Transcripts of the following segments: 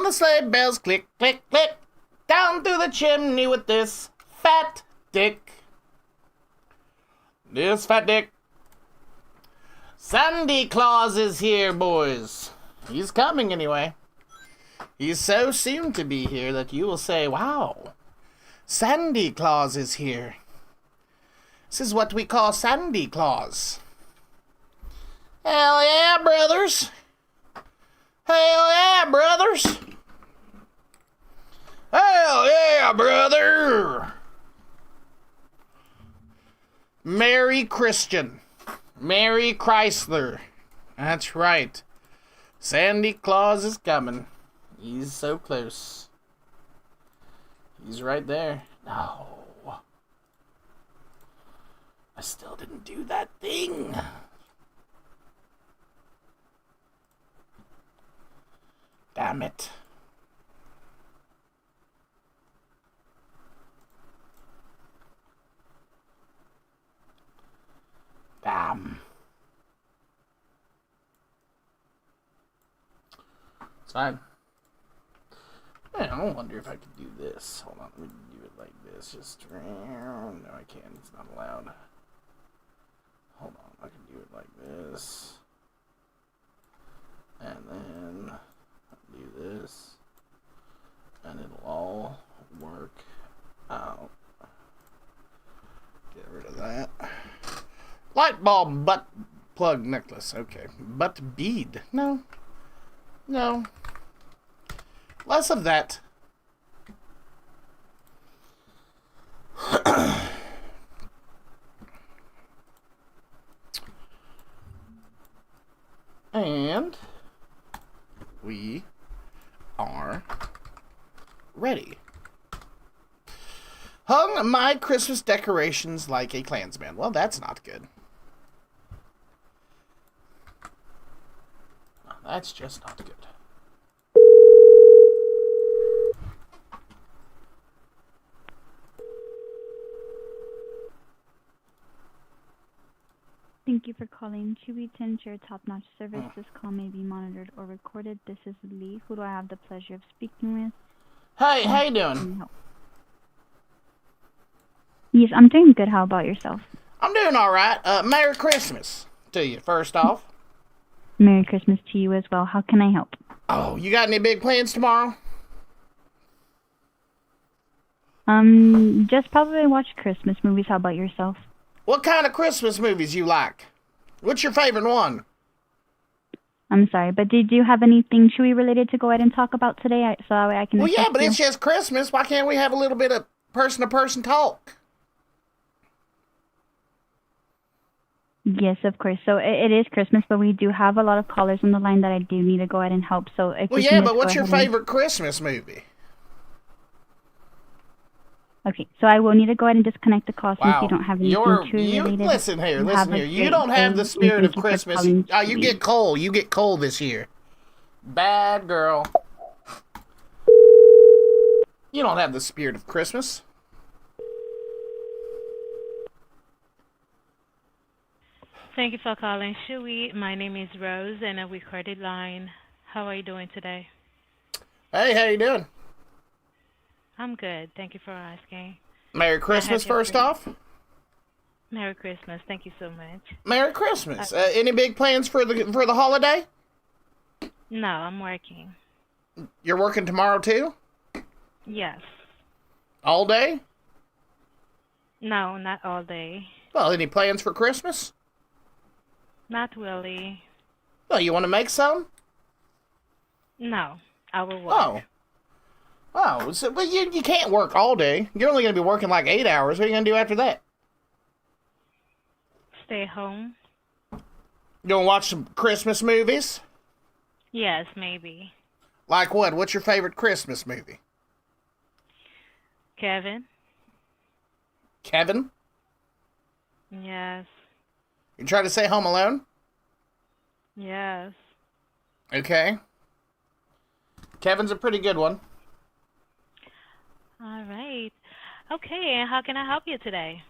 the sleigh bells click, click, click. Down through the chimney with this fat dick. This fat dick. Sandy Claus is here, boys. He's coming anyway. He's so soon to be here that you will say, wow, Sandy Claus is here. This is what we call Sandy Claus. Hell yeah, brothers. Hell yeah, brothers. Hell yeah, brother. Merry Christian. Merry Chrysler. That's right. Sandy Claus is coming. He's so close. He's right there. No. I still didn't do that thing. Damn it. Damn. It's fine. Man, I wonder if I could do this. Hold on, let me do it like this. Just no, I can't. It's not allowed. Hold on, I can do it like this, and then do this, and it'll all work out. Get rid of that. Light bulb butt plug necklace. Okay, butt bead. No, no. Less of that. And we are ready. Hung my Christmas decorations like a Klansman. Well, that's not good. That's just not good. Thank you for calling Chewy to ensure top-notch service. This call may be monitored or recorded. This is Lee. Who do I have the pleasure of speaking with? Hey, how you doing? Yes, I'm doing good. How about yourself? I'm doing all right. Merry Christmas to you, first off. Merry Christmas to you as well. How can I help? Oh, you got any big plans tomorrow? Just probably watch Christmas movies. How about yourself? What kind of Christmas movies you like? What's your favorite one? I'm sorry, but did you have anything Chewy related to go ahead and talk about today so that way I can Well, yeah, but you? it's just Christmas. Why can't we have a little bit of person-to-person talk? Yes, of course. So it is Christmas, but we do have a lot of callers on the line that I do need to go ahead and help. So if Well, we yeah, can but just what's go your ahead favorite Christmas movie? Okay, so I will need to go ahead and disconnect the call since Wow. you don't have anything related. Listen here, You listen have a here. You great don't have day, the and spirit of thank you for Christmas. calling Oh, you Chewy. get coal. You get coal this year. Bad girl. You don't have the spirit of Christmas. Thank you for calling Chewy. My name is Rose and a recorded line. How are you doing today? Hey, how you doing? I'm good. Thank you for asking. Merry Christmas, first off. Merry Christmas. Thank you so much. Merry Christmas. Any big plans for the holiday? No, I'm working. You're working tomorrow too? Yes. All day? No, not all day. Well, any plans for Christmas? Not really. Well, you want to make some? No, I will work. Oh. Oh, so, well, you can't work all day. You're only going to be working like 8 hours. What are you going to do after that? Stay home? You going to watch some Christmas movies? Yes, maybe. Like what? What's your favorite Christmas movie? Kevin? Kevin? Yes. You try to say Home Alone? Yes. Okay. Kevin's a pretty good one. All right. Okay, and how can I help you today?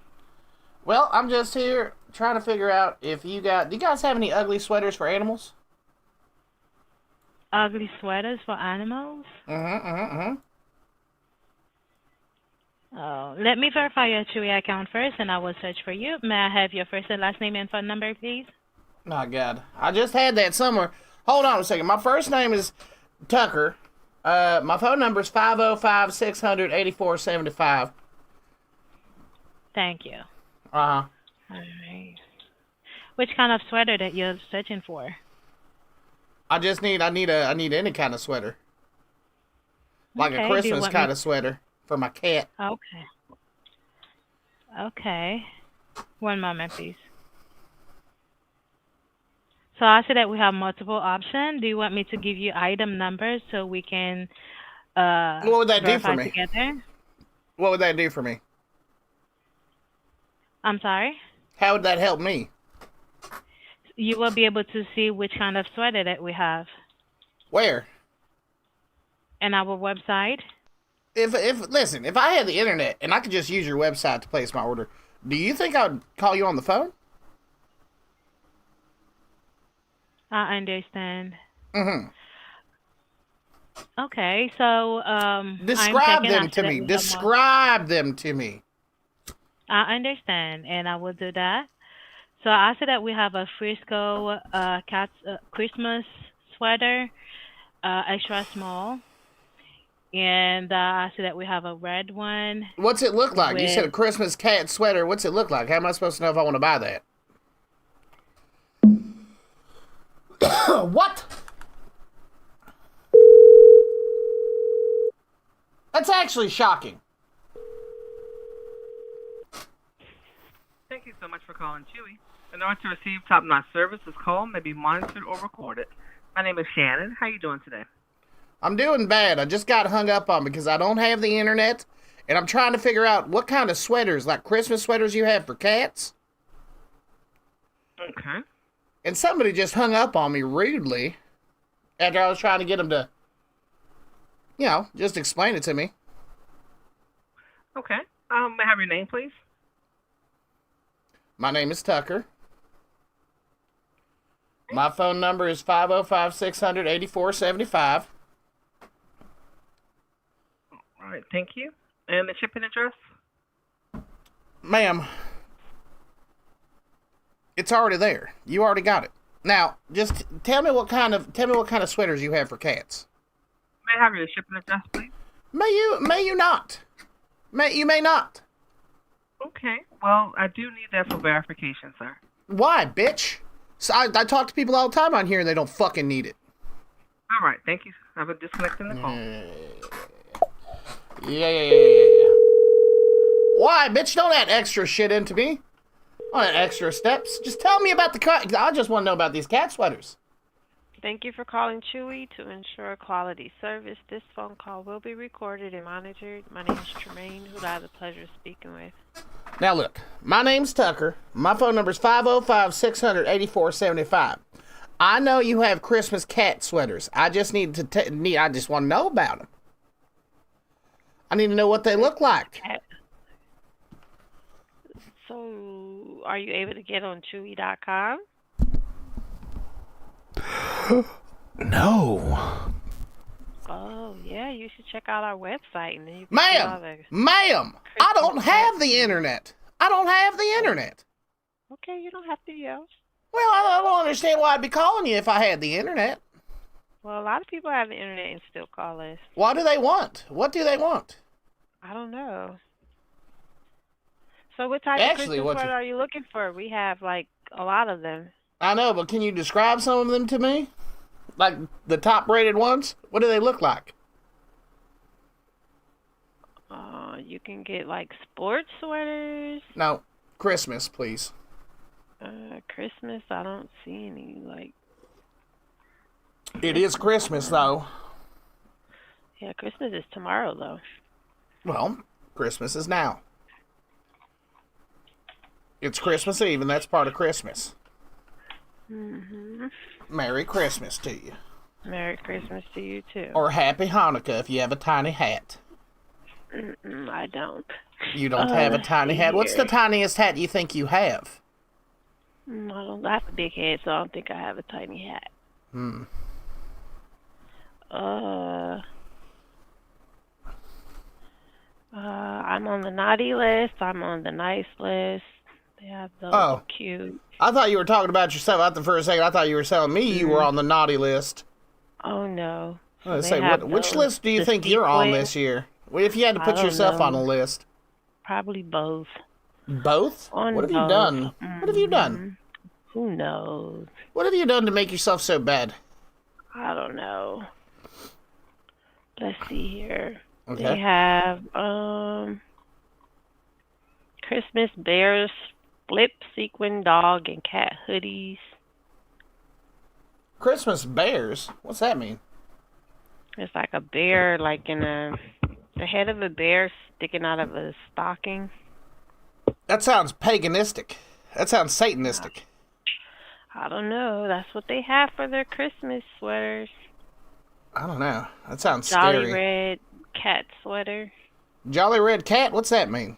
Well, I'm just here trying to figure out if do you guys have any ugly sweaters for animals? ugly sweaters for animals? Oh, let me verify your Chewy account first, and I will search for you. May I have your first and last name and phone number, please? My God, I just had that somewhere. Hold on a second. My first name is Tucker. My phone number is 505-600-8475. Thank you. Uh-huh. All right. Which kind of sweater that you're searching for? I need any kind of sweater. Like Okay, a do you Christmas want kind me- of sweater for my cat. Okay. Okay. One moment, please. So I see that we have multiple options. Do you want me to give you item numbers so we can What would that do for verify me? together? What would that do for me? I'm sorry? How would that help me? You will be able to see which kind of sweater that we have Where? in our website. If I had the internet and I could just use your website to place my order, do you think I would call you on the phone? I understand. Mm-hmm. Okay, so Describe I'm checking. them I to see that me. we have Describe them to me. I understand, and I will do that. So I see that we have a Frisco cat Christmas sweater, extra small, and I see that we have a red one. What's it look like? You said a With- Christmas cat sweater. What's it look like? How am I supposed to know if I want to buy that? What? That's actually shocking. Thank you so much for calling Chewy. In order to receive top-notch service, this call may be monitored or recorded. My name is Shannon. How you doing today? I'm doing bad. I just got hung up on because I don't have the internet, and I'm trying to figure out what kind of sweaters, like Christmas sweaters, you have for cats. Okay. And somebody just hung up on me rudely after I was trying to get them to, just explain it to me. Okay. May I have your name, please? My name is Tucker. My phone number is 505-600-8475. All right. Thank you. And the shipping address? Ma'am, it's already there. You already got it. Now, just tell me what kind of sweaters you have for cats. May I have your shipping address, please? May you not. You may not. Okay. Well, I do need that for verification, sir. Why, bitch? So I talk to people all the time on here and they don't fucking need it. All right. Thank you. Have a disconnecting the call. Yeah. Why, bitch? Don't add extra shit into me. Don't add extra steps. Just tell me about the cat. I just want to know about these cat sweaters. Thank you for calling Chewy to ensure quality service. This phone call will be recorded and monitored. My name is Tremaine, who I have the pleasure of speaking with. Now look, my name's Tucker. My phone number is 505-600-8475. I know you have Christmas cat sweaters. I just I just want to know about them. I need to know what they look like. So, are you able to get on Chewy.com? No. Oh, yeah, you should check out our website. And then you can see all Ma'am, I don't have the internet. Okay, you don't have to yell. Well, I don't understand why I'd be calling you if I had the internet. Well, a lot of people have the internet and still call us. What do they want? What do they want? I don't know. So what type Actually, of what Christmas sweater are you looking for? We have, like, a lot of them. I know, but can you describe some of them to me? Like the top-rated ones? What do they look like? You can get, like, sports sweaters. No, Christmas, please. Christmas, I don't see any, like... It is Christmas, though. Yeah, Christmas is tomorrow, though. Well, Christmas is now. It's Christmas Eve, and that's part of Christmas. Mm-hmm. Merry Christmas to you. Merry Christmas to you, too. Or Happy Hanukkah if you have a tiny hat. I don't. You don't have a tiny hat? What's the tiniest hat you think you have? I don't have a big head, so I don't think I have a tiny hat. I'm on the naughty list. I'm on the nice list. They have the Oh. cute. I thought you were talking about yourself. I thought for a second I thought you were telling me you were on the naughty list. Oh no. I was They gonna say, have which those- list do you the think you're on sequin. this year? Well, if you had to I put don't yourself on a know. list. Probably both. Both? On What have you both. done? What have you done? Who knows? What have you done to make yourself so bad? I don't know. Let's see here. They Okay. have Christmas bears, flip sequin dog and cat hoodies. Christmas bears? What's that mean? It's like a bear, like in the head of a bear sticking out of a stocking. That sounds paganistic. That sounds satanistic. I don't know. That's what they have for their Christmas sweaters. I don't know. That sounds Jolly scary. red cat sweater. Jolly red cat? What's that mean?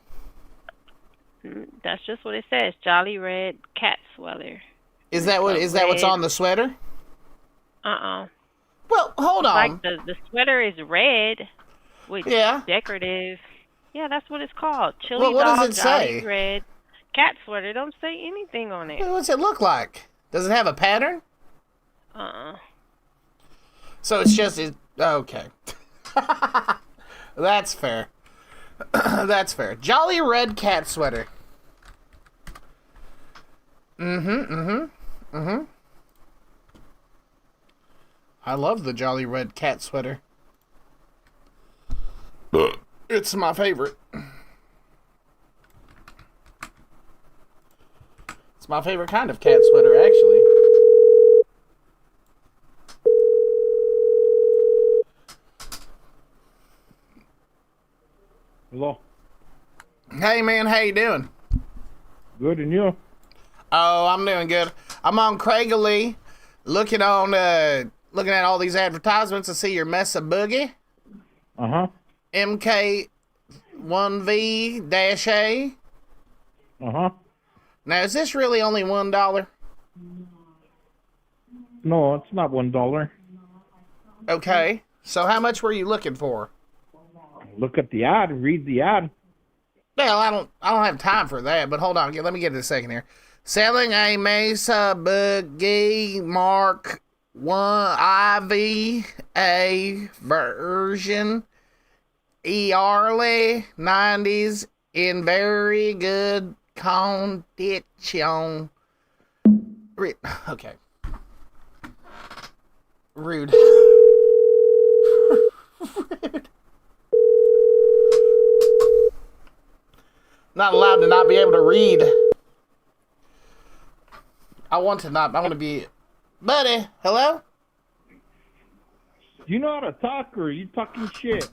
That's just what it says. Jolly red cat sweater. Is that what's on the sweater? Well, hold on. Like the sweater is red with Yeah. decorative. Yeah, that's what it's called. Chili Well, what dog, does it say? Jolly red cat sweater. Don't say anything on it. What's it look like? Does it have a pattern? Uh-uh. So it's just okay. That's fair. That's fair. Jolly red cat sweater. I love the jolly red cat sweater. It's my favorite. It's my favorite kind of cat sweater, actually. Hello. Hey man, how you doing? Good, and you? Oh, I'm doing good. I'm on Craigslist, looking at all these advertisements to see your Mesa Boogie Uh-huh. MK1V-A. Uh-huh. Now, is this really only $1? No, it's not $1. Okay. So how much were you looking for? Look at the ad and read the ad. Well, I don't have time for that, but hold on. Let me get it a second here. Selling a Mesa Boogie Mark 1 IVA version early 90s in very good condition. Okay. Rude. Rude. Not allowed to not be able to read. I want to be... Buddy, hello? Do you know how to talk, or are you talking shit?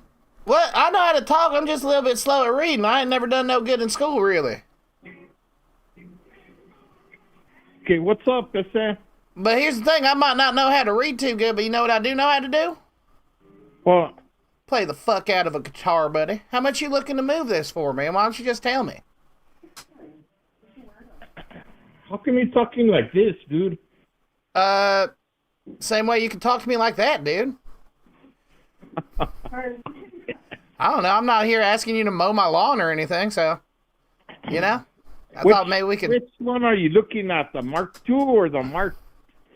What? I know how to talk. I'm just a little bit slow at reading. I ain't never done no good in school, really. Okay, what's up, SM? But here's the thing. I might not know how to read too good, but you know what I do know how to do? Well, Play the fuck out of a guitar, buddy. How much you looking to move this for, man? Why don't you just tell me? how come you talking like this, dude? Same way you can talk to me like that, dude. I don't know. I'm not here asking you to mow my lawn or anything, so, you know? I thought maybe we could... Which one are you looking at, the Mark II or the Mark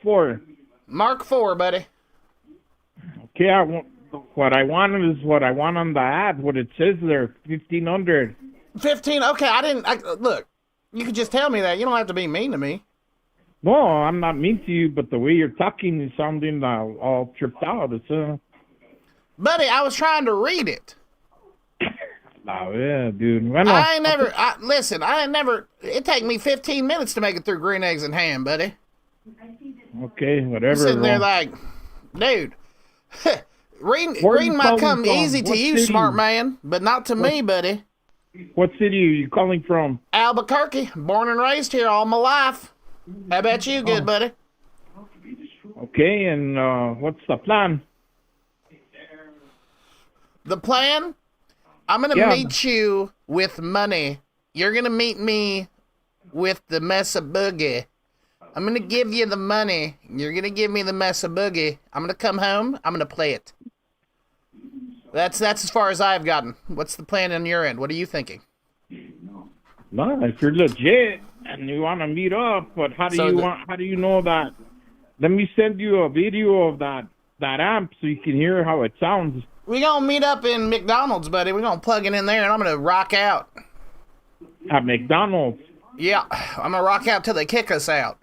IV? Mark 4, buddy. Okay, what I want is what I want on the ad, what it says there, 1,500. 15. Okay, look, you could just tell me that. You don't have to be mean to me. No, I'm not mean to you, but the way you're talking is sounding all tripped out. It's Buddy, I was trying to read it. Oh, yeah, dude. Listen, it take me 15 minutes to make it through Green Eggs and Ham, buddy. Okay, I'm whatever. sitting there bro. like, dude, reading Where you might calling come from? easy to What you, city? smart man, but not to me, buddy. What city are you calling from? Albuquerque, born and raised here all my life. How about you, good buddy? Okay, and what's the plan? The plan? I'm going to Yeah. meet you with money. You're going to meet me with the Mesa Boogie. I'm gonna give you the money. You're gonna give me the mesa boogie. I'm gonna come home. I'm gonna play it. That's as far as I've gotten. What's the plan on your end? What are you thinking? No, if you're legit and you want to meet up, but how do you know that? Let me send you a video of that amp so you can hear how it sounds. We gonna meet up in McDonald's, buddy. We're gonna plug it in there, and I'm gonna rock out. At McDonald's. Yeah, I'm gonna rock out till they kick us out.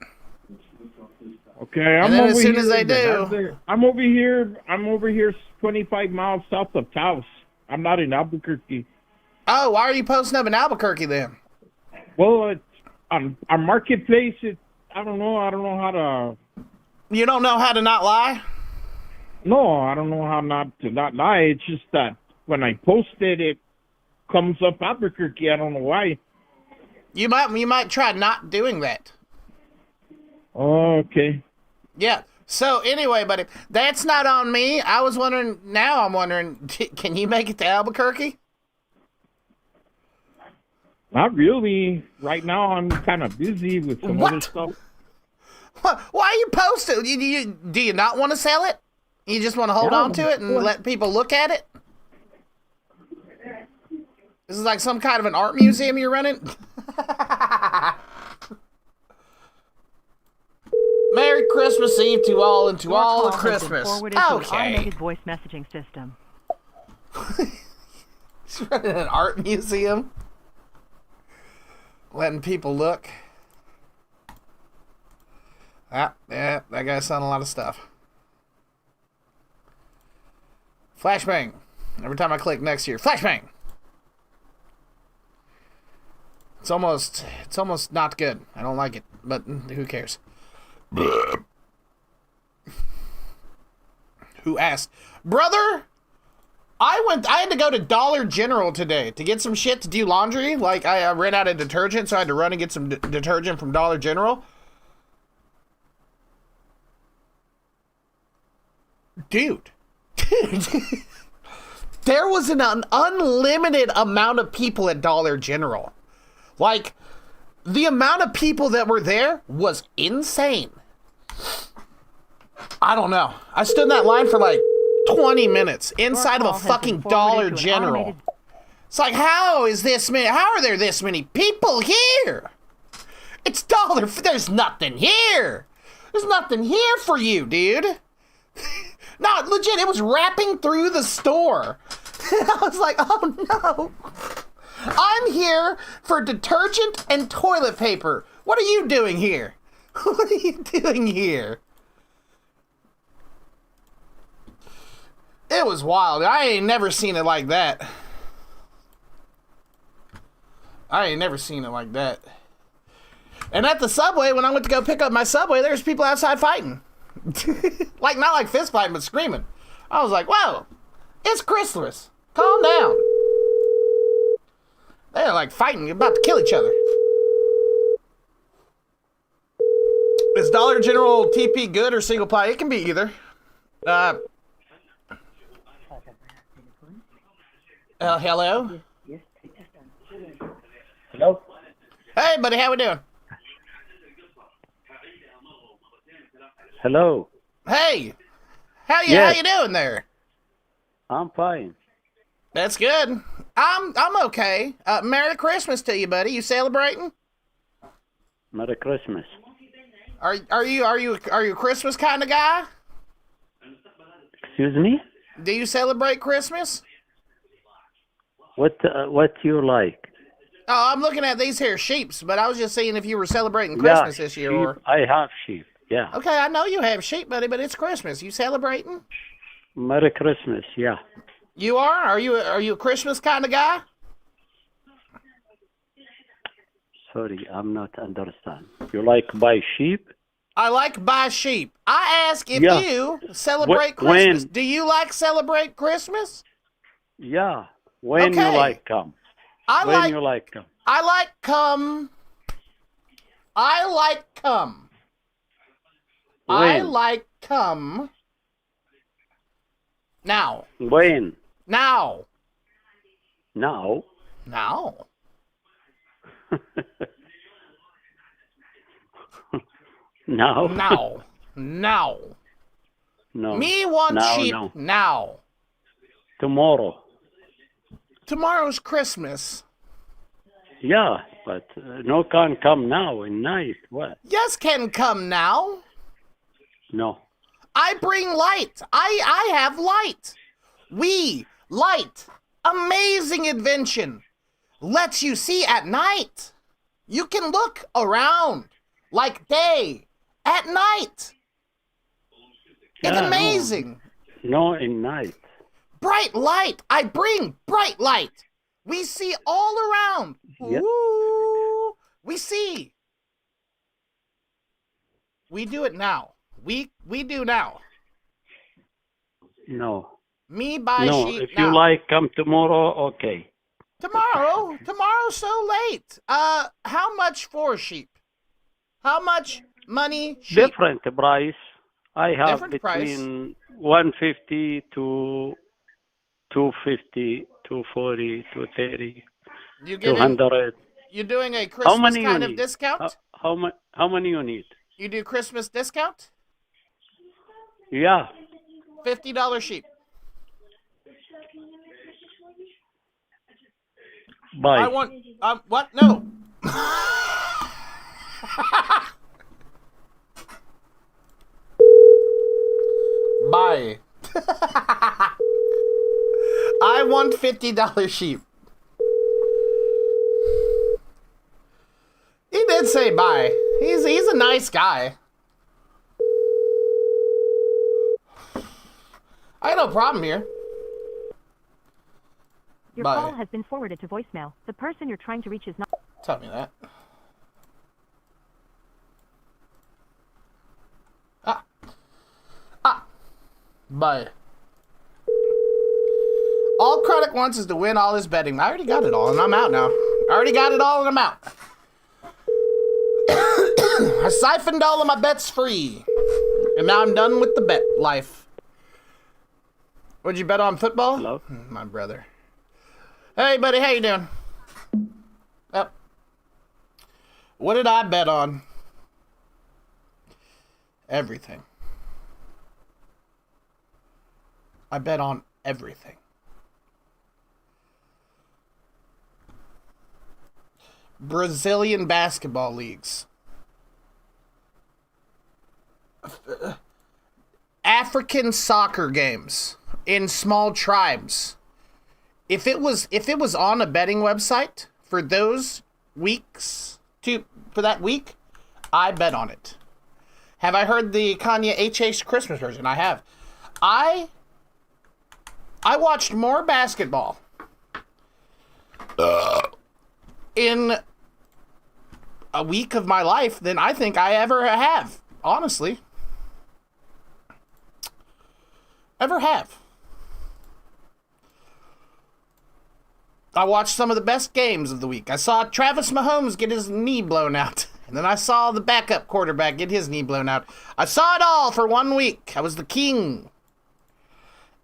Okay, And then as soon as they do, I'm over here 25 miles south of Taos. I'm not in Albuquerque. oh, why are you posting up in Albuquerque then? Well, it's on our marketplace. I don't know how to. You don't know how to not lie? No, I don't know how not to not lie. It's just that when I post it, it comes up Albuquerque. I don't know why. You might try not doing that. Okay. Yeah. So anyway, buddy, that's not on me. I was wondering. Now I'm wondering, can you make it to Albuquerque? Not really. Right now, I'm kind of busy with some other stuff. Why are you posting? Do you not want to sell it? You just want to hold on to it and let people look at it? This is like some kind of an art museum you're running? Merry Christmas Eve to all and to all of Christmas. Okay. Voice messaging system. He's running an art museum. Letting people look. Yeah, that guy's selling a lot of stuff. Flashbang. Every time I click next year, flashbang. It's almost not good. I don't like it, but who cares? Who asked? Brother, I had to go to Dollar General today to get some shit to do laundry. Like, I ran out of detergent, so I had to run and get some detergent from Dollar General. Dude. There was an unlimited amount of people at Dollar General. Like, the amount of people that were there was insane. I don't know. I stood in that line for like 20 minutes inside of a fucking Dollar General. It's like, how are there this many people here? It's Dollar. There's nothing here. There's nothing here for you, dude. No, legit, it was wrapping through the store. I was like, oh no. I'm here for detergent and toilet paper. What are you doing here? What are you doing here? It was wild. I ain't never seen it like that. And at the Subway, when I went to go pick up my Subway, there's people outside fighting. Like, not like fist fighting, but screaming. I was like, whoa, it's Christmas. Calm down. They're like fighting, about to kill each other. Is Dollar General TP good or single ply? It can be either. Hello? Hello? Hey, buddy, how we doing? Hello. Hey, how you doing there? I'm fine. That's good. I'm okay. Merry Christmas to you, buddy. You celebrating? Merry Christmas. Are you a Christmas kind of guy? Excuse me? Do you celebrate Christmas? What you like? Oh, I'm looking at these here sheeps, but I was just seeing if you were celebrating Christmas this year. Sheep. Or I have sheep. Yeah. okay, I know you have sheep, buddy, but it's Christmas. You celebrating? Merry Christmas. Yeah. You are? Are you a Christmas kind of guy? Sorry, I'm not understand. You like buy sheep? I like buy sheep. I ask if you celebrate Christmas. Do you like celebrate Christmas? Yeah. When Okay. you like come. I when like you like come. I like come. I like come. I When? like come. Now. When? Now. Now. Now. Now? Now. Now. No. Me want Now, sheep no. now. Tomorrow. Tomorrow's Christmas. Yeah, but no can come now in night. What? Yes, can come now. No. I bring light. I have light. We, light, amazing invention. Lets you see at night. You can look around like day at night. It's Yeah, no. amazing. No in night. Bright light. I bring bright light. We see all around. Yep. Ooh, we see. We do it now. We do now. No. Me buy No, sheep if now. you like, come tomorrow, okay. Tomorrow's so late. How much for sheep? How much money sheep? Different price. I have Different price. between 150 to 250, 240, 230, You getting, 200. you doing a How Christmas many kind you of need? discount? How many you need? You do Christmas discount? Yeah. $50 sheep. Bye. I want what? No. Bye. I want $50 sheep. He did say bye. He's a nice guy. I had no problem here. Your Bye. call has been forwarded to voicemail. The person you're trying to reach is not. Tell me that. Bye. All Chronic wants is to win all his betting. I already got it all, and I'm out now. I already got it all, and I'm out. I siphoned all of my bets free. And now I'm done with the bet life. What'd you bet on football? Hello? My brother. Hey, buddy, how you doing? Oh. What did I bet on? Everything. I bet on everything. Brazilian basketball leagues. African soccer games in small tribes. If it was on a betting website for those weeks for that week, I bet on it. Have I heard the Kanye HH Christmas version? I have. I watched more basketball in a week of my life than I think I ever have. Honestly. Ever have. I watched some of the best games of the week. I saw Travis Mahomes get his knee blown out. And then I saw the backup quarterback get his knee blown out. I saw it all for 1 week. I was the king.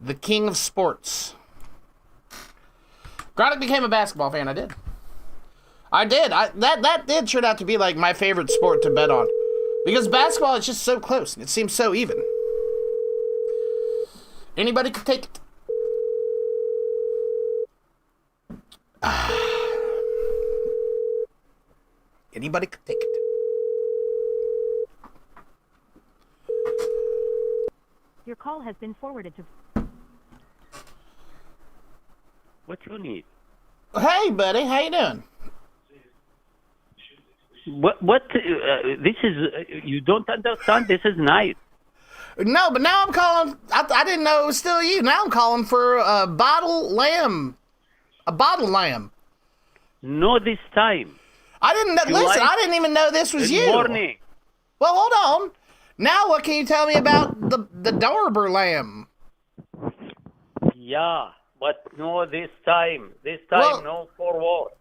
The king of sports. Gronick became a basketball fan. I did. That did turn out to be like my favorite sport to bet on. Because basketball is just so close. And it seems so even. Anybody could take it. Anybody could take it. Your call has been forwarded to. What you need? Hey, buddy, how you doing? What? This is. You don't understand. This is night. No, but now I'm calling. I didn't know it was still you. Now I'm calling for a bottle lamb. A bottle lamb. No, this time. I didn't know. Listen, I didn't even know this was you. Good morning. Well, hold on. Now, what can you tell me about the Dorber lamb? Yeah, but no, this time. This time, Well, no for work.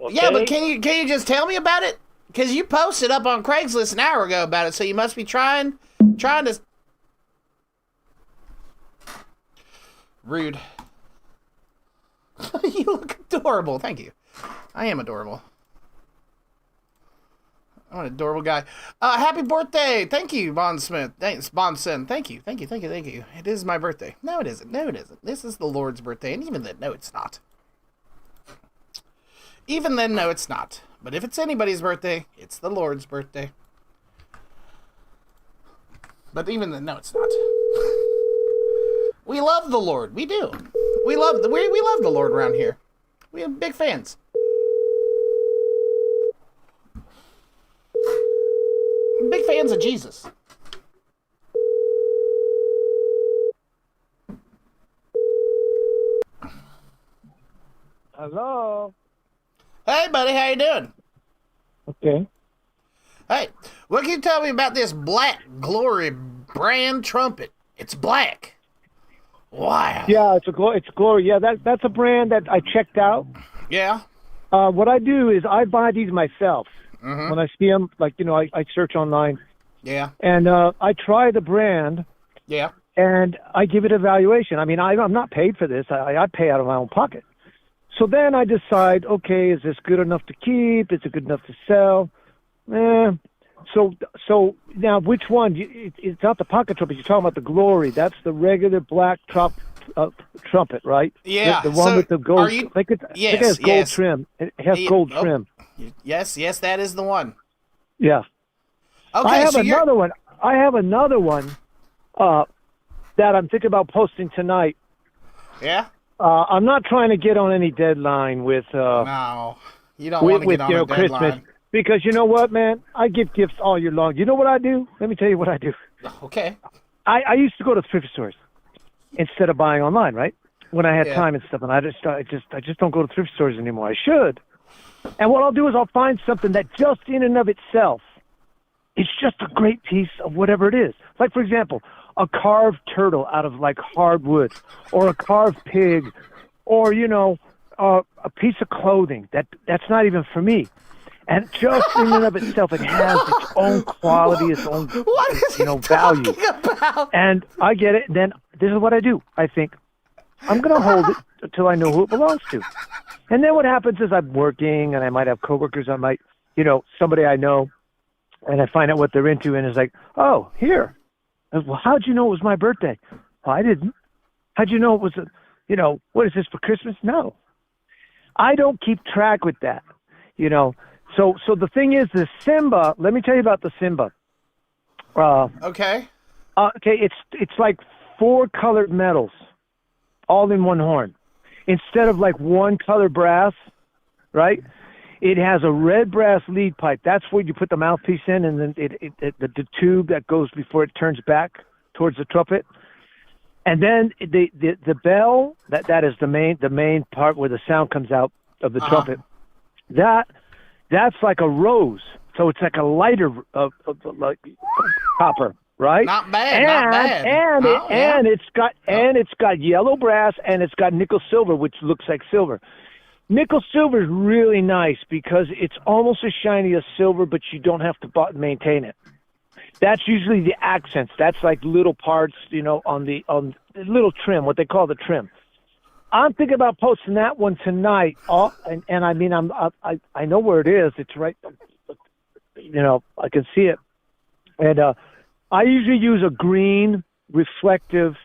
Okay? Yeah, but can you just tell me about it? Because you posted up on Craigslist an hour ago about it, so you must be trying to. Rude. You look adorable. Thank you. I am adorable. I'm an adorable guy. Happy birthday. Thank you, Bond Smith. Thanks, Bondson. Thank you. It is my birthday. No, it isn't. This is the Lord's birthday. And even then, no, it's not. Even then, no, it's not. But if it's anybody's birthday, it's the Lord's birthday. But even then, no, it's not. We love the Lord. We do. We love the Lord around here. We have big fans. Big fans of Jesus. Hello. Hey, buddy, how you doing? Okay. Hey, what can you tell me about this Black Glory brand trumpet? It's black. Wow. Yeah, it's Glory. Yeah, that's a brand that I checked out. Yeah. What I do is I buy these myself. When I see them, like, you know, I search online. Yeah. And I try the brand. Yeah. And I give it a valuation. I mean, I'm not paid for this. I pay out of my own pocket. So then I decide, okay, is this good enough to keep? Is it good enough to sell? So now which one? It's not the pocket trumpet. You're talking about the Glory. That's the regular black trumpet, right? Yeah. The one with the gold. Yes, it has gold trim. It has gold trim. Yes, that is the one. Yeah. Okay, I have another one. I have another one that I'm thinking about posting tonight. Yeah? I'm not trying to get on any deadline with no, you don't want to get on a deadline. Christmas, because you know what, man? I give gifts all year long. You know what I do? Let me tell you what I do. Okay. I used to go to thrift stores instead of buying online, right? When I had time and stuff, and I just don't go to thrift stores anymore. I should. And what I'll do is I'll find something that just in and of itself, it's just a great piece of whatever it is. Like, for example, a carved turtle out of, like, hardwood, or a carved pig, or, you know, a piece of clothing that's not even for me. And just in and of itself, it has its own quality, its own, value. About? And I get it. And then this is what I do. I think, I'm going to hold it until I know who it belongs to. And then what happens is I'm working, and I might have coworkers. I might, somebody I know, and I find out what they're into, and it's like, oh, here. Well, how'd you know it was my birthday? Well, I didn't. How'd you know it was, what is this for Christmas? No. I don't keep track with that, So the thing is, the Simba, let me tell you about the Simba. Okay. Okay, it's like 4 colored metals, all in one horn. Instead of like one color brass, right? It has a red brass lead pipe. That's where you put the mouthpiece in, and then the tube that goes before it turns back towards the trumpet. And then the bell, that is the main part where the sound comes out of the trumpet. That's like a rose. So it's like a lighter of like copper, right? Not bad. And it's got yellow brass, and it's got nickel silver, which looks like silver. Nickel silver is really nice because it's almost as shiny as silver, but you don't have to maintain it. That's usually the accents. That's like little parts, on the little trim, what they call the trim. I'm thinking about posting that one tonight. And I mean, I know where it is. It's right, I can see it. And I usually use a green reflective,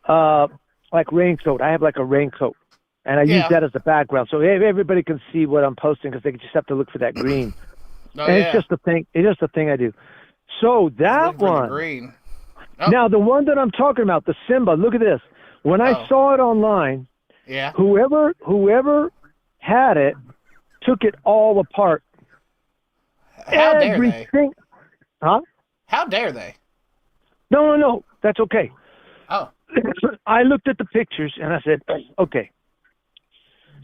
like raincoat. I have like a raincoat. And I use that as the background, so everybody can see what I'm posting, because they just have to look for that green. It's just a thing. It's just a thing I do. So that one. Green. Now the one that I'm talking about, the Simba. Look at this. When I saw it online, whoever had it took it all apart. How dare they? Huh? How dare they? No. That's okay. Oh. I looked at the pictures and I said, okay.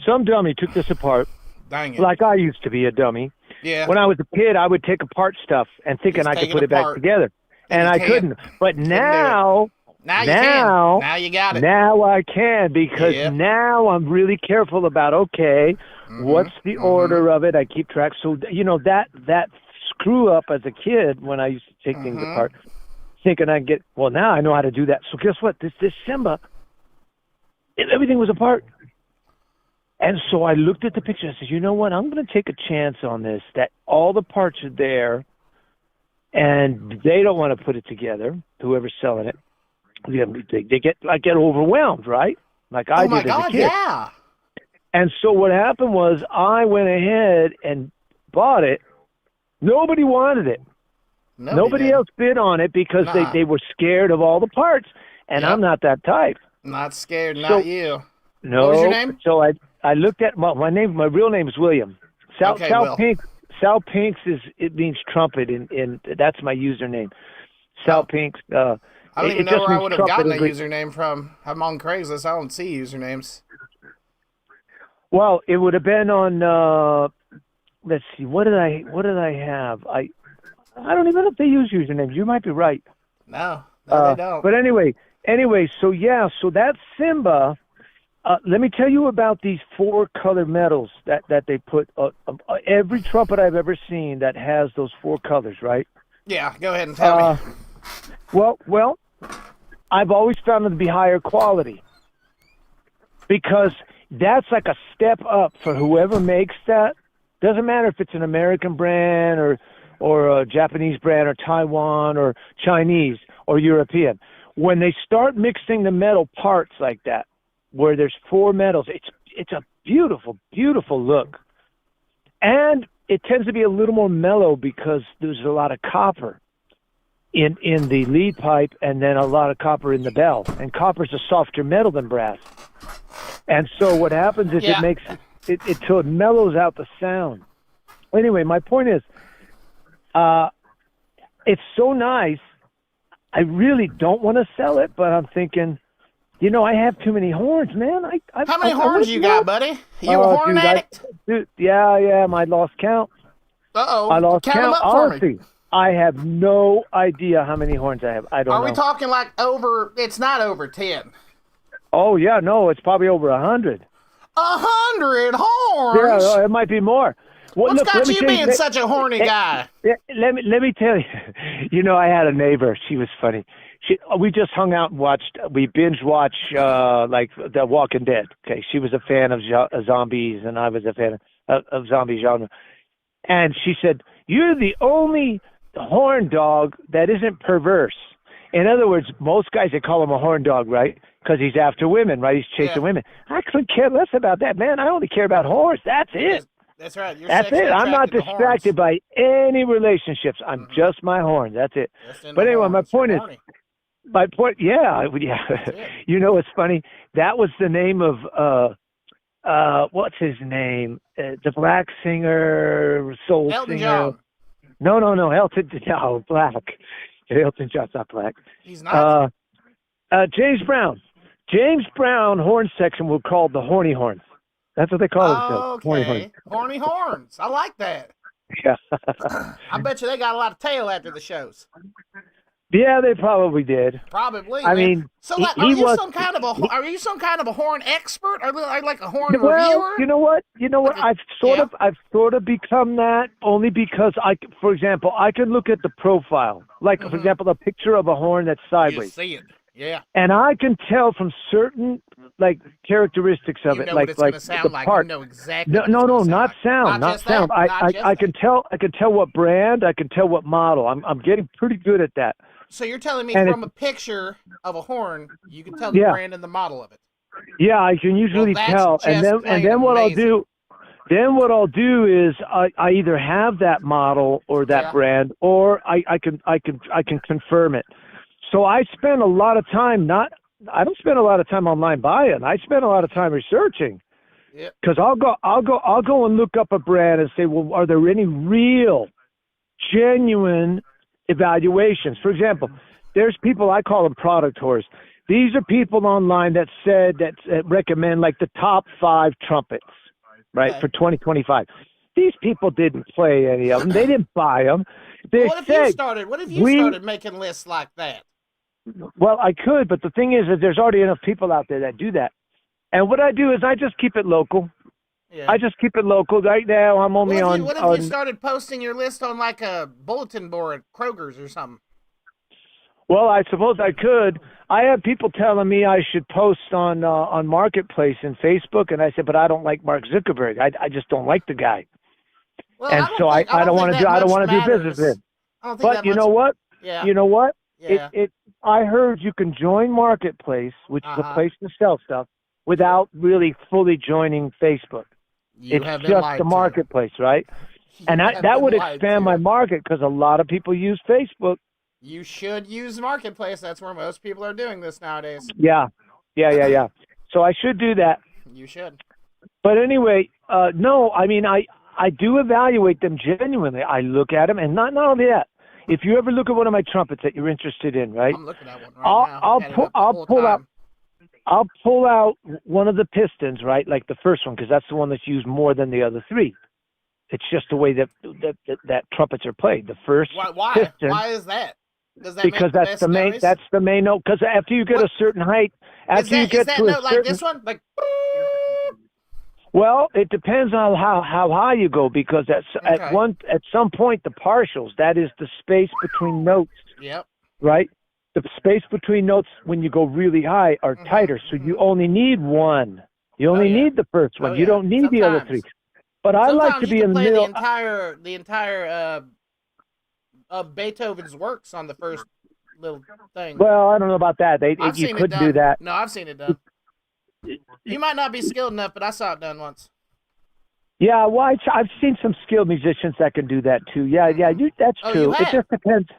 Some dummy took this apart. Dang it. Like I used to be a dummy. Yeah. When I was a kid, I would take apart stuff and thinking I could put it back together. And I couldn't. But now you can. Now you got it. Now I can, because now I'm really careful about, what's the order of it? I keep track. So, that screw up as a kid when I used to take things apart, thinking I get, now I know how to do that. So guess what? This Simba, everything was apart. And so I looked at the picture. I said, you know what? I'm going to take a chance on this, that all the parts are there, and they don't want to put it together, whoever's selling it. They get overwhelmed, right? Like I did as a kid. Yeah. And so what happened was I went ahead and bought it. Nobody wanted it. Nobody else bid on it because they were scared of all the parts, and I'm not that type. Not scared, not you. No. What was your name? So I looked at my real name is William. Sal Pinks it means trumpet, and that's my username. Sal Pinks. I don't even know where I would have gotten a username from. I'm on Craigslist. I don't see usernames. Well, it would have been on. Let's see. What did I have? I don't even know if they use usernames. You might be right. No, they don't. But anyway. So that Simba. Let me tell you about these 4 color medals that they put. Every trumpet I've ever seen that has those 4 colors, right? Yeah, go ahead and tell me. Well, I've always found them to be higher quality because that's like a step up for whoever makes that. Doesn't matter if it's an American brand or a Japanese brand or Taiwan or Chinese or European. When they start mixing the metal parts like that, where there's 4 metals, it's a beautiful, beautiful look. And it tends to be a little more mellow because there's a lot of copper in the lead pipe and then a lot of copper in the bell. And copper's a softer metal than brass. And so what happens is it makes it so it mellows out the sound. Anyway, my point is, it's so nice. I really don't want to sell it, but I'm thinking, I have too many horns, man. How many horns you got, buddy? You a horn addict? Yeah, I lost count. Uh-oh. I lost count. Them up Honestly, for me. I have no idea how many horns I have. I don't know. Are we talking like over, it's not over 10. Oh, yeah, no, it's probably over 100. 100 horns? Yeah, it might be more. What's got you being such a horny guy? Let me tell you. I had a neighbor. She was funny. We just hung out and we binge watched like The Walking Dead. Okay, she was a fan of zombies, and I was a fan of zombie genre. And she said, "You're the only horn dog that isn't perverse." In other words, most guys, they call him a horn dog, right? Because he's after women, right? He's chasing women. I couldn't care less about that, man. I only care about horns. That's it. That's right. That's it. I'm not distracted by any relationships. I'm just my horn. That's it. But anyway, my point is, it's funny. That was the name of what's his name? The black singer, soul Elton singer. John. No, black. Elton John's not black. He's not. James Brown. James Brown horn section were called the Horny Horns. That's what they call themselves. Okay. Horny horns. I like that. Yeah. I bet you they got a lot of tail after the shows. Yeah, they probably did. Probably. I mean, so like, are you some kind of a horn expert, or like a horn reviewer? You know what? I've sort of become that only because for example, I can look at the profile, like for example, a picture of a horn that's sideways. You see it. Yeah. And I can tell from certain like characteristics of it, like the part. You know exactly. No, not sound. I can tell what brand. I can tell what model. I'm getting pretty good at that. So you're telling me from a picture of a horn, you can tell the brand and the model of it. Yeah, I can usually tell. And then what I'll do. Then what I'll do is I either have that model or that brand, or I can confirm it. So I spend a lot of time I don't spend a lot of time online buying. I spend a lot of time researching. Because I'll go and look up a brand and say, well, are there any real, genuine evaluations? For example, there's people, I call them product whores. These are people online that recommend like the top 5 trumpets, right, for 2025. These people didn't play any of them. They didn't buy them. What if you started making lists like that? Well, I could, but the thing is that there's already enough people out there that do that. And what I do is I just keep it local. Yeah. I just keep it local. Right now, I'm only on... What if you started posting your list on like a bulletin board at Kroger's or something? Well, I suppose I could. I have people telling me I should post on Marketplace and Facebook, and I said, but I don't like Mark Zuckerberg. I just don't like the guy, Well, and so I don't want to do business with him. I don't think But that you much- know what? Yeah. You know what? Yeah. I heard you can join Marketplace, which is a Uh-huh. place to sell stuff, without really fully joining Facebook. You It's have been just lied the to. Marketplace, right? And have that been would lied expand to. my market because a lot of people use Facebook. You should use Marketplace. That's where most people are doing this nowadays. Yeah. So I should do that. You should. But anyway, no, I mean, I do evaluate them genuinely. I look at them, and not only that. If you ever look at one of my trumpets that you're interested in, right? I'm looking at one right now. I'll pull out one of the pistons, right? Like the first one, because that's the one that's used more than the other three. It's just the way that trumpets are played. The first Why? piston. Why is that? Does that Because make the that's best the main. noise? That's the main note. Because after you get a certain height, Is that to a note like certain. this one? Like. Well, it depends on how high you go, because Okay. at some point the partials, that is the space between notes, Yep. right? The space between notes when you go really high are tighter, so you only need one. You only need the first one. Oh, You yeah. don't need the other Sometimes. three. But I like Sometimes to be you in can the play middle. the entire of Beethoven's works on the first little thing. Well, I don't know about that. I've You seen could it done. do that. No, I've seen it done. You might not be skilled enough, but I saw it done once. Yeah, well, I've seen some skilled musicians that can do that too. Yeah, that's Oh, true. you It have? just depends.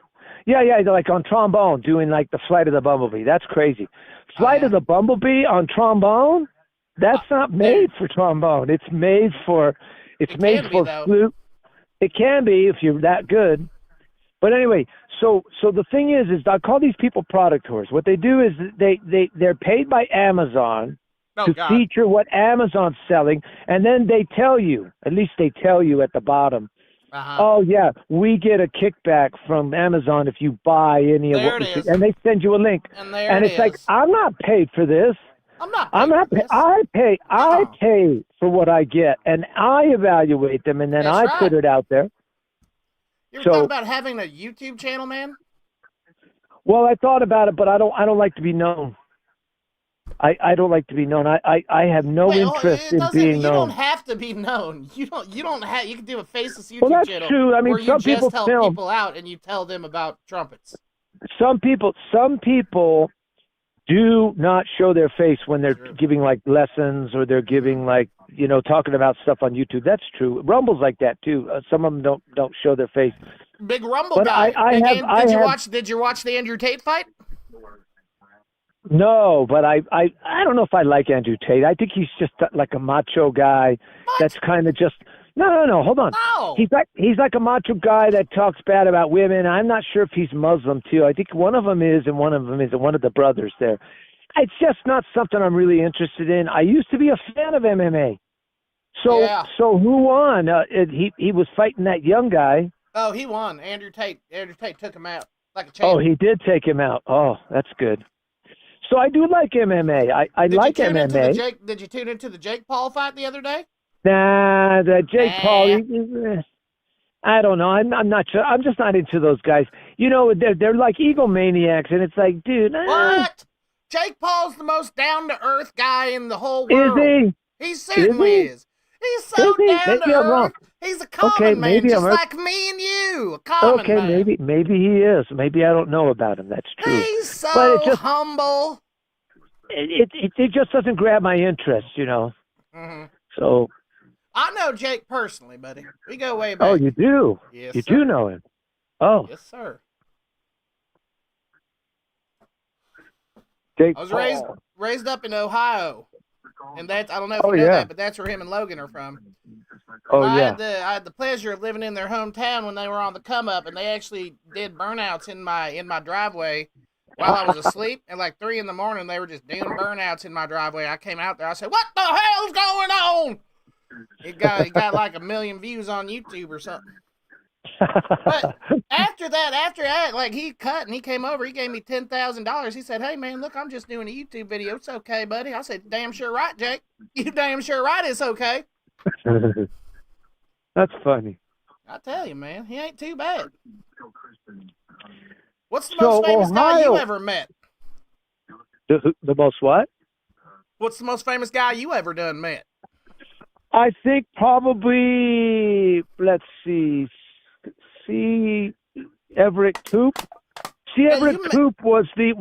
Yeah, like on trombone, doing like the Flight of the Bumblebee. That's crazy. Flight of the Bumblebee on trombone? That's not made for trombone. It's made for made can be, for though. flute. It can be if you're that good. But anyway, so the thing is I call these people productors. What they do is they're paid by Amazon to God. feature what Amazon's selling, and then they tell you, at least they tell you at the bottom, oh yeah, we get a kickback from Amazon if you buy any of There what it we is. and they send you a link. And there it it's like, is. I'm not paid for this. I'm not. I pay for what I get, and I evaluate them, and then That's I right. put it out there. You ever So- thought about having a YouTube channel, man? Well, I thought about it, but I don't like to be known. I don't like to be known. I have no Wait, interest it in doesn't- being You known. don't have to be known. You don't have. You can do a faceless YouTube Well, that's channel. true. I mean, where you some just people help film. people out and you tell them about trumpets. Some people do not show their face when they're giving like lessons, or they're giving like, talking about stuff on YouTube. That's true. Rumble's like that too. Some of them don't show their face. Big Rumble But guy. Did you watch the Andrew Tate fight? No, but I don't know if I like Andrew Tate. I think he's just like a macho guy. That's kind of just no. Hold on. No. He's like a macho guy that talks bad about women. I'm not sure if he's Muslim too. I think one of them is, and one of them isn't. One of the brothers there. It's just not something I'm really interested in. I used to be a fan of MMA. So who won? He was fighting that young guy. Oh, he won. Andrew Tate took him out like a champ. Oh, he did take him out. Oh, that's good. So I do like MMA. I like MMA. Did you tune into the Jake Paul fight the other day? Nah, the Jake Paul. I don't know. I'm not sure. I'm just not into those guys. They're like egomaniacs, and it's like, dude. What? Jake Paul's the most down to earth guy in the whole world. Is he? He certainly is. He's so Is he? down Maybe to I'm earth. wrong. He's a common Okay, man, maybe just I'm like me and you. A common Okay, man. maybe he is. Maybe I don't know about him. That's true. He's so But it just- humble. It just doesn't grab my interest, Mm-hmm. So. I know Jake personally, buddy. We go way back. Oh, you do. Yes, you sir. do know him. Oh. Yes, sir. Jake I was Paul. raised up in Ohio, and that's I don't know if Oh, you know yeah. that, but that's where him and Logan are from. Oh, And yeah. I had the pleasure of living in their hometown when they were on the come up, and they actually did burnouts in my driveway while I was asleep. At like 3 a.m, they were just doing burnouts in my driveway. I came out there. I said, "What the hell's going on?" It got like 1 million views on YouTube or something. But after that, like he cut and he came over. He gave me $10,000. He said, "Hey man, look, I'm just doing a YouTube video. It's okay, buddy." I said, "Damn sure right, Jake. You damn sure right. It's okay." That's funny. I tell you, man, he ain't too bad. What's the most famous guy you ever met? The most what? What's the most famous guy you ever done met? I think probably, let's see, C. Everett Koop. C. Everett Koop was the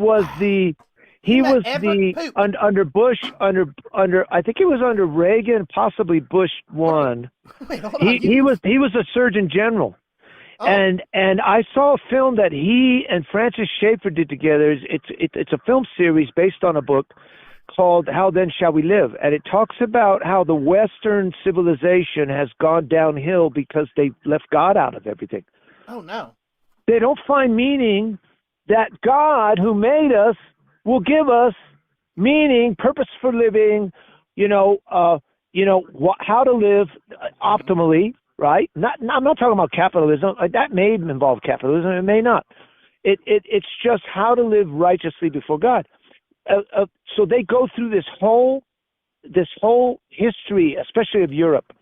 under Bush, under I think it was under Reagan, possibly Bush 1. Wait, hold on. He was a Surgeon General. Oh. And I saw a film that he and Francis Schaeffer did together. It's a film series based on a book called How Then Shall We Live, and it talks about how the Western civilization has gone downhill because they left God out of everything. Oh no! They don't find meaning that God, who made us, will give us meaning, purpose for living. How to live optimally. Right? I'm not talking about capitalism. That may involve capitalism. It may not. It's just how to live righteously before God. So they go through this whole history, especially of Europe,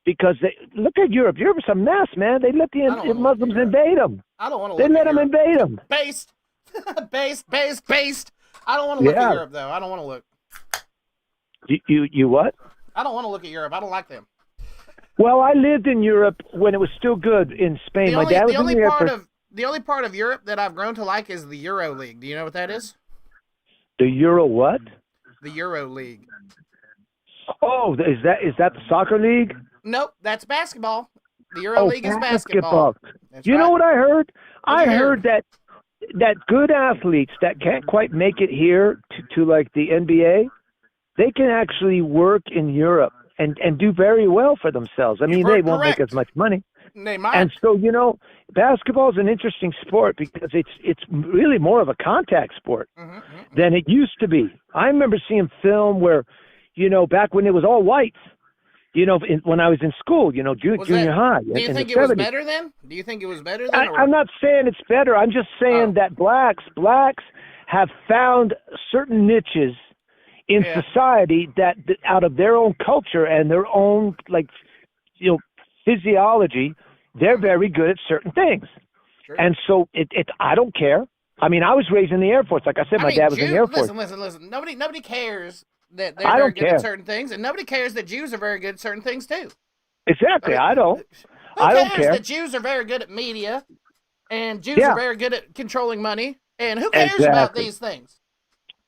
because look at Europe. Europe's a mess, man. They let the Muslims invade them. I don't want to. They let them invade them. Based. I don't want to look at Europe though. I don't want to look. You what? I don't want to look at Europe. I don't like them. Well, I lived in Europe when it was still good in Spain. My dad was in the Air Force. The only part of Europe that I've grown to like is the Euro League. Do you know what that is? The Euro what? The Euro League. Oh, is that the soccer league? Nope, that's basketball. The Euro League is basketball. You know what I heard? I heard that good athletes that can't quite make it here to like the NBA, they can actually work in Europe and do very well for themselves. I mean, they won't make as much money. They might. And so, basketball is an interesting sport because it's really more of a contact sport than it used to be. I remember seeing film where, back when it was all whites, when I was in school, junior high. Do you think it was better then? Do you think it was better then? I'm not saying it's better. I'm just saying that blacks have found certain niches in society that out of their own culture and their own physiology, they're very good at certain things. Sure. And so I don't care. I mean, I was raised in the Air Force. Like I said, my dad was in the Air Force. Listen. Nobody cares that they're very good at certain things, and nobody cares that Jews are very good at certain things too. Exactly. I don't care that Jews are very good at media, and Jews are very good at controlling money, and who cares about these things?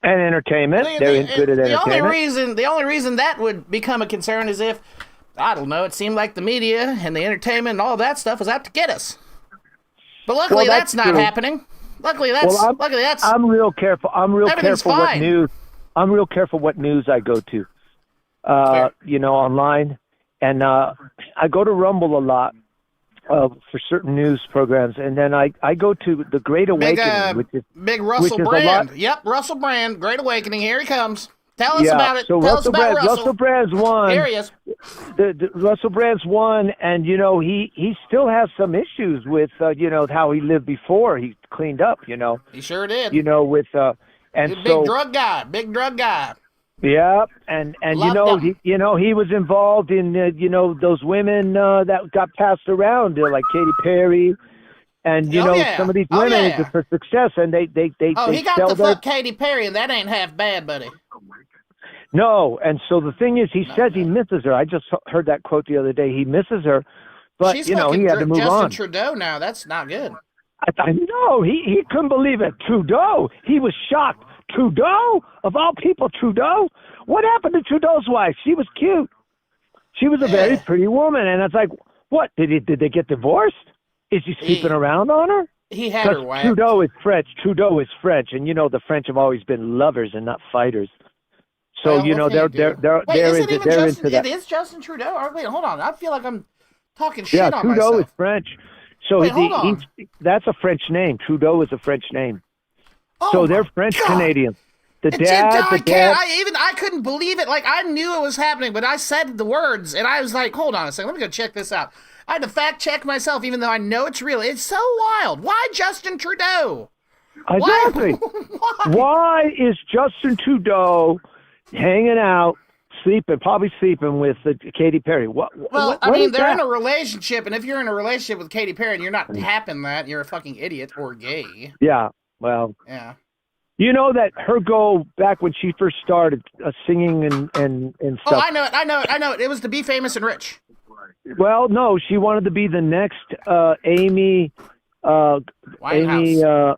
And entertainment. They're good at entertainment. The only reason that would become a concern is if, I don't know, it seemed like the media and the entertainment and all that stuff was out to get us. But luckily that's not happening. Luckily that's I'm real careful. I'm real careful what news. I'm real careful what news I go to. Online, and I go to Rumble a lot for certain news programs, and then I go to the Great Awakening, which is Big Russell Brand. Yep, Russell Brand, Great Awakening. Here he comes. Tell us about it. So Tell us about Russell. Russell Brand's won. Here he is. The Russell Brand's won, and he still has some issues with how he lived before he cleaned up. He sure did. With and big drug guy. Yeah, and he was involved in those women that got passed around like Katy Perry, and some of these women for success, and they he got to fuck Katy Perry, and that ain't half bad, buddy. No, and so the thing is, he says he misses her. I just heard that quote the other day. He misses her, but She's he had to move Justin on. Trudeau now. That's not good. I know he couldn't believe it. Trudeau, he was shocked. Trudeau, of all people, Trudeau. What happened to Trudeau's wife? She was cute. She was a very pretty woman, and it's like, what? Did they get divorced? Is he sleeping around on her? He had her wife. Trudeau is French, and the French have always been lovers and not fighters. So they're into that. It is Justin Trudeau. Wait, hold on. I feel like I'm talking shit on myself. Yeah, Trudeau is French. So that's a French name. Trudeau is a French name. So they're French Canadians. The dad. I couldn't believe it. Like, I knew it was happening, but I said the words, and I was like, hold on a second. Let me go check this out. I had to fact check myself, even though I know it's real. It's so wild. Why Justin Trudeau? Exactly. Why is Justin Trudeau hanging out, probably sleeping with Katy Perry. Well, what I mean, is they're that? in a relationship, and if you're in a relationship with Katy Perry and you're not tapping that, you're a fucking idiot or gay. Yeah, well, Yeah. you know that her goal back when she first started singing and Oh, stuff. I know it. It was to be famous and rich. Well, no, she wanted to be the next Amy. Winehouse.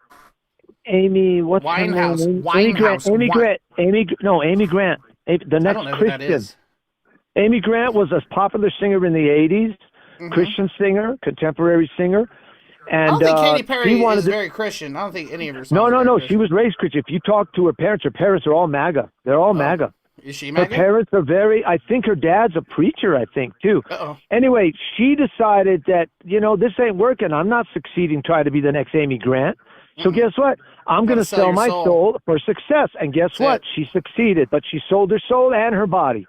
Amy, what's Winehouse. her name? Winehouse. Amy Grant. Amy Grant. The I next don't know who that Christian. is. Amy Grant was a popular singer in the 80s, Christian singer, contemporary singer. And I don't think Katy Perry wanted is to, very Christian. I don't think any of her songs No, are very she Christian. was raised Christian. If you talk to her parents are all MAGA. They're all MAGA. Is she Her MAGA? parents are I think her dad's a preacher, I think, too. Uh-oh. Anyway, she decided that, this ain't working. I'm not succeeding trying to be the next Amy Grant. So guess what? I'm going to sell sell your my soul. soul for success. And guess what? it. She succeeded, but she sold her soul and her body.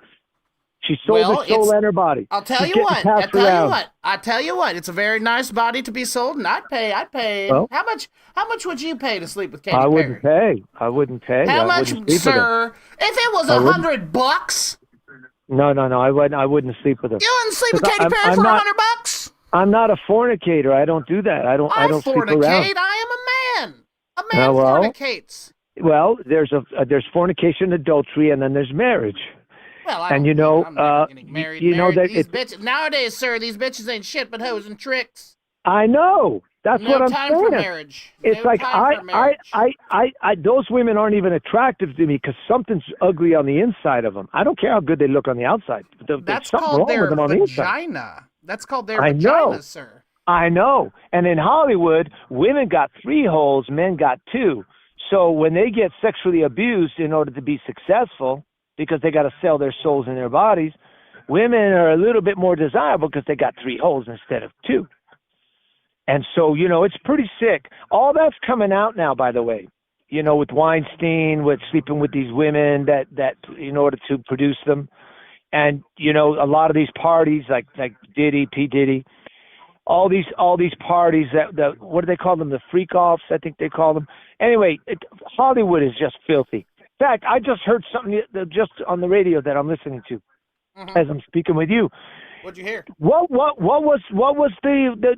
She sold Well, her soul it's- and her body. I'll tell She's you getting what. passed around. I tell you what. It's a very nice body to be sold, and I'd pay. Well, How much would you pay to sleep with Katy I Perry? wouldn't pay. I wouldn't pay. How I much, wouldn't sleep with her. sir? If it was I wouldn't. $100, No, I wouldn't sleep with her. you wouldn't sleep with 'Cause Katy Perry I'm for not- $100? I'm not a fornicator. I don't do that. I don't sleep around. fornicate. I am a man. A man well, fornicates. Well, there's fornication, adultery, and then there's marriage. Well, I And don't you know, I'm never getting married. you know that these bitches nowadays, sir. These bitches ain't shit but hoes and tricks. I know. That's No what I'm time saying. for marriage. It's No like time for marriage. those women aren't even attractive to me because something's ugly on the inside of them. I don't care how good they look on the outside. There's That's something called wrong their with them on the inside. vagina. That's called their I vagina, know. sir. I know. And in Hollywood, women got 3 holes, men got 2. So when they get sexually abused in order to be successful, because they got to sell their souls and their bodies, women are a little bit more desirable because they got 3 holes instead of 2. And so, it's pretty sick. All that's coming out now, by the way. With Weinstein, with sleeping with these women that in order to produce them. And, a lot of these parties like Diddy, P. Diddy, all these parties that what do they call them? The freak offs, I think they call them. Anyway, Hollywood is just filthy. In fact, I just heard something just on the radio that I'm listening to as I'm speaking with you. What'd you hear? What was the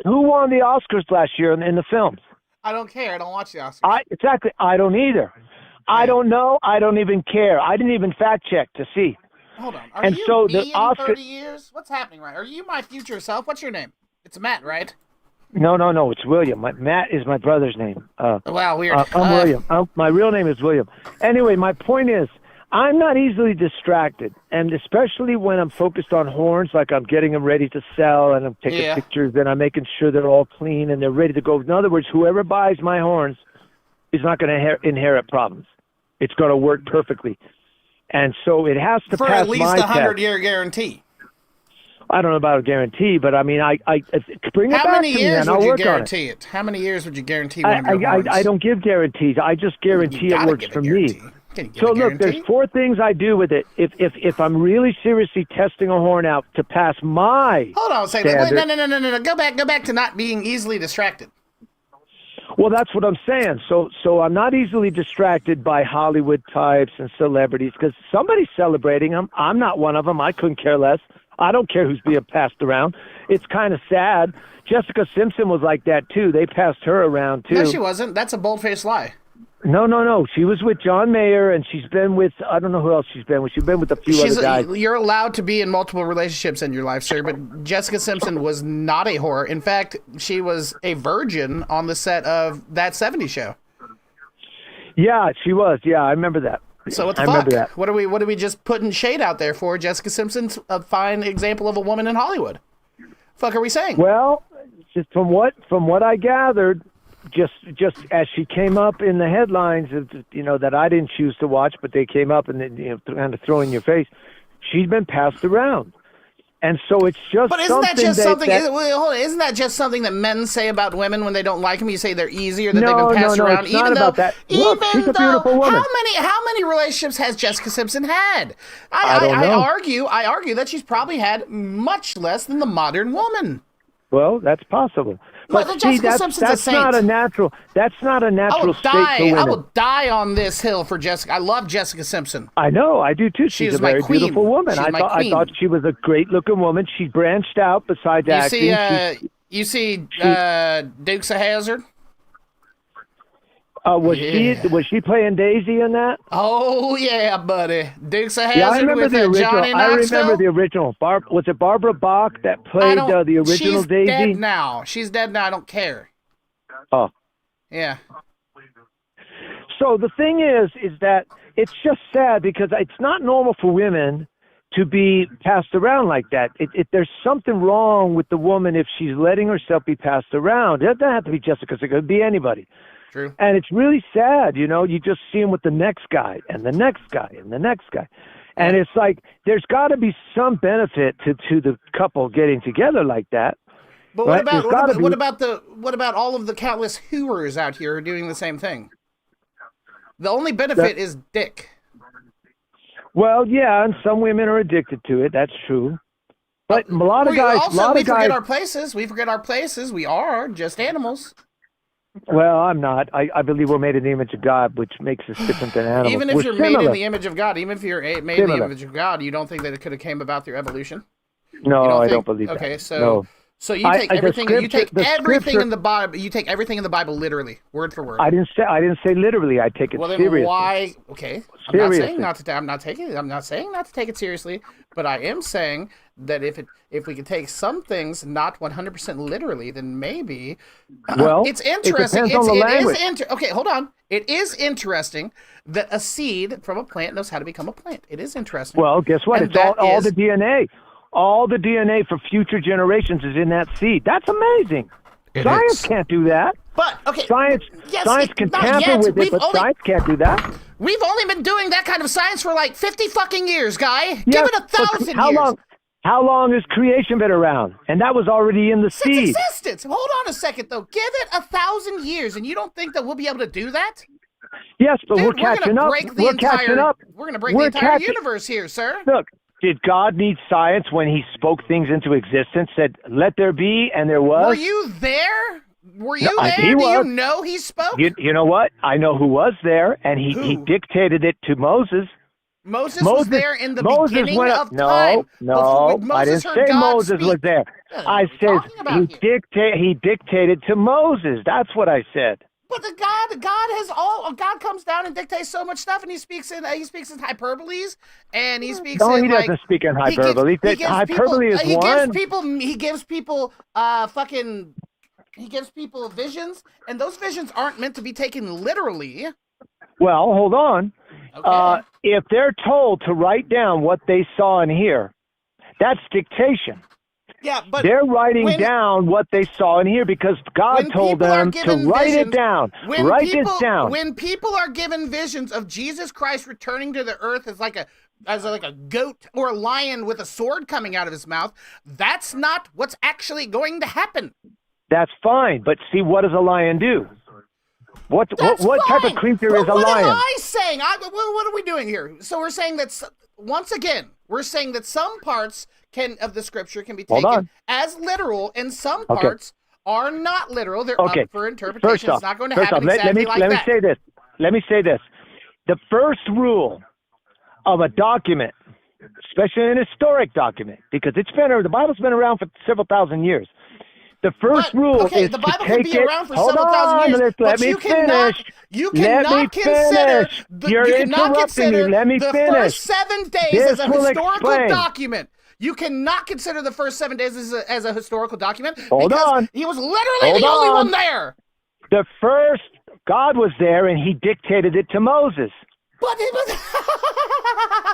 who won the Oscars last year in the films? I don't care. I don't watch the Oscars. Exactly. I don't either. I don't know. I don't even care. I didn't even fact check to see. Hold on. Are And you so me the in Oscar- 30 years? What's happening right? Are you my future self? What's your name? It's Matt, right? No. It's William. Matt is my brother's name. Wow, weird. I'm William. My real name is William. Anyway, my point is, I'm not easily distracted, and especially when I'm focused on horns, like I'm getting them ready to sell, and I'm taking pictures, and I'm making sure they're all clean and they're ready to go. In other words, whoever buys my horns is not going to inherit problems. It's going to work perfectly. And so it has to For pass at least my a test. 100-year guarantee. I don't know about a guarantee, but I mean, I bring it How back many to me, years and I'll would you work on it. guarantee it? How many years would you guarantee one of your I horns? don't give guarantees. I just guarantee it gotta works give a for me. guarantee. Can you give So a look, guarantee? there's 4 things I do with it. If I'm really seriously testing a horn out to pass my Hold on a second. standard, Wait, no. Go back to not being easily distracted. well, that's what I'm saying. So I'm not easily distracted by Hollywood types and celebrities because somebody's celebrating them. I'm not one of them. I couldn't care less. I don't care who's being passed around. It's kind of sad. Jessica Simpson was like that too. They passed her around too. No, she wasn't. That's a bold-faced lie. No. She was with John Mayer, and she's been with, I don't know who else she's been with. She's been with a few other guys. You're allowed to be in multiple relationships in your life, sir, but Jessica Simpson was not a whore. In fact, she was a virgin on the set of That 70s Show. Yeah, she was. Yeah, I remember that. So what the I fuck? remember that. What are we just putting shade out there for? Jessica Simpson's a fine example of a woman in Hollywood. Fuck are we saying? Well, just from what I gathered, just as she came up in the headlines, that I didn't choose to watch, but they came up and kind of throw in your face. She'd been passed around, and so it's just. But isn't that just something? that- Isn't that just something that men say about women when they don't like them? You say they're easy or that No, they've been passed no, around. it's not about that. Look, she's a beautiful woman. How many relationships has Jessica Simpson had? I don't know. I argue that she's probably had much less than the modern woman. Well, that's possible. But see, Jessica Simpson's a that's saint. not a natural. That's not a I natural will state for die. women. I will die on this hill for Jessica. I love Jessica Simpson. I know, I do too. She's is a my very queen. beautiful woman. She's I my thought queen. I thought she was a great looking woman. She branched out besides acting. You see Dukes of Hazzard? Was she playing Daisy in that? Oh yeah, buddy. Dukes of Hazzard Yeah, I remember with the original. Johnny I Knoxville. remember the original. Was it Barbara Bach that played the original She's Daisy? dead now. She's dead now. I don't care. Oh. Yeah. So the thing is that it's just sad because it's not normal for women to be passed around like that. There's something wrong with the woman if she's letting herself be passed around. It doesn't have to be Jessica. It could be anybody. True. And it's really sad, you know. You just see him with the next guy and the next guy and the next guy. And it's like there's got to be some benefit to the couple getting together like that. But right? what about all of the countless hooers out here who are doing the same thing? The only benefit is dick. Well, yeah, and some women are addicted to it. That's true. But a lot of guys. We forget our places. We forget our places. We are just animals. Well, I'm not. I believe we're made in the image of God, which makes us different than animals. Even if we're you're similar. made in the image of God, even if you're made in the image of God, you don't think that it could have came about through evolution? No, I don't believe that. Okay, so no. So you take everything. You take everything scripture, in the Bible. You take everything in the Bible literally, word for word. I didn't say literally. I take it well, then seriously. why? Okay, I'm not saying not to. I'm not saying not to take it seriously, but I am saying that if we could take some things not 100% literally, then maybe. Well, it's interesting. It depends on the language. Okay, hold on. It is interesting that a seed from a plant knows how to become a plant. It is interesting. Well, guess what? And it's all the DNA. All the DNA for future generations is in that seed. That's amazing. Science can't do that. But okay, science can tamper with it, but science can't do that. We've only been doing that kind of science for like 50 fucking years, guy. Give it 1,000 years. How long has creation been around? And that was already in the seed. Since existence. Hold on a second, though. Give it 1,000 years, and you don't think that we'll be able to do that? Yes, but Dude, we're catching up. We're catching up. We're going to break the entire universe here, sir. Look, did God need science when he spoke things into existence, said, let there be, and there was? Were you there? Were you there? Do you know he spoke? You know what? I know who was there, and he dictated it to Moses. Moses was there in the beginning of time. No, I didn't say Moses was there. I said he dictated to Moses. That's what I said. But God comes down and dictates so much stuff, and he speaks in hyperboles, and he speaks. No, he doesn't speak in hyperbole. Hyperbole is one. He gives people visions, and those visions aren't meant to be taken literally. Well, hold on. Okay. If they're told to write down what they saw and hear, that's dictation. Yeah, but they're writing down what they saw and hear because God told them to write it down. Write this down. When people are given visions of Jesus Christ returning to the earth as like a goat or a lion with a sword coming out of his mouth, that's not what's actually going to happen. That's fine, but see, what does a lion do? What type of creature is a lion? What am I saying? What are we doing here? So we're saying that once again, we're saying that some parts of the scripture can be taken as literal, and some parts are not literal. They're up for interpretation. It's not going to happen exactly like that. Let me say this. The first rule of a document, especially an historic document, because the Bible's been around for several thousand years. The first rule is the Bible to can take be around for several thousand years, let me finish. You cannot consider the first 7 days as a historical document. You cannot consider the first 7 days as a historical document because he was literally the only one there. The first, God was there and he dictated it to Moses. But it was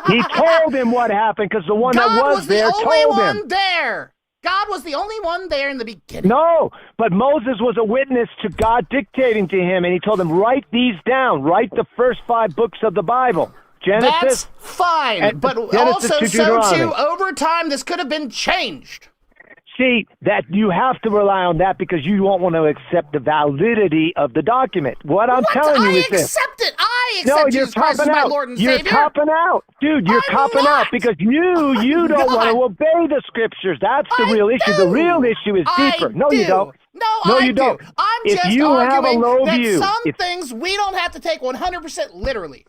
he told him what happened because the one that was there told him. God was the only one there. God was the only one there in the beginning. No, but Moses was a witness to God dictating to him, and he told him, write these down. Write the first 5 books of the Bible. Genesis. That's fine, but also so too, over time, this could have been changed. See, that you have to rely on that because you won't want to accept the validity of the document. What I'm telling you is this. I accept Jesus Christ as my Lord and Savior. You're copping out. Dude, you're copping out because you don't want to obey the scriptures. That's the real issue. The real issue is deeper. No, you don't. No, you do. don't. I'm If just you have a arguing low that view, some things we don't have to take 100% literally.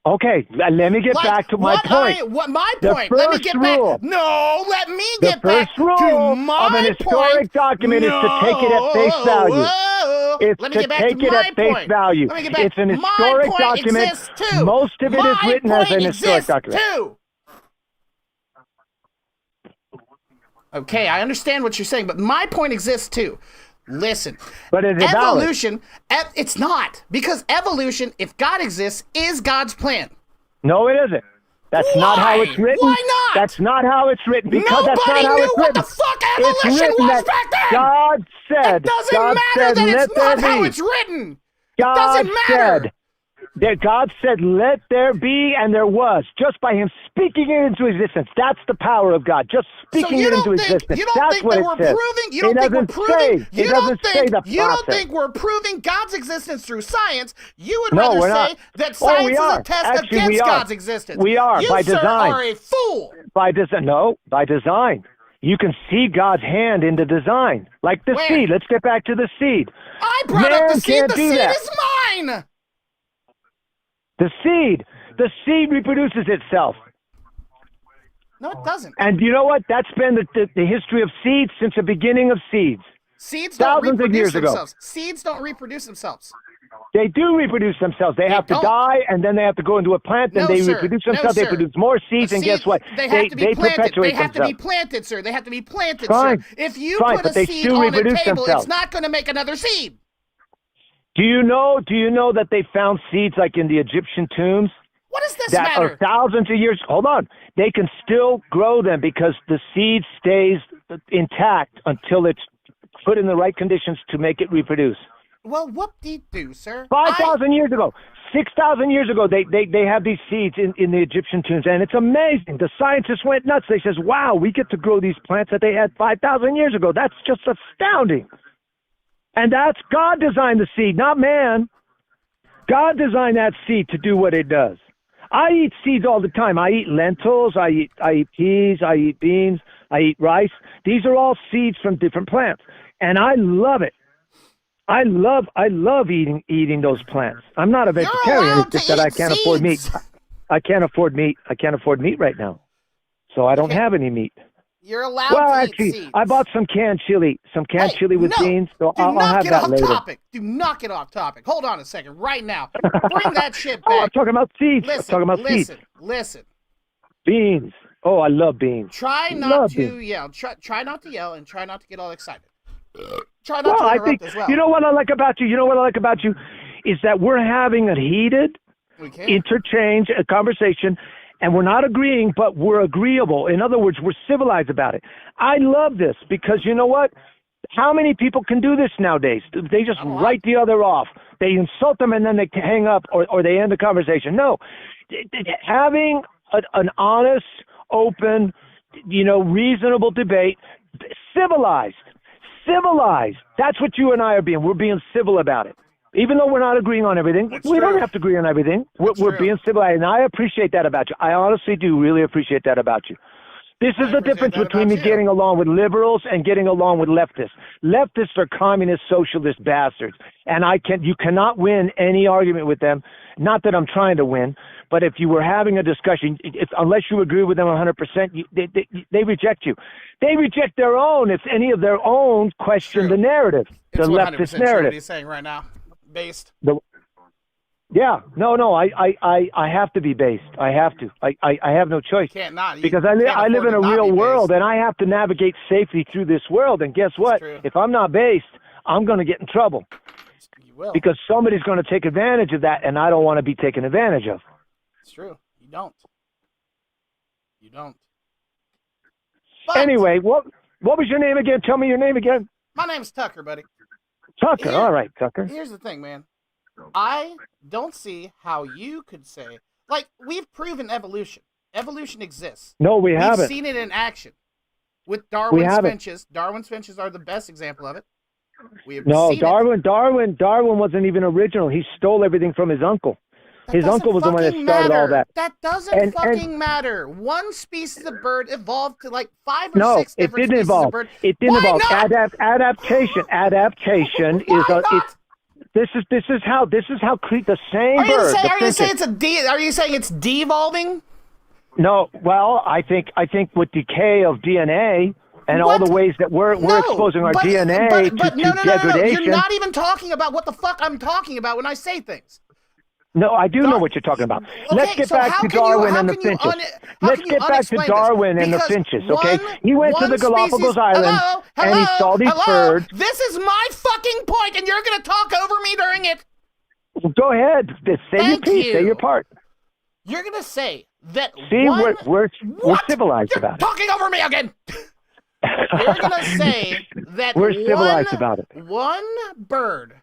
Okay, let me get back to my point. What my The point? Let me first get rule. back. No, let me The get back first rule to my of an historic point. document is to take it at face value. It's Let me to get back take to it my at face point. value. Let me get back. It's an My historic point document. exists too. Most of it is My written as point an historic exists document. Too. Okay, I understand what you're saying, but my point exists too. Listen, but is it evolution, it's not. Because evolution, if God exists, is God's plan. No, it isn't. That's Why? not how it's written. Why not? That's not how it's written. Because Nobody that's not how knew it's what written. the fuck It's evolution written was that back then. God said. It doesn't God matter said, that let it's not there how be. it's written. God It doesn't matter. said that God said, let there be, and there was, just by him speaking it into existence. That's the power of God, just speaking it into existence. You don't That's think what that it we're says. proving? You don't it think we're doesn't proving? say. You it don't doesn't think, say the you don't process. think we're proving God's existence through science? You would No, rather we're say not. that Oh, science we is are. a test Actually, against we are. God's existence. We are, you, by sir, design. are a fool. By design. No, by design. You can see God's hand in the design. Like the Where? seed. Let's get back to the seed. I brought Man up the seed. can't The do seed that. is mine. The seed reproduces itself. No, it doesn't. And you know what? That's been the history of seeds since the beginning of seeds. Seeds don't Thousands of reproduce years ago. themselves. Seeds don't reproduce themselves. They do reproduce themselves. They have to don't. die, and then they have to go into a plant, and No, they sir. reproduce No, themselves. They sir. produce more seeds, The and guess seed- what? They have to be planted. perpetuate They have to be themselves. planted, sir. They have to be planted, Fine. sir. If you Fine, put but a they seed still on a reproduce table, themselves. it's not going to make another seed. Do you know that they found seeds like in the Egyptian tombs? What does this That matter? are thousands of years. Hold on. They can still grow them because the seed stays intact until it's put in the right conditions to make it reproduce. Well, whoop-de-doo, sir. 5,000 years ago, 6,000 years ago, they have these seeds in the Egyptian tombs, and it's amazing. The scientists went nuts. They says, wow, we get to grow these plants that they had 5,000 years ago. That's just astounding. And that's God designed the seed, not man. God designed that seed to do what it does. I eat seeds all the time. I eat lentils, I eat peas, I eat beans, I eat rice. These are all seeds from different plants, and I love it. I love eating those plants. I'm not a vegetarian. It's just that I can't afford meat. I can't afford meat. I can't afford meat right now, so I don't have any meat. You're allowed Well, to actually, eat seeds. I bought some canned chili, chili with beans. So Do I'll not have get that off later. topic. Do not get off topic. Hold on a second. Right now. Bring that shit back. Oh, I'm talking about seeds. Listen, I'm talking about seeds. Listen. Beans. Oh, I love beans. Try not Love to beans. yell. Try not to yell and try not to get all excited. Try not Well, to I interrupt think as well. you know what I like about you. You know what I like about you is that we're having a heated interchange, a conversation, and we're not agreeing, but we're agreeable. In other words, we're civilized about it. I love this because you know what? How many people can do this nowadays? They just write the other off. They insult them and then they hang up or they end the conversation. No, having an honest, open, reasonable debate, civilized. That's what you and I are being. We're being civil about it. Even though we're not agreeing on everything, we don't have to agree on everything. We're being civilized, and I appreciate that about you. I honestly do really appreciate that about you. This is the difference between me getting along with liberals and getting along with leftists. Leftists are communist, socialist bastards, and you cannot win any argument with them. Not that I'm trying to win, but if you were having a discussion, unless you agree with them 100%, they reject you. They reject their own, if any of their own question the narrative, the It's 100% leftist true what narrative. he's saying right now. Based. Yeah, no, I have to be based. I have to. I have no choice. Can't not. Because I live in a real world, and I have to navigate safely through this world. And guess what? If I'm not based, I'm going to get in trouble. You will. Because somebody's going to take advantage of that, and I don't want to be taken advantage of. It's true. You don't. Anyway, what was your name again? Tell me your name again. My name's Tucker, buddy. Tucker. All right, Tucker. Here's the thing, man. I don't see how you could say, we've proven evolution. Evolution exists. No, we haven't. We've seen it in action. With Darwin's haven't. finches. Darwin's finches are the best example of it. We have No, seen Darwin wasn't even original. He stole everything from his uncle. His uncle was the one that started all that. That doesn't matter. One species of bird evolved to like 5 or 6 different species of bird. It didn't evolve. Adaptation. Adaptation is a. This is how the same bird. Are you saying it's devolving? No. Well, I think with decay of DNA. And all the ways that we're exposing our DNA to degradation. No. You're not even talking about what the fuck I'm talking about when I say things. No, I do know what you're talking about. Okay, Let's get back to Darwin and the finches. Let's get back to Darwin and the finches, okay? He went to the Galapagos Islands and he saw these birds. This is my fucking point, and you're going to talk over me during it. Well, go ahead. Say your piece. Say your part. You're going to say that we're civilized about it. Talking over me again. You're going to say that we're civilized about it. One bird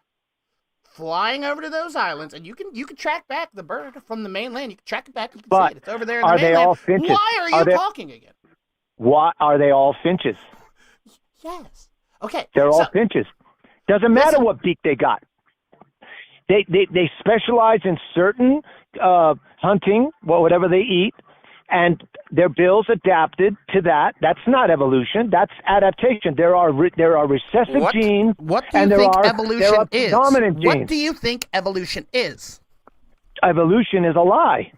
flying over to those islands, and you can track back the bird from the mainland. You can track it back. You can see it. It's over there in the mainland. Are they all finches? Why are you talking again? Why are they all finches? Yes. Okay. They're all finches. Doesn't matter what beak they got. They specialize in certain hunting, whatever they eat. And their bills adapted to that. That's not evolution. That's adaptation. There are recessive genes. What do you think evolution is? Dominant genes. What do you think evolution is? Evolution is a lie.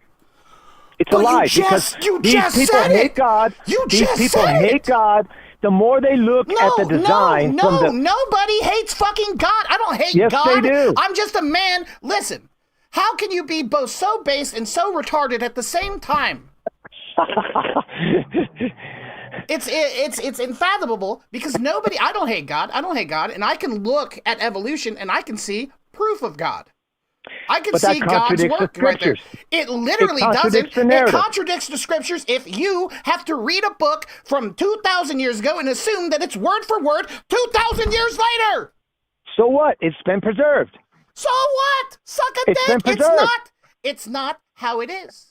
It's a lie because these people hate God. These people hate God. The more they look at the design, nobody hates fucking God. I don't hate God. Yes, they do. I'm just a man. Listen, how can you be both so base and so retarded at the same time? It's unfathomable because I don't hate God, and I can look at evolution and I can see proof of God. I can see God's work right there. It literally doesn't. It contradicts the scriptures if you have to read a book from 2,000 years ago and assume that it's word for word 2,000 years later. So what? It's been preserved. So what? Suck a dick. It's not how it is.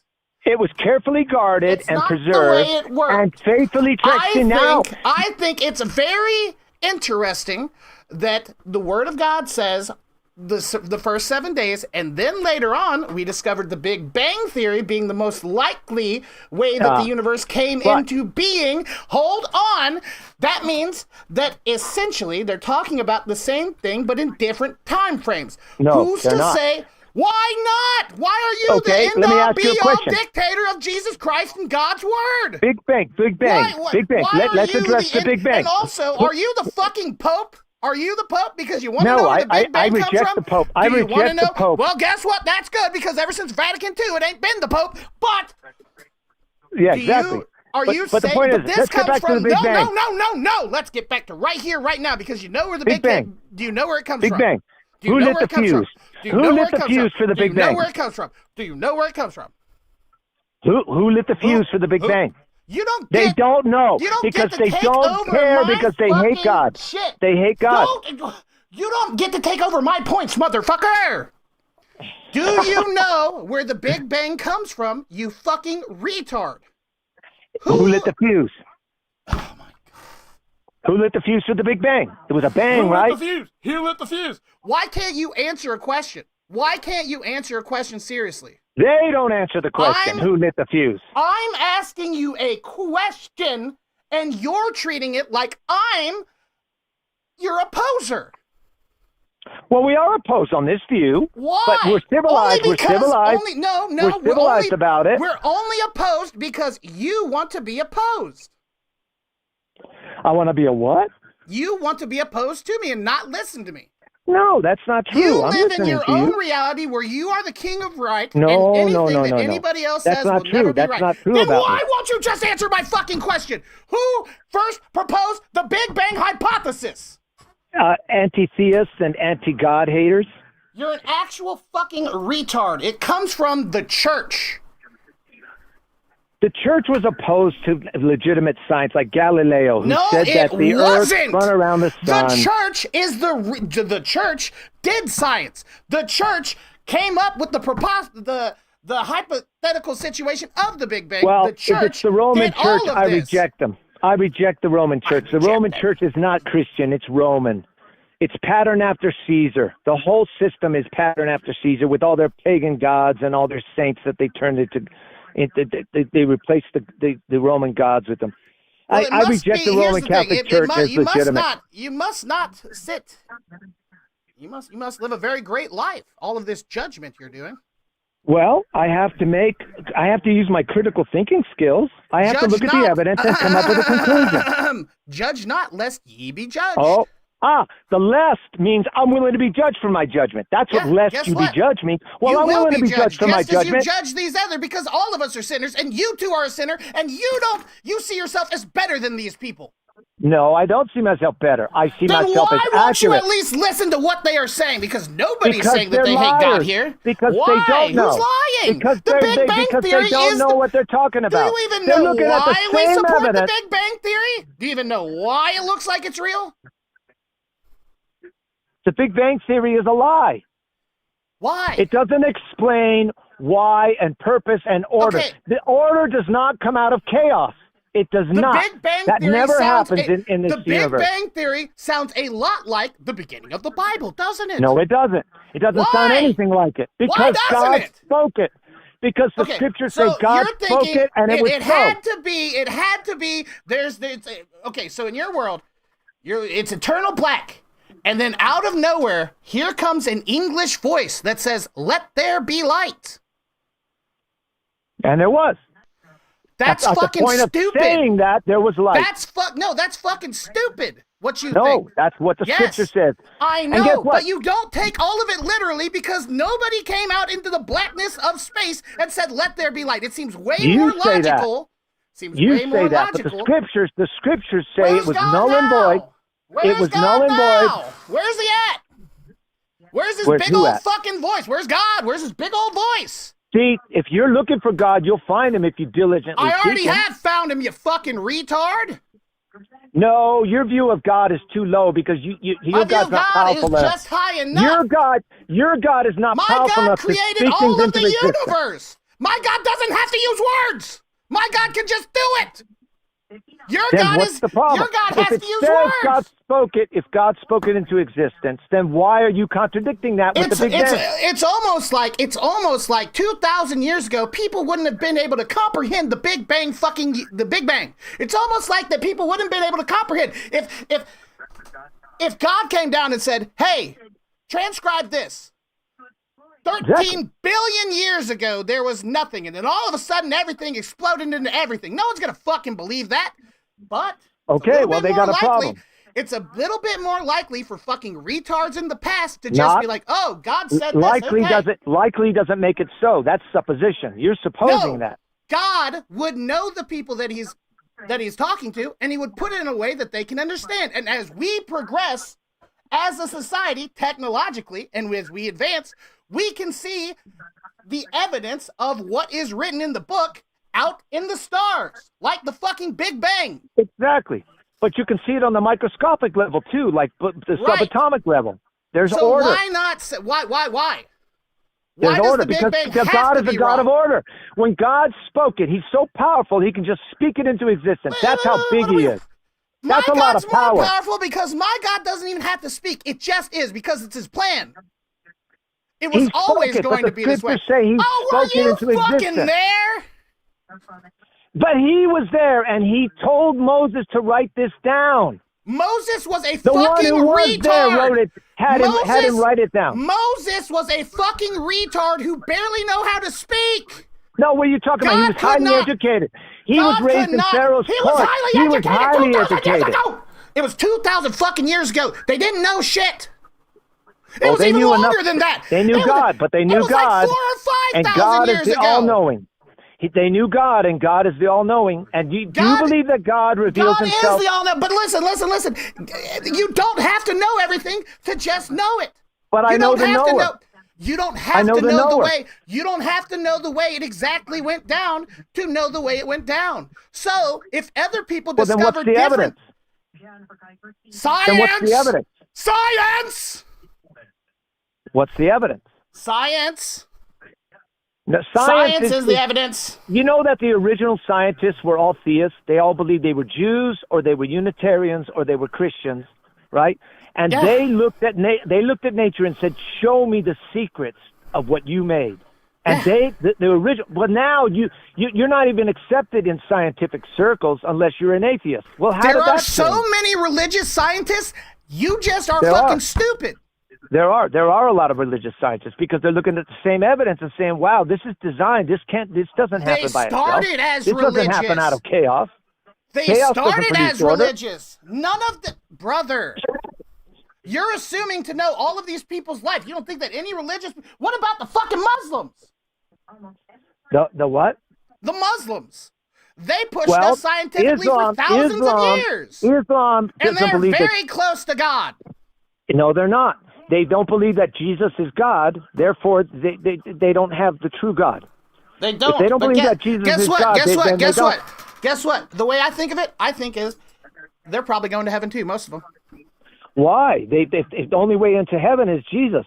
It was carefully guarded and preserved and faithfully tracked now. I think it's very interesting that the Word of God says the first 7 days, and then later on we discovered the Big Bang Theory being the most likely way that the universe came into being. Hold on. That means that essentially they're talking about the same thing but in different time frames. No, Who's they're to not. say... Why not? Why are you the end-all, be-all dictator of Jesus Christ and God's Word? Big Bang. Big Bang. Let's address the Big Bang. And also, are you the fucking Pope? Are you the Pope? Because you want to know where the Big Bang comes from? I reject the Pope. I reject the Pope. Well, guess what? That's good because ever since Vatican II, it ain't been the Pope. But yeah, exactly. But the point is, let's get back to the Big Bang. No. Let's get back to right here, right now, because you know where the Big Bang. Do you know where it comes from? Big Bang. Who lit the fuse? Who lit the fuse for the Big Bang? Do you know where it comes from? Do you know where it comes from? Who lit the fuse for the Big Bang? You don't. They don't know because they don't care because they hate God. Shit. They hate God. You don't get to take over my points, motherfucker. Do you know where the Big Bang comes from? You fucking retard. Who lit the fuse? Oh my God. Who lit the fuse for the Big Bang? It was a bang, right? Who lit the fuse? He lit the fuse. Why can't you answer a question? Why can't you answer a question seriously? They don't answer the question. Who lit the fuse? I'm asking you a question, and you're treating it like I'm your opposer. Well, we are opposed on this view. Why? But we're civilized. We're civilized. We're civilized about it. We're only opposed because you want to be opposed. I want to be a what? You want to be opposed to me and not listen to me. No, that's not true. You live in your own reality where you are the king of right. No, and anything that anybody else says will never be right. That's not true. Then why won't you just answer my fucking question? Who first proposed the Big Bang hypothesis? Anti-theists and anti-God haters. You're an actual fucking retard. It comes from the church. The church was opposed to legitimate science, like Galileo, who said that the Earth spun around the sun. The church is the church did science. The church came up with the hypothetical situation of the Big Bang. Well, the church if it's the Roman Church, I reject them. I reject the Roman Church. The Roman Church is not Christian; it's Roman. It's pattern after Caesar. The whole system is pattern after Caesar with all their pagan gods and all their saints that they turned into they replaced the Roman gods with them. Well, I reject the Roman Catholic Church as legitimate. You must not sit. You must live a very great life. All of this judgment you're doing. Well, I have to use my critical thinking skills. I have to look at the evidence and come up with a conclusion. Judge not, lest ye be judged. The lest means I'm willing to be judged for my judgment. That's what lest you be judged means. Well, I'm willing to be judged for my judgment. You judge these other, because all of us are sinners, and you too are a sinner, and you see yourself as better than these people. No, I don't see myself better. I see myself as accurate. Why won't you at least listen to what they are saying? Because nobody's saying that they hate God here. Because they don't know. Who's lying? Because the Big Bang Theory they don't know what they're talking about. Do you even know why we support the Big Bang Theory? Do you even know why it looks like it's real? The Big Bang Theory is a lie. Why? It doesn't explain why and purpose and order. Okay. The order does not come out of chaos. It does not. Big Bang that Theory never happens in this universe. The Big Bang Theory sounds a lot like the beginning of the Bible, doesn't it? No, it doesn't. It doesn't sound anything like it. Because God spoke it. Because the scriptures say God spoke it and it was so. It had to be. Okay, so in your world, it's eternal black. And then out of nowhere, here comes an English voice that says, "Let there be light." And there was. That's fucking the point stupid. Of saying that there was light. That's fucking stupid. What you think? No, that's what the scripture says. I know, but you don't take all of it literally, because nobody came out into the blackness of space and said, "Let there be light." It seems way more logical. You say that, but the scriptures say it was null and void. It was null and void. Where's he at? Where's his big old fucking voice? Where's God? Where's his big old voice? See, if you're looking for God, you'll find him if you diligently seek him. I already have found him, you fucking retard. No, your view of God is too low, because your God's not powerful enough. Just high enough. Your God is not powerful enough to speak things into existence. My God created all of the universe. My God doesn't have to use words. My God can just do it. Your God has to use words. If God spoke it into existence, then why are you contradicting that with the Big Bang? It's almost like 2,000 years ago, people wouldn't have been able to comprehend the Big Bang. It's almost like that people wouldn't have been able to comprehend if God came down and said, "Hey, transcribe this. 13 billion years ago, there was nothing, and then all of a sudden, everything exploded into everything." No one's gonna fucking believe that. But they got a problem. It's a little bit more likely for fucking retards in the past to just be like, "Oh, God said this." Likely doesn't make it so. That's supposition. You're supposing that. God would know the people that he's talking to, and he would put it in a way that they can understand. And as we progress as a society technologically, and as we advance, we can see the evidence of what is written in the book out in the stars, like the fucking Big Bang. Exactly. But you can see it on the microscopic level too, like the subatomic level. There's order. So why not? Why? There's order, because God is a God of order. When God spoke it, he's so powerful, he can just speak it into existence. That's how big he is. That's a lot of power. More powerful, because my God doesn't even have to speak. It just is, because it's his plan. It was always going to be this way. Say he were you into fucking existence. there? But he was there, and he told Moses to write this down. Moses was a the fucking one who was retard. There wrote it, had him write it down. Moses was a fucking retard who barely know how to speak. No, what are you talking about? He was highly educated. He was raised in Pharaoh's court. He was highly educated. It was 2,000 fucking years ago. They didn't know shit. It was they even knew longer enough. than that. They knew God, but they knew God. Like 4,000 or 5,000 and God years is the ago. all-knowing. They knew God, and God is the all-knowing. And do you believe that God reveals himself? God is the all-knowing. But listen. You don't have to know everything to just know it. But I know the knower. You don't have to know the way. You don't have to know the way it exactly went down to know the way it went down. So if other people discover then what's the evidence? Science. Then what's the evidence? Science. What's the evidence? Science. No, science is the evidence. You know that the original scientists were all theists. They all believed they were Jews, or they were Unitarians, or they were Christians, right? And Yeah. they looked at nature and said, "Show me the secrets of what you made." And the original. Well, now you're not even accepted in scientific circles unless you're an atheist. Well, how There did are that so change? many religious scientists. You just are There fucking are. stupid. There are a lot of religious scientists because they're looking at the same evidence and saying, "Wow, this is designed. This doesn't They happen by itself. started as This doesn't happen religious. out of chaos." They Chaos doesn't started produce as order. religious. None of the brother. You're assuming to know all of these people's life. You don't think that any religious. What about the fucking Muslims? The what? The Muslims. They pushed Well, us scientifically for thousands of years. Islam And doesn't they're believe very close to God. that. No, they're not. They don't believe that Jesus is God. Therefore, they don't have the true God. They don't. If they don't but believe that Jesus guess is what? God, Guess then what? they Guess don't. what? Guess what? The way I think of it, is they're probably going to heaven too. Most of them. Why? The only way into heaven is Jesus.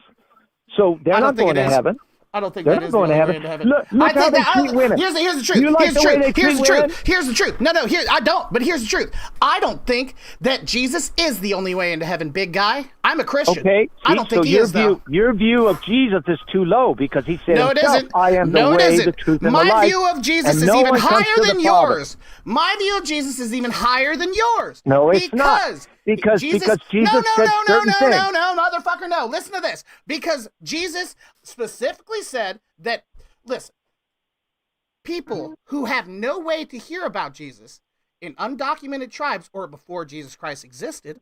So they're I don't not think going it to is. heaven. I don't think They're that not is going the to only way heaven. into heaven. Look I how think they that, treat women. Here's the truth. You like Here's the the way truth. they Here's the treat women? truth. Here's the truth. No, here I don't. But here's the truth. I don't think that Jesus is the only way into heaven, big guy. I'm a Christian. Okay. I don't think so he is though. your view of Jesus is too low because he said No, it himself, isn't. "I am No, the it way, isn't. the truth, and My the life." view of Jesus and is no even one comes higher to the than Father. yours. My view of Jesus is even higher than yours. No, it's not. Because Jesus said no, certain things. no, motherfucker, no. Listen to this. Because Jesus specifically said that, listen, people who have no way to hear about Jesus in undocumented tribes or before Jesus Christ existed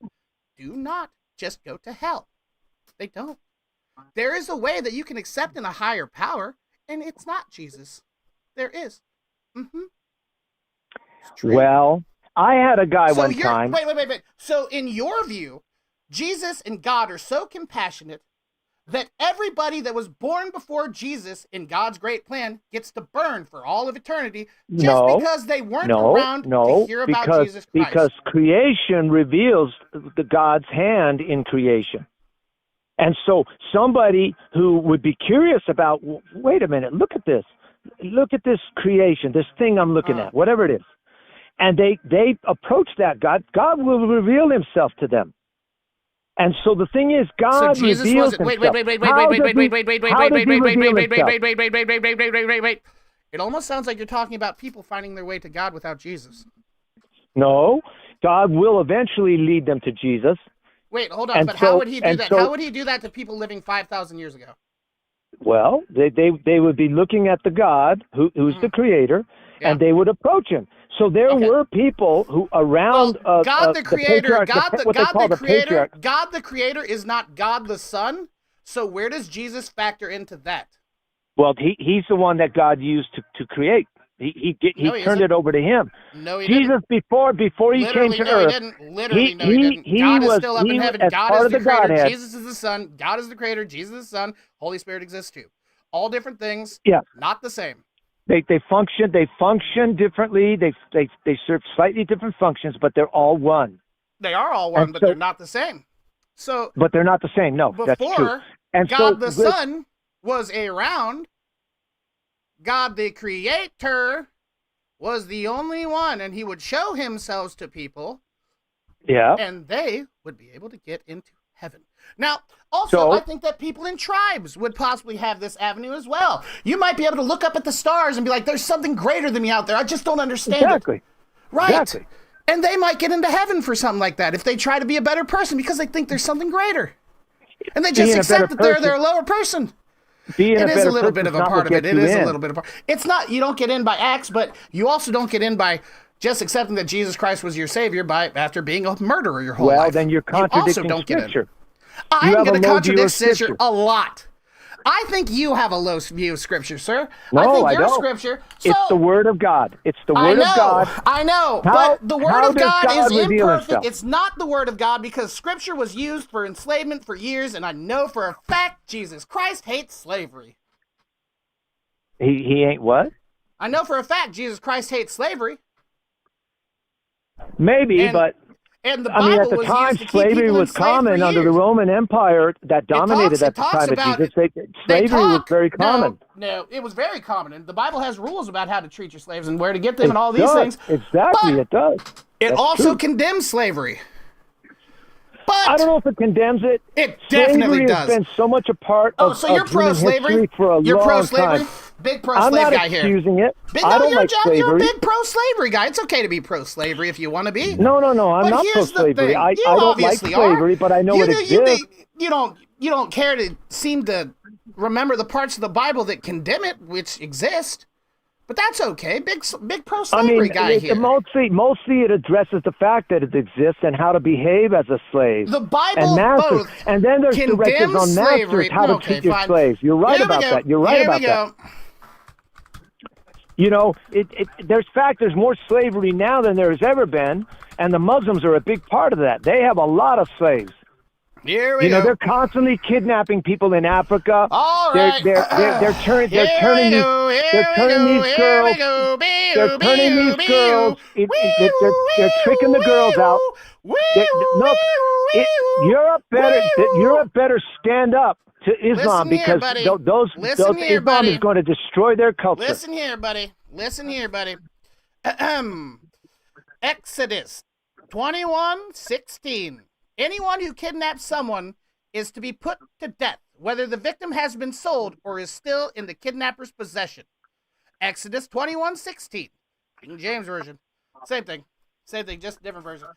do not just go to hell. They don't. There is a way that you can accept in a higher power, and it's not Jesus. There is. Mm-hmm. Well, I had a guy one you're, time. Wait. So in your view, Jesus and God are so compassionate that everybody that was born before Jesus in God's great plan gets to burn for all of eternity just because they weren't around to hear about Jesus Christ. Because creation reveals the God's hand in creation. And so somebody who would be curious about, wait a minute, look at this creation, this thing I'm looking at, whatever it is. And they approach that God will reveal himself to them. And so the thing is, God reveals himself. Wait. It almost sounds like you're talking about people finding their way to God without Jesus. No, God will eventually lead them to Jesus. Wait, hold on. But how would he do that? How would he do that to people living 5,000 years ago? Well, they would be looking at the God who's the creator, and they would approach him. So there were people who around God the Creator, God the Creator is not God the Son. So where does Jesus factor into that? Well, he's the one that God used to create. He turned it over to him. No, he Jesus didn't. before he came to earth. He didn't. Literally, no, he didn't. God is still up in heaven. God is the Creator. Godhead. Jesus is the Son. God is the Creator. Jesus is the Son. Holy Spirit exists too. All different things. Yeah. Not the same. They function differently. They serve slightly different functions, but they're all one. They are all one, but they're not the same. So, but they're not the same. No, that's true. Before And God the Son was around, God the Creator was the only one, and he would show himself to people. Yeah. And they would be able to get into heaven. Now, also, I think that people in tribes would possibly have this avenue as well. You might be able to look up at the stars and be like, there's something greater than me out there. I just don't understand it. Right. Exactly. And they might get into heaven for something like that if they try to be a better person because they think there's something greater. And they just accept that they're a lower person. It is a little bit of a part of it. It is a little bit of a part. It's not, you don't get in by acts, but you also don't get in by just accepting that Jesus Christ was your savior after being a murderer your whole life. Well, then you're contradicting Scripture. I'm going to contradict Scripture a lot. I think you have a low view of Scripture, sir. No, I think your don't. Scripture. It's the Word of God. It's the Word of God. I know, but the Word of God is imperfect. It's not the Word of God because Scripture was used for enslavement for years, and I know for a fact Jesus Christ hates slavery. He ain't what? I know for a fact Jesus Christ hates slavery. Maybe, but and the I mean, at Bible the time, used to keep slavery people was enslaved common for under the years. Roman Empire that dominated at the time of Jesus. Slavery was very common. No, it was very common, and the Bible has rules about how to treat your slaves and where to get them and all these things. Exactly, it does. It That's also true. condemns slavery. I don't know if it condemns it. It definitely Slavery does. has been so much a part of, so you're of human pro-slavery? history for a You're long pro-slavery? time. Big I'm pro-slave not guy here. excusing it. Big, I don't like You're a slavery. big pro-slavery guy. It's okay to be pro-slavery if you want to be. No, I'm But not here's the pro-slavery. thing. I You don't like obviously slavery, are. but I know you it do, exists. You don't care to seem to remember the parts of the Bible that condemn it, which exist. But that's okay. Big pro-slavery guy here. Mostly it addresses the fact that it exists and how to behave as a slave. The Bible and masters, both and then there's directives condemns on slavery. masters how to Okay, treat your fine. slaves. You're right Here we about go. that. You're right Here about we that. go. You know, there's more slavery now than there's ever been, and the Muslims are a big part of that. They have a lot of slaves. Here we go. go. They're constantly kidnapping people in Africa. All right. They're turning these girls. They're turning these girls. They're tricking the girls out. Europe better stand up to Islam, Listen because here, those here, Islam buddy. is going to destroy their culture. Listen here, buddy. Exodus 21:16. Anyone who kidnaps someone is to be put to death, whether the victim has been sold or is still in the kidnapper's possession. Exodus 21:16. King James Version. Same thing, just different version.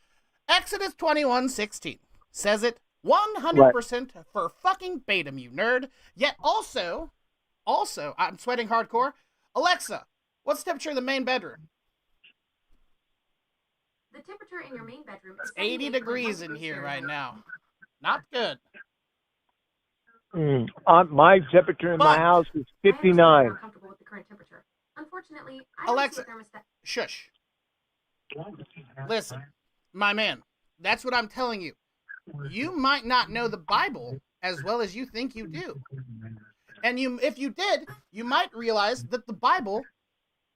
Exodus 21:16 says it 100% for fucking Beta, you nerd. Yet also, I'm sweating hardcore. Alexa, what's the temperature in the main bedroom? The temperature in your main bedroom is 80 degrees in here right now. Not good. My temperature in my house is 59. more comfortable with the current temperature. Unfortunately, I Alexa, don't see a thermostat. Shush. Listen, my man, that's what I'm telling you. You might not know the Bible as well as you think you do. And if you did, you might realize that the Bible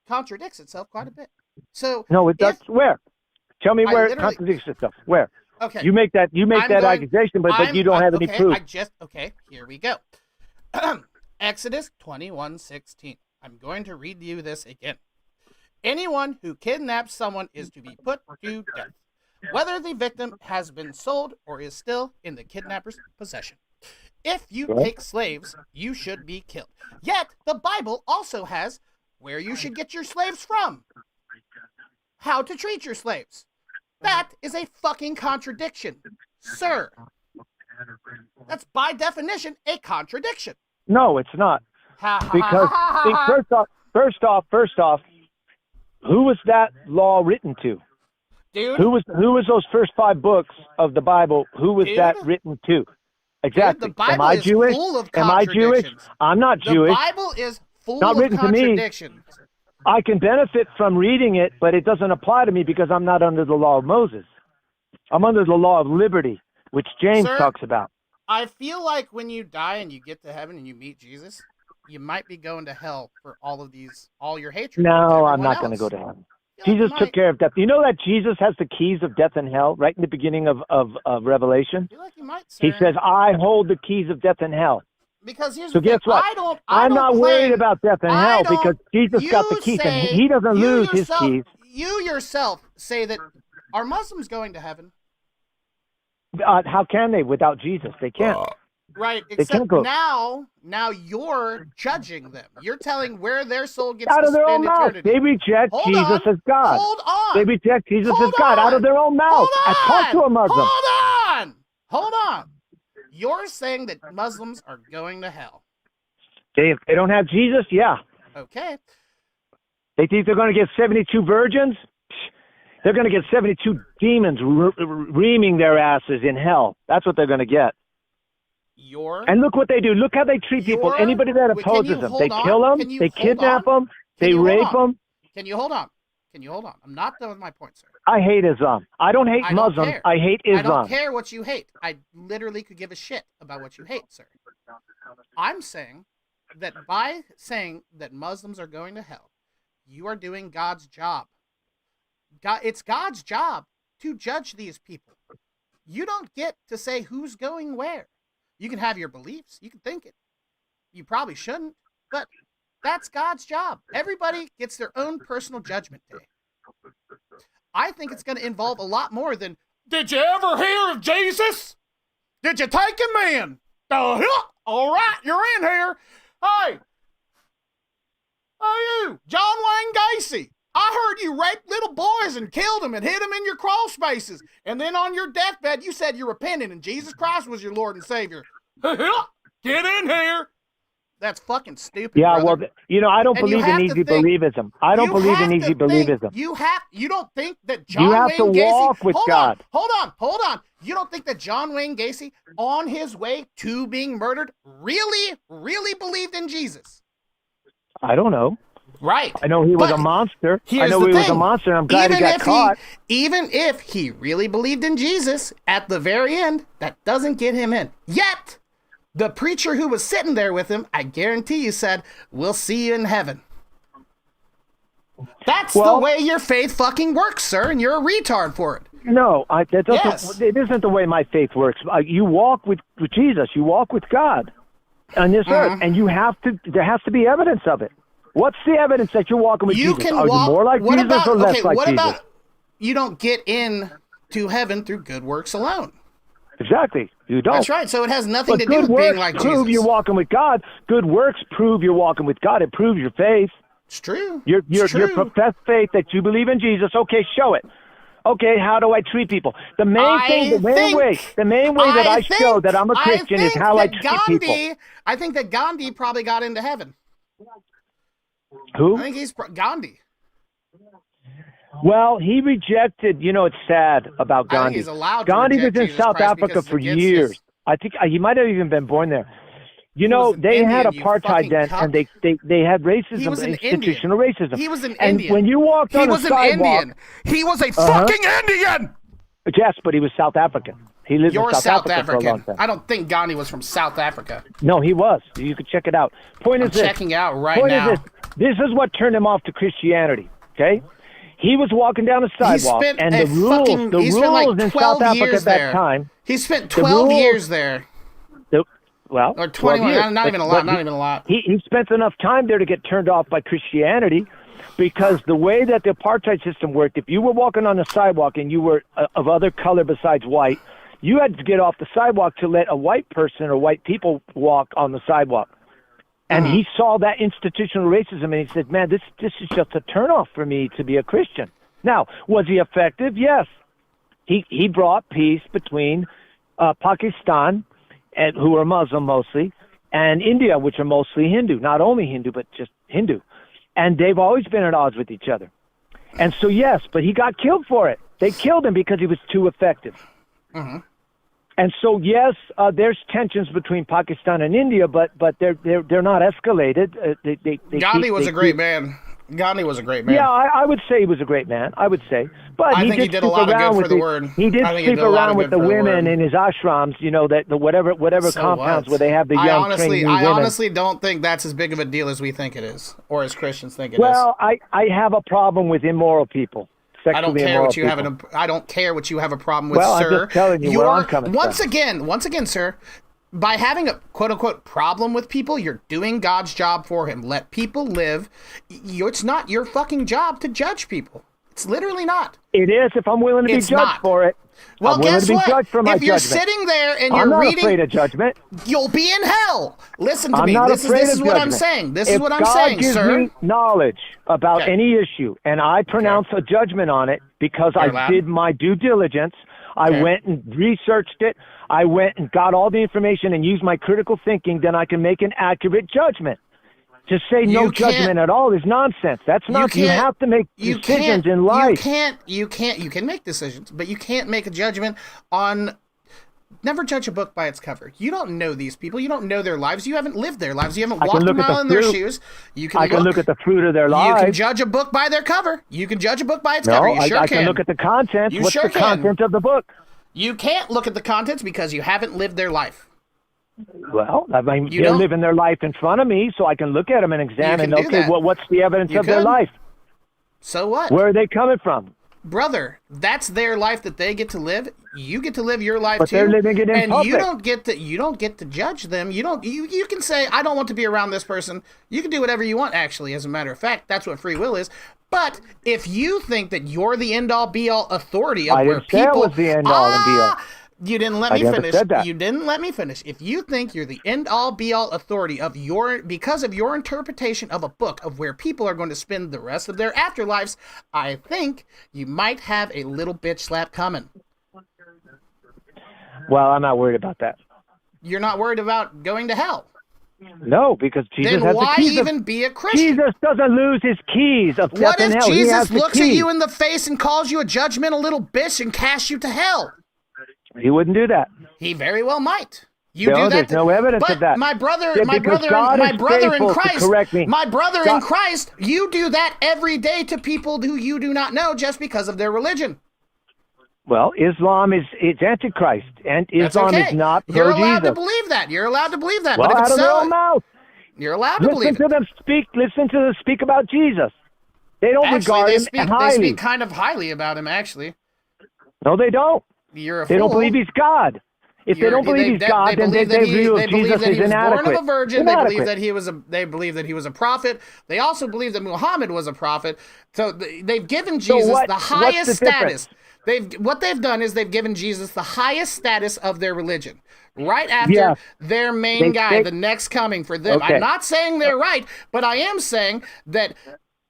contradicts itself quite a bit. So no, it does. Where? Tell me where it literally- contradicts itself. Where? Okay. You make that accusation, but you don't have any proof. Here we go. Exodus 21:16. I'm going to read you this again. Anyone who kidnaps someone is to be put to death, whether the victim has been sold or is still in the kidnapper's possession. If you take slaves, you should be killed. Yet, the Bible also has where you should get your slaves from. How to treat your slaves. That is a fucking contradiction, sir. That's by definition a contradiction. No, it's not. Because first off, who was that law written to? Dude, who was those first 5 books of the Bible? Who was that written to? Exactly. Dude, the Bible Am I is Jewish? full of Am I Jewish? contradictions. I'm not Jewish. The Bible is full not of written to me. contradictions. I can benefit from reading it, but it doesn't apply to me because I'm not under the law of Moses. I'm under the law of liberty, which James talks about. I feel like when you die and you get to heaven and you meet Jesus, you might be going to hell for all your hatred. No, I'm not going to go to heaven. Jesus took care of death. You know that Jesus has the keys of death and hell right in the beginning of Revelation? I feel like you might, sir. He says, I hold the keys of death and hell. Because here's so the guess thing. what? I'm not worried about death and hell because Jesus got the keys and he doesn't lose his keys. You yourself say that are Muslims going to heaven? How can they without Jesus? They can't. Right, They except can't go. now you're judging them. You're telling where their soul gets Out to of their own spend mouth. eternity. They reject Jesus as God. Hold on. They reject Jesus Hold as God out of their own mouth. I talked to a Muslim. Hold on. You're saying that Muslims are going to hell. If they don't have Jesus, yeah. Okay. They think they're going to get 72 virgins? They're going to get 72 demons reaming their asses in hell. That's what they're going to get. And look what they do. Look how they treat people. Anybody that opposes them, they kill them, they kidnap them, they rape them. Can you hold on? I'm not done with my point, sir. I hate Islam. I don't hate Muslims. I hate Islam. I don't care what you hate. I literally could give a shit about what you hate, sir. I'm saying that by saying that Muslims are going to hell, you are doing God's job. It's God's job to judge these people. You don't get to say who's going where. You can have your beliefs. You can think it. You probably shouldn't, but that's God's job. Everybody gets their own personal judgment day. I think it's going to involve a lot more than, Did you ever hear of Jesus? Did you take him in? All right, you're in here. Hey, you, John Wayne Gacy. I heard you raped little boys and killed them and hid them in your crawl spaces. And then on your deathbed, you said you repented and Jesus Christ was your Lord and Savior. Get in here. That's fucking stupid. Yeah, brother. well, I don't believe in easy believism. I don't believe in easy believism. You don't think that John You have Wayne to Gacy, walk with God. Hold on. You don't think that John Wayne Gacy, on his way to being murdered, really believed in Jesus? I don't know. Right. I know he was a monster. I know he was a monster, and I'm glad he got caught. Even if he really believed in Jesus, at the very end, that doesn't get him in. Yet, the preacher who was sitting there with him, I guarantee you said, "We'll see you in heaven." That's the way your faith fucking works, sir, and you're a retard for it. No, it isn't the way my faith works. You walk with Jesus. You walk with God on this earth, and there has to be evidence of it. What's the evidence that you're walking with Jesus? Are you more like Jesus or less like Jesus? You don't get in to heaven through good works alone. Exactly. You don't. That's right. So it has nothing to do with being like Jesus. Good works prove you're walking with God. Good works prove you're walking with God. It proves your faith. It's true. Your professed faith that you believe in Jesus. Okay, show it. Okay, how do I treat people? The main way that I show that I'm a Christian is how I treat people. I think that Gandhi probably got into heaven. Who? I think he's Gandhi. Well, he rejected. It's sad about Gandhi. I think he's allowed to Gandhi was in Jesus South Christ Africa for years. I think he might have even been born there. They had apartheid then, and they had racism, institutional racism. He was an and Indian. When you walked on the sidewalk, Indian. He was a fucking Indian. Yes, but he was South African. He lived in South Africa for a long time. I don't think Gandhi was from South Africa. No, he was. You could check it out. I'm checking out right now. This is what turned him off to Christianity. Okay, he was walking down the sidewalk, and the rules in South Africa at that time. He spent 12 years there. Or 21. Not even a lot. He spent enough time there to get turned off by Christianity. Because the way that the apartheid system worked, if you were walking on the sidewalk and you were of other color besides white, you had to get off the sidewalk to let a white person or white people walk on the sidewalk. And he saw that institutional racism, and he said, man, this is just a turnoff for me to be a Christian. Now, was he effective? Yes. He brought peace between Pakistan, who are Muslim mostly, and India, which are mostly Hindu. Not only Hindu, but just Hindu. And they've always been at odds with each other. And so, yes, but he got killed for it. They killed him because he was too effective. And so, yes, there's tensions between Pakistan and India, but they're not escalated. Gandhi was a great man. Gandhi was a great man. Yeah, I would say he was a great man. I would say, but I think he did a lot of good for the word. He did sleep around with the women in his ashrams. Whatever compounds where they have the young training women. I honestly don't think that's as big of a deal as we think it is, or as Christians think it is. Well, I have a problem with immoral people. I don't care what you have. I don't care what you have a problem with, sir. Well, I'm just telling you where I'm coming from. Once again, sir. By having a quote-unquote problem with people, you're doing God's job for him. Let people live. It's not your fucking job to judge people. It's literally not. It is if I'm willing to be judged for it. Well, guess what? If you're sitting there and you're reading... I'm not afraid of judgment. You'll be in hell. Listen to me. This is what I'm saying. This is what I'm saying, sir. If God gives me knowledge about any issue, and I pronounce a judgment on it because I did my due diligence, I went and researched it, I went and got all the information and used my critical thinking, then I can make an accurate judgment. To say no judgment at all is nonsense. That's not. You have to make decisions in life. You can make decisions, but you can't make a judgment on. Never judge a book by its cover. You don't know these people. You don't know their lives. You haven't lived their lives. You haven't walked a mile in their shoes. I can look at the fruit of their lives. You can judge a book by their cover. You can judge a book by its cover. You sure I can look at the content. What's the content of the book? You can't look at the contents because you haven't lived their life. Well, I mean, they're living their life in front of me, so I can look at them and examine, what's the evidence of their life? So what? Where are they coming from? Brother, that's their life that they get to live. You get to live your life But too, they're living it in and public. you don't get to judge them. You can say, I don't want to be around this person. You can do whatever you want. Actually, as a matter of fact, that's what free will is. But if you think that you're the end all be all authority of I where didn't say I people, was the end all and be all. You didn't let I me never finish. said that. You didn't let me finish. If you think you're the end all be all authority of because of your interpretation of a book of where people are going to spend the rest of their afterlives, I think you might have a little bitch slap coming. Well, I'm not worried about that. You're not worried about going to hell. No, because Jesus Then has why the keys even of, be a Christian? Jesus doesn't lose his keys of What death and if hell. He has Jesus the looks at keys. you in the face and calls you a judgmental little bitch and casts you to hell? He wouldn't do that. He very well might. You No, do that. there's no evidence but of that. My brother, Yeah, my because brother, God my is brother in faithful to Christ. correct me. My brother in God- Christ. You do that every day to people who you do not know just because of their religion. Well, Islam is Antichrist, and That's Islam okay. is not You're allowed to pro-Jesus. believe that. You're allowed to believe that. Well, but if out it's of their so, own mouth. you're allowed to believe Listen it. to them speak. Listen to them speak about Jesus. They don't Actually, regard they him speak. They highly. speak kind of highly about him. Actually, No, they don't. you're a They fool. don't believe he's God. If they don't believe he's God, then believe they that he, view they believe Jesus that he as was born inadequate. of a virgin. They Inadequate. believe that he was a. They believe that he was a prophet. They also believe that Muhammad was a prophet. So they've given So Jesus what- the what's highest the status. What they've done is they've given Jesus the highest status of their religion. Right after Yeah. their main guy, the next coming for them. Okay. I'm not saying they're right, but I am saying that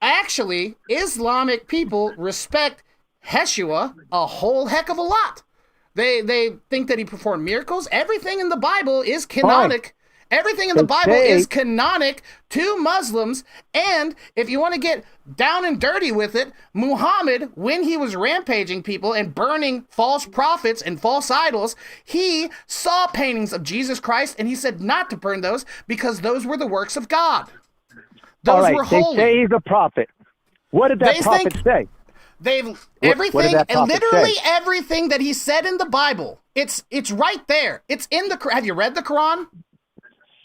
actually Islamic people respect Yeshua a whole heck of a lot. They think that he performed miracles. Everything in the Bible is canonic. Everything in the Bible is canonic to Muslims. And if you want to get down and dirty with it, Muhammad, when he was rampaging people and burning false prophets and false idols, he saw paintings of Jesus Christ and he said not to burn those because those were the works of God. Those All right, were holy. they say he's a prophet. What did that They prophet think- say? They've what did everything, that prophet literally say? everything that he said in the Bible. It's right there. It's in the. Have you read the Quran?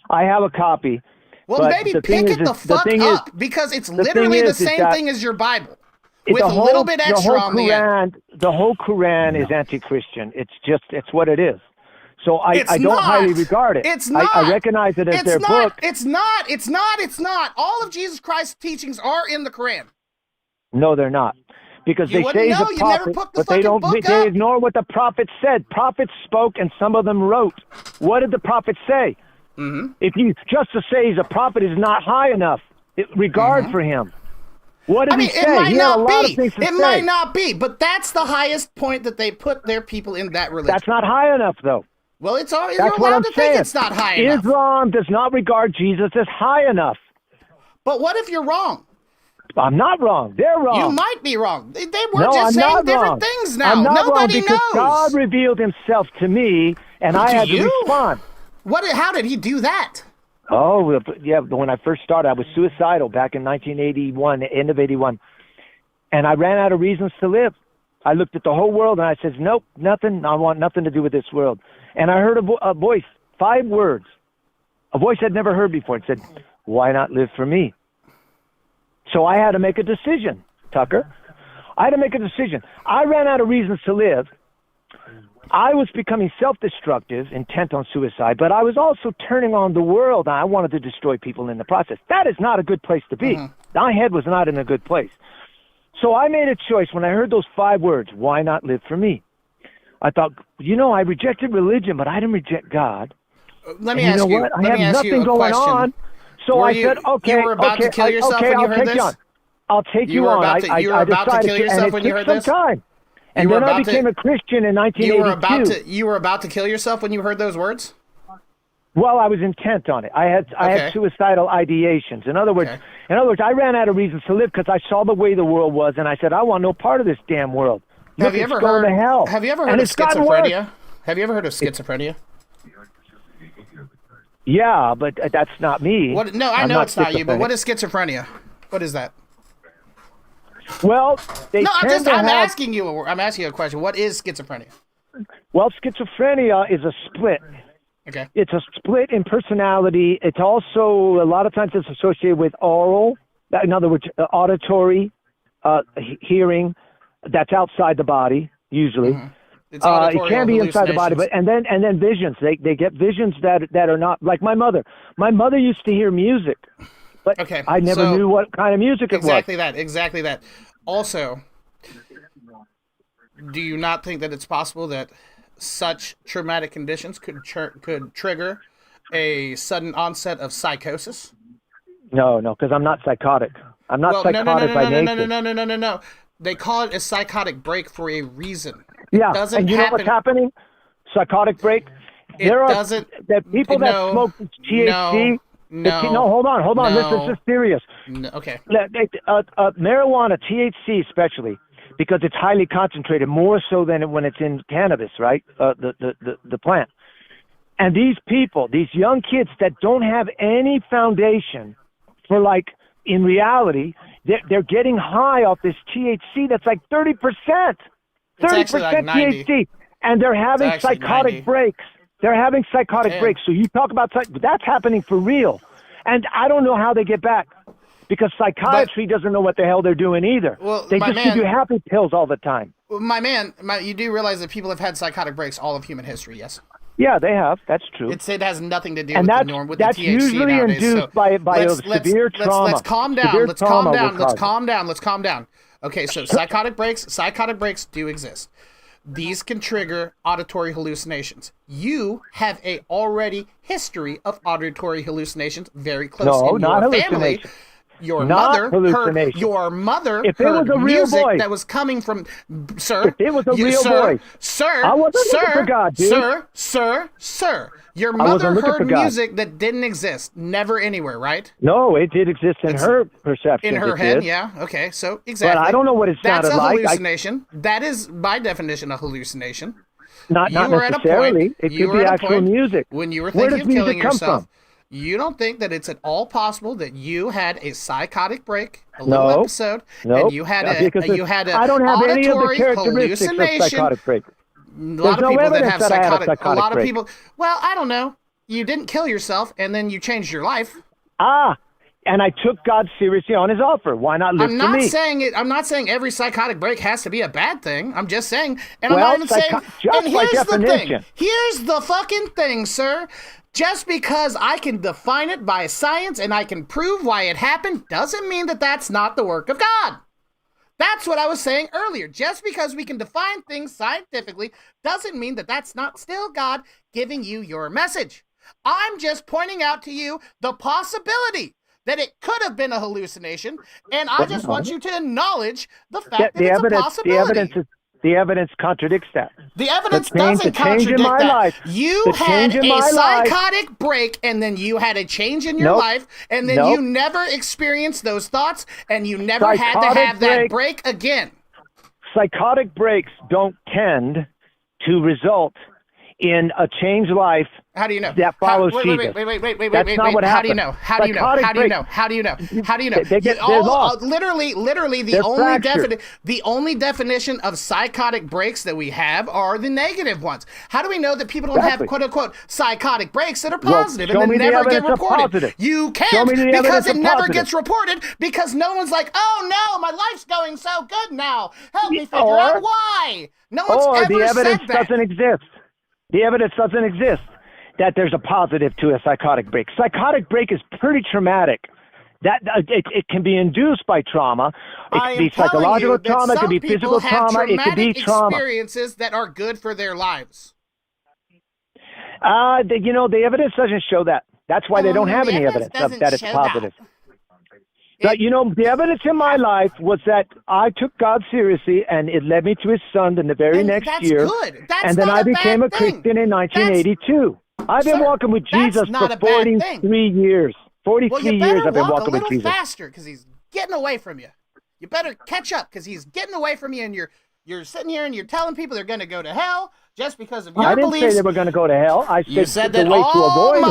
I have a copy. Well, but maybe the pick thing it is, the fuck thing up is, because it's the literally thing the is same that thing as your Bible the with a whole- little bit the extra whole on the end. The whole Quran is anti-Christian. It's what it is. So I It's don't not. highly regard it. It's not. I recognize it as It's their not. book. It's not. It's not. It's not. All of Jesus Christ's teachings are in the Quran. No, they're not. Because You they wouldn't say he's know. a You never prophet, put the but they fucking don't. book They up. ignore what the prophet said. Prophets spoke, and some of them wrote. What did the prophet say? Mm-hmm. If you just to say he's a prophet is not high enough regard for him. What did I mean, he say? it might He had a not lot be. of things to It say. might not be, but that's the highest point that they put their people in that religion. That's not high enough, though. Well, it's all. You're That's what allowed I'm to saying. think it's not high enough. Islam does not regard Jesus as high enough. But what if you're wrong? I'm not wrong. They're wrong. You might be wrong. They were No, just I'm saying not different wrong. things now. I'm not wrong Nobody because knows. God revealed himself to me, and I To had to you? respond. How did he do that? Oh, yeah, when I first started, I was suicidal back in 1981, end of 81. And I ran out of reasons to live. I looked at the whole world, and I said, nope, nothing. I want nothing to do with this world. And I heard a voice, 5 words, a voice I'd never heard before. It said, why not live for me? So I had to make a decision, Tucker. I had to make a decision. I ran out of reasons to live. I was becoming self-destructive, intent on suicide, but I was also turning on the world, and I wanted to destroy people in the process. That is not a good place to be. My head was not in a good place. So I made a choice when I heard those 5 words, why not live for me? I thought, I rejected religion, but I didn't reject God. Let me And ask you know you. what? I Let me have ask you nothing a going question. on. So Were I you- said, okay, you were about to kill yourself okay, when you I'll heard take this? you on. I'll take You you were on. about to- you were I about to decided kill yourself and when it you took heard this? some time. And You were then I about to- became a Christian in 1982. You were about to kill yourself when you heard those words? Well, I was intent on it. I had suicidal ideations. In other words, I ran out of reasons to live because I saw the way the world was, and I said, I want no part of this damn world. Have Look, you it's ever going heard? to hell. Have you ever And heard of it's gotten worse. schizophrenia? Have you ever heard of schizophrenia? Yeah, but that's not me. What? No, I I'm know it's not you. But schizophrenic. what is schizophrenia? What is that? Well, they No, tend to I'm have. asking you. I'm asking you a question. What is schizophrenia? Well, schizophrenia is a split. Okay. It's a split in personality. It's also, a lot of times it's associated with oral, in other words, auditory, hearing, that's outside the body, usually. It's auditory it can be inside the body, hallucinations. and then visions. They get visions that are not like my mother. My mother used to hear music, but Okay, I never so- knew what kind of music it was. Exactly that. Also, do you not think that it's possible that such traumatic conditions could trigger a sudden onset of psychosis? No, because I'm not psychotic. I'm not psychotic by nature. No. They call it a psychotic break for a reason. Yeah, It doesn't and you know what's happening? Psychotic break. There are the people that smoke THC. No, hold on. No. This is serious. No, okay. Marijuana, THC especially, because it's highly concentrated, more so than when it's in cannabis, right? The plant. And these people, these young kids that don't have any foundation for, like, in reality, they're getting high off this THC that's like 30%. 30% like 90. THC. And they're having It's actually psychotic 90. breaks. They're having psychotic Damn. breaks. So you talk about that's happening for real. And I don't know how they get back, because psychiatry doesn't know what the hell they're doing either. Well, they my just man- give you happy pills all the time. My man, you do realize that people have had psychotic breaks all of human history, yes? Yeah, they have. That's true. It has nothing to do And with the that's- norm, with that's the THC usually nowadays. induced So by severe trauma. Let's calm down. Severe Let's calm trauma will down. Let's cause it. calm down. Okay, so psychotic breaks do exist. These can trigger auditory hallucinations. You have a already history of auditory hallucinations very close No, in not your family. hallucinations. Your Not mother heard hallucinations. your mother If it heard was a real music voice. that was coming from sir. If it was a you- real sir, voice. Sir, I wasn't looking sir, for God, dude. Sir. Your I wasn't mother looking for heard God. music that didn't exist, never anywhere, right? No, it did exist in her perception. In her it head, did. yeah. Okay, so exactly. But I don't know what it That's sounded a like. hallucination. That is, by definition, a hallucination. Not You were at a necessarily. point- It you could were be at a actual point music. When you were Where thinking does of music killing come yourself, from? you don't think that it's at all possible that you had a psychotic break, a No. little episode, Nope. and you had Because a I don't have any of the auditory characteristics of hallucination. psychotic break. A lot There's of no people that evidence have that I had a psychotic. A psychotic lot of break. people. Well, I don't know. You didn't kill yourself, and then you changed your life. And I took God seriously on his offer. Why not live I'm for not me? saying it. I'm not saying every psychotic break has to be a bad thing. I'm just saying, and Well, I'm not even saying. just And by here's the thing. definition. Here's the fucking thing, sir. Just because I can define it by science and I can prove why it happened doesn't mean that that's not the work of God. That's what I was saying earlier. Just because we can define things scientifically doesn't mean that that's not still God giving you your message. I'm just pointing out to you the possibility that it could have been a hallucination, and I just want you to acknowledge the fact that it's a possibility. The evidence contradicts that. The evidence The change- doesn't the change in contradict my that. life. You The had change in a my life. psychotic break, and then you had a change in your Nope. life, and then Nope. you never experienced those thoughts, and you never had to Psychotic have that break. break again. Psychotic breaks don't tend to result in a changed life. How do you know? That follows wait, Jesus. Wait. That's not what How do you happened. know? How do you know? Psychotic How do you know? breaks- How do you know? How do you know? They're lost. Literally, the They're only fractured. the only definition of psychotic breaks that we have are the negative ones. How do we know that people don't Exactly. have quote unquote psychotic breaks that are Well, positive show and me then the never get evidence of reported? positive. You Show can't me the because evidence it of never positive. gets reported because no one's like, oh no, my life's going so good now. Help me figure Or- out why. No one's Or ever the evidence said that. doesn't exist. The evidence doesn't exist that there's a positive to a psychotic break. Psychotic break is pretty traumatic. That it can be induced by trauma. It I can am be telling psychological you that trauma. It some can be people physical have trauma. It can be traumatic trauma. experiences that are good for their lives. The evidence doesn't show that. That's why they don't have the any evidence evidence of that it's doesn't show that. positive. But the evidence in my life was that I took God seriously, and it led me to His Son in the very And next that's year. good. That's and then not I a became a bad thing. Christian in 1982. I've been Sir, walking with that's Jesus not for a bad thing. 43 years. 43 Well, you years better I've been walk a walking with little Jesus. faster because he's getting away from you. You better catch up because he's getting away from you, and you're sitting here and you're telling people they're going to go to hell just because of your I didn't beliefs. say they were going to go to hell. I You said the that way to all avoid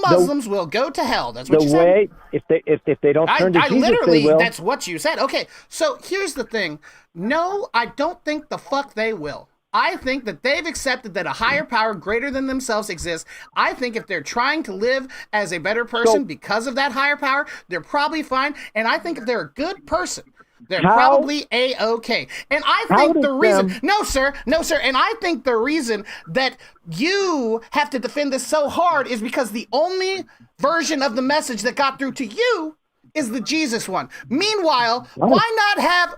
Muslims will go to hell. That's what the you said. way if they don't turn to I Jesus, literally, they will. that's what you said. Okay, so here's the thing. No, I don't think the fuck they will. I think that they've accepted that a higher power greater than themselves exists. I think if they're trying to live as a better person because of that higher power, they're probably fine. And I think if they're a good person They're How- probably A-okay. And I How think does the reason... them- No, sir. And I think the reason that you have to defend this so hard is because the only version of the message that got through to you is the Jesus one. Meanwhile, why not have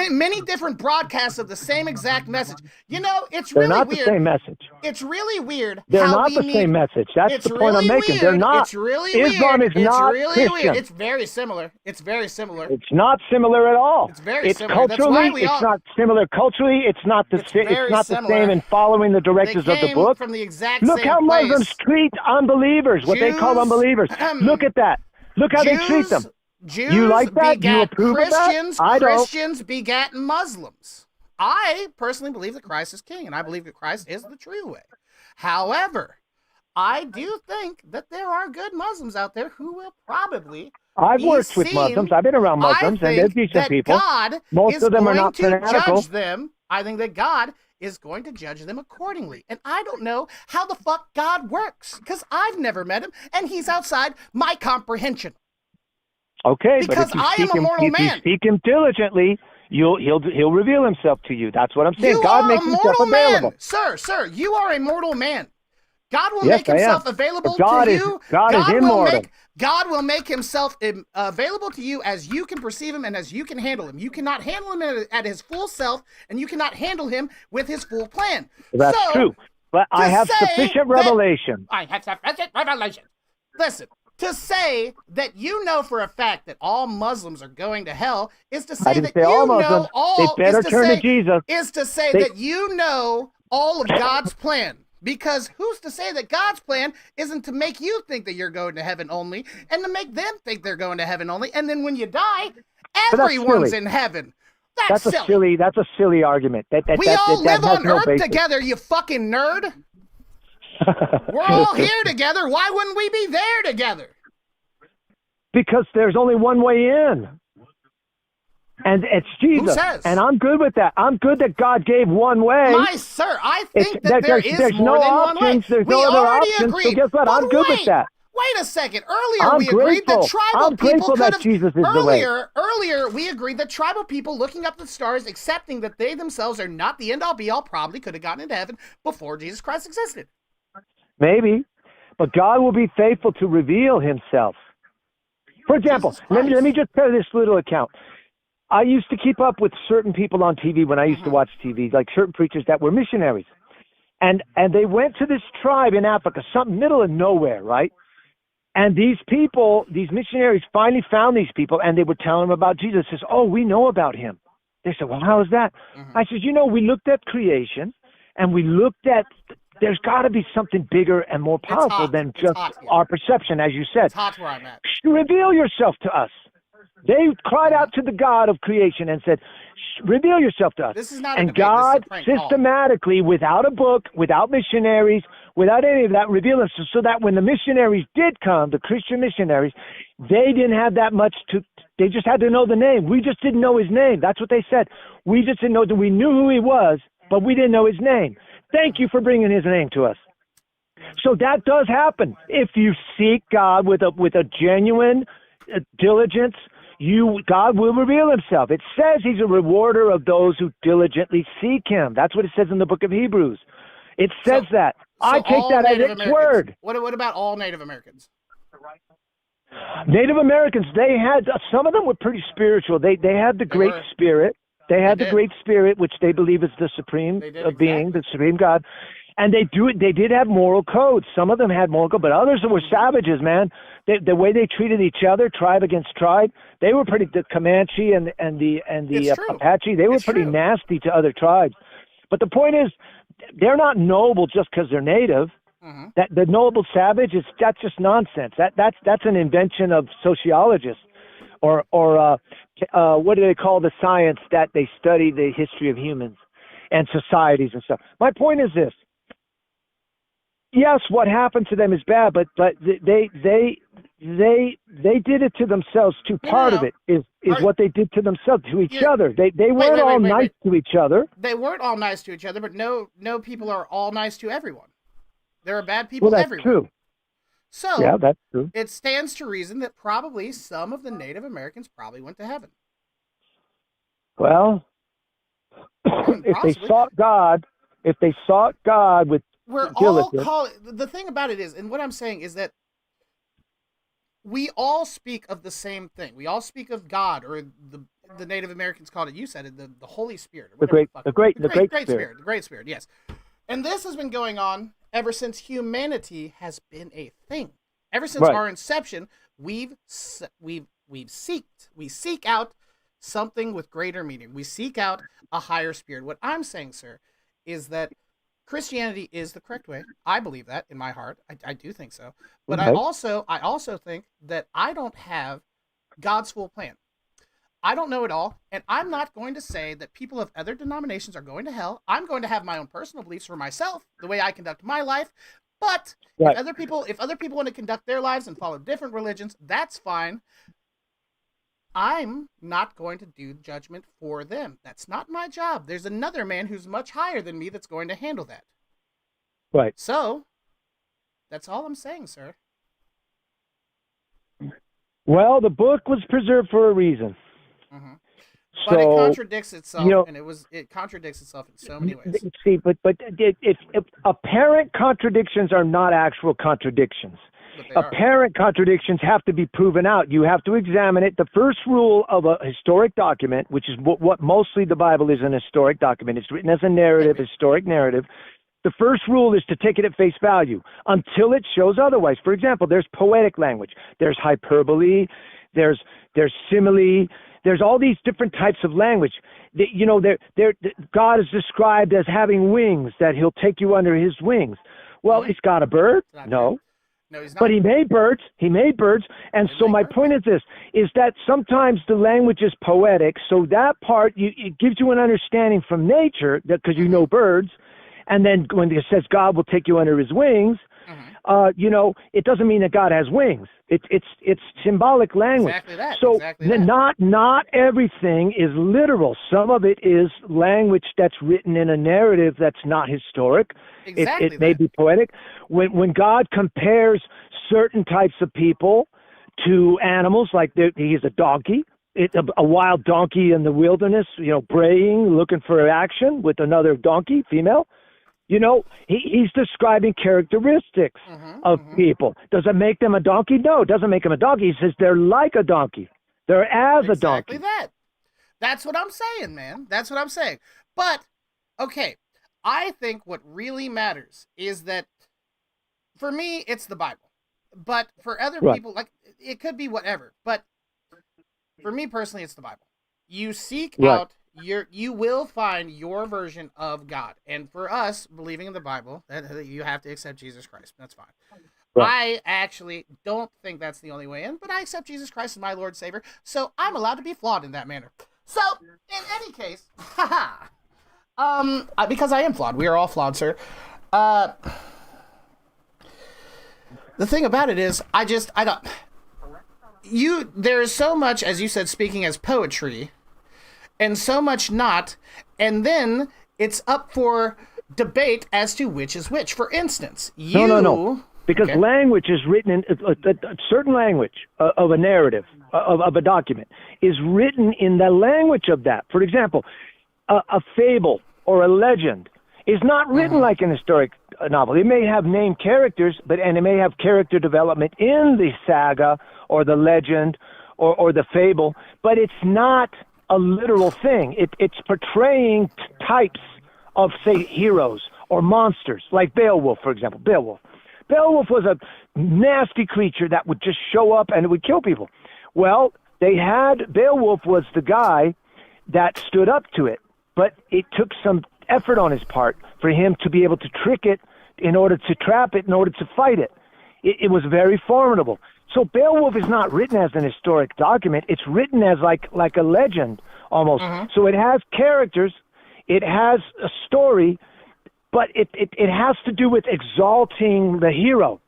many different broadcasts of the same exact message? You know, it's They're really not weird. the same message. It's really weird. They're how not we the need- same message. That's It's the point I'm really making. They're weird. not. It's really Islam weird. is not It's really Christian. weird. It's very similar. It's very similar. It's not similar at all. It's very It's similar. That's why culturally, we it's all- not similar culturally. It's not the It's it's very not the similar. same in following the They directives of the came book. from the exact Look same how place. Muslims treat unbelievers. What they call Jews- unbelievers. Look at that. Look how they treat them. Jews You like that? You begat approve of that? Christians. I don't. Christians begat Muslims. I personally believe that Christ is king, and I believe that Christ is the true way. However, I do think that there are good Muslims out there who will probably I've be worked with seen- Muslims. I've been around Muslims, I and they're think decent that people. God Most is of them are going not to fanatical. judge them. I think that God is going to judge them accordingly. And I don't know how the fuck God works, because I've never met him, and he's outside my comprehension. Okay, but Because if you I am seek a him, mortal if you man. seek him diligently, he'll reveal himself to you. That's what I'm saying. You God are makes a himself mortal available. man. Sir, you are a mortal man. God will Yes, make himself I am. available But God to is- you. God is immortal. God will make himself available to you as you can perceive him and as you can handle him. You cannot handle him at his full self, and you cannot handle him with his full plan. That's So, true. But I to have say sufficient that- revelation. I have sufficient revelation. Listen, to say that you know for a fact that all Muslims are going to hell is to say I didn't that say you all know Muslims. all. They better is to turn say, to Jesus. Is to say They- that you know all of God's plan. Because who's to say that God's plan isn't to make you think that you're going to heaven only, and to make them think they're going to heaven only, and then when you die, that's everyone's silly. in heaven. That's a silly argument. We all live has on no Earth basis. together, you fucking nerd. We're all here together. Why wouldn't we be there together? Because there's only one way in. And it's Jesus. says? And I'm good with that. I'm good that God gave one way. My sir, I think It's- that there there's- is there's more no than options. one way. There's We no other already options. So agreed. guess what? But I'm good with wait, that. Wait a second. Earlier I'm we agreed grateful. that tribal I'm people grateful could that have. Jesus is the way. Earlier we agreed that tribal people looking up the stars, accepting that they themselves are not the end all be all, probably could have gotten into heaven before Jesus Christ existed. Maybe. But God will be faithful to reveal himself. For example, let me just tell you this little account. I used to keep up with certain people on TV when I used to watch TV, like certain preachers that were missionaries. And they went to this tribe in Africa, some middle of nowhere, right? And these people, these missionaries finally found these people, and they were telling them about Jesus. Says, oh, we know about him. They said, well, how is that? I said, we looked at creation, and we looked at, there's got to be something bigger and more powerful than just our perception, as you said. It's hot where I'm at. Reveal yourself to us. They cried out to the God of creation and said, reveal yourself to us. This is not a and debate, this is a God prank call. systematically, without a book, without missionaries, without any of that, revealed us so that when the missionaries did come, the Christian missionaries, they didn't have that much they just had to know the name. We just didn't know his name. That's what they said. We just didn't know that we knew who he was, but we didn't know his name. Thank you for bringing his name to us. So that does happen. If you seek God with a genuine diligence, God will reveal himself. It says he's a rewarder of those who diligently seek him. That's what it says in the book of Hebrews. It says that. I take all that as Native its Americans. word. What about all Native Americans? Native Americans, they had, some of them were pretty spiritual. They had the Great Spirit. They had the Great Spirit, which they believe is the supreme being, the supreme God. And they did have moral codes. Some of them had moral codes, but others were savages, man. The way they treated each other, tribe against tribe, they were pretty. The Comanche and the Apache, they were pretty nasty to other tribes. But the point is, they're not noble just because they're native. That the noble savage that's just nonsense. That's an invention of sociologists, or what do they call the science that they study the history of humans and societies and stuff. My point is this. Yes, what happened to them is bad, but they did it to themselves too. Part of it is what they did to themselves, to each other. They weren't all nice to each other. They weren't all nice to each other, but no people are all nice to everyone. There are bad people Well, that's everywhere. true. So yeah, that's true. It stands to reason that probably some of the Native Americans probably went to heaven. Well, if they Possibly. sought God with We're all diligence, the thing about it is, and what I'm saying is that we all speak of the same thing. We all speak of God, or the Native Americans called it. You said it, the Holy Spirit, or the whatever Great Spirit, Spirit. the Great Spirit. Yes, and this has been going on ever since humanity has been a thing. Ever since Right. our inception, we seek out something with greater meaning. We seek out a higher spirit. What I'm saying, sir, is that Christianity is the correct way. I believe that in my heart. I do think so. But Okay. I also think that I don't have God's full plan. I don't know it all, and I'm not going to say that people of other denominations are going to hell. I'm going to have my own personal beliefs for myself, the way I conduct my life. But Right. if other people want to conduct their lives and follow different religions, that's fine. I'm not going to do judgment for them. That's not my job. There's another man who's much higher than me that's going to handle that. Right. So, that's all I'm saying, sir. Well, the book was preserved for a reason. Mm-hmm. But it So, contradicts itself, you know, and it contradicts itself in so many ways. see, but if apparent contradictions are not actual contradictions. But they are. Apparent contradictions have to be proven out. You have to examine it. The first rule of a historic document, which is what mostly the Bible is, an historic document. It's written as a narrative, historic narrative. The first rule is to take it at face value until it shows otherwise. For example, there's poetic language, there's hyperbole, there's simile, there's all these different types of language. God is described as having wings, that he'll take you under his wings. Well, he's got a bird? No. No, he's not. But he made birds. And so my point is this, is that sometimes the language is poetic. So that part, it gives you an understanding from nature, because you know birds. And then when it says God will take you under his wings, it doesn't mean that God has wings. It's symbolic language. Exactly that. So exactly that. not everything is literal. Some of it is language that's written in a narrative that's not historic. Exactly It may be poetic. When God compares certain types of people to animals, like he's a donkey, a wild donkey in the wilderness, braying, looking for action with another donkey, female. He's describing characteristics of people. Does it make them a donkey? No, it doesn't make them a donkey. He says they're like a donkey. They're as a donkey. Exactly that. That's what I'm saying, man. That's what I'm saying. But, okay, I think what really matters is that, for me, it's the Bible. But for other people, like, it could be whatever. But for me personally, it's the Bible. You seek out... You will find your version of God. And for us, believing in the Bible, that you have to accept Jesus Christ. That's fine. I actually don't think that's the only way in, but I accept Jesus Christ as my Lord and Savior, so I'm allowed to be flawed in that manner. So, in any case, because I am flawed. We are all flawed, sir. The thing about it is, there is so much, as you said, speaking as poetry, and so much not, and then it's up for debate as to which is which. For instance, No. Because language is written in a certain language of a narrative, of a document, is written in the language of that. For example, a fable or a legend is not written like an historic novel. It may have named characters, and it may have character development in the saga or the legend or the fable, but it's not a literal thing. It's portraying types of, say, heroes or monsters, like Beowulf, for example. Beowulf was a nasty creature that would just show up and it would kill people. Well, Beowulf was the guy that stood up to it, but it took some effort on his part for him to be able to trick it in order to trap it, in order to fight it. It was very formidable. So Beowulf is not written as an historic document. It's written as like a legend almost. So it has characters, it has a story, but it has to do with exalting the hero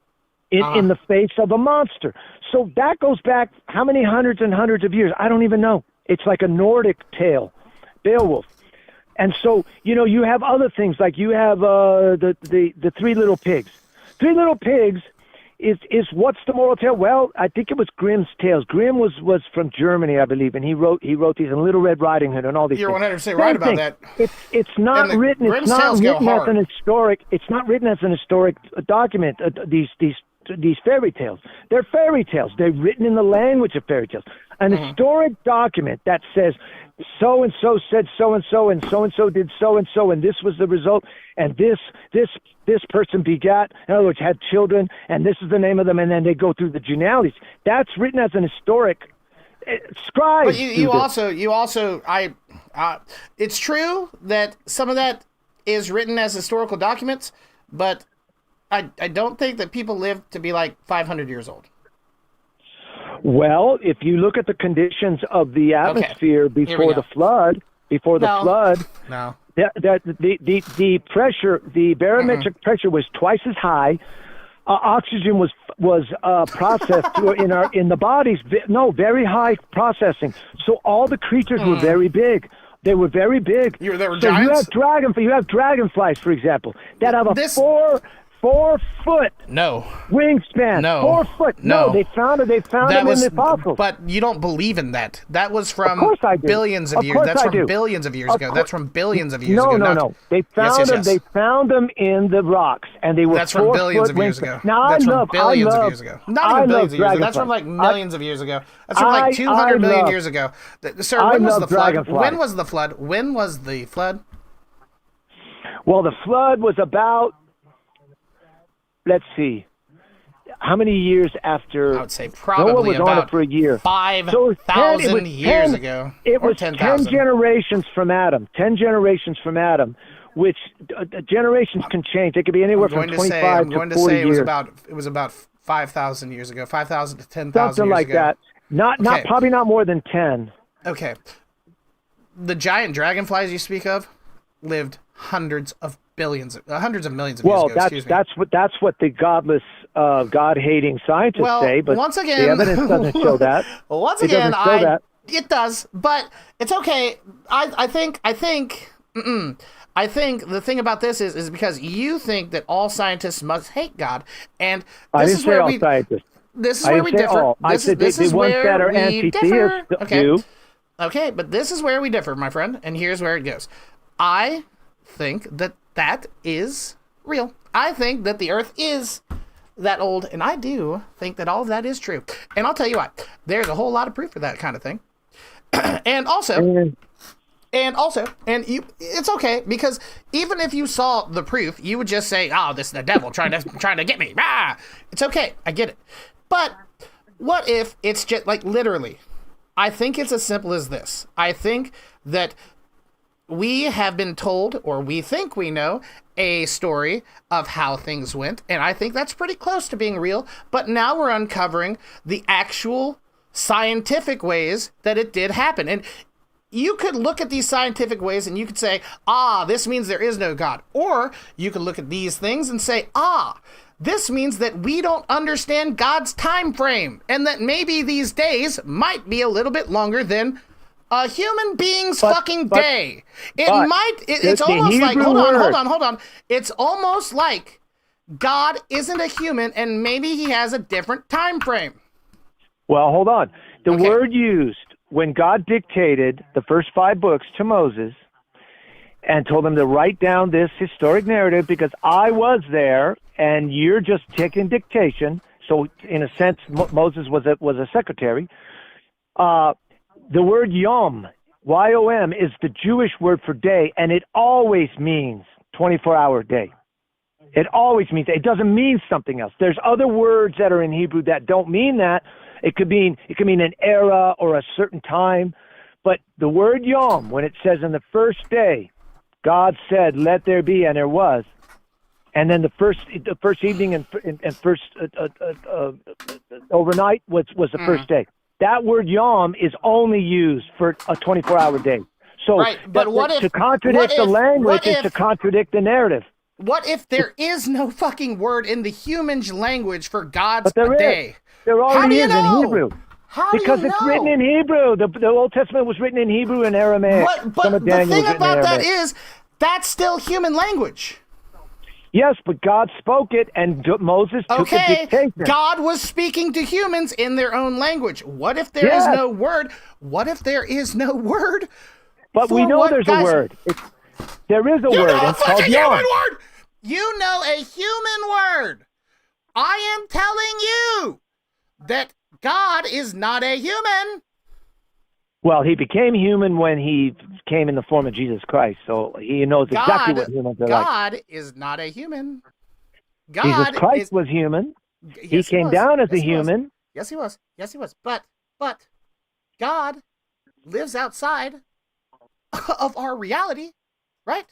in the face of a monster. So that goes back how many hundreds and hundreds of years? I don't even know. It's like a Nordic tale, Beowulf. And so, you have other things, like you have the Three Little Pigs. Three Little Pigs is what's the moral tale? Well, I think it was Grimm's Tales. Grimm was from Germany, I believe, and he wrote these in Little Red Riding Hood and all these. You're things. 100% right about that. It's not written. It's Grimm's not Tales go written as hard. an historic. It's not written as an historic document. These fairy tales. They're fairy tales. They're written in the language of fairy tales. An historic document that says so and so said so and so did so and so, and this was the result, and this person begat, in other words, had children, and this is the name of them, and then they go through the genealogies. That's written as an historic. Scribes. But you also, it's true that some of that is written as historical documents, but I don't think that people live to be like 500 years old. Well, if you look at the conditions of the atmosphere before the flood, the pressure, the barometric pressure was twice as high. Oxygen was processed in the bodies. Very high processing. So all the creatures were very big. They were very big. They were so giants? you have dragonflies, for example, that have a 4-foot wingspan. 4 foot. No, they found them in the fossils. But you don't believe in that. That was from billions of Of years. course That's I from do. billions of years Of ago. cour- That's from billions of years ago. No. They found them. Yes. They found them in the rocks, and they were. That's from billions of years ago. Now That's I from love billions of years ago. Not even billions of years ago. That's from like dragonflies. millions of years ago. That's from like 200 million years ago. Sir, when was the flood? When was the flood? When was the flood? Well, the flood was about. Let's see. How many years after? I would say probably Noah was about on it for a year. 5,000 years ago. It was 10,000. 10 generations from Adam. 10 generations from Adam, which generations can change. They could be anywhere from 25 I'm to 40 going to say years. it was about 5,000 years ago. 5,000 to 10,000 Something years like ago. that. Not Okay. probably not more than 10. Okay. The giant dragonflies you speak of lived hundreds of millions of years ago. Excuse me. that's what the godless, God-hating scientists say. But once again, the evidence doesn't show that. Well, once It again, doesn't show that. it does, but it's okay. I think the thing about this is because you think that all scientists must hate God, and I this didn't is say where all we. scientists. This is I where didn't we say differ. all. I said This the is ones where that are we differ. anti-theists Okay. do. Okay, but this is where we differ, my friend, and here's where it goes. I think that is real. I think that the Earth is that old, and I do think that all of that is true. And I'll tell you what, there's a whole lot of proof for that kind of thing. and it's okay, because even if you saw the proof, you would just say, "Oh, this is the devil trying to get me." Ah! It's okay, I get it. But what if it's just like literally? I think it's as simple as this. I think that we have been told, or we think we know, a story of how things went, and I think that's pretty close to being real, but now we're uncovering the actual scientific ways that it did happen. And you could look at these scientific ways and you could say, this means there is no God. Or you could look at these things and say, this means that we don't understand God's time frame, and that maybe these days might be a little bit longer than a human being's day. It's almost like, hold on. It's almost like God isn't a human, and maybe he has a different time frame. Well, hold on. The word used when God dictated the first 5 books to Moses and told him to write down this historic narrative, because I was there and you're just taking dictation. So in a sense, Moses was a secretary. The word yom, Y-O-M, is the Jewish word for day, and it always means 24-hour day. It always means that. It doesn't mean something else. There's other words that are in Hebrew that don't mean that. It could mean an era or a certain time. But the word yom, when it says in the first day, God said, "Let there be," and there was. And then the first evening and first overnight was the first day. That word yom is only used for a 24-hour day. So but what if, to contradict the language is to contradict the narrative. What if there is no fucking word in the human language for God's But there day? is. There already is in Hebrew. Because do you it's know? written in Hebrew. The Old Testament was written in Hebrew and Aramaic. But Some of the Daniel thing was written in about that Aramaic. is, that's still human language. Yes, but God spoke it, and Moses took the Okay, dictation. God was speaking to humans in their own language. What if there is no word? What if there is no word? But we for know what there's guys- a word. There is a You word. know a It's called fucking Yom. human word! You know a human word! I am telling you that God is not a human. Well, he became human when he came in the form of Jesus Christ, so he knows exactly what humans are like. God is not a human. Jesus Christ was human. He came down as a human. Yes, he was. Yes, he was. But God lives outside of our reality, right?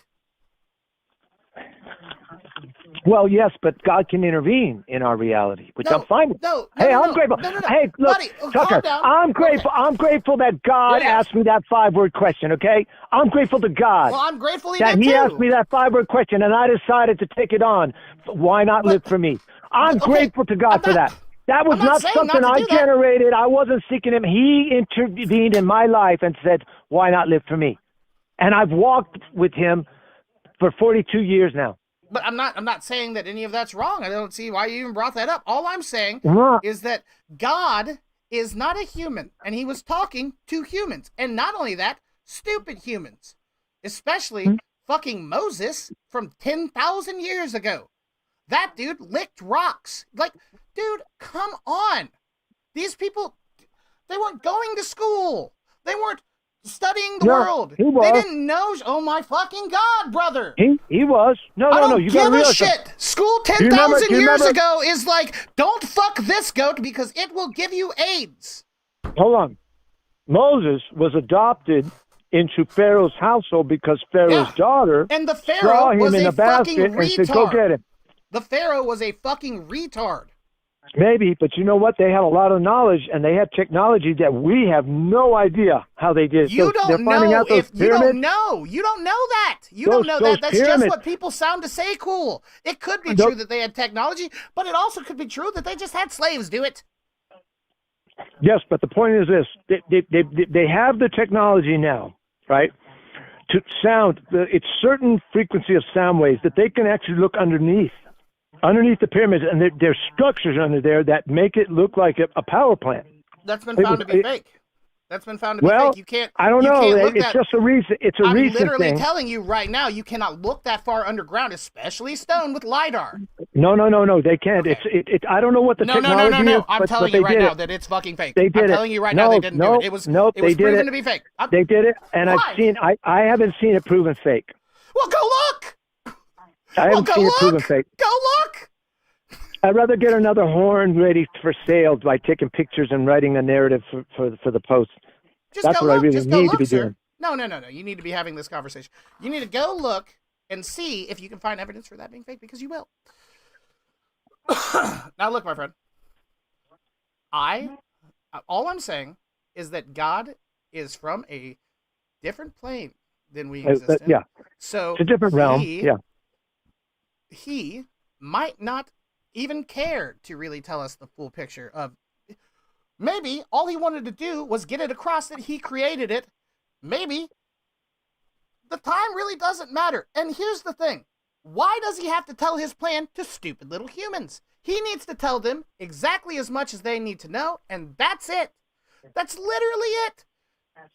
Well, yes, but God can intervene in our reality, which I'm fine with. No, hey, no, I'm no, grateful. no, no, no. Hey, look, Buddy, Tucker, calm down. I'm grateful. I'm grateful that God asked me that 5-word question. Okay, I'm grateful to God. Well, I'm grateful he that did he too. asked me that 5-word question, and I decided to take it on. Why not live for me? I'm grateful to God for that. That was not something I generated. I wasn't seeking him. He intervened in my life and said, why not live for me? And I've walked with him for 42 years now. But I'm not saying that any of that's wrong. I don't see why you even brought that up. All I'm saying is that God is not a human, and he was talking to humans. And not only that, stupid humans. Especially fucking Moses from 10,000 years ago. That dude licked rocks. Like, dude, come on. These people, they weren't going to school. They weren't studying the world. He was. They didn't know. Oh my fucking God, brother. He was. No. I don't You gotta give a realize shit. something. School Do you 10,000 years remember- ago is like, don't fuck this goat because it will give you AIDS. Hold on. Moses was adopted into Pharaoh's household because Pharaoh's daughter And the saw Pharaoh him was in a the basket fucking and said, go retard. get him. The Pharaoh was a fucking retard. Maybe, but you know what? They had a lot of knowledge, and they had technology that we have no idea how they did. You So they're don't finding know out those if you don't pyramids. know. You don't know that. You Those- don't know those that. That's just pyramids. what people sound to say cool. It could be Nope. true that they had technology, but it also could be true that they just had slaves do it. Yes, but the point is this: they have the technology now, right? To sound, it's certain frequency of sound waves that they can actually look underneath the pyramids, and there's structures under there that make it look like a power plant. That's been found to be fake. That's been found to be Well, fake. You can't. I don't you know. can't look It's that- just a reason. It's a I'm recent literally thing. telling you right now, you cannot look that far underground, especially stone with LiDAR. No. They can't. It's I don't know what the No. technology is. I'm but telling they you right did now it. that it's fucking fake. They did I'm it. telling you right now they didn't do it. It was they did proven it. to be fake. They did it, and Why? I've seen. I haven't seen it proven fake. Well, go look. I haven't go seen it proven look. fake. Go look. I'd rather get another horn ready for sale by taking pictures and writing a narrative for the post. Just That's go what look. I really Just go need look, to be sir. doing. No. You need to be having this conversation. You need to go look and see if you can find evidence for that being fake, because you will. Now, look, my friend. All I'm saying is that God is from a different plane than we exist in. Yeah. So It's a different realm. Yeah. He might not even care to really tell us the full picture of. Maybe all he wanted to do was get it across that he created it. Maybe the time really doesn't matter. And here's the thing. Why does he have to tell his plan to stupid little humans? He needs to tell them exactly as much as they need to know, and that's it. That's literally it.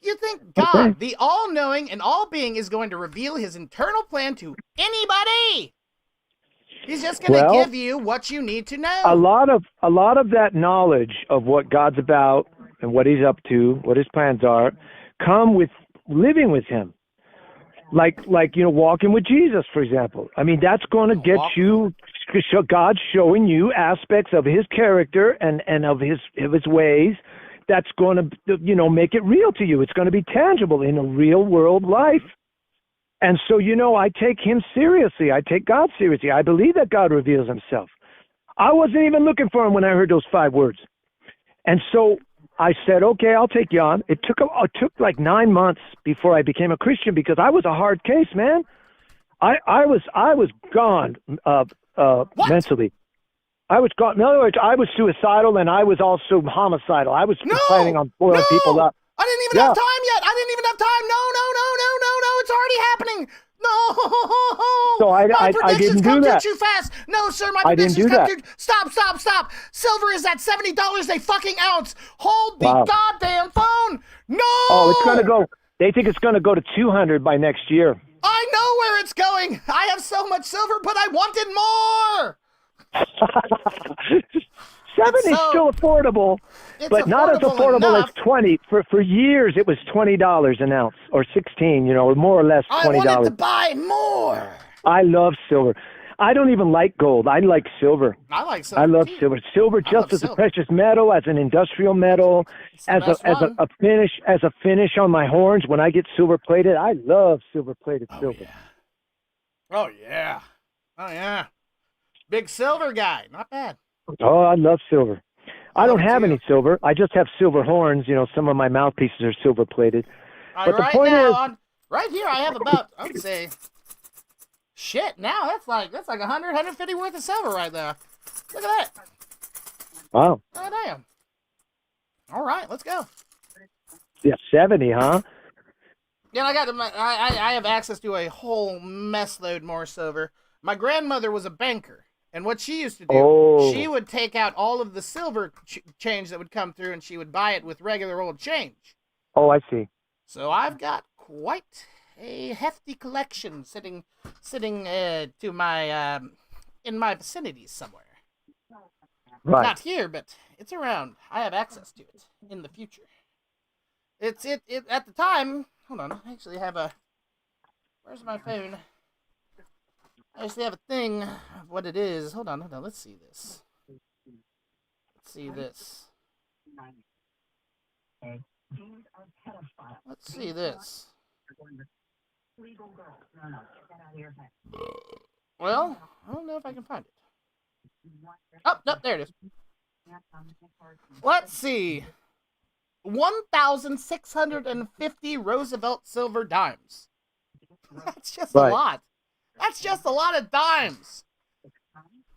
You think God, the all-knowing and all-being, is going to reveal his internal plan to anybody? He's just going to give you what you need to know. A lot of that knowledge of what God's about and what he's up to, what his plans are, come with living with him. Like walking with Jesus, for example. I mean, that's going to get you God showing you aspects of his character and of his ways. That's going to make it real to you. It's going to be tangible in a real world life. And so, I take him seriously. I take God seriously. I believe that God reveals himself. I wasn't even looking for him when I heard those 5 words. And so I said, okay, I'll take you on. It took like 9 months before I became a Christian because I was a hard case, man. I was gone mentally. I was gone. In other words, I was suicidal and I was also homicidal. I was planning on blowing people up. I didn't even have time yet. I didn't even have time. No. It's already happening. No. So I predictions didn't do come that. too fast. No, sir, my I didn't predictions do come that. too. Stop. Silver is at $70 a fucking ounce. Hold the Wow. goddamn phone. No. Oh, it's gonna go. They think it's gonna go to 200 by next year. I know where it's going. I have so much silver, but I wanted more. 70 is still affordable, but not as affordable as 20. For years, it was $20 an ounce, or 16, or more or less $20. I wanted to buy more. I love silver. I don't even like gold. I like silver. I like silver. I love silver. Silver just as a precious metal, as an industrial metal, as a finish on my horns. When I get silver plated, I love silver plated silver. Oh yeah. Big silver guy. Not bad. Oh, I love silver. I don't have any silver. I just have silver horns. Some of my mouthpieces are silver plated. But the point is, right here, I have about, I would say, now that's like 100, 150 worth of silver right there. Look at that. Wow. Oh, damn. All right, let's go. Yeah, 70, huh? Yeah, I have access to a whole mess load more silver. My grandmother was a banker. And what she used to do, she would take out all of the silver change that would come through, and she would buy it with regular old change. Oh, I see. So I've got quite a hefty collection sitting to my in my vicinity somewhere. Right. Not here, but it's around. I have access to it in the future. It's at the time. Hold on, I actually have a. Where's my phone? I actually have a thing of what it is. Hold on. Let's see this. Let's see this. Well, I don't know if I can find it. Oh, no, there it is. Let's see. 1,650 Roosevelt silver dimes. That's just a lot. That's just a lot of dimes.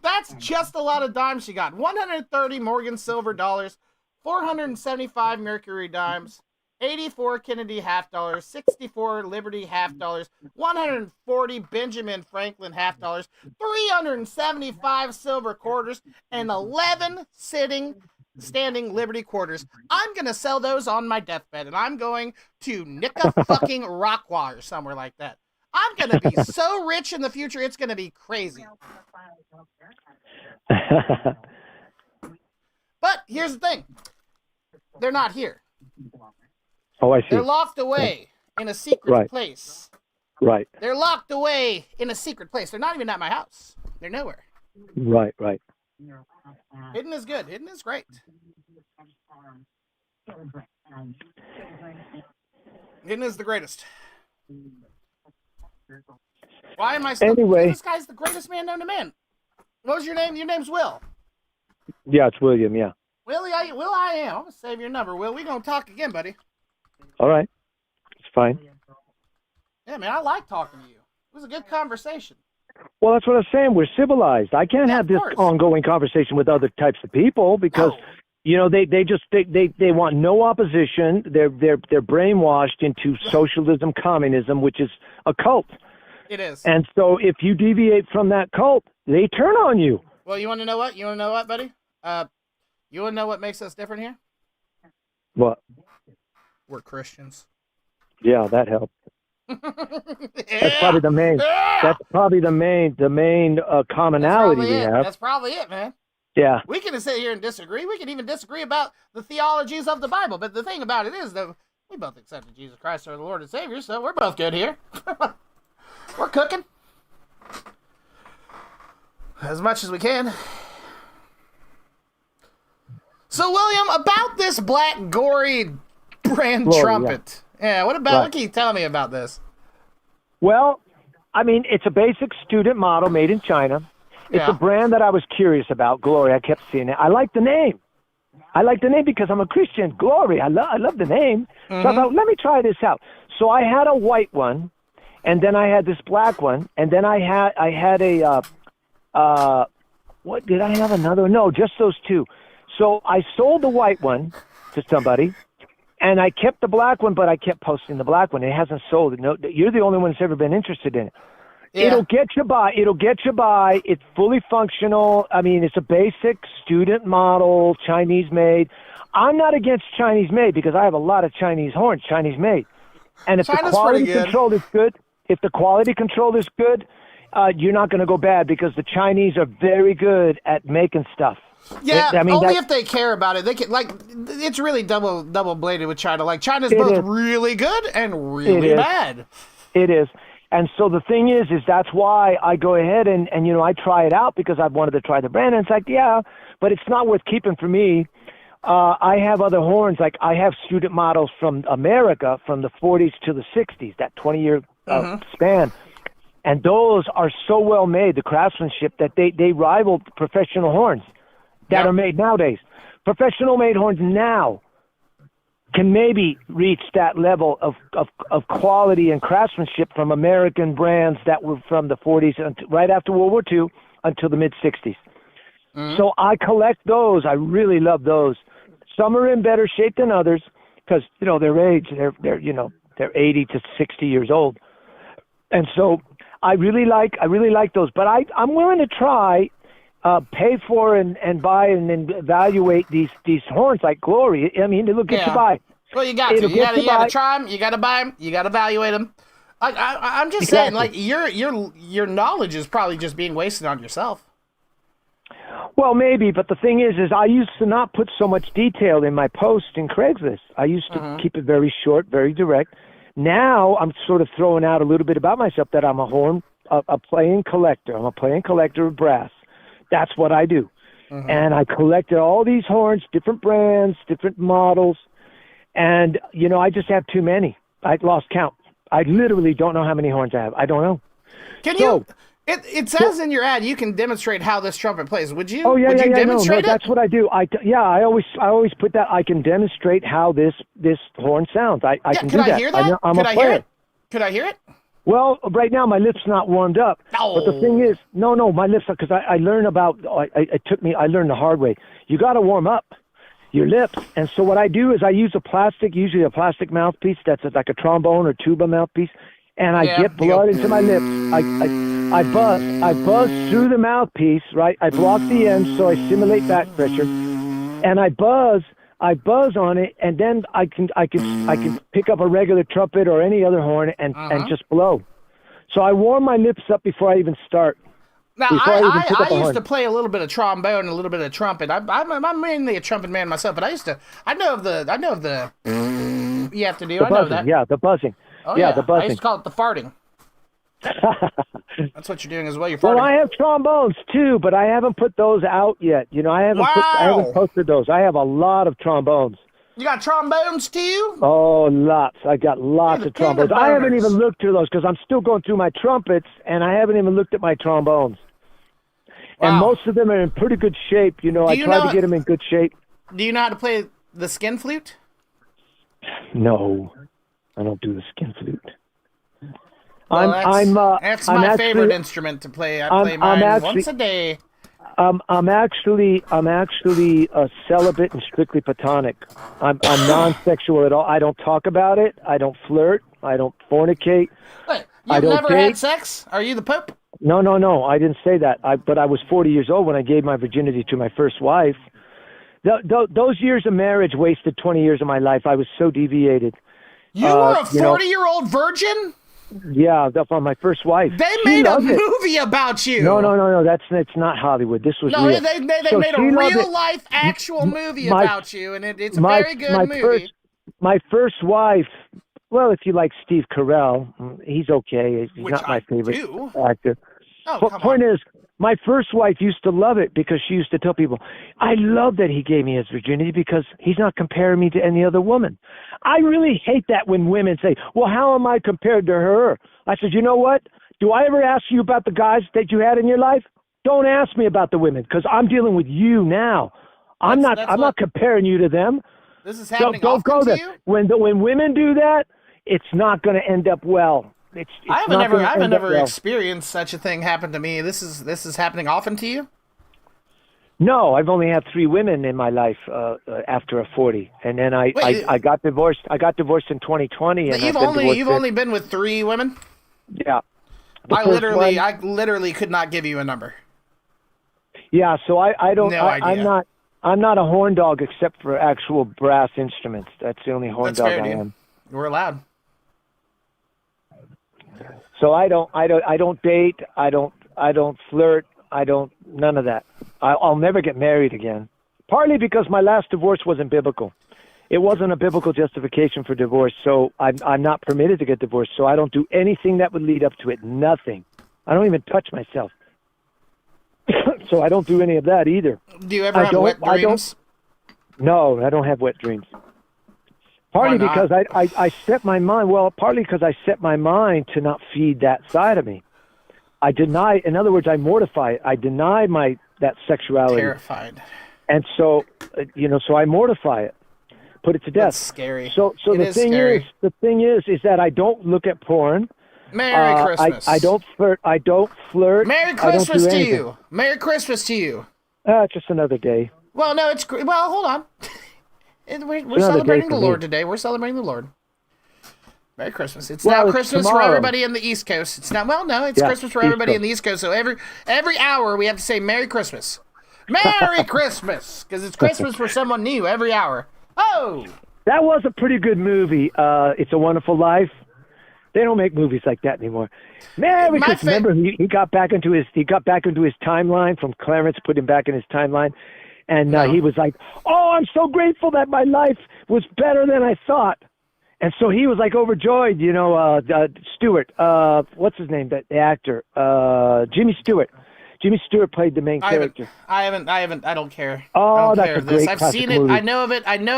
That's just a lot of dimes she got. 130 Morgan silver dollars, 475 Mercury dimes, 84 Kennedy half dollars, 64 Liberty half dollars, 140 Benjamin Franklin half dollars, 375 silver quarters, and 11 standing Liberty quarters. I'm going to sell those on my deathbed, and I'm going to fucking Rockwall or somewhere like that. I'm going to be so rich in the future, it's going to be crazy. But here's the thing. They're not here. Oh, I see. They're locked away in a secret place. Right. They're locked away in a secret place. They're not even at my house. They're nowhere. Right. Hidden is good. Hidden is great. Hidden is the greatest. Why am I still... Anyway. This guy's the greatest man known to man. What was your name? Your name's Will. Yeah, it's William, yeah. Will, I am. I'm going to save your number, Will. We're going to talk again, buddy. All right. It's fine. Yeah, man, I like talking to you. It was a good conversation. Well, that's what I'm saying. We're civilized. I can't have this ongoing conversation with other types of people because, they want no opposition. They're brainwashed into socialism, communism, which is a cult. It is. And so if you deviate from that cult, they turn on you. Well, you want to know what? Buddy? You want to know what makes us different here? What? We're Christians. Yeah, that helps. That's probably the main. Yeah! That's probably the main commonality we have. That's probably it, man. Yeah. We can sit here and disagree. We can even disagree about the theologies of the Bible. But the thing about it is that we both accepted Jesus Christ as the Lord and Savior, so we're both good here. We're cooking as much as we can. So, William, about this black gory brand trumpet. Yeah, what can you tell me about this? Well, I mean, it's a basic student model made in China. It's a brand that I was curious about, Glory. I kept seeing it. I like the name. Because I'm a Christian. Glory. I love the name. Mm-hmm. So I thought, let me try this out. So I had a white one, and then I had this black one, and then I had a what did I have another one? No, just those two. So I sold the white one to somebody, and I kept the black one, but I kept posting the black one. It hasn't sold. No, you're the only one that's ever been interested in it. It'll get you by. It's fully functional. I mean, it's a basic student model, Chinese made. I'm not against Chinese made because I have a lot of Chinese horns, Chinese made. And if China's the quality pretty good. control is good, you're not going to go bad because the Chinese are very good at making stuff. Yeah, I mean, only if they care about it. They can it's really double bladed with China. Like China's both really good and really bad. It is. And so the thing is that's why I go ahead and I try it out because I've wanted to try the brand. And it's like, yeah, but it's not worth keeping for me. I have other horns. Like I have student models from America from the 40s to the 60s, that 20-year span. And those are so well made, the craftsmanship, that they rival professional horns that are made nowadays. Professional made horns now can maybe reach that level of quality and craftsmanship from American brands that were from the 40s right after World War II until the mid-60s. So I collect those. I really love those. Some are in better shape than others because, their age, they're 80 to 60 years old. And so I really like those. But I'm willing to try, pay for and buy and evaluate these horns like Glory. I mean, it'll get you by. Well, you got to. You got to try them. You got to buy them. You got to evaluate them. I'm just saying, like your knowledge is probably just being wasted on yourself. Well, maybe, but the thing is I used to not put so much detail in my post in Craigslist. I used to keep it very short, very direct. Now I'm sort of throwing out a little bit about myself that I'm a playing collector. I'm a playing collector of brass. That's what I do. And I collected all these horns, different brands, different models. And, I just have too many. I lost count. I literally don't know how many horns I have. I don't know. Can you? It says in your ad you can demonstrate how this trumpet plays. Would you? Oh yeah, would you demonstrate it? That's what I do. I always put that. I can demonstrate how this horn sounds. I can do that. Could I hear that? I'm could a I player. hear it? Could I hear it? Well, right now my lips not warmed up. Oh. But the thing is, no, my lips are because I learned I learned the hard way. You got to warm up your lips, and so what I do is I use usually a plastic mouthpiece that's like a trombone or tuba mouthpiece. And I get blood into my lips. I buzz through the mouthpiece, right? I block the end so I simulate back pressure, and I buzz on it, and then I can pick up a regular trumpet or any other horn and just blow. So I warm my lips up before I even start. Now I used to play a little bit of trombone and a little bit of trumpet. I'm mainly a trumpet man myself, but I know of the you have to do. The I know buzzing, that. yeah, the buzzing. Oh, yeah, the buzzing. I used to call it the farting. That's what you're doing as well. You're farting. Well, I have trombones too, but I haven't put those out yet. I haven't posted those. I have a lot of trombones. You got trombones too? Oh, lots. I got lots of trombones. I haven't even looked through those because I'm still going through my trumpets, and I haven't even looked at my trombones. Wow. And most of them are in pretty good shape. I try to get them in good shape. Do you know how to play the skin flute? No, I don't do the skin flute. Well, that's my favorite instrument to play. I play mine once a day. I'm actually a celibate and strictly platonic. I'm non-sexual at all. I don't talk about it. I don't flirt. I don't fornicate. Wait, you've never had sex? Are you the Pope? No. I didn't say that. But I was 40 years old when I gave my virginity to my first wife. Those years of marriage wasted 20 years of my life. I was so deviated. You were a 40-year-old virgin? Yeah, that's on my first wife. They made a movie about you. No. It's not Hollywood. This was real. They made a real-life, actual movie about you, and it's a very good movie. My first wife, well, if you like Steve Carell, he's okay. He's not my favorite actor. Oh, point is, my first wife used to love it because she used to tell people, I love that he gave me his virginity because he's not comparing me to any other woman. I really hate that when women say, well, how am I compared to her? I said, you know what? Do I ever ask you about the guys that you had in your life? Don't ask me about the women because I'm dealing with you now. I'm not comparing you to them. This is happening Don't go to there. you? When women do that, it's not going to end up well. I haven't ever experienced such a thing happen to me. This is happening often to you? No, I've only had 3 women in my life after a 40, and then I got divorced. I got divorced in 2020, and you've only been with 3 women? Yeah. The I first literally could not give you a number. Yeah, so I don't. No idea. I'm not a horn dog except for actual brass instruments. That's the only horn That's dog fair, I dude. am. We're allowed. So I don't date. I don't flirt. None of that. I'll never get married again. Partly because my last divorce wasn't biblical. It wasn't a biblical justification for divorce, so I'm not permitted to get divorced. So I don't do anything that would lead up to it. Nothing. I don't even touch myself. So I don't do any of that either. Do you ever have wet dreams? No, I don't have wet dreams. Partly Why not? because I set my mind. Well, partly because I set my mind to not feed that side of me. I deny. In other words, I mortify it. I deny that sexuality. Terrified. And so, so I mortify it, put it to death. That's scary. So the thing is that I don't look at porn. Merry Christmas. I don't flirt. Merry Christmas to you. Merry Christmas to you. Just another day. Well, no, hold on. We're celebrating the Lord today. We're celebrating the Lord. Merry Christmas. It's now Christmas for everybody in the East Coast. It's not. Well, no, it's Christmas for everybody in the East Coast. So every hour we have to say Merry Christmas. Merry Christmas, because it's Christmas for someone new every hour. Oh, that was a pretty good movie. It's a Wonderful Life. They don't make movies like that anymore. Merry Christmas. Remember, he got back into his timeline from Clarence, put him back in his timeline, and he was like, "Oh, I'm so grateful that my life was better than I thought." And so he was like overjoyed, Stewart, what's his name, the actor, Jimmy Stewart. Jimmy Stewart played the main character. I don't care. Oh, I don't that's care a great I've classic seen it. movie. I know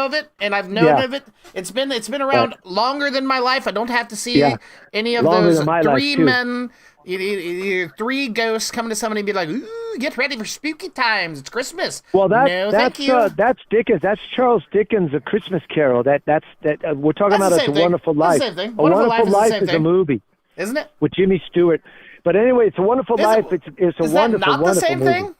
of it, and I've known of it. It's been around longer than my life. I don't have to see any of Longer those than my three life, too. men, three ghosts coming to somebody and be like, "Ooh, get ready for spooky times. It's Christmas." Well, no, thank you. That's Dickens. That's Charles Dickens' A Christmas Carol. We're talking about It's a Wonderful Life. That's the same thing. A Wonderful Life is the is same a movie, isn't it? with Jimmy Stewart. But anyway, It's a Wonderful Life. It's a Is wonderful, that not the wonderful same movie. thing?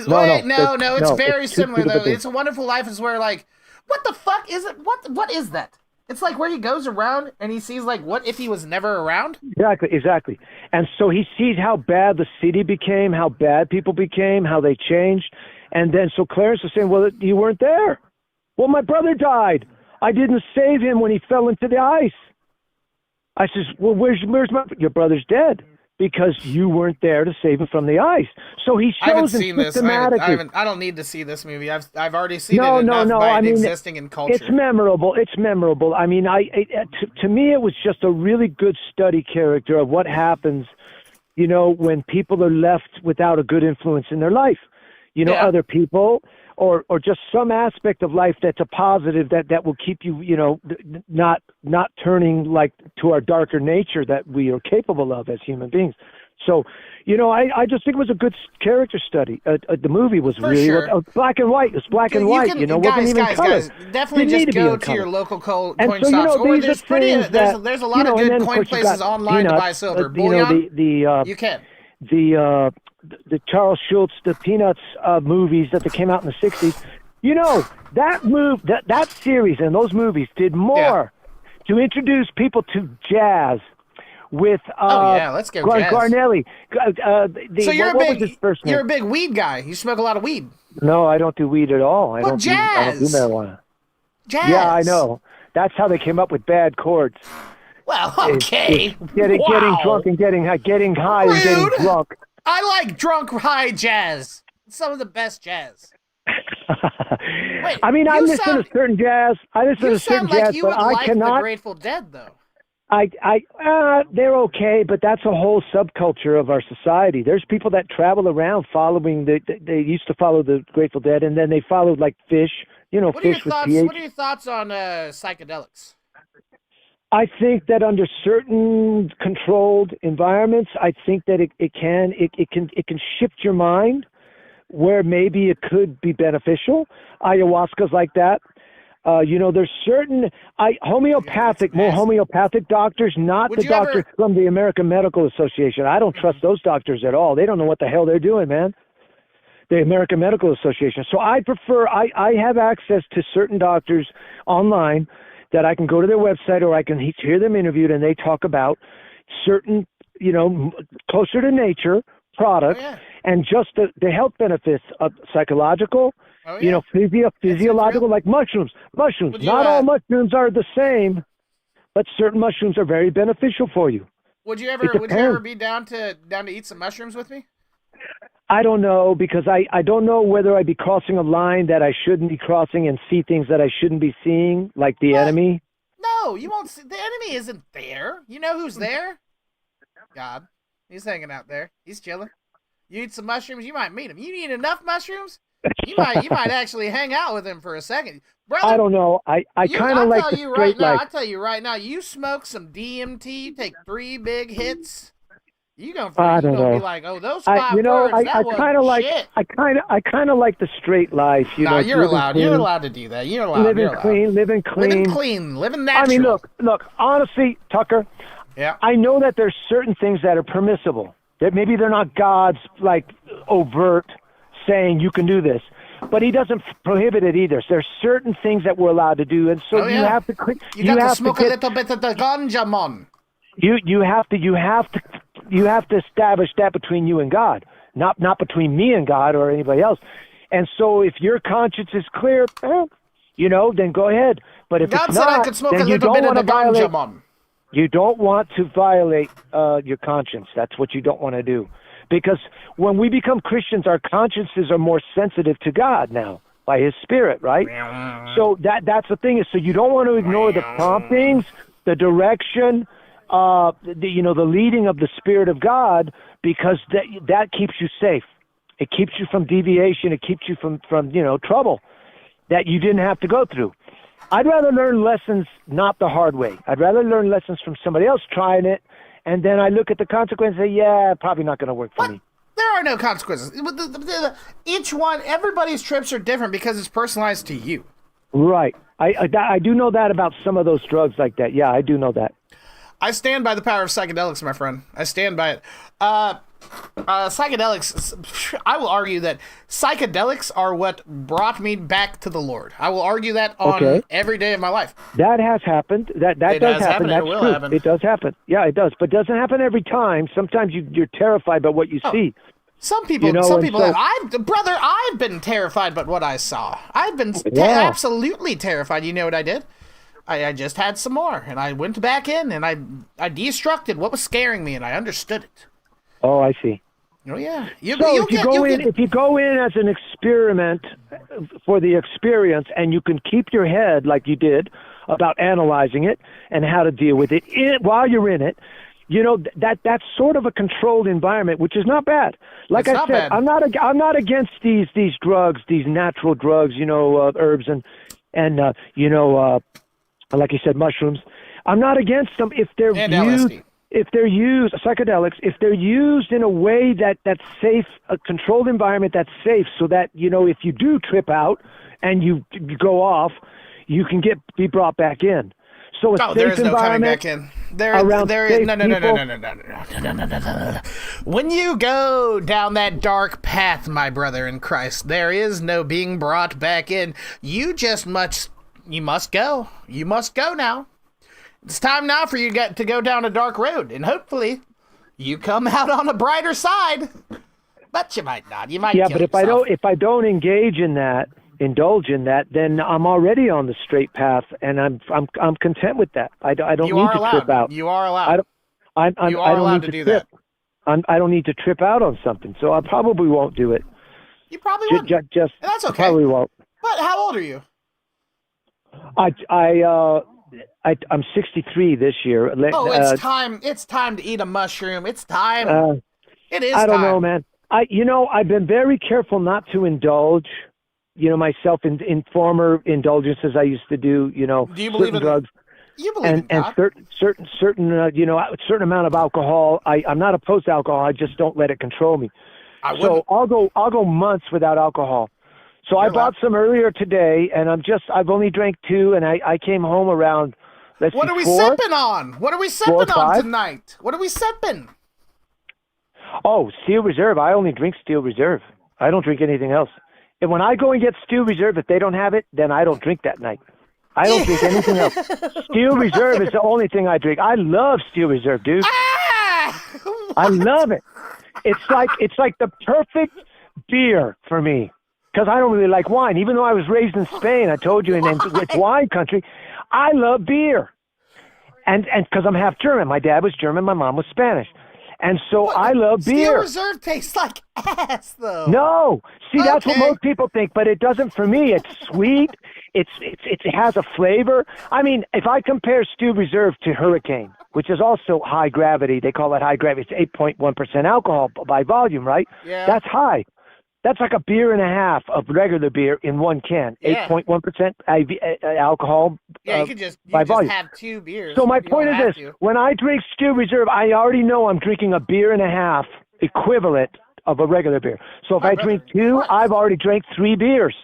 No, It's very it's two similar though. different things. It's a Wonderful Life is where like, what the fuck is it? What is that? It's like where he goes around and he sees like, what if he was never around? Exactly. And so he sees how bad the city became, how bad people became, how they changed. And then so Clarence was saying, well, you weren't there. Well, my brother died. I didn't save him when he fell into the ice. I says, well, where's your brother's dead because you weren't there to save him from the ice. So he I haven't shows him seen this. systematically. I don't need to see this movie. I've already seen No, it enough no. by I it mean, existing in culture. It's memorable. I mean, to me, it was just a really good study character of what happens, when people are left without a good influence in their life. Other people or just some aspect of life that's a positive that will keep you, not turning like to our darker nature that we are capable of as human beings. So, I just think it was a good character study. The movie was black and white. It was black and white. Wasn't even color. Guys, definitely Didn't need just to be go in to color. your local coin And so, stops. Or these are things there's a lot of and then, good of coin course, you places got online to buy Peanuts, silver. Bullion, you can. The Charles Schultz, the Peanuts movies that came out in the 60s. That series and those movies did more to introduce people to jazz with let's go jazz. Garnelli. So what was his first name? You're a big weed guy. You smoke a lot of weed. No, I don't do weed at all. I don't do marijuana. Jazz. Yeah, I know. That's how they came up with bad chords. Well, okay. Getting drunk and getting high Rude. and getting drunk. I like drunk high jazz. It's some of the best jazz. Wait, I mean, I listen to certain jazz. You sound like you would but I like cannot. the Grateful Dead, though. They're okay, but that's a whole subculture of our society. There's people that travel around following they used to follow the Grateful Dead, and then they followed like Fish. Fish with PH. What are your thoughts on psychedelics? I think that under certain controlled environments, I think that it can shift your mind where maybe it could be beneficial. Ayahuasca's like that. There's certain homeopathic doctors, not the doctors from the American Medical Association. I don't trust those doctors at all. They don't know what the hell they're doing, man. The American Medical Association. So I prefer, I have access to certain doctors online that I can go to their website or I can hear them interviewed, and they talk about certain closer to nature product, and just the health benefits of psychological, physiological, like mushrooms. Not all mushrooms are the same, but certain mushrooms are very beneficial for you. Would you ever be down to eat some mushrooms with me? I don't know, because I don't know whether I'd be crossing a line that I shouldn't be crossing and see things that I shouldn't be seeing, like the enemy. No, you won't see. The enemy isn't there. You know who's there? God. He's hanging out there. He's chilling. You eat some mushrooms, you might meet him. You eat enough mushrooms, you might actually hang out with him for a second. Brother, I don't know. I kind of like the straight life. I tell you right now, you smoke some DMT, take 3 big hits, you're gonna be like, oh, those 5 words, that was shit. I kind of like the straight life. You're allowed. You're allowed to do that. You're allowed. Living clean. Living clean. Living natural. I mean, look. Honestly, Tucker. Yeah. I know that there's certain things that are permissible. That maybe they're not God's like overt saying you can do this, but He doesn't prohibit it either. So there's certain things that we're allowed to do, and so you have to. You got to smoke a little bit of the ganja, man. You have to establish that between you and God, not between me and God or anybody else. And so if your conscience is clear, then go ahead. But if God it's said not, I could smoke then a you little don't bit of want the to violate. ganja, man. You don't want to violate your conscience. That's what you don't want to do. Because when we become Christians, our consciences are more sensitive to God now by His Spirit, right? So that's the thing is, so you don't want to ignore the promptings, the direction, the leading of the Spirit of God, because that keeps you safe. It keeps you from deviation. It keeps you from trouble that you didn't have to go through. I'd rather learn lessons not the hard way. I'd rather learn lessons from somebody else trying it, and then I look at the consequences and say, yeah, probably not going to work for me. There are no consequences. Everybody's trips are different because it's personalized to you. Right. I do know that about some of those drugs like that. Yeah, I do know that. I stand by the power of psychedelics, my friend. I stand by it. Psychedelics, I will argue that psychedelics are what brought me back to the Lord. I will argue that on every day of my life. That has happened. That does happen. That's true. It does happen. Yeah, it does. But it doesn't happen every time. Sometimes you're terrified by what you see. Some people have. I've been terrified by what I saw. I've been absolutely terrified. You know what I did? I just had some more, and I went back in, and I destructed what was scaring me, and I understood it. Oh, I see. Oh, yeah. If you go in as an experiment for the experience, and you can keep your head like you did about analyzing it and how to deal with it while you're in it, that's sort of a controlled environment, which is not bad. Like I said, I'm not against these drugs, these natural drugs, herbs and like you said, mushrooms. I'm not against them if they're used psychedelics, if they're used in a way that's safe, a controlled environment that's safe, so that if you do trip out and you go off, you can be brought back in. So a there safe is no coming environment back in. There is no. When you go down that dark path, my brother in Christ, there is no being brought back in. You must go. You must go now. It's time now for you to go down a dark road, and hopefully you come out on a brighter side. But you might not. You might. Yeah, but if I don't indulge in that, then I'm already on the straight path, and I'm content with that. I don't need to trip out. You are allowed. I don't need to do trip. that. I don't need to trip out on something, so I probably won't do it. You probably won't. And that's okay. Probably won't. But how old are you? I'm 63 this year. It's time. It's time to eat a mushroom. It's time. It is. I don't know, man. I've been very careful not to indulge, myself in former indulgences I used to do. Do you believe certain drugs. You believe in God? And certain a certain amount of alcohol. I'm not opposed to alcohol. I just don't let it control me. So I'll go months without alcohol. So I bought some earlier today, and I've only drank 2, and I came home around. What are we sipping on? What are we sipping on tonight? What are we sipping? Oh, Steel Reserve. I only drink Steel Reserve. I don't drink anything else. And when I go and get Steel Reserve, if they don't have it, then I don't drink that night. I don't drink anything else. Steel Reserve is the only thing I drink. I love Steel Reserve, dude. Ah! I love it. It's like the perfect beer for me because I don't really like wine. Even though I was raised in Spain, I told you, and it's wine country. I love beer, and because I'm half German. My dad was German, my mom was Spanish, and so I love beer. Steel Reserve tastes like ass, though. No, see, that's what most people think, but it doesn't for me. It's sweet. It has a flavor. I mean, if I compare Steel Reserve to Hurricane, which is also high gravity, they call it high gravity. It's 8.1% alcohol by volume, right? Yeah. That's high. That's like a beer and a half of regular beer in one can. Yeah. 8.1% alcohol Yeah, you could just by volume. have 2 beers. So my You point don't is have this: to. when I drink Steel Reserve, I already know I'm drinking a beer and a half equivalent of a regular beer. So if I drink 2, I've already drank 3 beers.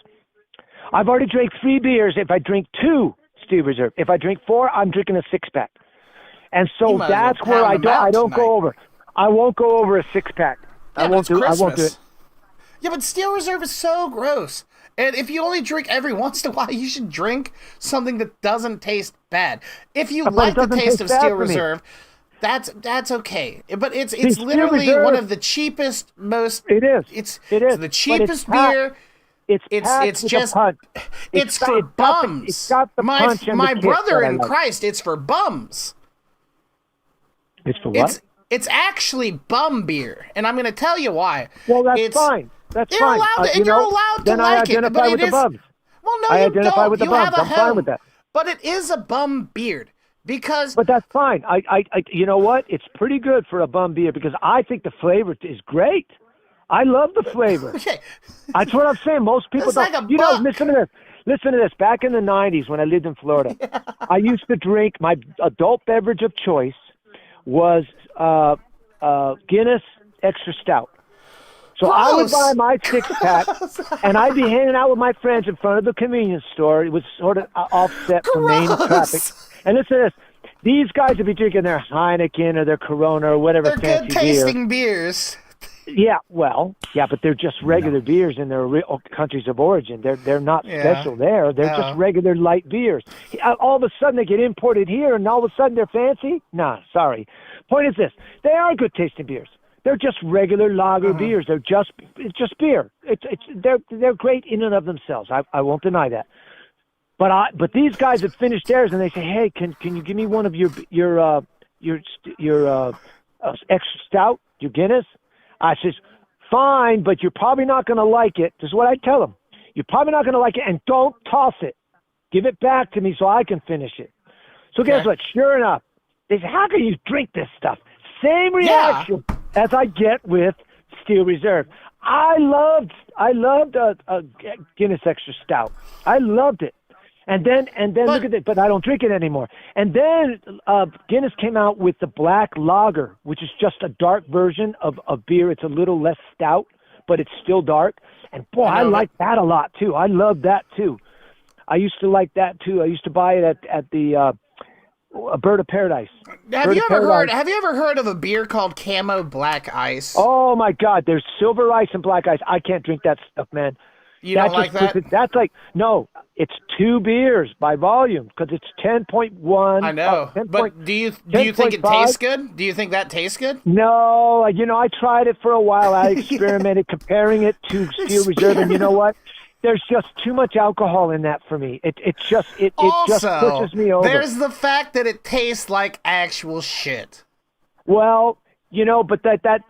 I've already drank 3 beers if I drink 2 Steel Reserve. If I drink 4, I'm drinking a 6-pack. And so that's where I don't go over. I won't go over a 6-pack. Yeah, I won't do it. Yeah, but Steel Reserve is so gross. And if you only drink every once in a while, you should drink something that doesn't taste bad. If you like the taste of Steel Reserve, that's okay. But it's literally one of the cheapest, most. It is. It's the cheapest beer. It's just it's for bums. It's got the punch and my the brother kick in that I like. Christ. It's for bums. It's for what? It's actually bum beer, and I'm going to tell you why. Well, that's fine. That's you're fine. Allowed to, and you're allowed to then like I identify it, with but the bums. Well, no, I you identify don't. with the You bums. have a I'm fine with home. that. But it is a bum beard because. But that's fine. I you know what? It's pretty good for a bum beer because I think the flavor is great. I love the flavor. Okay. That's what I'm saying. Most people It's don't. like a You know, buck. listen to this. Listen to this. Back in the 90s when I lived in Florida, I used to drink, my adult beverage of choice was Guinness Extra Stout. So I would buy my 6-pack, and I'd be hanging out with my friends in front of the convenience store. It was sort of offset from main traffic. And listen to this. These guys would be drinking their Heineken or their Corona or whatever They're fancy good tasting beers. Yeah, well, yeah, but they're just regular beers in their real countries of origin. They're not special there. They're just regular light beers. All of a sudden they get imported here, and all of a sudden they're fancy? Nah, sorry. Point is this: they are good tasting beers. They're just regular lager beers. It's just beer. They're great in and of themselves. I won't deny that. But these guys have finished theirs, and they say, hey, can you give me one of your extra stout, your Guinness? I says, fine, but you're probably not going to like it. This is what I tell them. You're probably not going to like it, and don't toss it. Give it back to me so I can finish it. So guess what? Sure enough, they say, how can you drink this stuff? Same reaction as I get with Steel Reserve. I loved a Guinness Extra Stout. I loved it. And then look at it, but I don't drink it anymore. And then Guinness came out with the Black Lager, which is just a dark version of beer. It's a little less stout, but it's still dark. And boy, I like that a lot too. I love that too. I used to like that too. I used to buy it at the Bird of Paradise. Have you ever heard of a beer called Camo Black Ice? Oh my God, there's Silver Ice and Black Ice. I can't drink that stuff, man. You don't like that? That's like, no, it's 2 beers by volume because it's 10.1. I know, but do you think it tastes good? Do you think that tastes good? No, I tried it for a while. I experimented comparing it to Steel Reserve, and you know what? There's just too much alcohol in that for me. It just pushes me over. There's the fact that it tastes like actual shit. Well, but that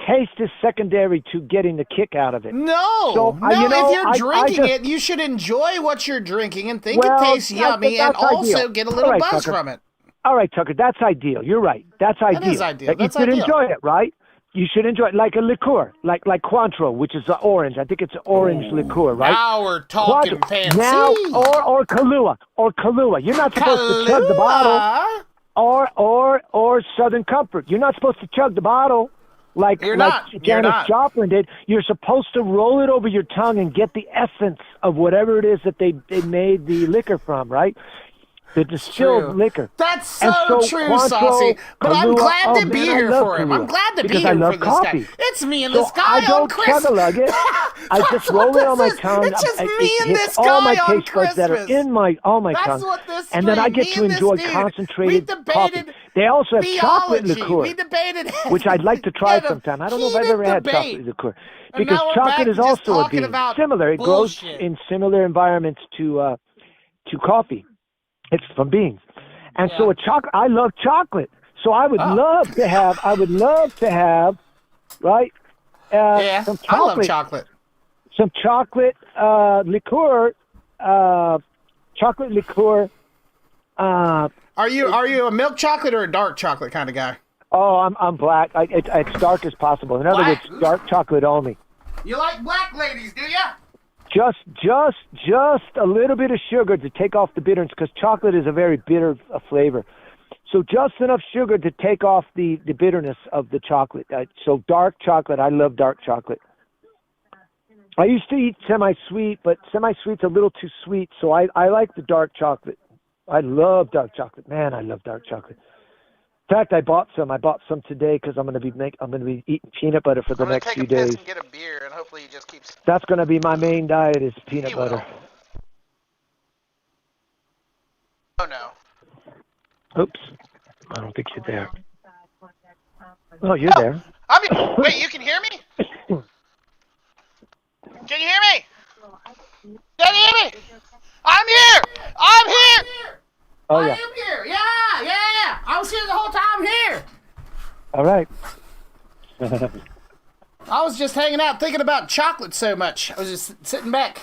taste is secondary to getting the kick out of it. No, if you're drinking it, you should enjoy what you're drinking and think it tastes yummy and also get a little buzz from it. All right, Tucker, that's ideal. You're right. That's ideal. That is ideal. You should enjoy it, right? You should enjoy it like a liqueur, like Cointreau, which is the orange. I think it's an orange liqueur, right? Now we're talking fancy. Now, or Kahlua. You're not supposed to chug the bottle. Or Southern Comfort. You're not supposed to chug the bottle like Janis Joplin did. You're supposed to roll it over your tongue and get the essence of whatever it is that they made the liquor from, right? the distilled True. liquor. That's so, And so true, Cointreau, Saucy. But I'm Kahlua, glad to oh, be man, I here love for him. Kahlua I'm glad to be because here I love for this coffee. guy. It's me and So this guy I on don't Christmas. chug-a-lug it. I That's just what roll it on my this is. tongue. It's just It me and hits this all my guy on taste buds that are Christmas. in my tongue. That's what this And then I screamed. get Me to and this enjoy dude, concentrated we coffee. debated They also have chocolate theology. liqueur, We debated which I'd like to try had a sometime. I don't know if I've heated ever had debate. chocolate liqueur. And Because now we're chocolate back is to just also a talking bean. about Similar. It bullshit. grows in similar environments to coffee. It's from beans. And so I love chocolate. So I would love to have, right? Some chocolate. I love chocolate. Some chocolate liqueur. Chocolate liqueur. Are you a milk chocolate or a dark chocolate kind of guy? Oh, I'm black. It's dark as possible. In other words, dark chocolate only. You like black ladies, do ya? Just a little bit of sugar to take off the bitterness, because chocolate is a very bitter flavor. So just enough sugar to take off the bitterness of the chocolate. So dark chocolate, I love dark chocolate. I used to eat semi-sweet, but semi-sweet's a little too sweet, so I like the dark chocolate. I love dark chocolate. Man, I love dark chocolate. In fact, I bought some today because I'm going to be eating peanut butter for the next few days. Get a beer, and hopefully he just keeps. That's going to be my main diet is peanut butter. Oh no. Oops. I don't think you're there. Oh, you're there. Wait, you can hear me? Can you hear me? Can you hear me? I'm here! I'm here! Oh, I yeah. am here! Yeah! I was here the whole time here! All right. I was just hanging out thinking about chocolate so much. I was just sitting back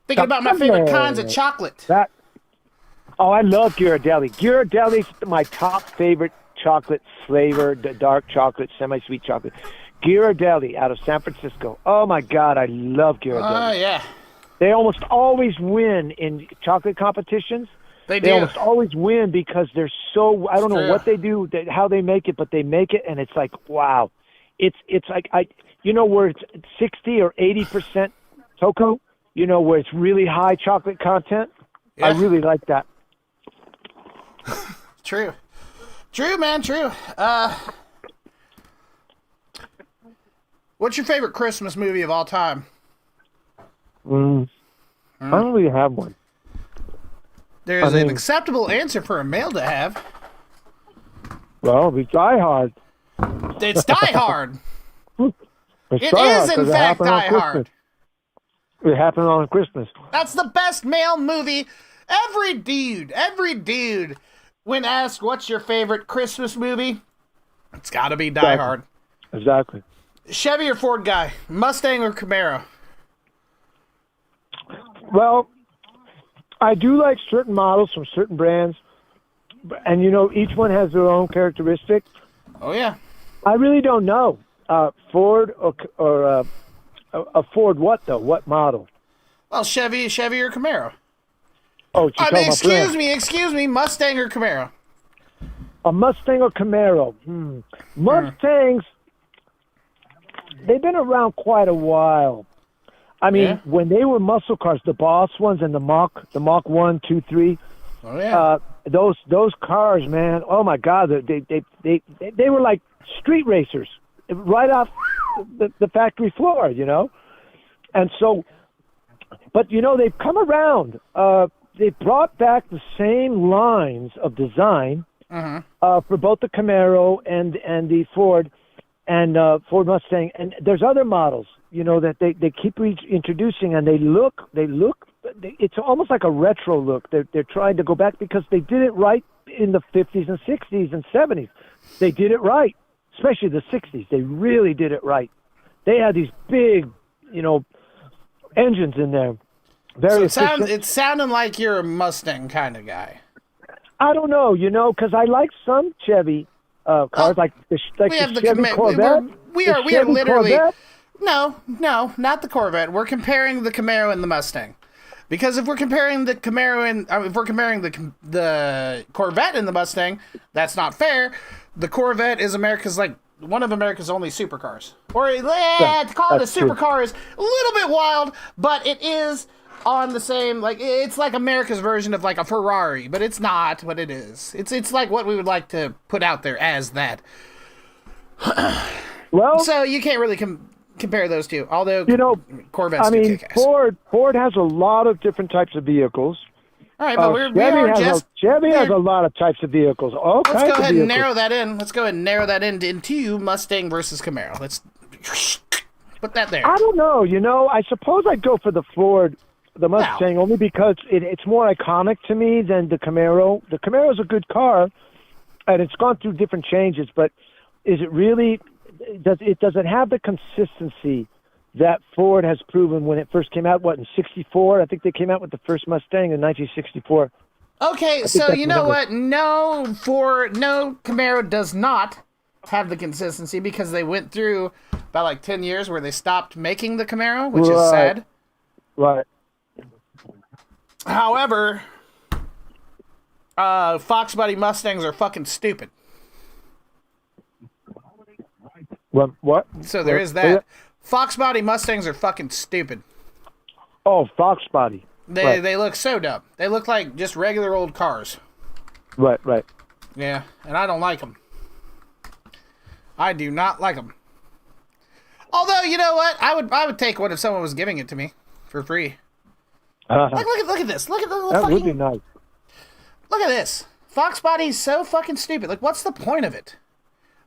thinking about my favorite kinds of chocolate. I love Ghirardelli. Ghirardelli's my top favorite chocolate flavor, the dark chocolate, semi-sweet chocolate. Ghirardelli out of San Francisco. Oh, my God, I love Ghirardelli. Oh, yeah. They almost always win in chocolate competitions. They do. almost always win because they're so, I don't know True. what they do, how they make it, but they make it, and it's like, wow. It's like, where it's 60 or 80% cocoa, where it's really high chocolate content. Yeah. I really like that. True, man, true. What's your favorite Christmas movie of all time? I don't really have one. There's an acceptable answer for a male to have. Well, it's Die Hard. It's Die Hard. It is, in fact, Die Hard. It happened on Christmas. That's the best male movie. Every dude, when asked what's your favorite Christmas movie, it's got to be Die Hard. Exactly. Chevy or Ford guy? Mustang or Camaro? Well, I do like certain models from certain brands, and each one has their own characteristic. Oh yeah. I really don't know. Ford or a Ford what though? What model? Well, Chevy or Camaro? Oh, excuse me, Mustang or Camaro? A Mustang or Camaro? Mustangs, they've been around quite a while. I mean, when they were muscle cars, the Boss ones and the Mach 1, 2, 3. Oh yeah. Those cars, man. Oh my God, they were like street racers right off the factory floor, And so, but they've come around. They brought back the same lines of design for both the Camaro and the Ford and Ford Mustang. And there's other models, that they keep introducing, and they look. It's almost like a retro look. They're trying to go back because they did it right in the 50s and 60s and 70s. They did it right, especially the 60s. They really did it right. They had these big, engines in there. Very efficient. It's sounding like you're a Mustang kind of guy. I don't know, because I like some Chevy cars, like the Chevy Corvette. We are literally Corvette. No, not the Corvette. We're comparing the Camaro and the Mustang. Because if we're comparing the Camaro and if we're comparing the Corvette and the Mustang, that's not fair. The Corvette is one of America's only supercars. Or to call it a supercar is a little bit wild, but it is on the same, like, it's like America's version of like a Ferrari, but it's not what it is. It's like what we would like to put out there as that. Well, so you can't really compare those two, although Corvettes I do mean, kick ass. Ford has a lot of different types of vehicles. All right, but Chevy has a lot of types of vehicles. Let's go ahead and narrow that in. Let's go ahead and narrow that into Mustang versus Camaro. Let's put that there. I don't know. I suppose I'd go for the Ford, the Mustang, only because it's more iconic to me than the Camaro. The Camaro's a good car, and it's gone through different changes, but is it really... Does it have the consistency that Ford has proven when it first came out? What, in '64? I think they came out with the first Mustang in 1964. Okay, so you know what? No, Camaro does not have the consistency because they went through about like 10 years where they stopped making the Camaro, which is sad. Right. However, Fox Body Mustangs are fucking stupid. What? So there is that. Fox Body Mustangs are fucking stupid. Oh, Fox Body. They look so dumb. They look like just regular old cars. Right. Yeah, and I don't like them. I do not like them. Although, you know what? I would take one if someone was giving it to me for free. Look at this. Look at the little that fucking... would be nice. Look at this. Fox Body is so fucking stupid. Like, what's the point of it?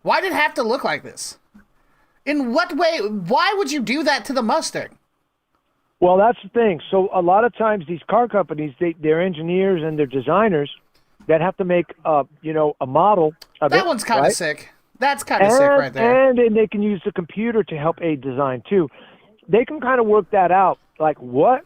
Why did it have to look like this? In what way? Why would you do that to the Mustang? Well, that's the thing. So a lot of times these car companies, they're engineers and they're designers that have to make a model of it. That one's kind of sick. That's kind of sick right there. And they can use the computer to help aid design too. They can kind of work that out. Like what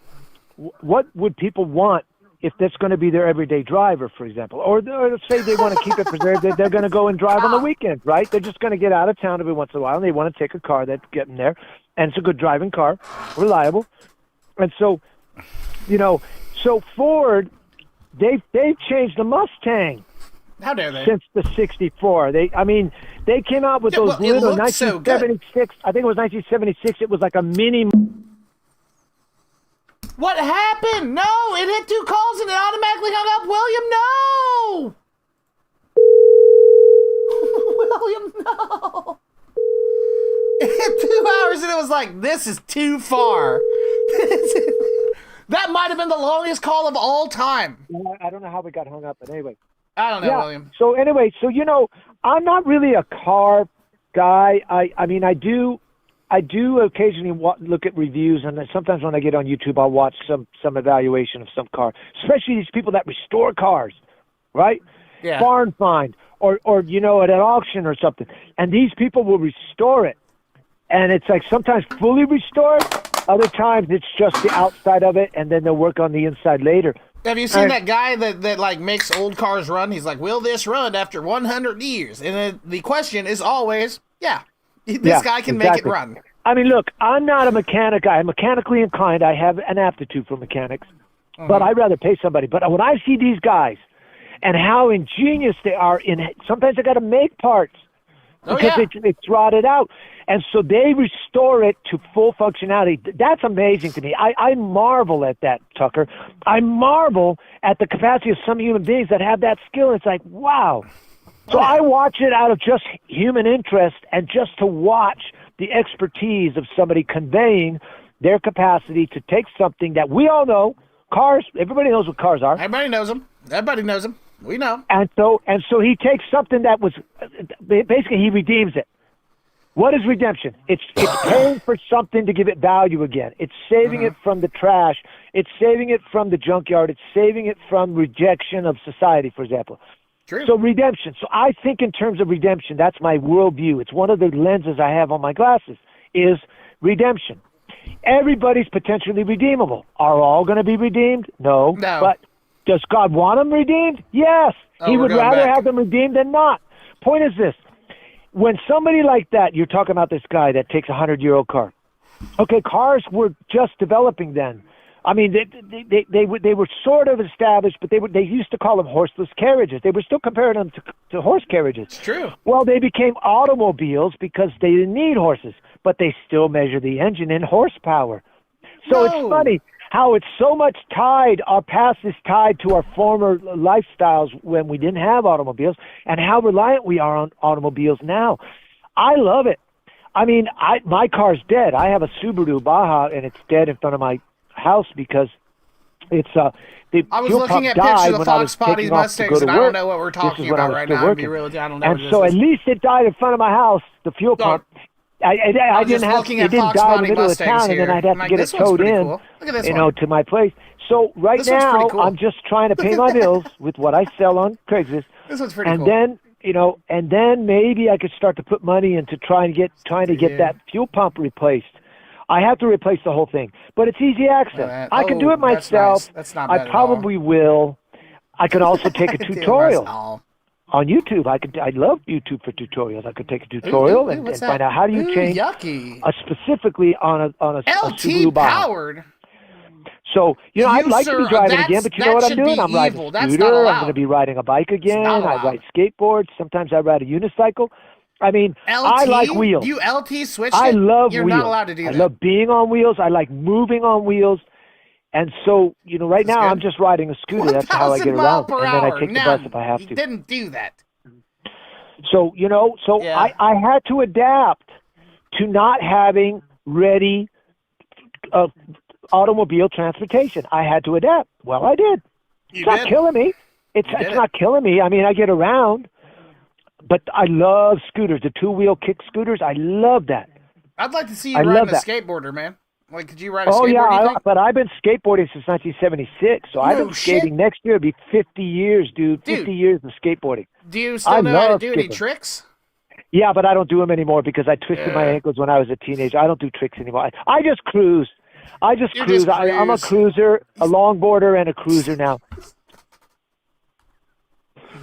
would people want if that's going to be their everyday driver, for example? Or let's say they want to keep it preserved. They're going to go and drive on the weekend, right? They're just going to get out of town every once in a while, and they want to take a car that's getting there. And it's a good driving car, reliable. And so, so Ford, they've changed the Mustang. How dare they? Since the 64. They came out with those little 1976, I think it was 1976, it was like a mini... What happened? No, it hit 2 calls and it automatically hung up. William, no. William, no. It hit 2 hours and it was like, this is too far. That might have been the longest call of all time. I don't know how we got hung up, but anyway. I don't know, William. So anyway, I'm not really a car guy. I mean, I do occasionally look at reviews, and sometimes when I get on YouTube, I'll watch some evaluation of some car, especially these people that restore cars, right? Yeah. Barn find or at an auction or something. And these people will restore it. And it's like sometimes fully restored, other times it's just the outside of it, and then they'll work on the inside later. Have you seen that guy that like makes old cars run? He's like, will this run after 100 years? And the question is always, this guy can make it run. I mean, look, I'm not a mechanic. I'm mechanically inclined. I have an aptitude for mechanics, but I'd rather pay somebody. But when I see these guys and how ingenious they are sometimes they got to make parts because it's rotted out. And so they restore it to full functionality. That's amazing to me. I marvel at that, Tucker. I marvel at the capacity of some human beings that have that skill. It's like, wow. So I watch it out of just human interest and just to watch the expertise of somebody conveying their capacity to take something that we all know, cars, everybody knows what cars are. Everybody knows them. We know. And so he takes something that was, basically he redeems it. What is redemption? It's paying for something to give it value again. It's saving it from the trash. It's saving it from the junkyard. It's saving it from rejection of society, for example. True. So redemption. So I think in terms of redemption, that's my worldview. It's one of the lenses I have on my glasses is redemption. Everybody's potentially redeemable. Are all going to be redeemed? No. But does God want them redeemed? Yes. He would rather have them redeemed than not. Point is this. When somebody like that, you're talking about this guy that takes a 100-year-old car. Okay, cars were just developing then. I mean, they were sort of established, but they used to call them horseless carriages. They were still comparing them to horse carriages. It's true. Well, they became automobiles because they didn't need horses, but they still measure the engine in horsepower. So it's funny how it's so much tied, our past is tied to our former lifestyles when we didn't have automobiles, and how reliant we are on automobiles now. I love it. I mean, my car's dead. I have a Subaru Baja, and it's dead in front of my house because it's the I was fuel looking pump at died pictures of when I was Fox Potty taking off to go Mustangs, to and I don't work. know what we're This talking is when I about was right still now. I'll be working. real, I don't know And what so this at is. least it died in front of my house, the fuel pump. I was didn't just have looking it at didn't Fox die in Body the middle of Mustangs town, and then here. I'd have I'm to like, get this it one's towed pretty in, cool. Look at this you one. know, to my place. So right This one's pretty now, cool. I'm just trying to pay my bills with what I sell on Craigslist. This one's pretty And cool. then, you know, and then maybe I could start to put money into trying to get that fuel pump replaced. I have to replace the whole thing, but it's easy access. I can do it that's myself. nice. That's not bad I at probably will. I could also take a Do it tutorial myself. on YouTube. I love YouTube for tutorials. I could take a tutorial and what's find that? out how do you Ooh, change yucky. specifically on a Subaru LT Baja. powered. So, you know, I'd like to User, be driving that's- again, but you know that what I'm should doing? be I'm riding evil. a That's scooter. not I'm allowed. going to be riding a bike again. not I allowed. ride skateboards. Sometimes I ride a unicycle. I mean, I like wheels. You LT switched I it? love You're wheels. not allowed to do I that. love being on wheels. I like moving on wheels. And so, you know, right now I'm just riding a scooter. That's how I 1,000 get mile around. per And then I hour. take the Now, bus if I have you to. didn't do that. So, you know, Yeah. I had to adapt to not having ready automobile transportation. I had to adapt. Well, I did. You It's not did. killing me. It's not killing me. I mean, I get around. But I love scooters, the two-wheel kick scooters. I love that. I'd like to see you I riding love a that. skateboarder, man. Like, could you ride a Oh, skateboard, yeah, you think? but I've been skateboarding since 1976, so I've No been skating. shit. Next year, it'll be 50 years, dude. 50 years of skateboarding. Do you I still know how to love do any skipping. tricks? Yeah, but I don't do them anymore because I twisted my Yeah. ankles when I was a teenager. I don't do tricks anymore. I just cruise. I just You cruise. just I'm a cruise. cruiser, a longboarder, and a cruiser now.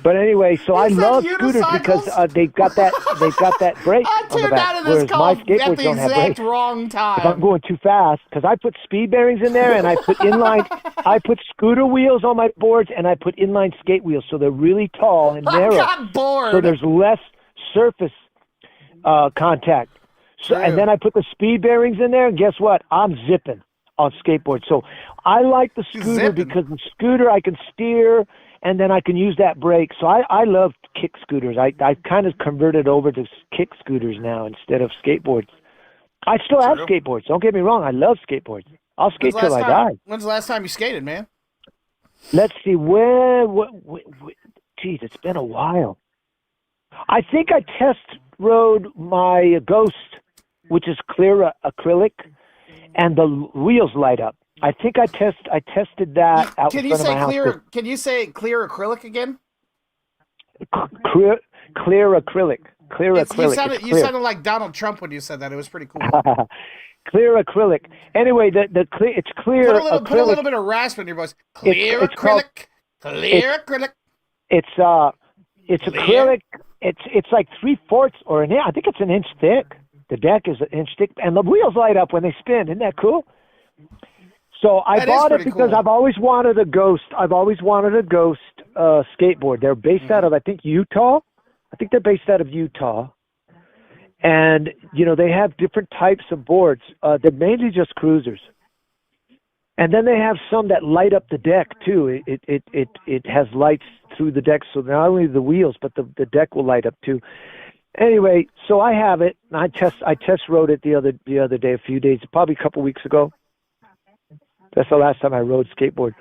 But anyway, so I said love scooters because unicycles? they've got that brake I on the tuned back, out of this whereas call my at skateboards the don't have exact brakes. wrong If I'm time. going too fast, because I put speed bearings in there, and I put I put scooter wheels on my boards, and I put inline skate wheels, so they're really tall and I narrow. got bored. So there's less surface contact. So, True. and then I put the speed bearings in there, and guess what? I'm zipping on skateboard. So I like the scooter zipping. because the scooter I can steer, and then I can use that brake. So I love kick scooters. I kind of converted over to kick scooters now instead of skateboards. I still have True. skateboards. Don't get me wrong. I love skateboards. I'll skate till I die. When's the last time you skated, man? Let's see. Geez, it's been a while. I think I test rode my Ghost, which is clear acrylic, and the wheels light up. I think I tested that out Can in you front of say my house. clear? Can you say clear acrylic again? Clear acrylic. Clear acrylic. You It's sounded clear. like Donald Trump when you said that. It was pretty cool. Clear acrylic. Anyway, it's clear Put a little acrylic. bit of rasp in your voice. Clear it's called- acrylic. Clear acrylic. It's acrylic. It's like 3/4 or an inch. I think it's an inch thick. The deck is an inch thick, and the wheels light up when they spin. Isn't that cool? So I That is bought it pretty because cool. I've always wanted a Ghost. I've always wanted a Ghost skateboard. They're based out of, I think, Utah. I think they're based out of Utah. And, you know, they have different types of boards. They're mainly just cruisers. And then they have some that light up the deck, too. It has lights through the deck, so not only the wheels, but the deck will light up, too. Anyway, so I have it. And I test rode it the other day, a few days, probably a couple weeks ago. That's the last time I rode skateboard.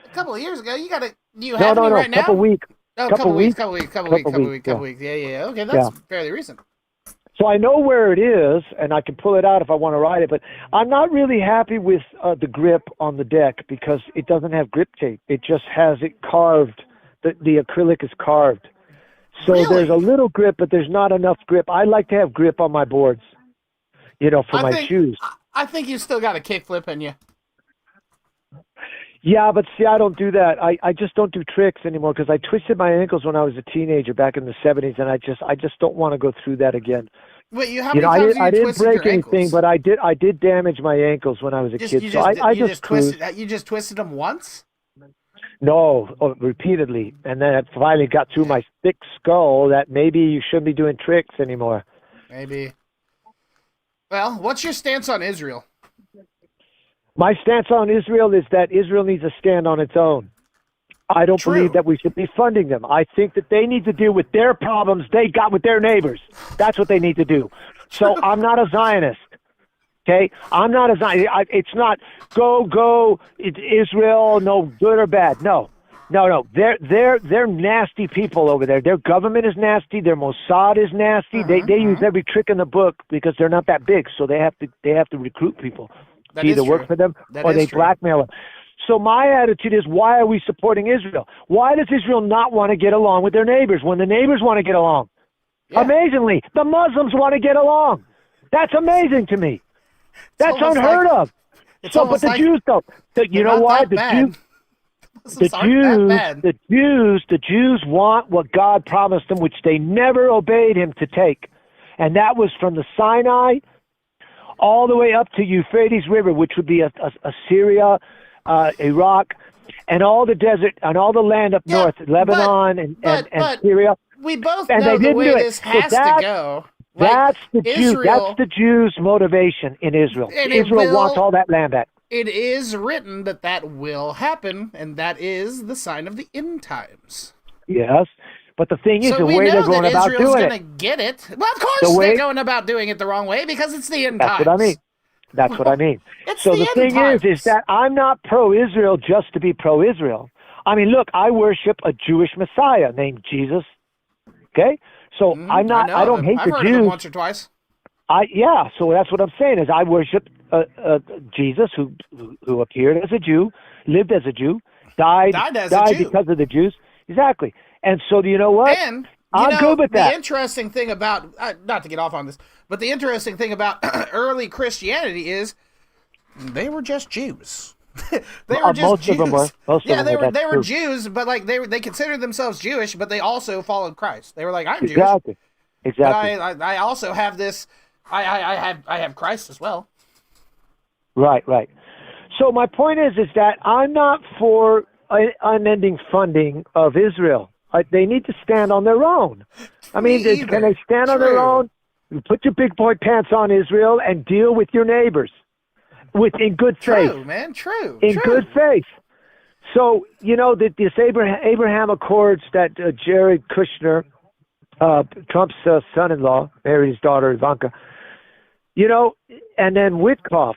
A couple of years ago, you got it. Do you No, have no, any no, right now? couple weeks. Oh, couple weeks. couple weeks. Couple weeks, Yeah. Okay, that's fairly recent. So I know where it is, and I can pull it out if I want to ride it, but I'm not really happy with the grip on the deck because it doesn't have grip tape. It just has it carved. The acrylic is carved. So there's a little grip, but there's not enough grip. I like to have grip on my boards, you know, for my shoes. I think you still got a kickflip in you. Yeah, but see, I don't do that. I just don't do tricks anymore because I twisted my ankles when I was a teenager back in the 70s, and I just don't want to go through that again. Wait, how You many know, times have I you didn't twisted break your anything, ankles? but I did damage my ankles when I was a kid. You So I just cruised. twisted. You just twisted them once. No, repeatedly, and then it finally got through my thick skull that maybe you shouldn't be doing tricks anymore. Maybe. Well, what's your stance on Israel? My stance on Israel is that Israel needs to stand on its own. I don't believe that we should be funding them. I think that they need to deal with their problems they got with their neighbors. That's what they need to do. So I'm not a Zionist. Okay? I'm not a Zionist. It's not go, it's Israel, no good or bad. No. They're nasty people over there. Their government is nasty. Their Mossad is nasty. They use every trick in the book because they're not that big, so they have to recruit people to either work for them or they blackmail them. So my attitude is, why are we supporting Israel? Why does Israel not want to get along with their neighbors when the neighbors want to get along? Yeah. Amazingly, the Muslims want to get along. That's amazing to me. That's unheard of. But the Jews don't. You know why? The Jews want what God promised them, which they never obeyed him to take. And that was from the Sinai all the way up to Euphrates River, which would be Assyria, Iraq, and all the desert and all the land up north, Lebanon and Syria. We both know the way this has to go. That's the Jew. That's the Jews' motivation in Israel. Israel wants all that land back. It is written that will happen, and that is the sign of the end times. Yes, but the thing is, the way they're going about doing it. Israel's going to get it. Well, of course they're going about doing it the wrong way because it's the end times. That's what I mean. That's what I mean. So the thing is that I'm not pro-Israel just to be pro-Israel. I mean, look, I worship a Jewish Messiah named Jesus. Okay, so I'm not. I don't hate the Jews. I've heard of him once or twice. So that's what I'm saying is I worship Jesus, who appeared as a Jew, lived as a Jew, died because of the Jews. Exactly. And so, do you know what? And I'm good with that. The interesting thing about, not to get off on this, but the interesting thing about early Christianity is they were just Jews. They were just most Jews. Of them were. They were Jews, but like they considered themselves Jewish, but they also followed Christ. They were like, I'm Jewish. Exactly. But I also have this. I have Christ as well. Right. So my point is that I'm not for unending funding of Israel. They need to stand on their own. I mean, can they stand on their own? Put your big boy pants on, Israel, and deal with your neighbors in good faith. True, man. True. In good faith. So, this Abraham Accords that Jared Kushner, Trump's son-in-law, married his daughter Ivanka, and then Witkoff.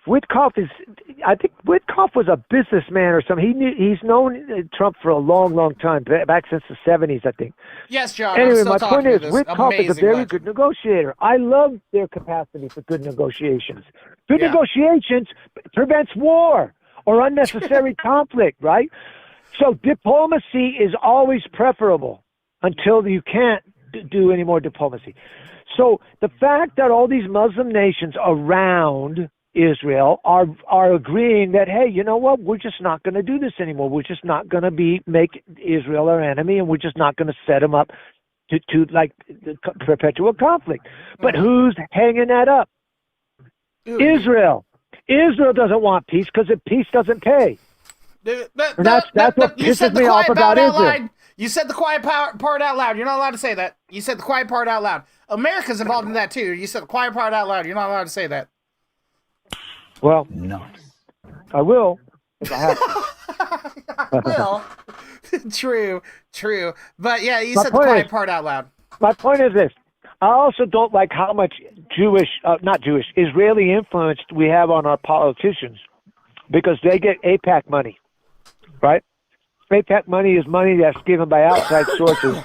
I think Witkoff was a businessman or something. He's known Trump for a long, long time, back since the 70s, I think. Yes, John. Anyway, my point is, Witkoff is a very good negotiator. I love their capacity for good negotiations. Good negotiations prevents war or unnecessary conflict, right? So diplomacy is always preferable until you can't do any more diplomacy. So the fact that all these Muslim nations around Israel are agreeing that, hey, you know what, we're just not going to do this anymore. We're just not going to make Israel our enemy, and we're just not going to set them up to perpetual conflict. But who's hanging that up? Israel. Israel doesn't want peace because peace doesn't pay. That's what pisses me off about Israel. You said the quiet part out loud. You're not allowed to say that. You said the quiet part out loud. America's involved in that too. You said the quiet part out loud. You're not allowed to say that. Well, no. I will if I have to. Well, true. But yeah, you said the quiet part out loud. My point is this. I also don't like how much Israeli influence we have on our politicians because they get AIPAC money, right? AIPAC money is money that's given by outside sources,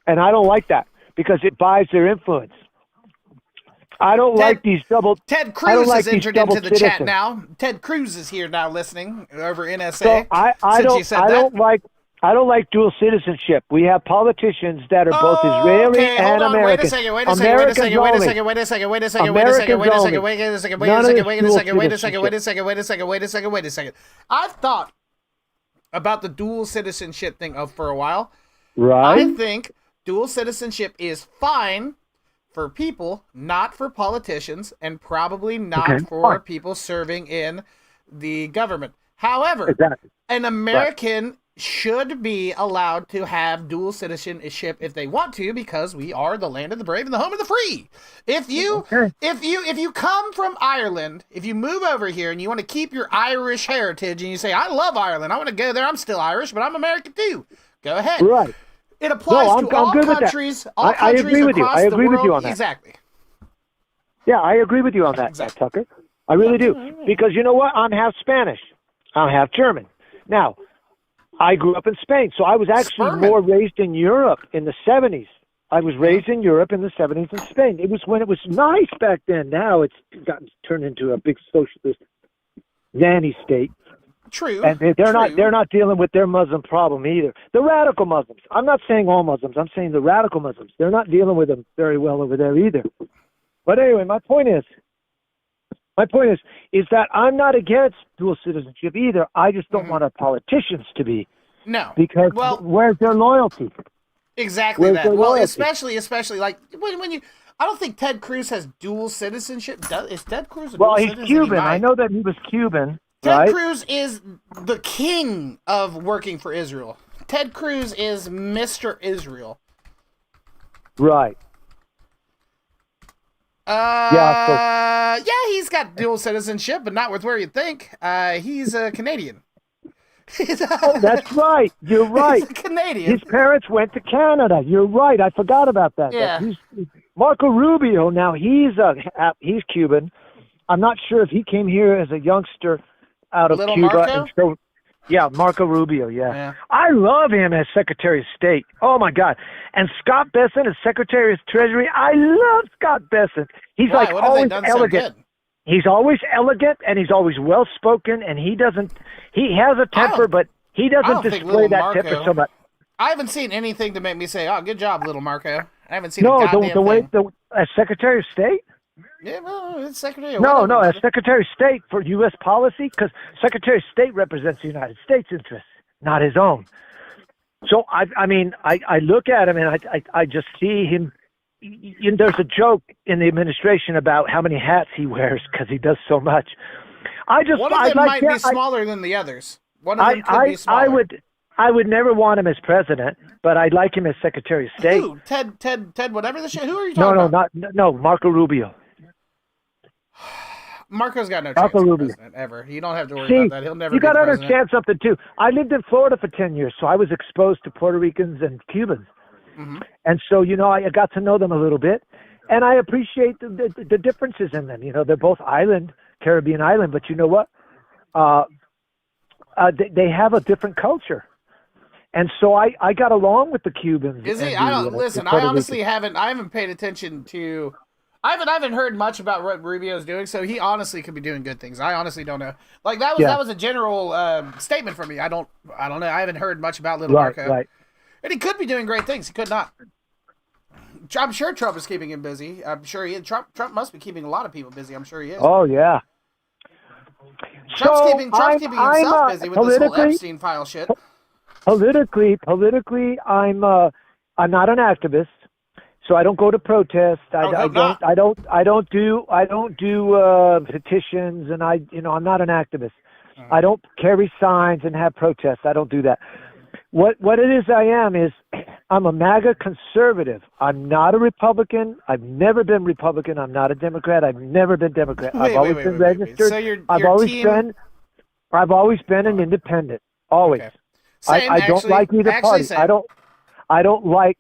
and I don't like that because it buys their influence. I don't like these double. Ted Cruz has entered into the chat now. Ted Cruz is here now, listening over NSA. So I don't like dual citizenship. We have politicians that are both Israeli and American. Wait a second. I've thought about the dual citizenship thing for a while. Right. I think dual citizenship is fine for people, not for politicians, and probably not for people serving in the government. However, an American should be allowed to have dual citizenship if they want to, because we are the land of the brave and the home of the free. If you come from Ireland, if you move over here and you want to keep your Irish heritage and you say, I love Ireland, I want to go there, I'm still Irish, but I'm American too. Go ahead. Right. It applies to all countries. All countries agree with you. across I agree the with you world. on that. Exactly. Yeah, I agree with you on that, Exactly. Tucker. I really do. Because you know what? I'm half Spanish. I'm half German. Now, I grew up in Spain, so I was actually more raised in Europe in the 70s. I was raised in Europe in the 70s in Spain. It was when it was nice back then. Now it's gotten turned into a big socialist nanny state. True. And they're not dealing with their Muslim problem either. The radical Muslims. I'm not saying all Muslims. I'm saying the radical Muslims. They're not dealing with them very well over there either. But anyway, my point is that I'm not against dual citizenship either. I just don't want our politicians to be. No. Because where's their loyalty? Exactly Where's that. their Well, loyalty? especially like when you. I don't think Ted Cruz has dual citizenship. Is Ted Cruz a Well, dual he's citizen? Cuban. I know that he was Cuban. Ted right? Cruz is the king of working for Israel. Ted Cruz is Mr. Israel. Right. Yeah, he's got dual citizenship, but not with where you think. He's a Canadian. Oh, that's right. You're right. He's a Canadian. His parents went to Canada. You're right. I forgot about that. Yeah. Marco Rubio. Now he's Cuban. I'm not sure if he came here as a youngster out of Little Cuba. Marco? And so, yeah, Marco Rubio. Yeah. I love him as Secretary of State. Oh my God! And Scott Bessent as Secretary of Treasury. I love Scott Bessent. He's Why? like What have they always done so elegant. good? He's always elegant and he's always well spoken, and he has a temper, but he I doesn't don't think display little that Marco- temper so much. I haven't seen anything to make me say, "Oh, good job, little Marco." I haven't seen No, a goddamn the way thing. as Secretary of State. Yeah, well, it's Secretary. of No, whatever. as Secretary of State for U.S. policy, because Secretary of State represents the United States' interests, not his own. So I look at him and I just see him. There's a joke in the administration about how many hats he wears because he does so much. One of them might be smaller than the others. One of them could be smaller. I would never want him as president, but I'd like him as Secretary of State. Who? Ted, whatever the shit. Who are you talking about? No, Marco Rubio. Marco's got no chance Marco to be Rubio. president ever. You don't have to worry See, about that. He'll never you be got to president. understand something too. I lived in Florida for 10 years, so I was exposed to Puerto Ricans and Cubans. Mm-hmm. And so, I got to know them a little bit, and I appreciate the differences in them. They're both Caribbean island, but you know what? They have a different culture. And so I got along with the Cubans. Is he? and I don't the listen. Puerto I honestly Ricans. haven't paid attention to. I haven't heard much about what Rubio's doing. So he honestly could be doing good things. I honestly don't know. Like that was a general statement from me. I don't know. I haven't heard much about Little Marco. Right. And he could be doing great things. He could not. I'm sure Trump is keeping him busy. I'm sure he is. Trump must be keeping a lot of people busy. I'm sure he is. Oh yeah. Trump's keeping himself busy with this whole Epstein file shit. Politically, I'm not an activist, so I don't go to protests. I don't do petitions, and I'm not an activist. I don't carry signs and have protests. I don't do that. What it is I am is I'm a MAGA conservative. I'm not a Republican. I've never been Republican. I'm not a Democrat. I've never been Democrat. I've always been registered. So I've always been an independent. Always. Okay. I don't like either party. Same. I don't like.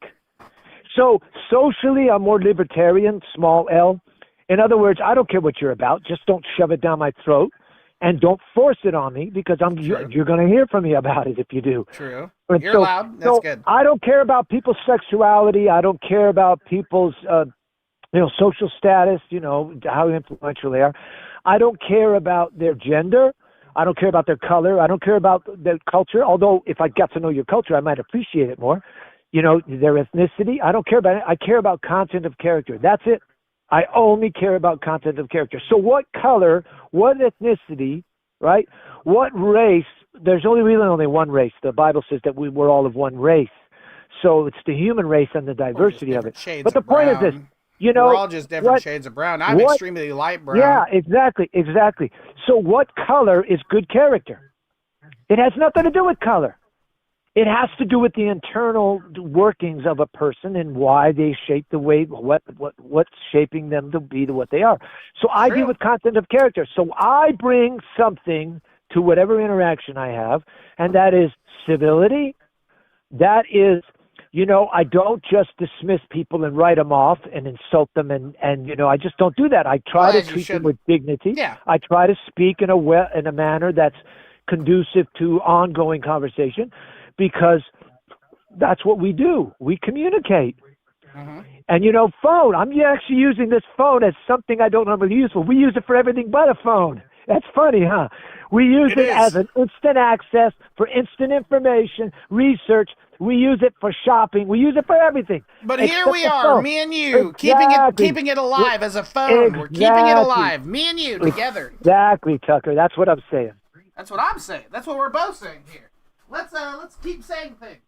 So socially, I'm more libertarian, small L. In other words, I don't care what you're about. Just don't shove it down my throat, and don't force it on me because you're going to hear from me about it if you do. True. And You're loud. That's good. I don't care about people's sexuality. I don't care about people's social status. How influential they are. I don't care about their gender. I don't care about their color. I don't care about their culture. Although if I got to know your culture, I might appreciate it more. Their ethnicity. I don't care about it. I care about content of character. That's it. I only care about content of character. So what color, what ethnicity, right? What race? There's really only one race. The Bible says that we're all of one race. So it's the human race and the diversity of it. But the point is this. We're all just different shades of brown. I'm extremely light brown. Yeah, exactly. So what color is good character? It has nothing to do with color. It has to do with the internal workings of a person and why they shape the way, what's shaping them to be what they are. So I deal with content of character. So I bring something to whatever interaction I have, and that is civility. That is, I don't just dismiss people and write them off and insult them, and I just don't do that. I try to treat them with dignity. Yeah. I try to speak in a manner that's conducive to ongoing conversation, because that's what we do. We communicate. Mm-hmm. And, phone, I'm actually using this phone as something I don't normally use for. We use it for everything but a phone. That's funny, huh? We use it as an instant access for instant information, research. We use it for shopping. We use it for everything. But here we are, me and you, keeping it alive as a phone. We're keeping it alive, me and you together. Exactly, Tucker. That's what I'm saying. That's what I'm saying. That's what we're both saying here. Let's keep saying things.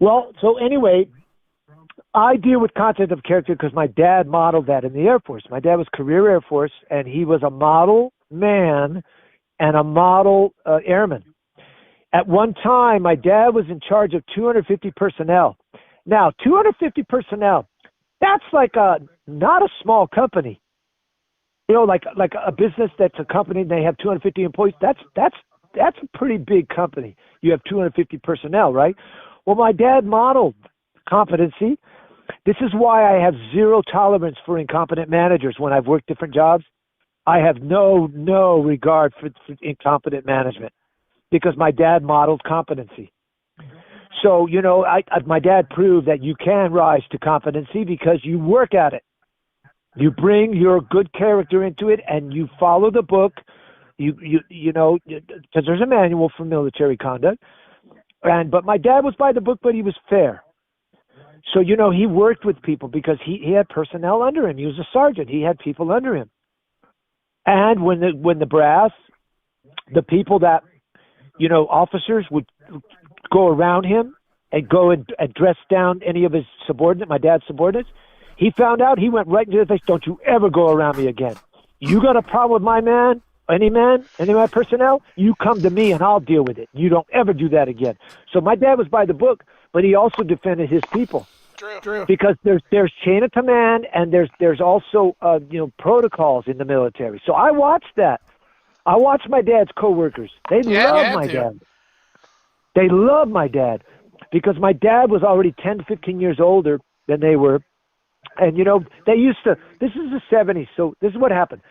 Well, so anyway, I deal with content of character because my dad modeled that in the Air Force. My dad was career Air Force, and he was a model man and a model airman. At one time, my dad was in charge of 250 personnel. Now, 250 personnel, that's like not a small company. Like a business that's a company and they have 250 employees. That's a pretty big company. You have 250 personnel, right? Well, my dad modeled competency. This is why I have zero tolerance for incompetent managers when I've worked different jobs. I have no regard for incompetent management because my dad modeled competency. So, my dad proved that you can rise to competency because you work at it. You bring your good character into it, and you follow the book. Because there's a manual for military conduct. But my dad was by the book, but he was fair. So he worked with people because he had personnel under him. He was a sergeant. He had people under him. And when the brass, the people that officers would go around him and go and dress down any of his subordinates, my dad's subordinates. He found out, he went right into the face, don't you ever go around me again. You got a problem with my man, any of my personnel, you come to me and I'll deal with it. You don't ever do that again. So my dad was by the book, but he also defended his people. True. Because there's chain of command and there's also protocols in the military. So I watched that. I watched my dad's coworkers. They love my dad. They love my dad because my dad was already 10 to 15 years older than they were. And, they used to, this is the 70s, so this is what happened.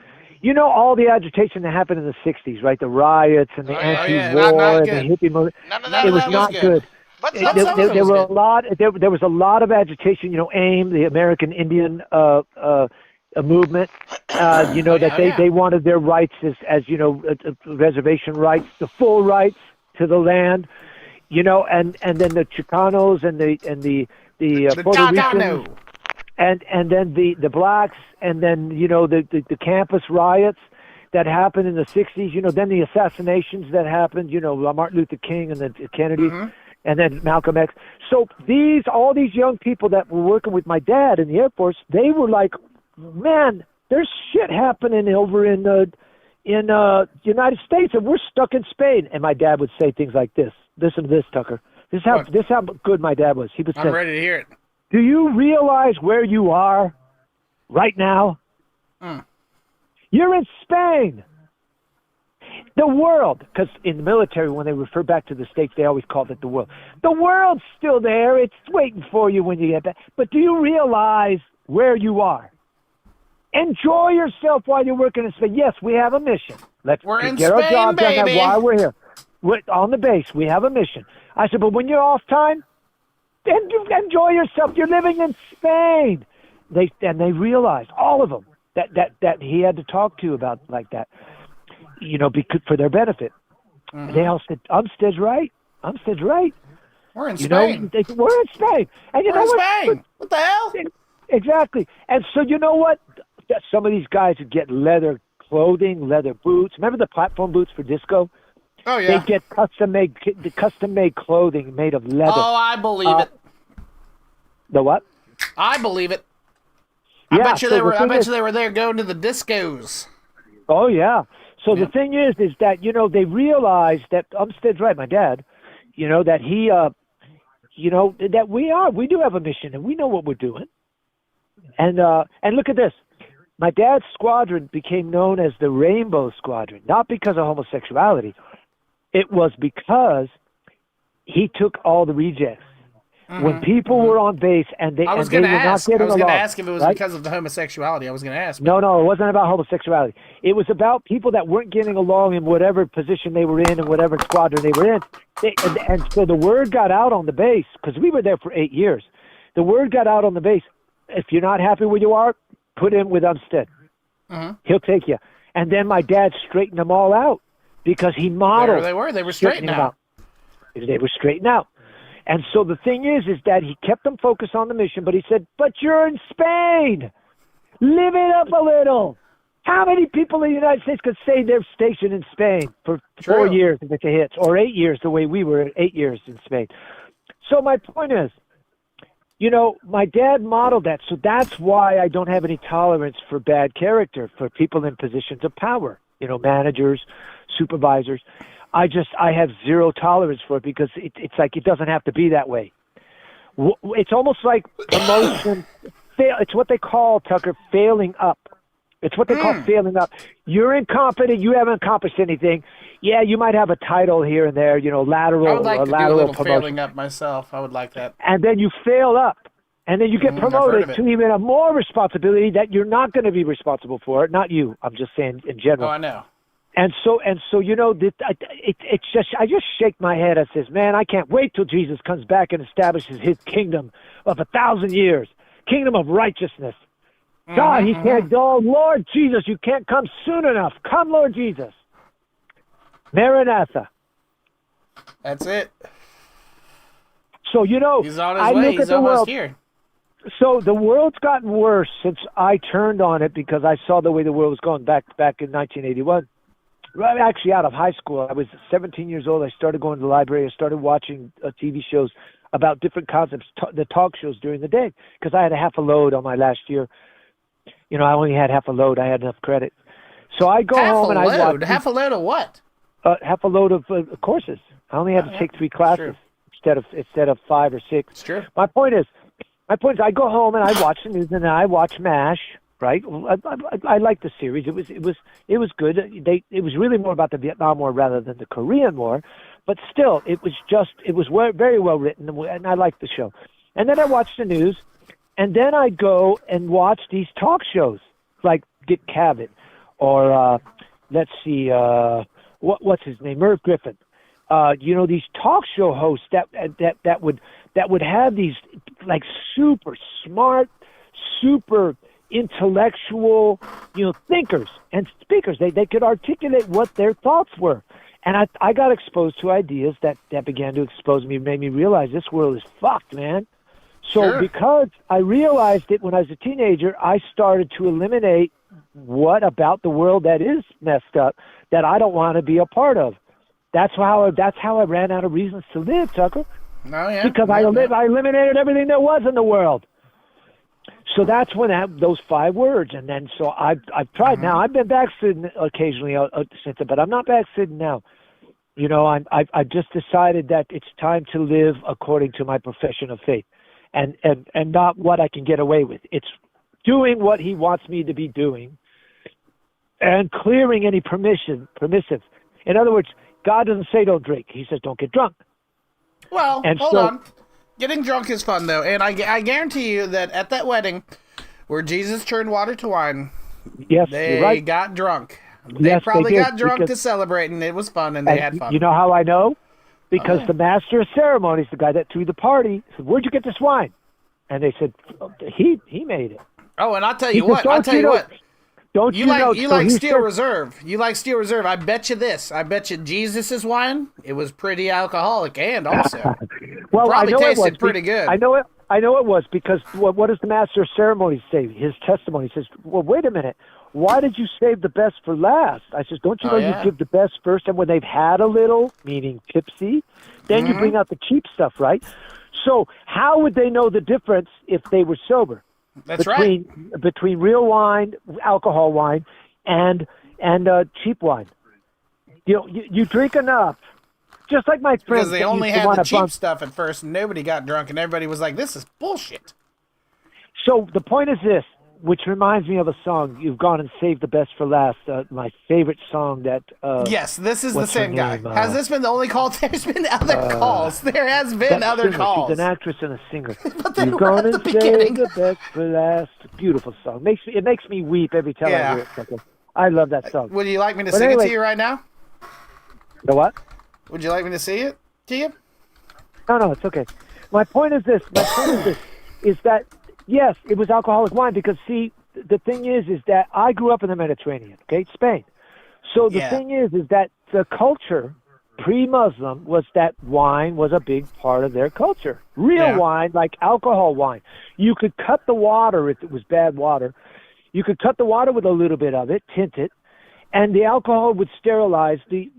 All the agitation that happened in the 60s, right? The riots and the anti-war and the hippie movement. It was not good. But there was a lot of agitation, AIM, the American Indian movement, they wanted their rights as reservation rights, the full rights to the land, and then the Chicanos and the Puerto Ricans. And then the blacks, and then the campus riots that happened in the 60s. Then the assassinations that happened. Martin Luther King and then Kennedy, and then Malcolm X. So all these young people that were working with my dad in the Air Force, they were like, man, there's shit happening over in the United States, and we're stuck in Spain. And my dad would say things like this. Listen to this, Tucker. This is how good my dad was. He would say, I'm ready to hear it. Do you realize where you are right now? You're in Spain. The world, because in the military, when they refer back to the States, they always called it the world. The world's still there. It's waiting for you when you get back. But do you realize where you are? Enjoy yourself while you're working in Spain. Yes, we have a mission. Let's get our job done while we're here. We're on the base. We have a mission. I said, but when you're off time, then you enjoy yourself. You're living in Spain. They realized, all of them, that he had to talk to about like that, because for their benefit. They all said, Umstead's right. Umstead's right. We're in Spain. We're in Spain. And we're in Spain. What the hell? Exactly. And so you know what? Some of these guys would get leather clothing, leather boots. Remember the platform boots for disco? Oh, yeah. They get custom-made clothing made of leather. Oh, I believe it. The what? I believe it. Yeah, I bet you they were there going to the discos. Oh, yeah. So the thing is that, you know, they realized that Umstead's right, my dad, you know, that he, you know, that we do have a mission and we know what we're doing. And look at this. My dad's squadron became known as the Rainbow Squadron, not because of homosexuality. It was because he took all the rejects. When people were on base and they, I was going to ask if it was right? because of the homosexuality. I was going to ask. No, it wasn't about homosexuality. It was about people that weren't getting along in whatever position they were in and whatever squadron they were in. And so the word got out on the base, because we were there for 8 years. The word got out on the base. If you're not happy where you are, put in with Umstead. He'll take you. And then my dad straightened them all out because he modeled. There they were straightened out. They were straightened out. And so the thing is that he kept them focused on the mission, but he said, but you're in Spain. Live it up a little. How many people in the United States could say they're stationed in Spain for 4 years if it's a hit, or 8 years the way we were, 8 years in Spain? So my point is, you know, my dad modeled that, so that's why I don't have any tolerance for bad character, for people in positions of power, you know, managers, supervisors. I have zero tolerance for it because it's like it doesn't have to be that way. It's almost like promotion. It's what they call, Tucker, failing up. It's what they call failing up. You're incompetent. You haven't accomplished anything. Yeah, you might have a title here and there, you know, lateral. I would like to do a little promotion. failing up myself. I would like that. And then you fail up. And then you get promoted to even a more responsibility that you're not going to be responsible for. Not you. I'm just saying in general. Oh, I know. And so, you know, it's just, I just shake my head and says, man, I can't wait till Jesus comes back and establishes his kingdom of 1,000 years, kingdom of righteousness. God, he can't go, Lord Jesus, you can't come soon enough. Come, Lord Jesus. Maranatha. That's it. So, you know, he's on his way. He's almost here. So the world's gotten worse since I turned on it because I saw the way the world was going back in 1981. Right, actually, out of high school, I was 17 years old. I started going to the library. I started watching TV shows about different concepts, the talk shows during the day, because I had a half a load on my last year. You know, I only had half a load. I had enough credit. So I go home and I watch. Half a load of what? Half a load of courses. I only had to take 3 classes instead of 5 or 6. It's true. My point is, I go home and I watch the news and I watch MASH. Right, I like the series. It was good. It was really more about the Vietnam War rather than the Korean War, but still, it was very well written, and I liked the show. And then I watched the news, and then I go and watch these talk shows like Dick Cavett, or let's see, what's his name, Merv Griffin. You know, these talk show hosts that would have these like super smart, super intellectual, you know, thinkers and speakers. They could articulate what their thoughts were. And I got exposed to ideas that began to expose me, made me realize this world is fucked, man. So because I realized it when I was a teenager, I started to eliminate what about the world that is messed up that I don't want to be a part of. That's how I ran out of reasons to live, Tucker. Oh, yeah. Because I eliminated everything there was in the world. So that's when those 5 words, and then so I've tried now. I've been backslidden occasionally since it, but I'm not backslidden now. You know, I've just decided that it's time to live according to my profession of faith, and not what I can get away with. It's doing what He wants me to be doing, and clearing any permissive. In other words, God doesn't say don't drink. He says don't get drunk. Well, hold on. Getting drunk is fun, though, and I guarantee you that at that wedding where Jesus turned water to wine, they got drunk. They probably got drunk to celebrate, and it was fun, and they had fun. You know how I know? Because the master of ceremonies, the guy that threw the party, said, "Where'd you get this wine?" And they said, "He made it." Oh, and I'll tell you what. Don't you like Steel Reserve? You like Steel Reserve? I bet you this. I bet you Jesus' wine. It was pretty alcoholic, and also well, probably I know tasted pretty good. I know it was because what does the master of ceremonies say? His testimony says, "Well, wait a minute. Why did you save the best for last?" I says, "Don't you know you give the best first, and when they've had a little, meaning tipsy, then you bring out the cheap stuff, right?" So how would they know the difference if they were sober? That's between real wine, alcohol wine, and and cheap wine. You drink enough. Just like my friends. Because they only had the cheap stuff at first, and nobody got drunk, and everybody was like, this is bullshit. So the point is this, which reminds me of a song. You've gone and saved the best for last. My favorite song that... yes, this is the same guy. Name? Has this been the only call? There's been other calls. There has been other calls. She's an actress and a singer. But then You've we're gone at the and beginning. saved the best for last. Beautiful song. It makes me weep every time I hear it. Tucker. I love that song. Would you like me to sing it to you right now? The what? Would you like me to sing it to you? No, it's okay. My point is this. Is that, yes, it was alcoholic wine because, see, the thing is that I grew up in the Mediterranean, okay, Spain. So the thing is that the culture, pre-Muslim, was that wine was a big part of their culture. Real wine, like alcohol wine. You could cut the water if it was bad water. You could cut the water with a little bit of it, tint it, and the alcohol would sterilize the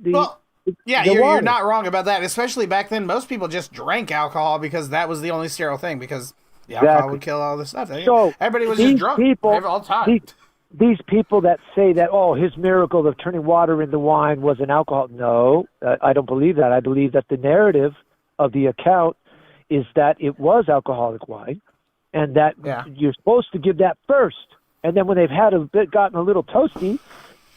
you're not wrong about that. Especially back then, most people just drank alcohol because that was the only sterile thing, because the alcohol would kill all this stuff. So everybody was just drunk all the time. These people that say that, his miracle of turning water into wine was an alcohol. No, I don't believe that. I believe that the narrative of the account is that it was alcoholic wine, and that you're supposed to give that first. And then when they've gotten a little toasty,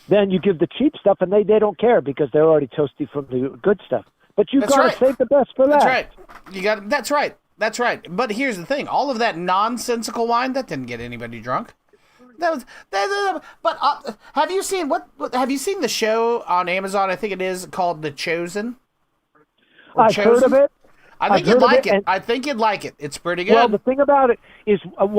then you give the cheap stuff, and they don't care because they're already toasty from the good stuff. But you've got to save the best for That's last. right. That's right. But here's the thing: all of that nonsensical wine that didn't get anybody drunk. But have you seen Have you seen the show on Amazon? I think it is called The Chosen. I've heard of it. I think you'd like it. I think you'd like it. It's pretty good. Well, the thing about it is, on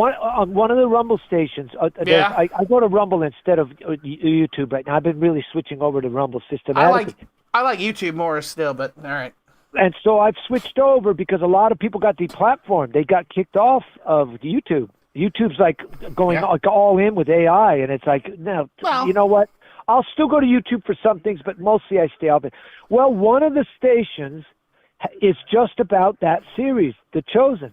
one of the Rumble stations, I go to Rumble instead of YouTube right now. I've been really switching over to Rumble systematically. I like YouTube more still, but all right. And so I've switched over because a lot of people got deplatformed. They got kicked off of YouTube. YouTube's like going all in with AI, and it's like, no, you know what? I'll still go to YouTube for some things, but mostly I stay off it. Well, one of the stations is just about that series, The Chosen.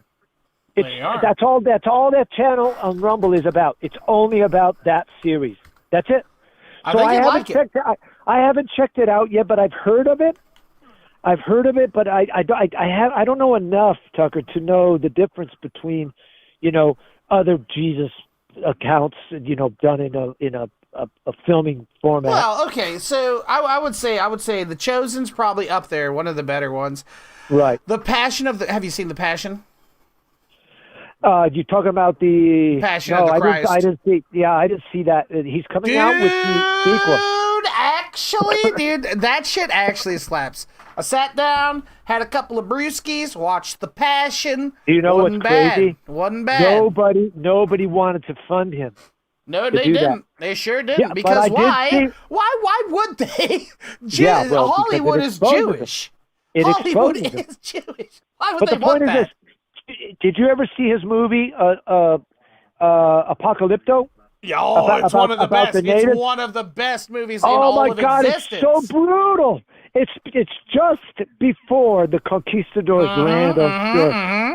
That's all that channel on Rumble is about. It's only about that series. That's it. I haven't checked it out yet, but I've heard of it. But I don't know enough, Tucker, to know the difference between, other Jesus accounts, done in a filming format. Well, okay, so I would say The Chosen's probably up there, one of the better ones. Right. The Passion of the... Have you seen The Passion? You talking about the Passion of the Christ? I didn't see. Yeah, I didn't see that. He's coming out with the sequel. Dude, that shit actually slaps. I sat down, had a couple of brewskis, watched The Passion. You know what's crazy? Wasn't bad. Nobody wanted to fund him. No, they didn't. They sure didn't. Yeah, because why? Why would they? Hollywood is Jewish. Hollywood is Jewish. Why would they want that? But the point is this. Did you ever see his movie, Apocalypto? Oh, it's one of the best. It's one of the best movies in all of existence. Oh my God, it's so brutal. It's just before the conquistadors land on shore,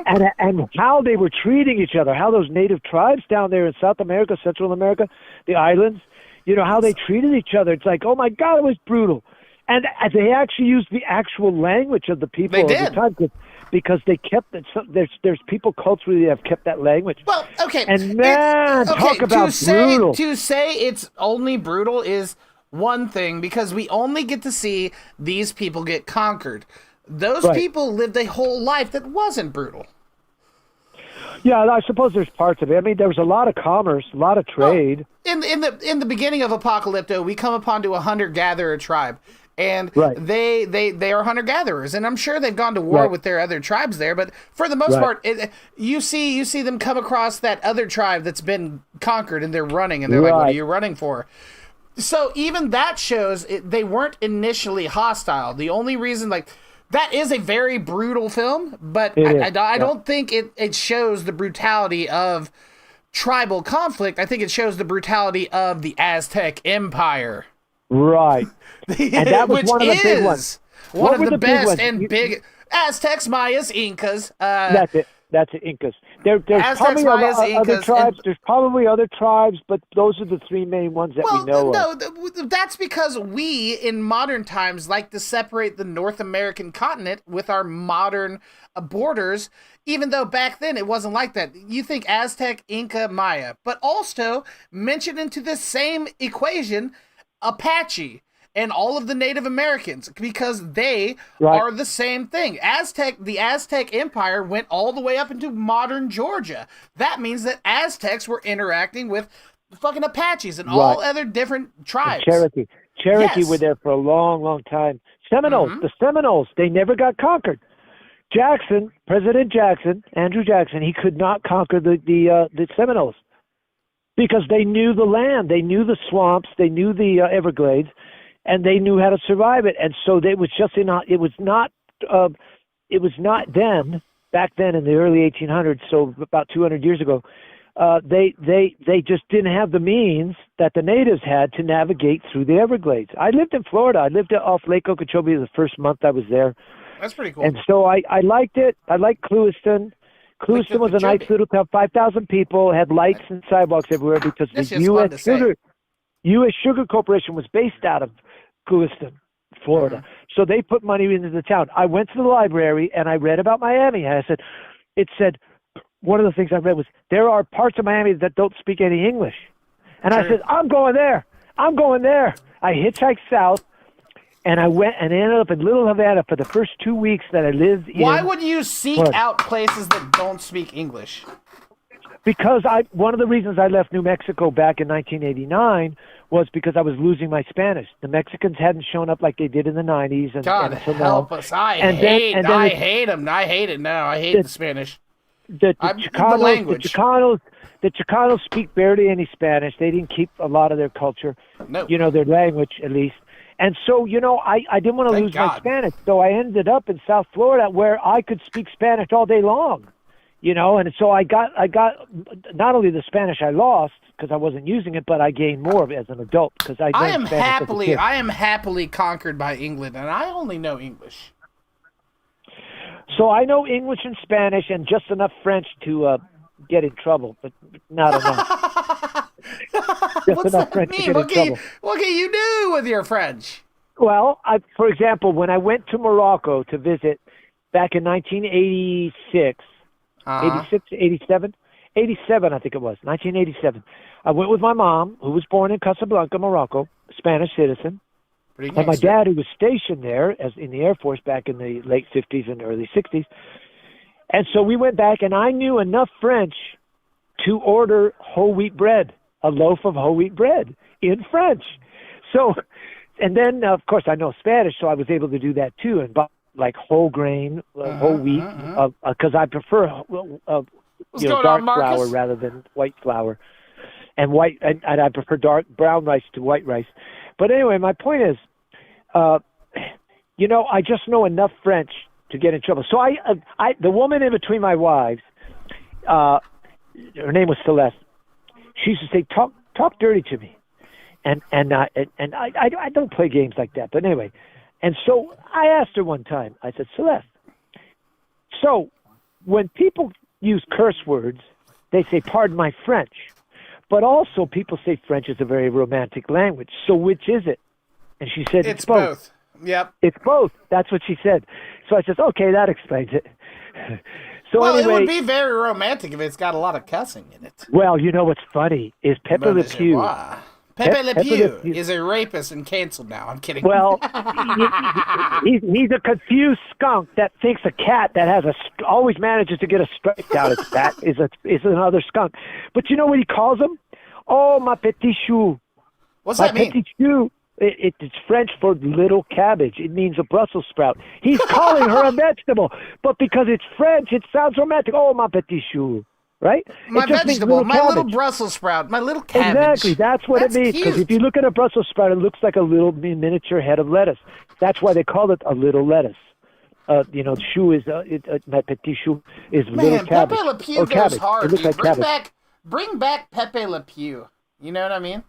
and how they were treating each other, how those native tribes down there in South America, Central America, the islands, how they treated each other. It's like, oh my God, it was brutal. And they actually used the actual language of the people at the time because they kept it. There's people culturally that have kept that language. Well, okay. And man, talk about brutal. To say it's only brutal is one thing, because we only get to see these people get conquered. Those people lived a whole life that wasn't brutal. Yeah, I suppose there's parts of it. I mean, there was a lot of commerce, a lot of trade. Well, in the beginning of Apocalypto, we come upon to a hunter-gatherer tribe. And they are hunter-gatherers, and I'm sure they've gone to war with their other tribes there, but for the most part, you see them come across that other tribe that's been conquered, and they're running, and they're like, what are you running for? So even that shows they weren't initially hostile. The only reason, that is a very brutal film, but I don't think it shows the brutality of tribal conflict. I think it shows the brutality of the Aztec Empire. Right. And that was one of the big ones. One of the best and big Aztecs, Mayas, Incas. That's it. That's the Incas. There's Aztecs, probably Mayas, other Incas, tribes. and- There's probably other tribes, but those are the three main ones that we know of. That's because we, in modern times, like to separate the North American continent with our modern borders, even though back then it wasn't like that. You think Aztec, Inca, Maya, but also mention into this same equation Apache and all of the Native Americans, because they are the same thing. The Aztec Empire went all the way up into modern Georgia. That means that Aztecs were interacting with fucking Apaches and all other different tribes. And Cherokee were there for a long, long time. Seminoles, the Seminoles, they never got conquered. President Jackson, Andrew Jackson, he could not conquer the Seminoles because they knew the land, they knew the swamps, they knew the Everglades, and they knew how to survive it. And so it was not then, back then in the early 1800s, so about 200 years ago, they just didn't have the means that the natives had to navigate through the Everglades. I lived in Florida. I lived off Lake Okeechobee the first month I was there. That's pretty cool. And so I liked it. I liked Clewiston. Clewiston was a nice little town, 5,000 people, had lights and sidewalks everywhere because the U.S. Sugar Corporation was based out of Clewiston, Florida. So they put money into the town. I went to the library and I read about Miami. And it said, one of the things I read was, there are parts of Miami that don't speak any English. And I said, I'm going there. I'm going there. I hitchhiked south. And I went and ended up in Little Havana for the first 2 weeks that I lived in. Why would you seek out places that don't speak English? Because one of the reasons I left New Mexico back in 1989 was because I was losing my Spanish. The Mexicans hadn't shown up like they did in the 90s. And, God help us. I hate them. I hate it now. I hate the Spanish. The Chicanos speak barely any Spanish. They didn't keep a lot of their culture, their language at least. And so, I didn't want to lose my Spanish. So I ended up in South Florida where I could speak Spanish all day long, and so I got not only the Spanish I lost because I wasn't using it, but I gained more of it as an adult because I am happily conquered by England, and I only know English. So I know English and Spanish and just enough French to get in trouble, but not enough. What's that mean? What can you do with your French? Well, for example, when I went to Morocco to visit back in 1986, 87, I think it was, 1987, I went with my mom, who was born in Casablanca, Morocco, Spanish citizen, and my dad, who was stationed there as in the Air Force back in the late 50s and early 60s. And so we went back, and I knew enough French to order whole wheat bread, a loaf of whole wheat bread in French. So, and then, of course, I know Spanish, so I was able to do that too, and buy like whole grain, whole wheat, because I prefer dark flour rather than white flour. And I prefer dark brown rice to white rice. But anyway, my point is, I just know enough French to get in trouble. So the woman in between my wives, her name was Celeste. She used to say, "Talk dirty to me," and I don't play games like that. But anyway, and so I asked her one time. I said, "Celeste, so when people use curse words, they say, 'Pardon my French,' but also people say French is a very romantic language. So which is it?" And she said, "It's both." Yep. It's both. That's what she said. So I said, "Okay, that explains it." So anyway, it would be very romantic if it's got a lot of cussing in it. Well, what's funny is Pepe Le Pew. Pepe Le Pew is a rapist and canceled now. I'm kidding. Well, he's a confused skunk that thinks a cat that always manages to get a stripe down its back is another skunk. But you know what he calls him? Oh, ma petit chou. What's that mean? Petit chou. It's French for little cabbage. It means a Brussels sprout. He's calling her a vegetable, but because it's French, it sounds romantic. Oh, ma petit chou, right? My vegetable, my little Brussels sprout, my little cabbage. Exactly, that's what it means. Because if you look at a Brussels sprout, it looks like a little miniature head of lettuce. That's why they call it a little lettuce. Chou is ma petit chou is little cabbage. Pepe Le Pew goes hard. It looks like cabbage. Bring back Pepe Le Pew. You know what I mean?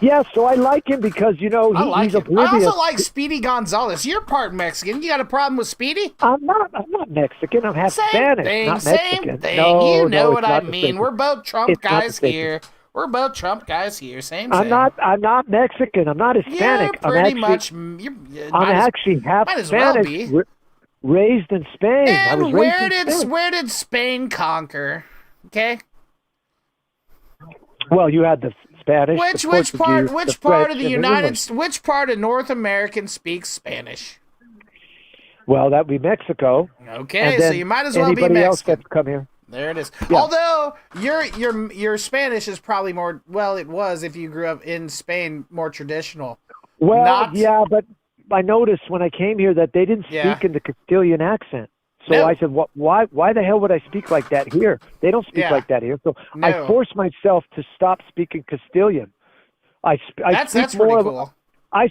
Yeah, so I like him because, you know, he's him. I oblivious. also like Speedy Gonzalez. You're part Mexican. You got a problem with Speedy? I'm not Mexican. I'm half Spanish, thing, not same Mexican. thing. No, you know no, what it's I not the mean. same. We're both Trump It's not the guys same. here. We're both Trump guys here. Same. I'm not Mexican. I'm not Hispanic. You're pretty I'm actually half might as well Spanish. be. Raised in Spain. I was And raised in Spain. where did Spain conquer? Okay. Well, you had the Spanish. Which the part Portuguese, which the part French, of the and United English. which part of North American speaks Spanish? Well, that would be Mexico. Okay, And so then you might as well be anybody else Mexican. that's come here. There it is. Yeah. Although your Spanish is probably more, well, it was, if you grew up in Spain, more traditional. Well, Not- yeah, but I noticed when I came here that they didn't Yeah. speak in the Castilian accent. So No. I said, why the hell would I speak like that here? They don't speak Yeah. like that here. So No. I forced myself to stop speaking Castilian. I That's speak pretty more of, cool. I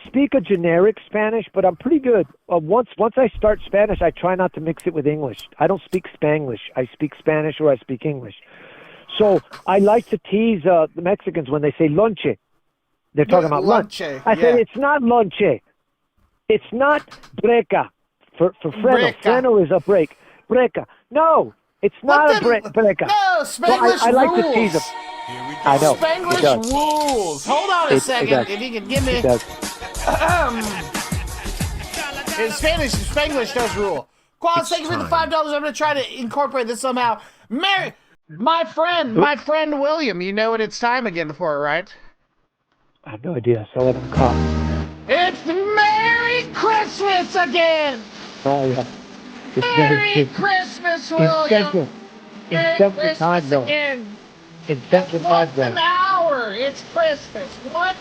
speak a generic Spanish, but I'm pretty good. Once I start Spanish, I try not to mix it with English. I don't speak Spanglish. I speak Spanish or I speak English. So I like to tease the Mexicans when they say lonche. They're talking about lunch. Lonche, I said yeah. it's not lonche. It's not breca. For freno. Breca. Freno is a break. Breca. No, it's not a breca. No, Spanglish I like rules. to tease them. I know. It Spanglish does. rules. Hold on a It second. does. If you can give me. It does. In Spanish, Spanglish does rule. Quaz, thank you for the $5. I'm going to try to incorporate this somehow. My friend William, you know what it's time again for, right? I have no idea. So let him cough. It's Merry Christmas again! Oh, yeah. It's Merry Christmas, William! Incentive time zone. Again! Incentive time Once an zone. hour, it's Christmas. What?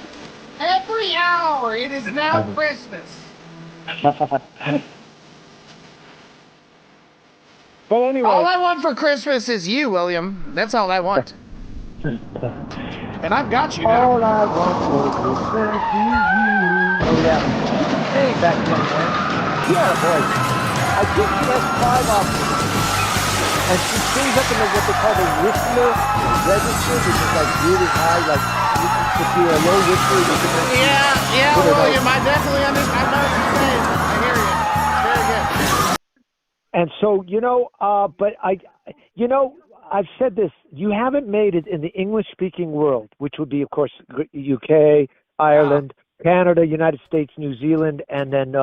Every hour, it is now Christmas. But anyway. All I want for Christmas is you, William. That's all I want. And I've got you now. All I want for Christmas is you. Oh, yeah. Hey, back then, man. Yeah, boy. I took the S5 off. And she sings up in what they call the whistler register, which is like really high, like if you're a low whistler, you can... Yeah, William, I definitely understand. I know what you're saying. I hear you. It's very good. And so, I've said this, you haven't made it in the English-speaking world, which would be, of course, UK, Ireland, Canada, United States, New Zealand, and then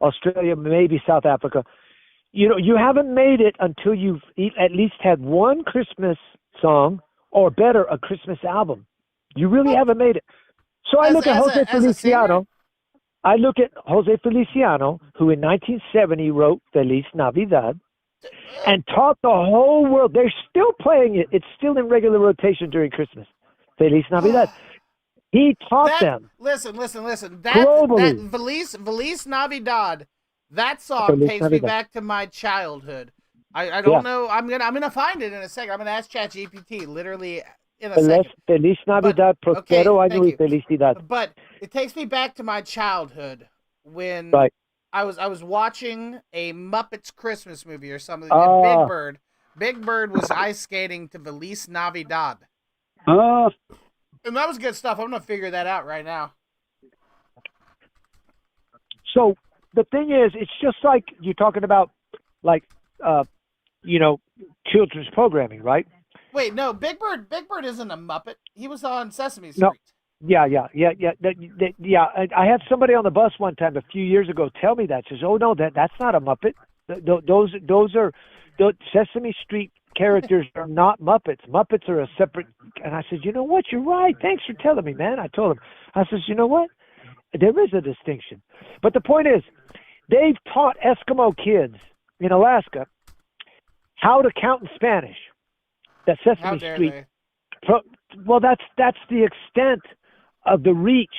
Australia, maybe South Africa. You know, you haven't made it until you've at least had one Christmas song, or better, a Christmas album. You really haven't made it. So I look at Jose Feliciano. I look at Jose Feliciano, who in 1970 wrote Feliz Navidad, and taught the whole world. They're still playing it. It's still in regular rotation during Christmas. Feliz Navidad. He taught them. Listen. Globally. That Feliz Navidad, that song Feliz takes me Navidad. back to my childhood. I don't know. I'm gonna find it in a second. I'm gonna ask ChatGPT literally in a second. Feliz Navidad, prospero thank año y you. felicidad. But it takes me back to my childhood when Right. I was watching a Muppets Christmas movie or something. Ah. And Big Bird was ice skating to Feliz Navidad. And that was good stuff. I'm gonna figure that out right now. So the thing is, it's just like you're talking about, like, children's programming, right? Wait, no, Big Bird isn't a Muppet. He was on Sesame Street. No. Yeah. I had somebody on the bus one time a few years ago tell me that. Says, "Oh no, that's not a Muppet. Those are Sesame Street characters are not Muppets. Muppets are a separate." And I said, "You know what? You're right. Thanks for telling me, man." I told him. I says, "You know what? There is a distinction." But the point is, they've taught Eskimo kids in Alaska how to count in Spanish. That How Sesame dare Street. they? Well, that's the extent of the reach,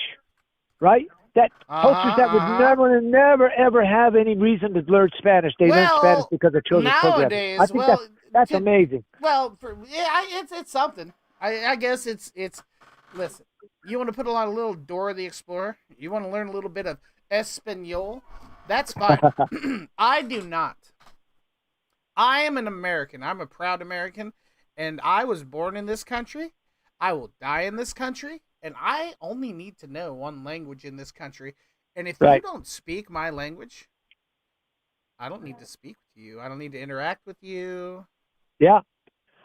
right? That cultures that would never, ever have any reason to learn Spanish. They learn Spanish because of children's programming. I think that's amazing. Well, it's something. I guess it's. Listen, you want to put a little Dora the Explorer? You want to learn a little bit of Espanol? That's fine. I do not. I am an American. I'm a proud American, and I was born in this country. I will die in this country. and I only need to know one language in this country. And if Right. you don't speak my language, I don't need to speak with you. I don't need to interact with you. Yeah.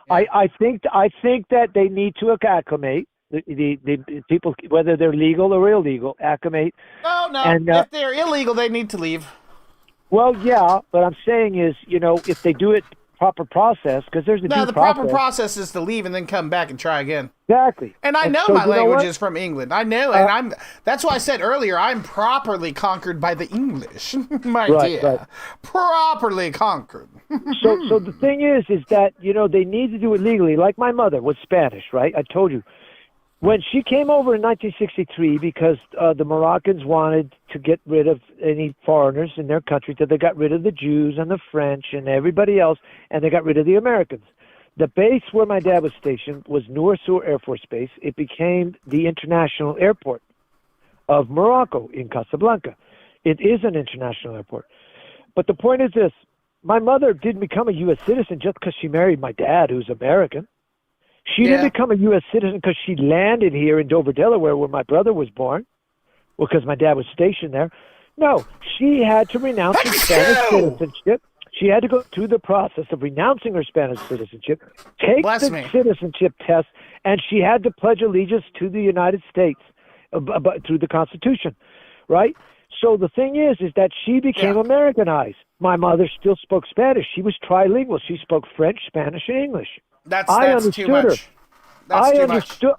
Yeah. I think that they need to acclimate the people, whether they're legal or illegal, acclimate. No, And, if they're illegal, they need to leave. Well, yeah, but I'm saying is, if they do it proper process, because there's a No, due the process. proper process is to leave and then come back and try again. Exactly. And I know so my you know language what? is from England. I know, and that's why I said earlier, I'm properly conquered by the English, my Right, dear. right. Properly conquered. So the thing is that, they need to do it legally. Like my mother was Spanish, right? I told you. When she came over in 1963, because the Moroccans wanted to get rid of any foreigners in their country, so they got rid of the Jews and the French and everybody else, and they got rid of the Americans. The base where my dad was stationed was Noor Sur Air Force Base. It became the international airport of Morocco in Casablanca. It is an international airport. But the point is this. My mother didn't become a U.S. citizen just because she married my dad, who's American. She didn't become a U.S. citizen because she landed here in Dover, Delaware, where my brother was born, because my dad was stationed there. No, she had to renounce her Spanish citizenship. She had to go through the process of renouncing her Spanish citizenship, take the citizenship test, and she had to pledge allegiance to the United States through the Constitution, right? So the thing is that she became Americanized. My mother still spoke Spanish. She was trilingual. She spoke French, Spanish, and English. That's understood too much. her. That's too understood.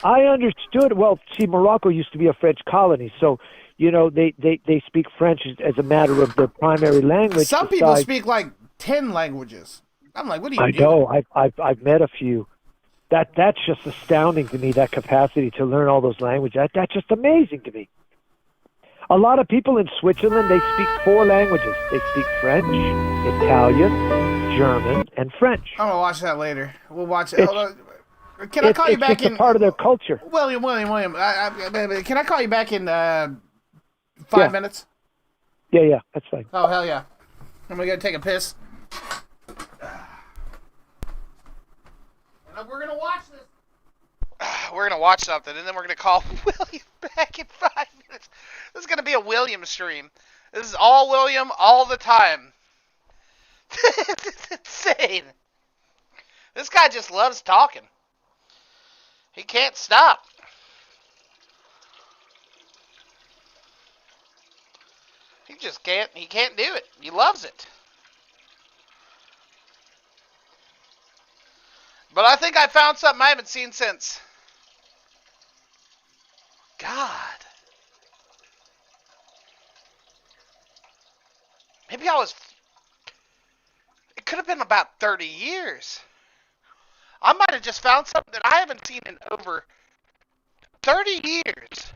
I understood. Well, see, Morocco used to be a French colony, so they speak French as a matter of their primary language. Some people speak like 10 languages. I'm like, what are you doing? know. I've met a few. That's just astounding to me. That capacity to learn all those languages. That's just amazing to me. A lot of people in Switzerland, they speak 4 languages. They speak French, Italian, German, and French. I'm going to watch that later. We'll watch it. Hold on. Can I call you back in? It's part of their culture. William. Can I call you back in 5 minutes? Yeah, that's fine. Oh, hell yeah. I'm going to go take a piss. And we're going to watch this. We're going to watch something, and then we're going to call William back in 5 minutes. This is going to be a William stream. This is all William all the time. It's insane. This guy just loves talking. He can't stop. He just can't. He can't do it. He loves it. But I think I found something I haven't seen since. God. Maybe I was... It could have been about 30 years. I might have just found something that I haven't seen in over 30 years.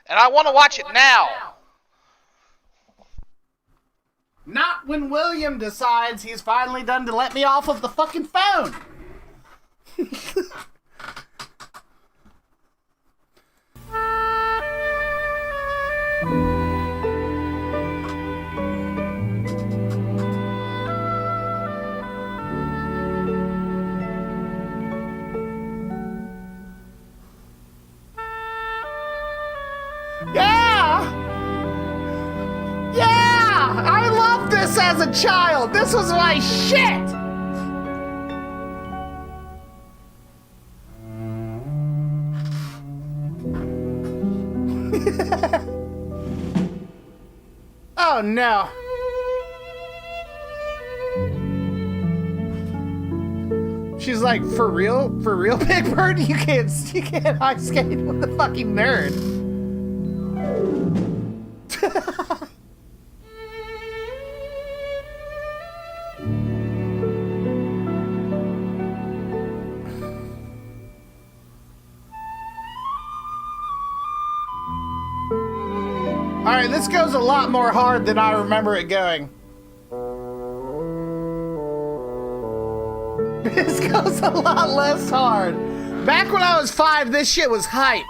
And I want to watch it now. Not when William decides he's finally done to let me off of the fucking phone. Yeah! I loved this as a child. This was my shit. Oh no. She's like, for real, Big Bird? You can't ice skate with the fucking nerd. Alright, this goes a lot more hard than I remember it going. This goes a lot less hard. Back when I was 5, this shit was hype.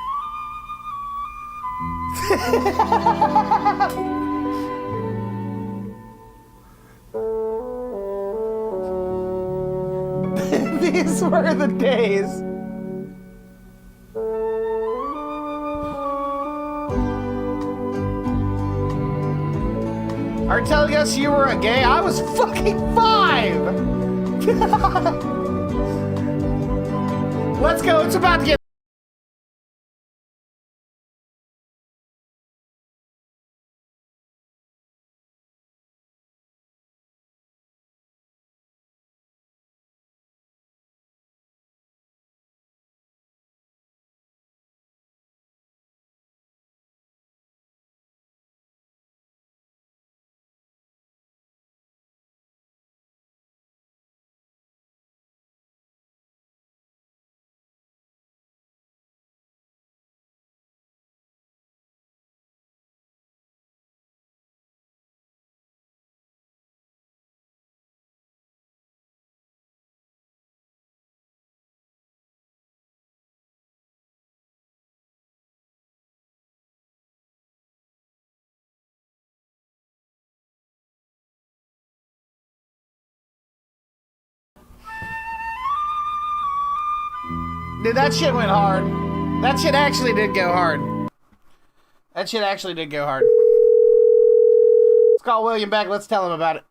Those were the days. Are telling us you were a gay? I was fucking 5! Let's go, it's about to get... Dude, that shit went hard. That shit actually did go hard. That shit actually did go hard. Let's call William back. Let's tell him about it.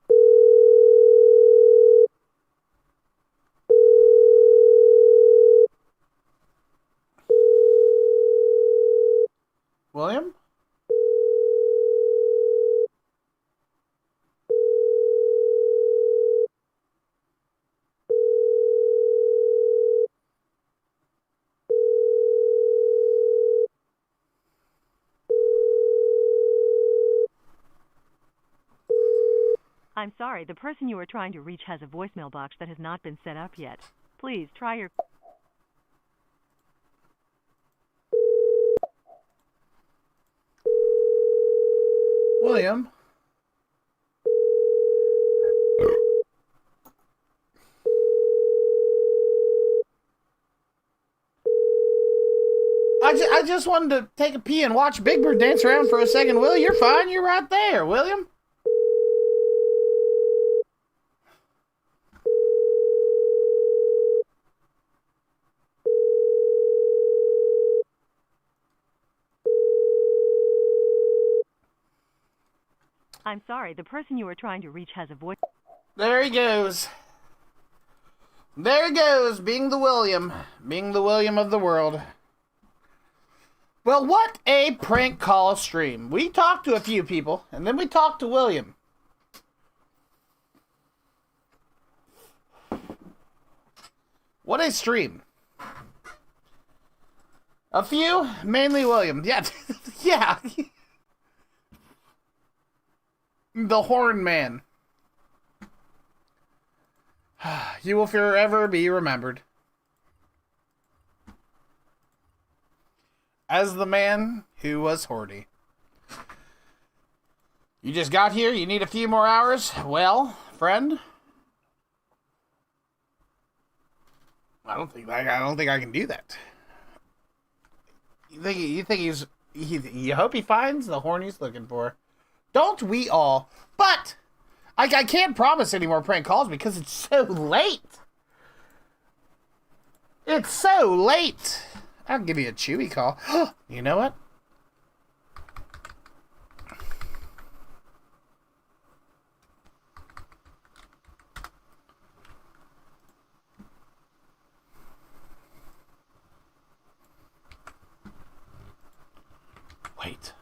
William? I'm sorry, the person you are trying to reach has a voicemail box that has not been set up yet. Please try your... William? I just wanted to take a pee and watch Big Bird dance around for a second. Will, you're fine. You're right there, William. I'm sorry, the person you are trying to reach has a voice... There he goes. There he goes, being the William. Being the William of the world. Well, what a prank call stream. We talked to a few people, and then we talked to William. What a stream. A few, mainly William. Yeah, yeah. The Horn Man. You will forever be remembered as the man who was Horty. You just got here, you need a few more hours? Well, friend, I don't think I can do that. You think you hope he finds the horn he's looking for. Don't we all? But I can't promise any more prank calls because it's so late. It's so late. I'll give you a Chewy call. You know what? Wait.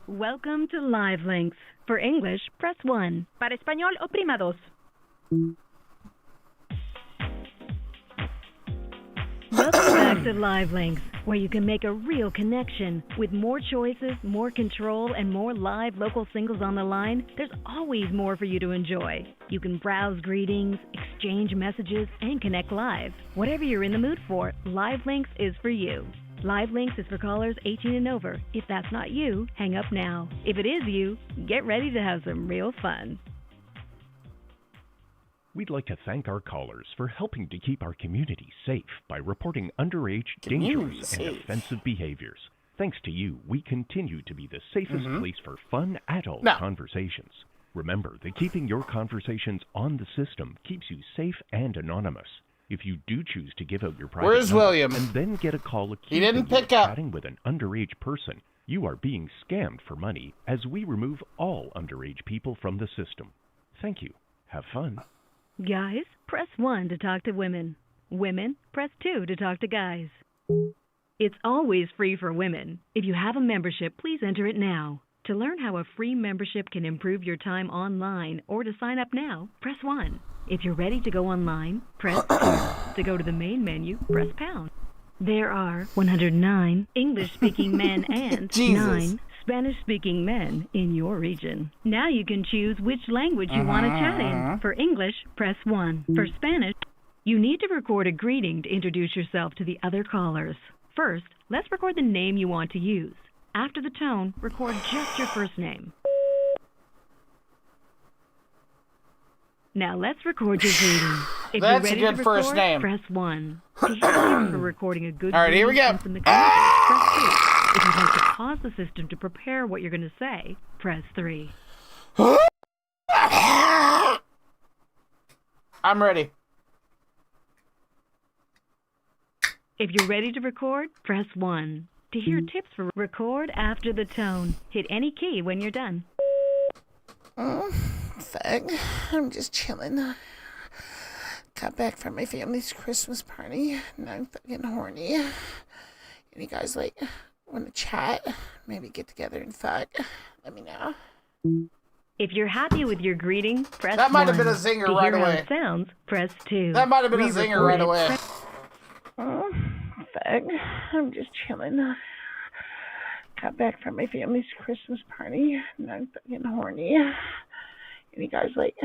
Welcome to LiveLinks. For English, press 1. Para español, oprima 2. Welcome back to LiveLinks, where you can make a real connection. With more choices, more control, and more live local singles on the line, there's always more for you to enjoy. You can browse greetings, exchange messages, and connect live. Whatever you're in the mood for, LiveLinks is for you. LiveLinks is for callers 18 and over. If that's not you, hang up now. If it is you, get ready to have some real fun. We'd like to thank our callers for helping to keep our community safe by reporting underage, dangerous, and offensive behaviors. Thanks to you, we continue to be the safest place for fun adult conversations. Remember that keeping your conversations on the system keeps you safe and anonymous. If you do choose to give out your private Where's number William? and then get a call accusing He didn't you pick of up. chatting with an underage person, you are being scammed for money as we remove all underage people from the system. Thank you. Have fun. Guys, press 1 to talk to women. Women, press 2 to talk to guys. It's always free for women. If you have a membership, please enter it now. To learn how a free membership can improve your time online or to sign up now, press 1. If you're ready to go online, press 2. To go to the main menu, press pound. There are 109 English-speaking men and Jesus. 9 Spanish-speaking men in your region. Now you can choose which language you want to chat in. For English, press 1. For Spanish, you need to record a greeting to introduce yourself to the other callers. First, let's record the name you want to use. After the tone, record just your first name. Now let's record your greeting. If That's you're a ready good to first record, name. press 1. To hear tips for recording a good All right, here we greeting go. from the community, press 2. If you'd like to pause the system to prepare what you're going to say, press 3. I'm ready. If you're ready to record, press 1. To hear tips for record after the tone, hit any key when you're done. Fuck. I'm just chilling. Got back from my family's Christmas party. Now I'm fucking horny. Any guys like want to chat? Maybe get together and fuck? Let me know. If you're happy with your greeting, press 1. That might have been a zinger to right hear away. How it sounds, press 2. That might have been a zinger right away. Fuck. I'm just chilling. Got back from my family's Christmas party. Now I'm fucking horny. Any guys like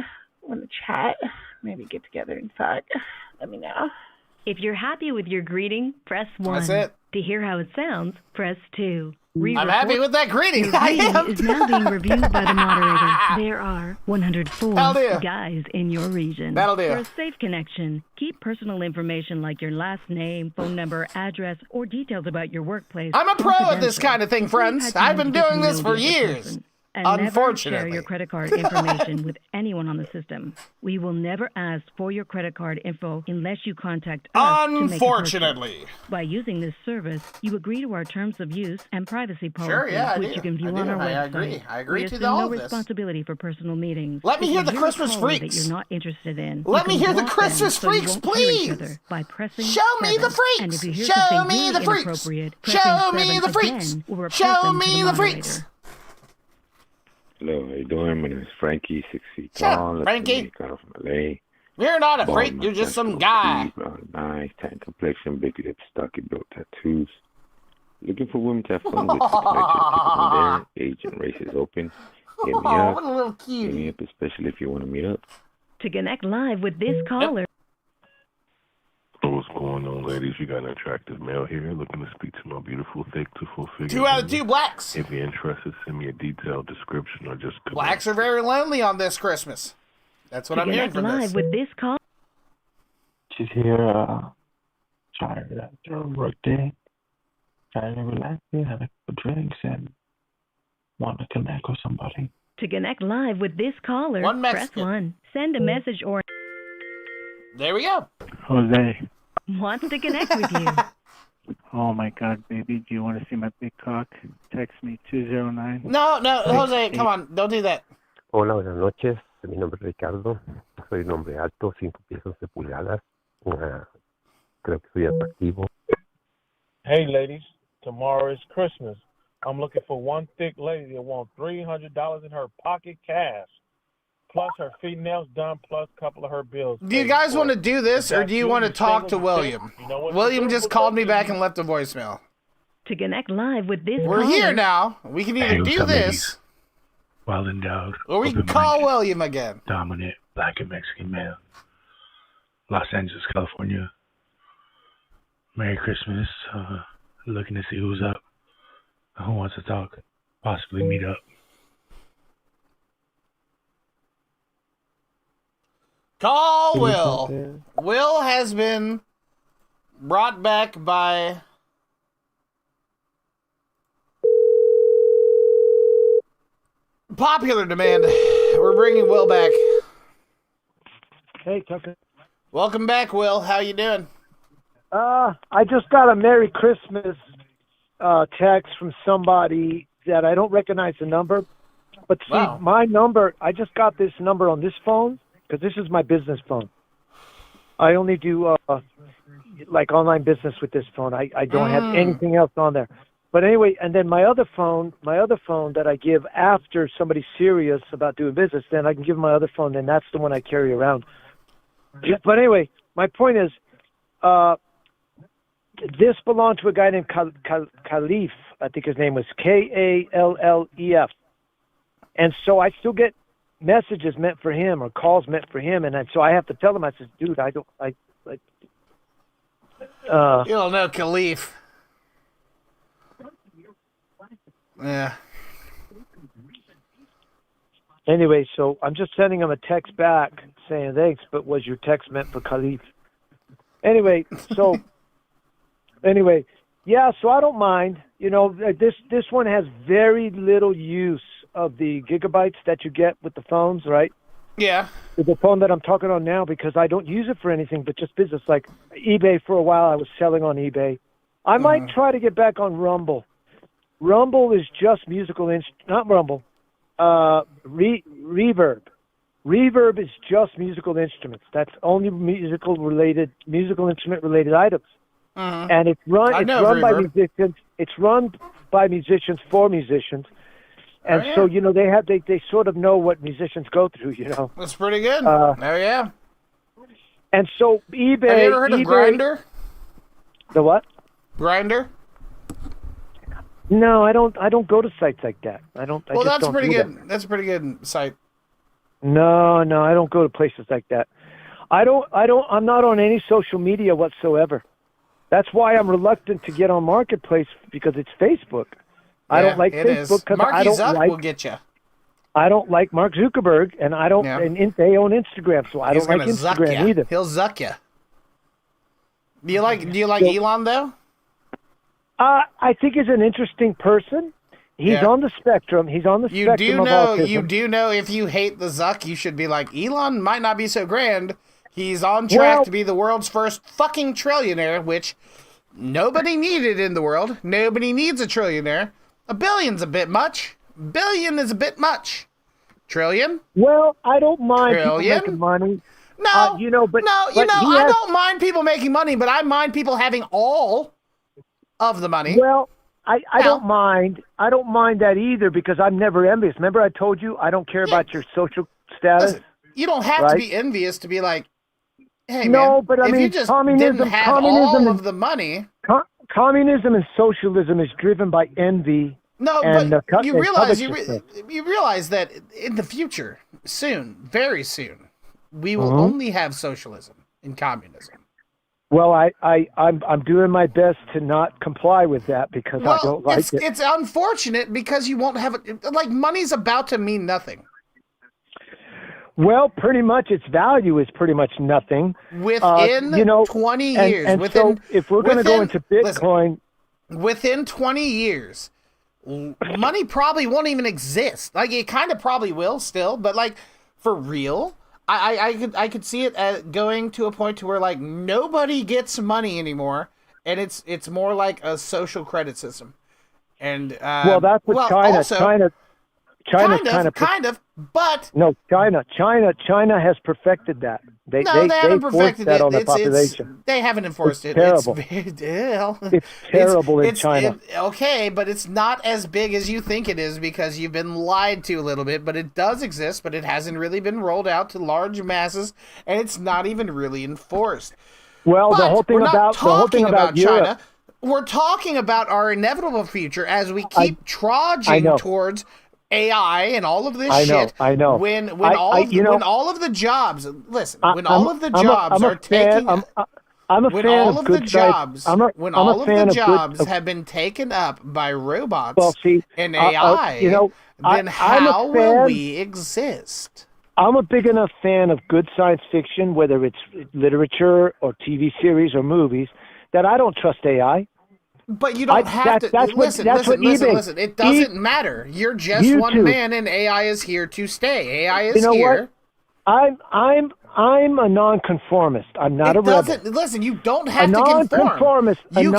want to chat? Maybe get together and fuck? Let me know. If you're happy with your greeting, press 1. That's it. To hear how it sounds, press 2. I'm happy with that greeting. Your I greeting am. is now being reviewed by the moderator. There are 104 That'll do. guys in your region. That'll do. For a safe connection, keep personal information like your last name, phone number, address, or details about your workplace. I'm a pro at this confidential. kind of thing, friends. We've had I've been time to get doing to this know for the other years. person. And never share Unfortunately. your credit card information with anyone on the system. We will never ask for your credit card info unless you contact us to make a Unfortunately. purchase. By using this service, you agree to our terms of use and privacy policy, Sure, yeah, I which do. you can view I on do. our I website. agree. I agree we to assume all no of this. responsibility for personal meetings. Let me If hear you the a Christmas caller freaks. that you're not interested in, Let you me can hear the block Christmas them so you freaks, won't hear each please. other by pressing Show me the 7. freaks. And if you hear Show something me the really freaks. inappropriate, Show pressing me 7 the freaks. again will report Show them to me the the freaks. moderator. Hello, how you doing? My name is Frankie, 6 feet Shut tall. up, Frankie. From LA. You're not a Bald, freak. You're just some mustache, guy. brown eyes, tan complexion, big lips, stocky built tattoos. Looking for women to have fun with. Connection, there. Age and race is open. Hit me Oh, up. what a little Hit cutie. me up, especially if you want to meet up. To connect live with this caller, What's going on, ladies? You got an attractive male here looking to speak to my beautiful, thick to full figure. 2 out of 2 blacks. If you're interested, send me a detailed description or just connect. Blacks are very lonely on this Christmas. That's what to I'm hearing connect from live this. with this call. She's here, tired after a work day, trying to relax, have a couple drinks, and want to connect with somebody. To connect live with this caller, One press Mexican. 1. Send a message or There we go. Jose, wants to connect with you. oh my God, baby, do you want to see my big cock? Text me 209. No, Jose, come on. Don't do that. Hola, buenas noches. Mi nombre es Ricardo. Soy un hombre alto, 5 pies 11 pulgadas. Creo que soy atractivo. Hey, ladies, tomorrow is Christmas. I'm looking for one thick lady that wants $300 in her pocket cash, plus her feet nails done, plus a couple of her bills. Do you guys want to do this, or do you want to talk to William? William just called me back and left a voicemail. To connect live with this We're caller. here now. We can either Hey, what's do up, this, ladies? Well endowed, or we can open-minded, call William again. dominant black and Mexican man. Los Angeles, California. Merry Christmas. Looking to see who's up. Who wants to talk? Possibly meet up. Call Will. Will has been brought back by... Popular demand. We're bringing Will back. Hey, Tucker. Welcome back, Will. How you doing? I just got a Merry Christmas text from somebody that I don't recognize the number. But see, Wow. my number, I just got this number on this phone because this is my business phone. I only do like online business with this phone. I don't have anything else on there. But anyway, and then my other phone that I give after somebody's serious about doing business, then I can give them my other phone, and that's the one I carry around. But anyway, my point is, this belonged to a guy named Khalif. I think his name was Kallef. And so I still get messages meant for him or calls meant for him, and so I have to tell him. I said, dude, you don't know Khalif. Yeah. Anyway, so I'm just sending him a text back saying thanks, but was your text meant for Khalif? Anyway, so yeah, so I don't mind. You know, this one has very little use of the gigabytes that you get with the phones, right? Yeah. With the phone that I'm talking on now, because I don't use it for anything but just business. Like eBay, for a while I was selling on eBay. I might try to get back on Rumble. Rumble is just musical not Rumble. Reverb. Reverb is just musical instruments. That's only musical instrument related items. And it's run by musicians. It's run by musicians for musicians. And so, you know, they sort of know what musicians go through, you know. That's pretty good. Yeah. And so eBay. Have you ever heard of Grindr? The what? Grindr? No, I don't go to sites like that. Well, that's pretty good. That's a pretty good site. No, I don't go to places like that. I'm not on any social media whatsoever. That's why I'm reluctant to get on Marketplace, because it's Facebook. I don't like Facebook because I don't like. will get you. I don't like Mark Zuckerberg, and I don't. And they own Instagram, so I don't like Instagram either. He'll zuck you. Do you like Elon though? I think he's an interesting person. He's on the spectrum. He's on the spectrum of autism. You do know if you hate the Zuck, you should be like, Elon might not be so grand. He's on track to be the world's first fucking trillionaire, which nobody needed in the world. Nobody needs a trillionaire. A billion's a bit much. Billion is a bit much. Trillion? Well, I don't mind people making money. No, I don't mind people making money, but I mind people having all of the money. Well, I don't mind. I don't mind that either, because I'm never envious. Remember I told you I don't care about your social status? Listen, you don't have to be envious to be like, hey, no, man, but I if mean, you just didn't have all of the money. Communism and socialism is driven by envy. No, and but you realize that in the future, soon, very soon, we will only have socialism and communism. Well, I'm doing my best to not comply with that, because I don't like it. It's unfortunate because you won't have it. Like, money's about to mean nothing. Well, pretty much its value is pretty much nothing. Within 20 years. And so if we're going to go into Bitcoin. Within 20 years, money probably won't even exist. Like, it kind of probably will still, but like, for real, I could see it going to a point to where like nobody gets money anymore, and it's more like a social credit system. And well, that's what China. Also, China's kind of, but no, China has perfected that. They haven't perfected that it. on the population. They haven't enforced it. Terrible. It's terrible in China. Okay, but it's not as big as you think it is, because you've been lied to a little bit. But it does exist, but it hasn't really been rolled out to large masses, and it's not even really enforced. Well, but the whole thing about China. We're talking about our inevitable future as we keep trudging towards AI and all of this shit. I know. When all of the jobs, listen, when all of the jobs are taking, I'm a fan of good jobs, when all of the jobs have been taken up by robots and AI, then how will we exist? I'm a big enough fan of good science fiction, whether it's literature or TV series or movies, that I don't trust AI. But you don't have to. Listen. It doesn't matter. You're just one man, and AI is here to stay. AI is here. What? I'm a nonconformist. I'm not a rebel. Listen, you don't have to conform. You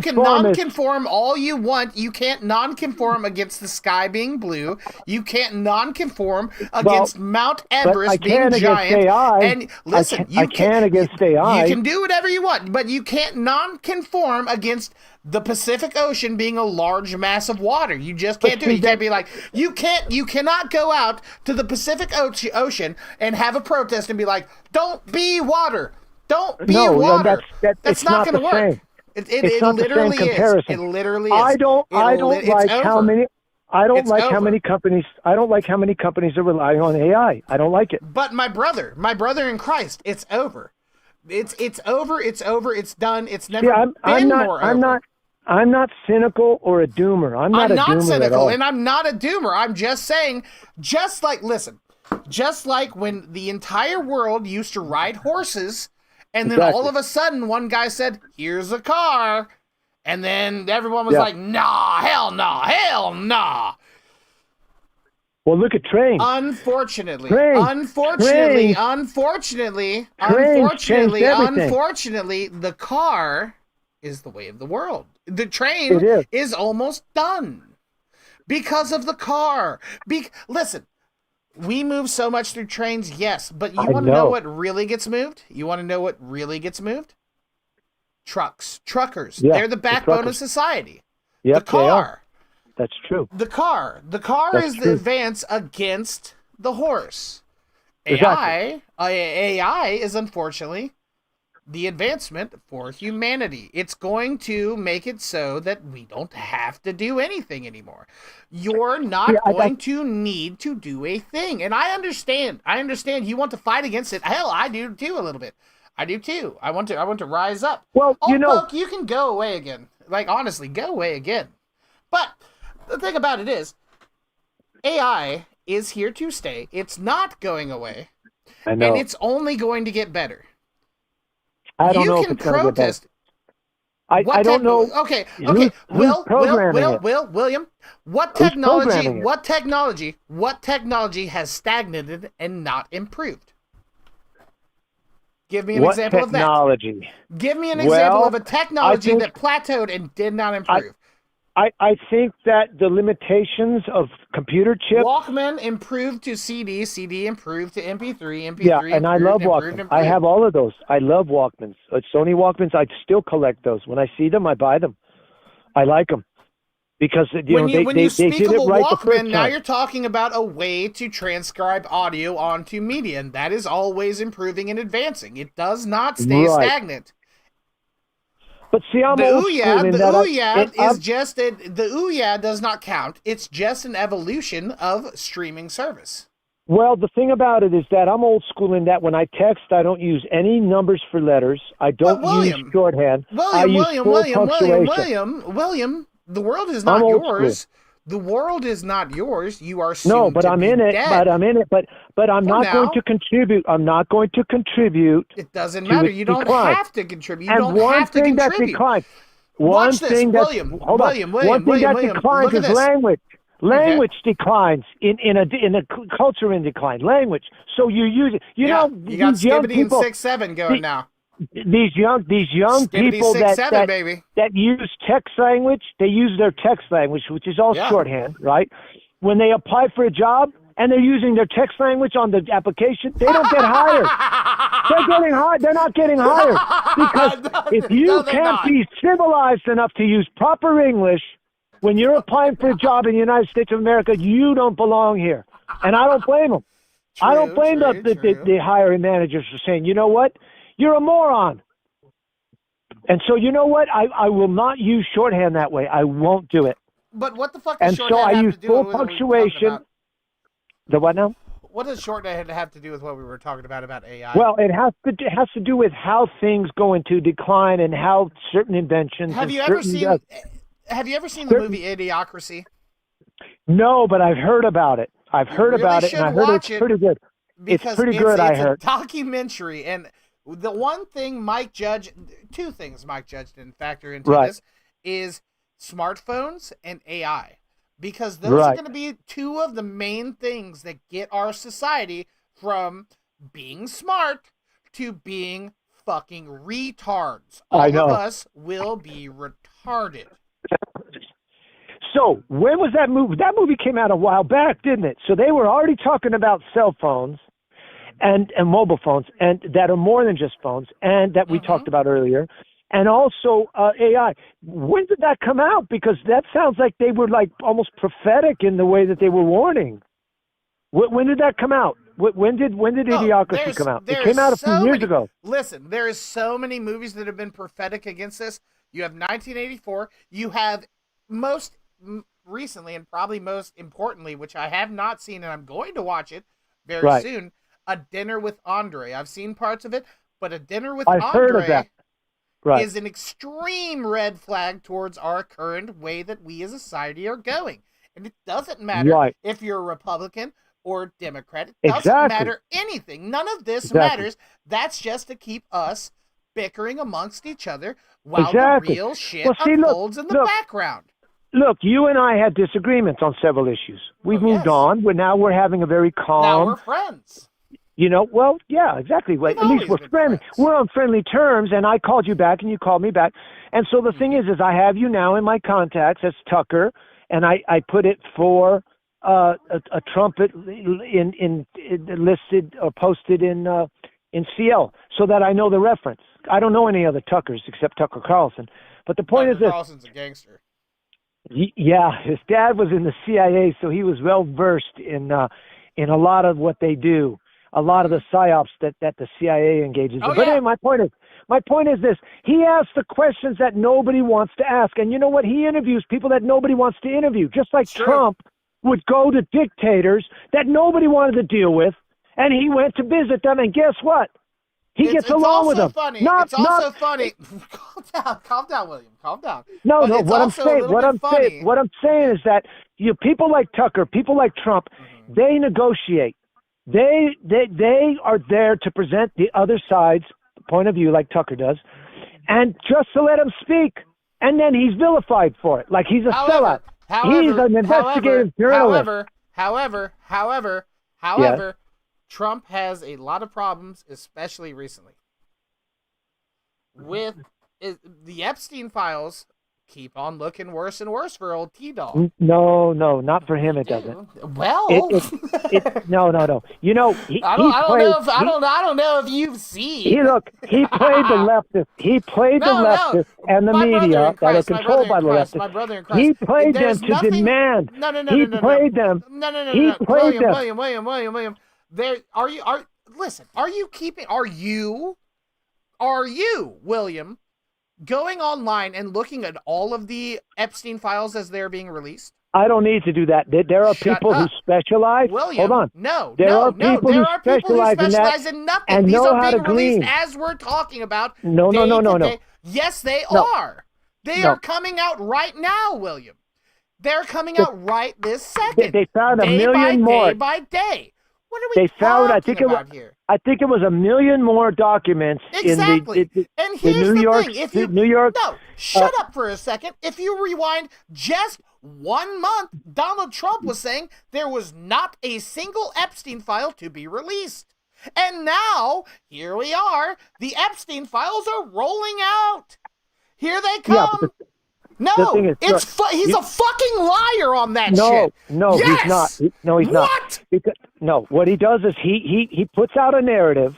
can non-conform all you want. You can't non-conform against the sky being blue. You can't non-conform against Mount Everest being giant. AI. And listen, I can against AI. You can do whatever you want, but you can't non-conform against the Pacific Ocean being a large mass of water. You just can't do it. You can't be like, you cannot go out to the Pacific Ocean and have a protest and be like, don't be water. Don't be water. That's not going to work. It literally is. It literally is. I don't like how many companies are relying on AI. I don't like it. But my brother in Christ, it's over. It's over. It's done. It's never been more over. I'm not cynical or a doomer. I'm not cynical at all. And I'm not a doomer. I'm just saying, just like when the entire world used to ride horses, and then all of a sudden one guy said, here's a car, and then everyone was like, nah, hell nah. Well, look at trains. Unfortunately, Trains unfortunately, the car is the way of the world. The train is almost done because of the car. Listen, we move so much through trains, yes, but you want to know what really gets moved? Truckers. Yeah, they're the backbone of society. Yep, the car. That's true. The car is the advance against the horse. Exactly. AI is unfortunately the advancement for humanity. It's going to make it so that we don't have to do anything anymore. You're not going to need to do a thing. And I understand you want to fight against it. Hell, I do too a little bit. I do too. I want to rise up. Well, Bulk, you can go away again. Like, honestly, go away again. But the thing about it is, AI is here to stay. It's not going away. I know. And it's only going to get better. I don't know if it's going to get better. I don't know. Okay. William, what technology has stagnated and not improved? Give me an example of that. Give me an example of a technology that plateaued and did not improve. I think that the limitations of computer chips. Walkman improved to CD, CD improved to MP3, MP3 yeah, and I love Walkmans. I have all of those. I love Walkmans. Sony Walkmans, I still collect those. When I see them, I buy them. I like them. Because they did it right the first time. Now you're talking about a way to transcribe audio onto media, and that is always improving and advancing. It does not stay stagnant. But see, I'm old school in that the Ouya does not count. It's just an evolution of streaming service. Well, the thing about it is that I'm old school in that when I text, I don't use any numbers for letters. I don't use shorthand. William, the world is not yours. The world is not yours. You are soon No, but I'm in it. But I'm in it. But I'm not going to contribute. I'm not going to contribute. It doesn't matter. You don't have to contribute. You don't have to contribute. That declines. One thing that declines is language. Language declines in a culture in decline. Language. So you use it. You know, you got Skibbity and 6-7 going now. These young people that use text language, they use their text language, which is all shorthand, right? When they apply for a job and they're using their text language on the application, they don't get hired. They're getting hired. They're not getting hired because if you can't be civilized enough to use proper English when you're applying for a job in the United States of America, you don't belong here. And I don't blame them. I don't blame the hiring managers for saying, you know what? You're a moron. And so, you know what? I will not use shorthand that way. I won't do it. But what the fuck does shorthand have to do with what we were talking about? And so I use full punctuation. The what now? What does shorthand have to do with what we were talking about AI? Well, it has to do with how things go into decline and how certain inventions. Have you ever seen the movie Idiocracy? No, but I've heard about it. I've heard about it, and I heard it's pretty good. It's pretty good, I heard. It's a documentary, and the one thing two things Mike Judge didn't factor into this is smartphones and AI. Because those Right. are going to be two of the main things that get our society from being smart to being fucking retards. All I know. of us will be retarded. So when was that movie? That movie came out a while back, didn't it? So they were already talking about cell phones and mobile phones, and that are more than just phones, and that we talked about earlier, and also AI. When did that come out? Because that sounds like they were like almost prophetic in the way that they were warning. When did that come out? When did Idiocracy come out? It came out a few years ago. Listen, there is so many movies that have been prophetic against this. You have 1984. You have most recently, and probably most importantly, which I have not seen, and I'm going to watch it very Right. soon, A Dinner with Andre. I've seen parts of it, but A Dinner with I've Andre heard of that. Right. is an extreme red flag towards our current way that we as a society are going. And it doesn't matter Right. if you're a Republican or Democrat. It doesn't Exactly. matter anything. None of this Exactly. matters. That's just to keep us bickering amongst each other while Exactly. the real shit Well, see, look, unfolds in the look. background. Look, you and I had disagreements on several issues. We've moved on. Now we're having a very calm. Now we're friends. You know, well, yeah, exactly. Well, at least we're friendly. We're on friendly terms, and I called you back, and you called me back. And so the thing is I have you now in my contacts as Tucker, and I put it for a trumpet in listed or posted in CL, so that I know the reference. I don't know any other Tuckers except Tucker Carlson. But the point is this. Carlson's a gangster. Yeah, his dad was in the CIA, so he was well versed in a lot of what they do, a lot of the psyops that the CIA engages in. Oh, But yeah. anyway, my point is this: he asks the questions that nobody wants to ask, and you know what? He interviews people that nobody wants to interview, just like Trump would go to dictators that nobody wanted to deal with, and he went to visit them, and guess what? He gets along with them. Funny. Not, It's also not, funny. Calm down, William. Calm down. No, But no. it's What I'm also a saying, little what bit I'm funny. saying, what I'm saying is that people like Tucker, people like Trump, they negotiate. They are there to present the other side's point of view, like Tucker does, and just to let him speak. And then he's vilified for it, like he's a sellout. He's an investigative journalist. However, Trump has a lot of problems, especially recently. With the Epstein files keep on looking worse and worse for old T-Dog. No, not for him. It doesn't. Well, no. You know, I don't know if you've seen. He played the leftist. He played the leftist and the media that are controlled by the leftist. My brother in Christ. He played them There's to nothing- demand. No. He played them. No. He played them. William. Are you, William, going online and looking at all of the Epstein files as they're being released? I don't need to do that. There are people who specialize. William, Hold on. There are people who specialize in nothing. and These know are how to being released glean. as we're talking about. No. Yes, they No. are. They No. are coming out right now, William. They're coming out right this second. They found a day million by more. Day by day. What are we They found. talking about here? I think it was 1 million more documents Exactly. in the And here's New the York. thing. If you, New York. No, shut up for a second. If you rewind just 1 month, Donald Trump was saying there was not a single Epstein file to be released. And now, here we are. The Epstein files are rolling out. Here they come. Yeah, no, thing is, he's a fucking liar on that shit. No, Yes! he's not. No, he's not. Because, no, what he does is he puts out a narrative.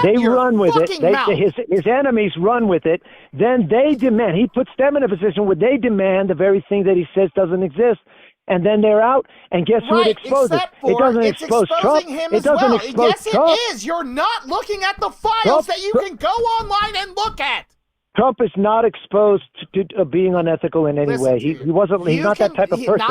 They run with it. His enemies run with it. Then they demand. He puts them in a position where they demand the very thing that he says doesn't exist. And then they're out, and guess who it exposes? It doesn't expose Trump. Him It doesn't well. expose Yes, Trump. it is. You're not looking at the files that you can go online and look at. Trump is not exposed to being unethical in any way. He wasn't. He's not that type of person.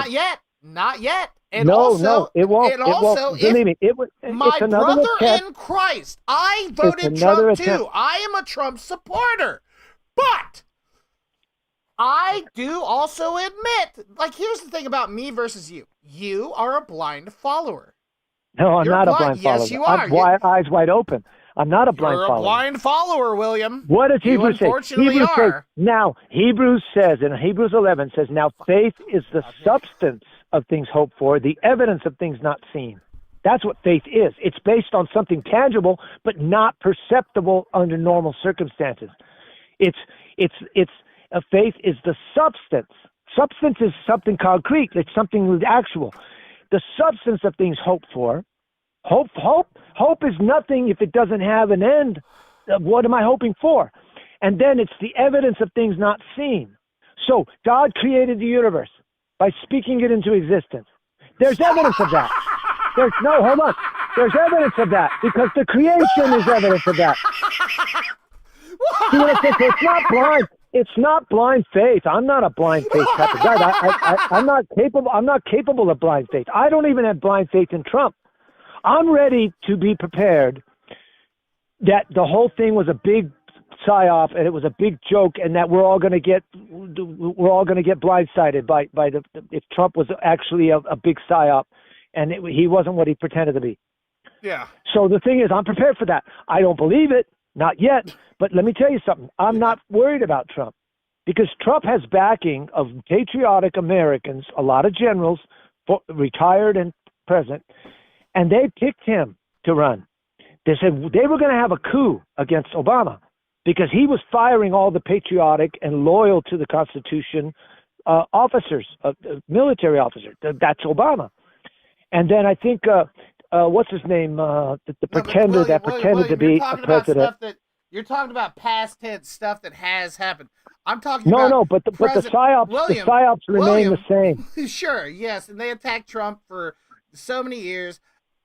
Not yet. And no, also, it won't. And it also, won't. Believe me, my it's another brother attempt. in Christ, I voted another Trump attempt. too. I am a Trump supporter, but I do also admit, like, here's the thing about me versus you. You are a blind follower. No, I'm You're not a blind. blind follower. Yes, you are. I'm eyes wide open. I'm not a blind You're a follower. blind follower, William. What does You Hebrews say? unfortunately Hebrews says, are. now, Hebrews says, in Hebrews 11 says, now faith is the substance of things hoped for, the evidence of things not seen. That's what faith is. It's based on something tangible, but not perceptible under normal circumstances. Faith is the substance. Substance is something concrete. It's something actual. The substance of things hoped for. Hope is nothing if it doesn't have an end. What am I hoping for? And then it's the evidence of things not seen. So God created the universe by speaking it into existence. There's evidence of that. Hold on. There's evidence of that because the creation is evidence of that. See what I said? So it's not blind. It's not blind faith. I'm not a blind faith type of guy. I'm not capable of blind faith. I don't even have blind faith in Trump. I'm ready to be prepared that the whole thing was a big psyop and it was a big joke, and that we're all going to get blindsided by if Trump was actually a big psyop, and he wasn't what he pretended to be. Yeah. So the thing is, I'm prepared for that. I don't believe it, not yet. But let me tell you something. I'm not worried about Trump because Trump has backing of patriotic Americans, a lot of generals, retired and present, and they picked him to run. They said they were going to have a coup against Obama because he was firing all the patriotic and loyal to the Constitution officers, military officers. That's Obama. And then I think, what's his name? The pretender that pretended to be a president. You're talking about past tense stuff that has happened. I'm talking about but the psyops remain the same. Sure, yes, and they attacked Trump for so many years,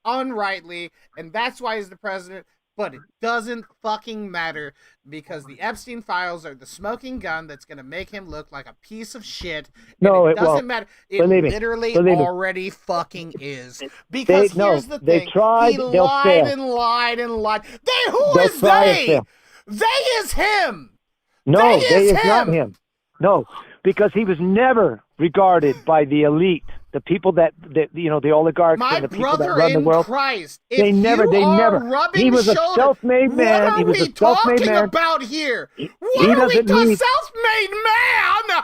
unrightly, and that's why he's the president. But it doesn't fucking matter because the Epstein files are the smoking gun that's going to make him look like a piece of shit. No, it doesn't won't. matter. It Believe me. literally Believe me. already fucking is. Because here's the they thing. tried, he they'll lied fail. and lied and lied. Who They'll is try and they? fail. They is him. No, They is not him. No, because he was never regarded by the elite, the people that the oligarchs My and the people that brother run the in world. Christ. They if never. you are Never. rubbing He was a shoulders- self-made man. What are He was we a self-made talking man. about here? He What are we doesn't need- self-made man?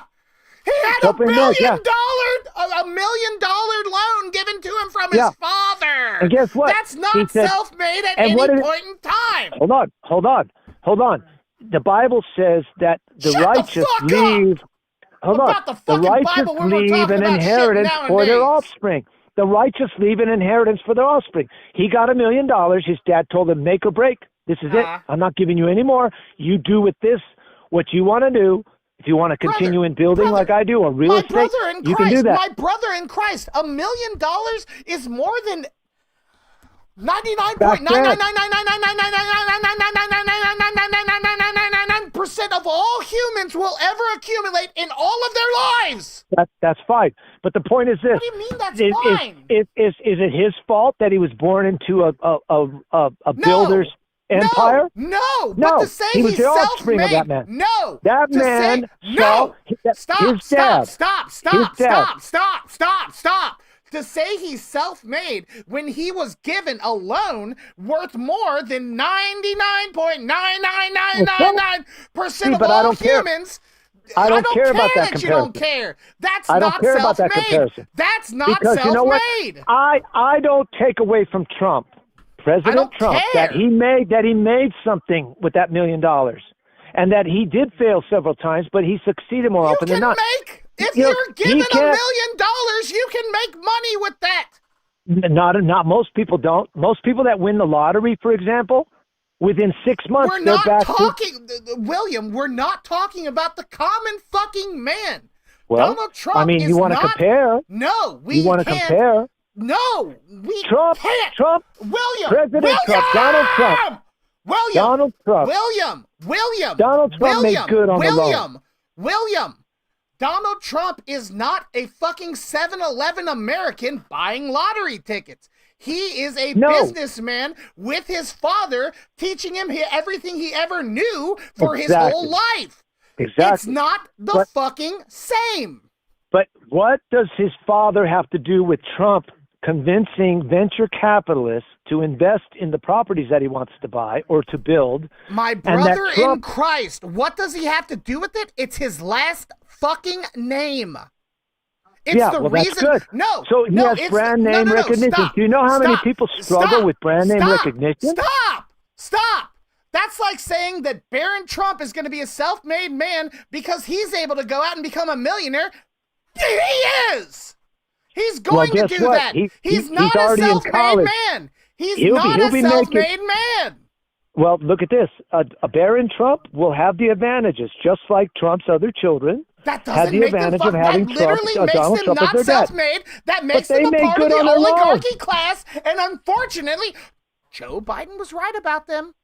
He had a Self-made man, yeah. $1 million loan given to him from Yeah. his father. And guess what? That's He not said- self-made at and any what did- point in time. Hold on. The Bible says that the Shut the righteous fuck up leave. Hold on. about the The fucking righteous Bible when we're leave talking an about shit inheritance for their nowadays. offspring. The righteous leave an inheritance for their offspring. He got $1 million. His dad told him, make or break. This is it. I'm not giving you any more. You do with this what you want to do. If you want to continue in building like I do or real My estate, brother in you Christ, can do that. my brother in Christ, $1 million is more than 99.9999999999999% of all humans will ever accumulate in all of their lives. That's fine. But the point is this. What do you mean that's is, fine? Is it his fault that he was born into a builder's empire? No. No, But to say he was he's the offspring of self-made, that man. No. That To man say, saw no. his Stop. dad. To say he's self-made when he was given a loan worth more than 99.99999% of but I all don't care. humans. I don't care about that You don't comparison. care. That's I don't not care about that self-made. comparison. That's not Because you know what? self-made. I don't take away from Trump, President don't Trump, care. that he made something with that $1 million, and that he did fail several times, but he succeeded more often than not. If You know, you're given he $1 can't- million, you can make money with that. Not most people don't. Most people that win the lottery, for example, within 6 months We're they're not back talking, William. We're not talking about the common fucking man. Well, Donald Trump I mean, is you want to not- compare. No, we You want to can't. compare. No, we Trump, can't. Trump, William, President Trump, Donald Trump. William, Donald Trump. William, Donald Trump made good on the loan. William, Donald Trump is not a fucking 7-Eleven American buying lottery tickets. He is a businessman with his father teaching him everything he ever knew for his whole life. Exactly. It's not the fucking same. But what does his father have to do with Trump convincing venture capitalists to invest in the properties that he wants to buy or to build. My brother in Christ, what does he have to do with it? It's his last fucking name. It's the reason. That's good. No, so he has brand name recognition. Stop, do you know how many people struggle with brand name recognition? Stop! That's like saying that Barron Trump is going to be a self-made man because he's able to go out and become a millionaire. He is. He's going to do that. He's not a self-made man. He's not a self-made man. Well, look at this. A Barron Trump will have the advantages, just like Trump's other children. That doesn't make them that literally makes them not self-made. That makes them a part of the oligarchy class. And unfortunately, Joe Biden was right about them.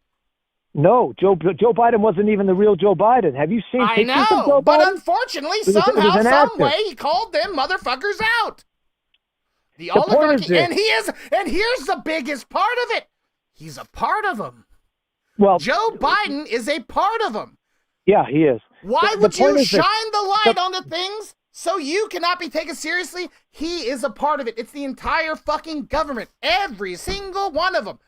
No, Joe Biden wasn't even the real Joe Biden. Have you seen pictures of Joe Biden? But unfortunately, somehow, some way, he called them motherfuckers out. The oligarchy, and here's the biggest part of it. He's a part of them. Well, Joe Biden is a part of them. Yeah, he is. Why would you shine the light on the things so you cannot be taken seriously? He is a part of it. It's the entire fucking government. Every single one of them.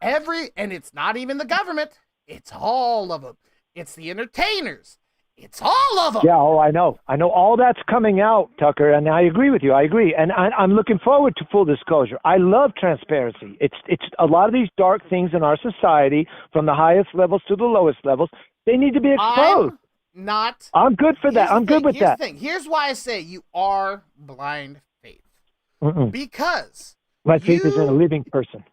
And it's not even the government. It's all of them. It's the entertainers. It's all of them. Yeah, I know. I know all that's coming out, Tucker, and I agree with you. I agree. And I'm looking forward to full disclosure. I love transparency. It's a lot of these dark things in our society, from the highest levels to the lowest levels, they need to be exposed. I'm good for that. I'm good with that. Here's why I say you are blind faith. Because my faith is in a living person.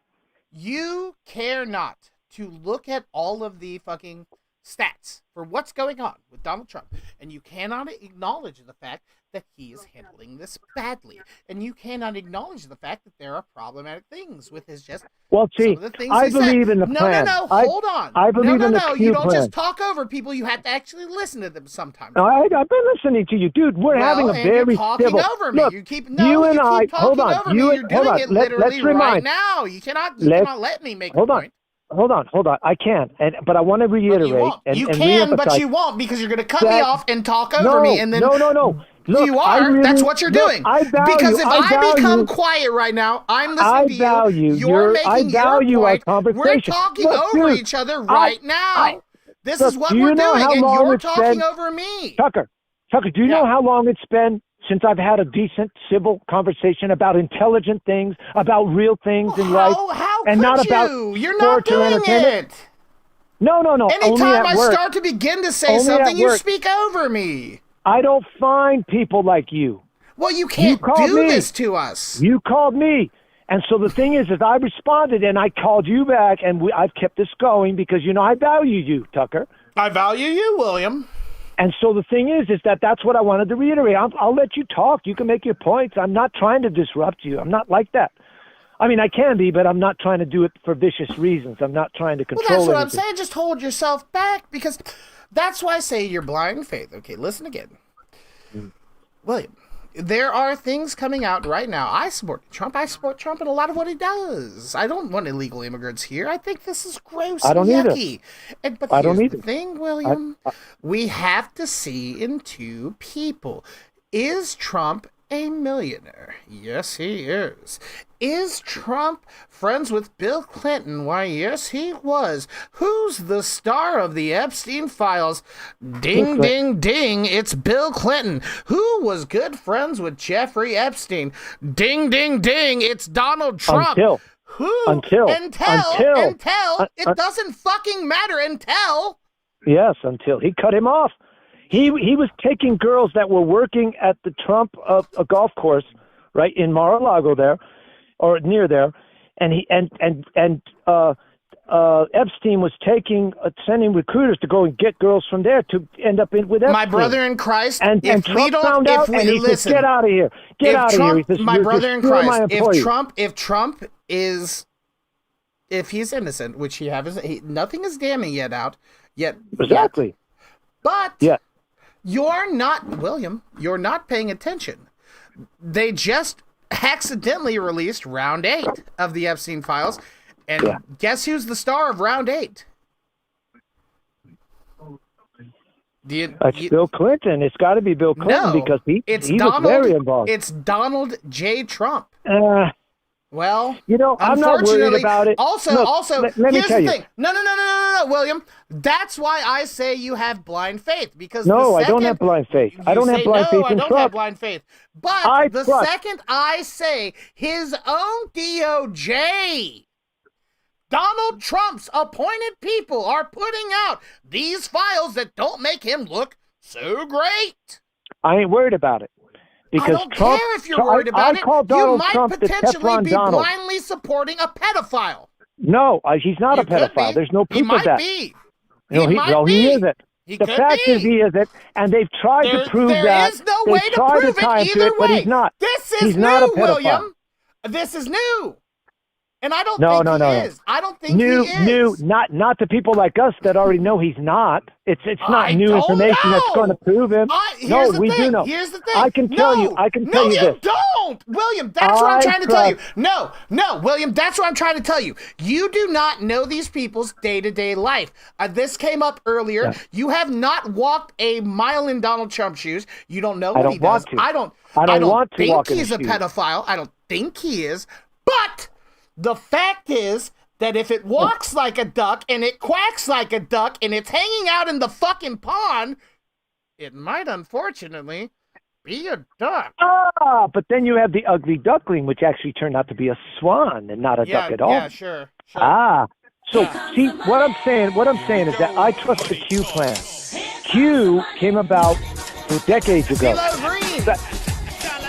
You care not to look at all of the fucking stats for what's going on with Donald Trump, and you cannot acknowledge the fact that he is handling this badly, and you cannot acknowledge the fact that there are problematic things with his just. Well, see, I believe in the plan. No, hold on. I believe in the Q you don't plan. just talk over people. You have to actually listen to them sometimes. No, I've been listening to you, dude. We're having a very you're talking civil. over me. Look, you keep hold on. You're doing it literally right now. You cannot let me make a point. Hold on. I can, but I want to reiterate. You can, but you won't, because you're going to cut me off and talk over me, and then no. Look, you are. That's what you're doing. Because if I become quiet right now, I'm listening to you. You're making your point. We're talking over each other right now. This is what we're doing, and you're talking over me. Tucker, do you know how long it's been since I've had a decent civil conversation about intelligent things, about real things in life, and not about You're not doing it. No. Anytime I start to begin to say something, you speak over me. I don't find people like you. Well, you can't do this to us. You called me. And so the thing is I responded, and I called you back, and I've kept this going because, I value you, Tucker. I value you, William. And so the thing is that's what I wanted to reiterate. I'll let you talk. You can make your points. I'm not trying to disrupt you. I'm not like that. I mean, I can be, but I'm not trying to do it for vicious reasons. I'm not trying to control Well, that's what anything. I'm saying. Just hold yourself back, because that's why I say you're blind faith. Okay, listen again. William, there are things coming out right now. I support Trump. I support Trump in a lot of what he does. I don't want illegal immigrants here. I think this is gross and yucky. But here's the thing, William. We have to see into people. Is Trump a millionaire? Yes, he is. Is Trump friends with Bill Clinton? Why, yes, he was. Who's the star of the Epstein files? Ding, ding, ding, it's Bill Clinton. Who was good friends with Jeffrey Epstein? Ding, ding, ding, it's Donald Trump. Until it doesn't fucking matter until. Yes, until he cut him off. He was taking girls that were working at the Trump a golf course, right in Mar-a-Lago there, or near there, and Epstein was sending recruiters to go and get girls from there to end up with Epstein. My brother in Christ, and Trump found out, and he said, "Get out of here! Get out of here!" He says, my brother in Christ, if Trump is, if he's innocent, which he hasn't, nothing is damning yet. Exactly. But you're not, William, you're not paying attention. They just accidentally released round 8 of the Epstein files. And guess who's the star of round 8? It's Bill Clinton. It's got to be Bill Clinton because he was very involved. It's Donald J. Trump. Well, I'm not worried about it. Also, Look, let me here's tell the you. thing. No, William. That's why I say you have blind faith. Because I don't have blind faith. I don't have blind faith in I don't Trump. have blind faith. But the second I say his own DOJ, Donald Trump's appointed people are putting out these files that don't make him look so great. I ain't worried about it. Because I don't Trump, care if you're worried about I call it. Donald You might Trump the potentially Teflon be Donald. blindly supporting a pedophile. No, he's not You a pedophile. could be. There's no He proof might of that. be. No, He might be. he isn't. He The could fact be. is he isn't, and they've tried to prove that. There is no way They've to tried prove tie it him to either it, but way. he's not. This is He's new, not a pedophile. William. This is new. And I don't No, think no, he no. is. I don't think New, he is. new, not to people like us that already know he's not. It's not I new don't information that's know. going to prove him. Here's the we thing. do know. Here's the thing. I can tell you. I can tell you you this. don't, William. That's what I'm trying to tell you. No, William. That's what I'm trying to tell you. You do not know these people's day-to-day life. This came up earlier. Yeah. You have not walked a mile in Donald Trump's shoes. You don't know I what don't he want does. to. I don't want to think walk in he's his a shoes. pedophile. I don't think he is. But the fact is that if it walks like a duck and it quacks like a duck and it's hanging out in the fucking pond, it might unfortunately be a duck. But then you have the ugly duckling, which actually turned out to be a swan and not a duck at all. Yeah, sure. So see what I'm saying is that I trust the Q plan. Q came about decades ago.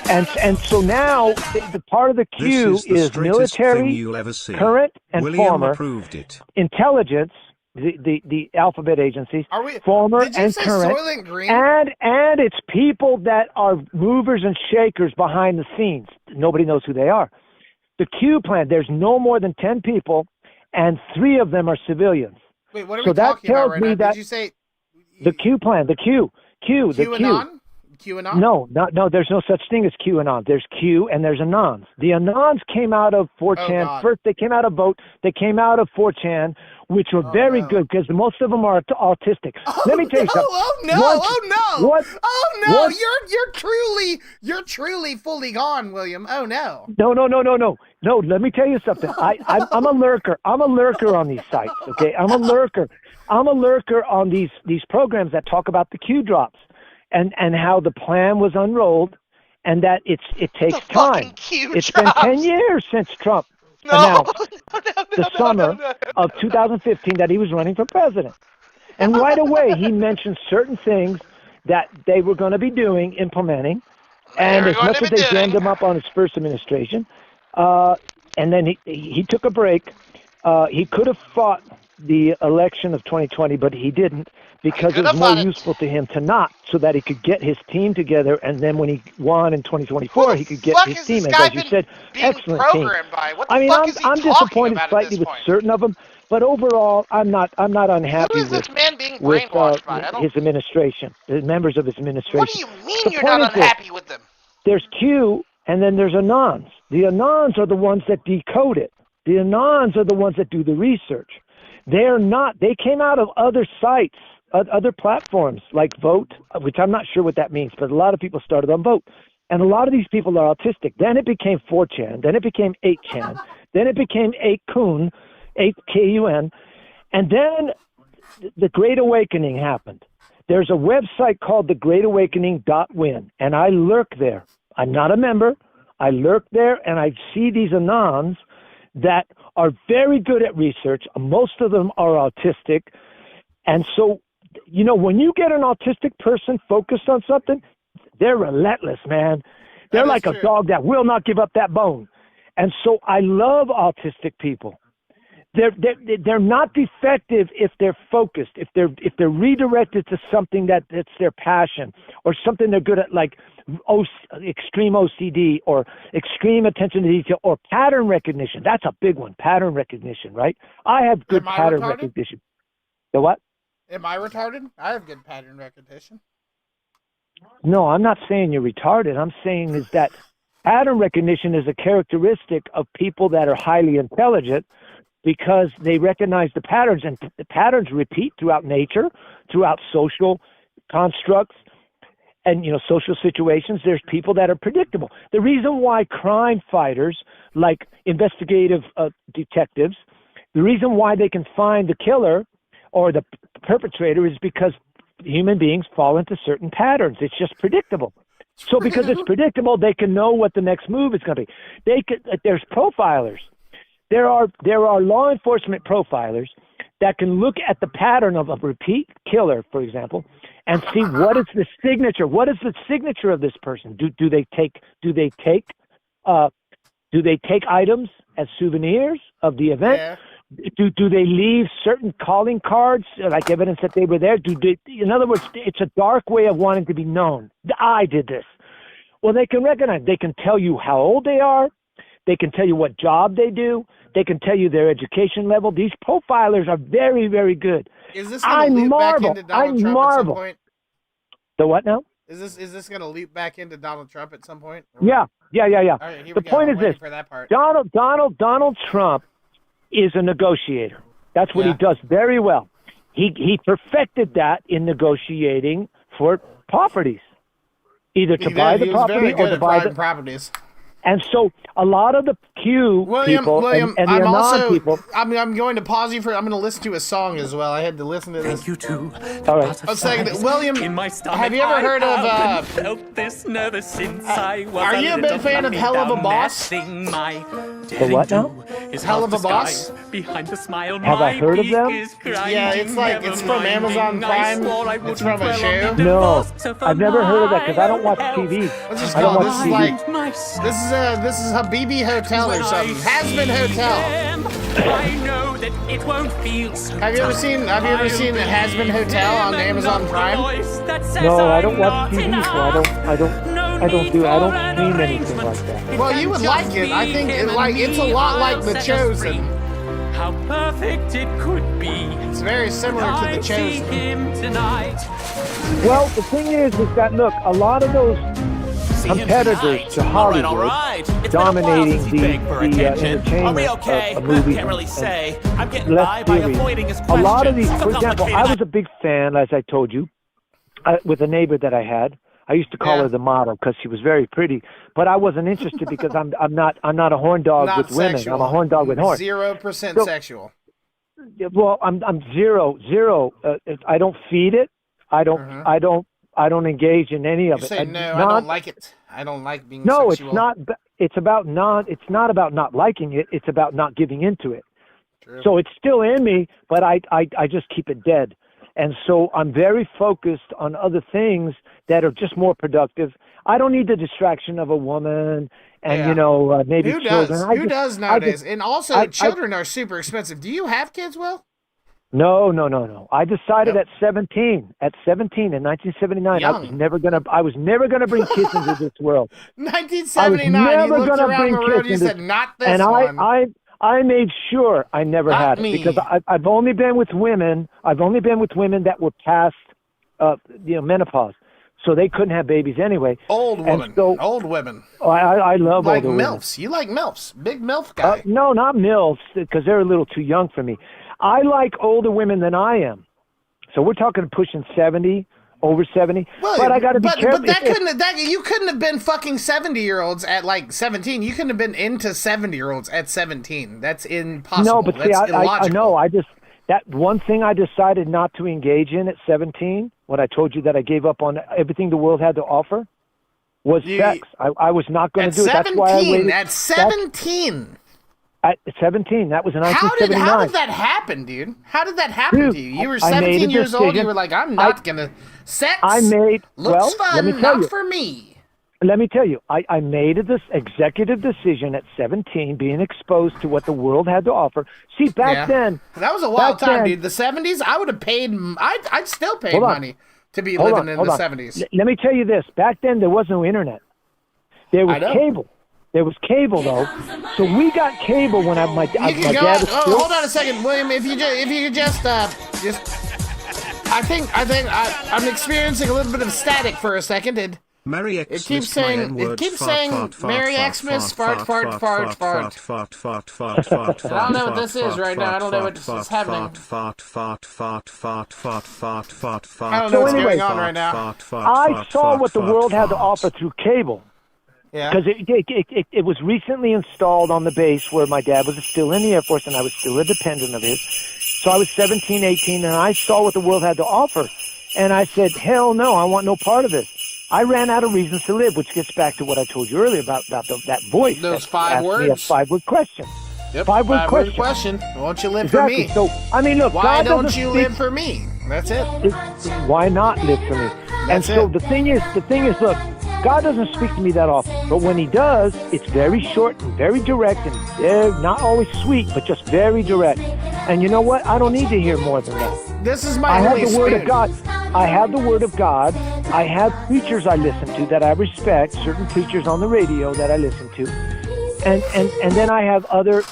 And so now the part of the Q This is the is straightest thing military, you'll ever see. current and William former, approved it. intelligence, the alphabet agencies, Are we, former did you and say current, Soylent Green? and it's people that are movers and shakers behind the scenes. Nobody knows who they are. The Q plan, there's no more than 10 people, and 3 of them are civilians. Wait, what are So we that talking about tells right me now? that Did you say the Q plan, the Q, the Q. QAnon? QAnon? No, there's no such thing as QAnon. There's Q and there's Anons. The Anons came out of 4chan. God. First, they came out of Vote. They came out of 4chan, which were very good because most of them are autistic. Let me tell you something. You're truly fully gone, William. Oh no. No, let me tell you something. I'm a lurker. I'm a lurker on these sites, okay? I'm a lurker on these programs that talk about the Q drops and how the plan was unrolled and that it takes time. It's been 10 years since Trump announced the summer of 2015 that he was running for president. And right away he mentioned certain things that they were going to be implementing. And as much as they jammed him up on his first administration, and then he took a break. He could have fought the election of 2020, but he didn't because it was more useful to him to not, so that he could get his team together. And then when he won in 2024, he could get his team. And as you said, excellent team. I'm disappointed slightly with certain of them, but overall, I'm not unhappy with this man being with brainwashed by? I don't- his administration, the members of his administration. What do you mean The you're point not is this. unhappy with them? There's Q, and then there's Anons. The Anons are the ones that decode it. The Anons are the ones that do the research. They're not. They came out of other sites, other platforms like Vote, which I'm not sure what that means, but a lot of people started on Vote. And a lot of these people are autistic. Then it became 4chan. Then it became 8chan. Then it became 8kun, 8kun. And then the Great Awakening happened. There's a website called thegreatawakening.win, and I lurk there. I'm not a member. I lurk there, and I see these Anons that are very good at research. Most of them are autistic. And so, when you get an autistic person focused on something, they're relentless, man. They're like a dog that will not give up that bone. And so I love autistic people. They're not defective if they're focused, if they're redirected to something that's their passion or something they're good at, like extreme OCD or extreme attention to detail or pattern recognition. That's a big one, pattern recognition, right? I have good pattern recognition. The what? Am I retarded? I have good pattern recognition. No, I'm not saying you're retarded. I'm saying is that pattern recognition is a characteristic of people that are highly intelligent because they recognize the patterns, and the patterns repeat throughout nature, throughout social constructs. and social situations, there's people that are predictable. The reason why crime fighters, like investigative detectives, the reason why they can find the killer or the perpetrator is because human beings fall into certain patterns. It's just predictable. So because it's predictable, they can know what the next move is going to be. There's profilers. There are law enforcement profilers that can look at the pattern of a repeat killer, for example, and see what is the signature. What is the signature of this person? Do they take items as souvenirs of the event? Yeah. Do they leave certain calling cards, like evidence that they were there? In other words, it's a dark way of wanting to be known. I did this. Well, they can recognize. They can tell you how old they are. They can tell you what job they do. They can tell you their education level. These profilers are very, very good. Is this going to leap back into Donald Trump at some point? The what now? Is this going to leap back into Donald Trump at some point? Yeah. All right, The point is this: for that part. Donald Trump is a negotiator. That's what he does very well. He perfected that in negotiating for properties, either to buy the property or to buy the properties. And so a lot of the Q people and the Anon people. I'm going to pause you I'm going to listen to a song as well. I had to listen to this. Thank you too. All right. A second, William. Have you ever heard of? Felt this nervous since I was are you a big fan of Hell of a Boss? The what now? Is Hell of a Boss? Behind the smile, have I heard of them? Yeah, it's from Amazon Prime. It's from a show. No, I've never heard of that because I don't watch TV. What's this I don't called? watch TV. This is Habibi Hotel or something. Hasbin Hotel. I know that it won't feel so. Have you ever seen the Hasbin Hotel on Amazon Prime? No, I don't watch TV, so I don't stream anything like that. Well, you would like it. I think it's a lot like The Chosen. How perfect it could be. It's very similar to The Chosen. Well, the thing is that look, a lot of those competitors to Hollywood dominating the entertainment of movies and less series. A lot of these, for example, I was a big fan, as I told you, with a neighbor that I had. I used to call her the model because she was very pretty, but I wasn't interested because I'm not a horn dog with women. I'm a horn dog with horns. 0% sexual. Well, I'm zero. I don't feed it. I don't engage in any of it. Say no. I don't like it. I don't like being sexual. No, it's not. It's not about not liking it. It's about not giving into it. True. So it's still in me, but I just keep it dead. And so I'm very focused on other things that are just more productive. I don't need the distraction of a woman and, maybe children. Who does nowadays? And also, children are super expensive. Do you have kids, Will? No. I decided at 17 in 1979, I was never gonna bring kids into this world. 1979, you looked around the road, you said, not this one. And I made sure I never had it because I've only been with women. I've only been with women that were past, menopause, so they couldn't have babies anyway. Old women. I love like older MILFs. Women. You like MILFs? Big MILF guy. No, not MILFs because they're a little too young for me. I like older women than I am. So we're talking pushing 70. Over 70, but I got to be careful. But you couldn't have been fucking 70-year-olds at like 17. You couldn't have been into 70-year-olds at 17. That's impossible. No, but see, I know. That one thing I decided not to engage in at 17, when I told you that I gave up on everything the world had to offer, was sex. I was not going to do it. That's why I waited. At 17. At 17, that was in 1979. How did that happen, dude? How did that happen to you? You were 17 years old. You were like, I'm not gonna sex. Looks fun, not for me. Let me tell you, I made this executive decision at 17, being exposed to what the world had to offer. See, back then, that was a wild time, dude. The 70s, I would have paid. I'd still pay money to be living in the 70s. Let me tell you this: back then, there was no internet. There was cable. There was cable though, so we got cable when my dad was still. Hold on a second, William. If you could just I think I'm experiencing a little bit of static for a second. Merry It Xmas, keeps saying, Merry Xmas, fart, fart, fart, fart. I don't know what this is right now. I don't know what's happening. I don't know what's going on right now. I saw what the world had to offer through cable. Yeah. Because it was recently installed on the base where my dad was still in the Air Force and I was still a dependent of his. So I was 17, 18, and I saw what the world had to offer. And I said, hell no, I want no part of this. I ran out of reasons to live, which gets back to what I told you earlier about that voice. Those that 5 asked me words. a 5-word question. Yep, 5-word question. Won't you live Exactly. for me? So, I mean, look, Why God don't doesn't you speak- live for me? That's it. Why not live for me? And so the thing is, look, God doesn't speak to me that often, but when he does, it's very short and very direct and not always sweet, but just very direct. And you know what? I don't need to hear more than that. This is my I have Holy the Word Spirit. of God. I have the Word of God. I have preachers I listen to that I respect, certain preachers on the radio that I listen to. And then I have other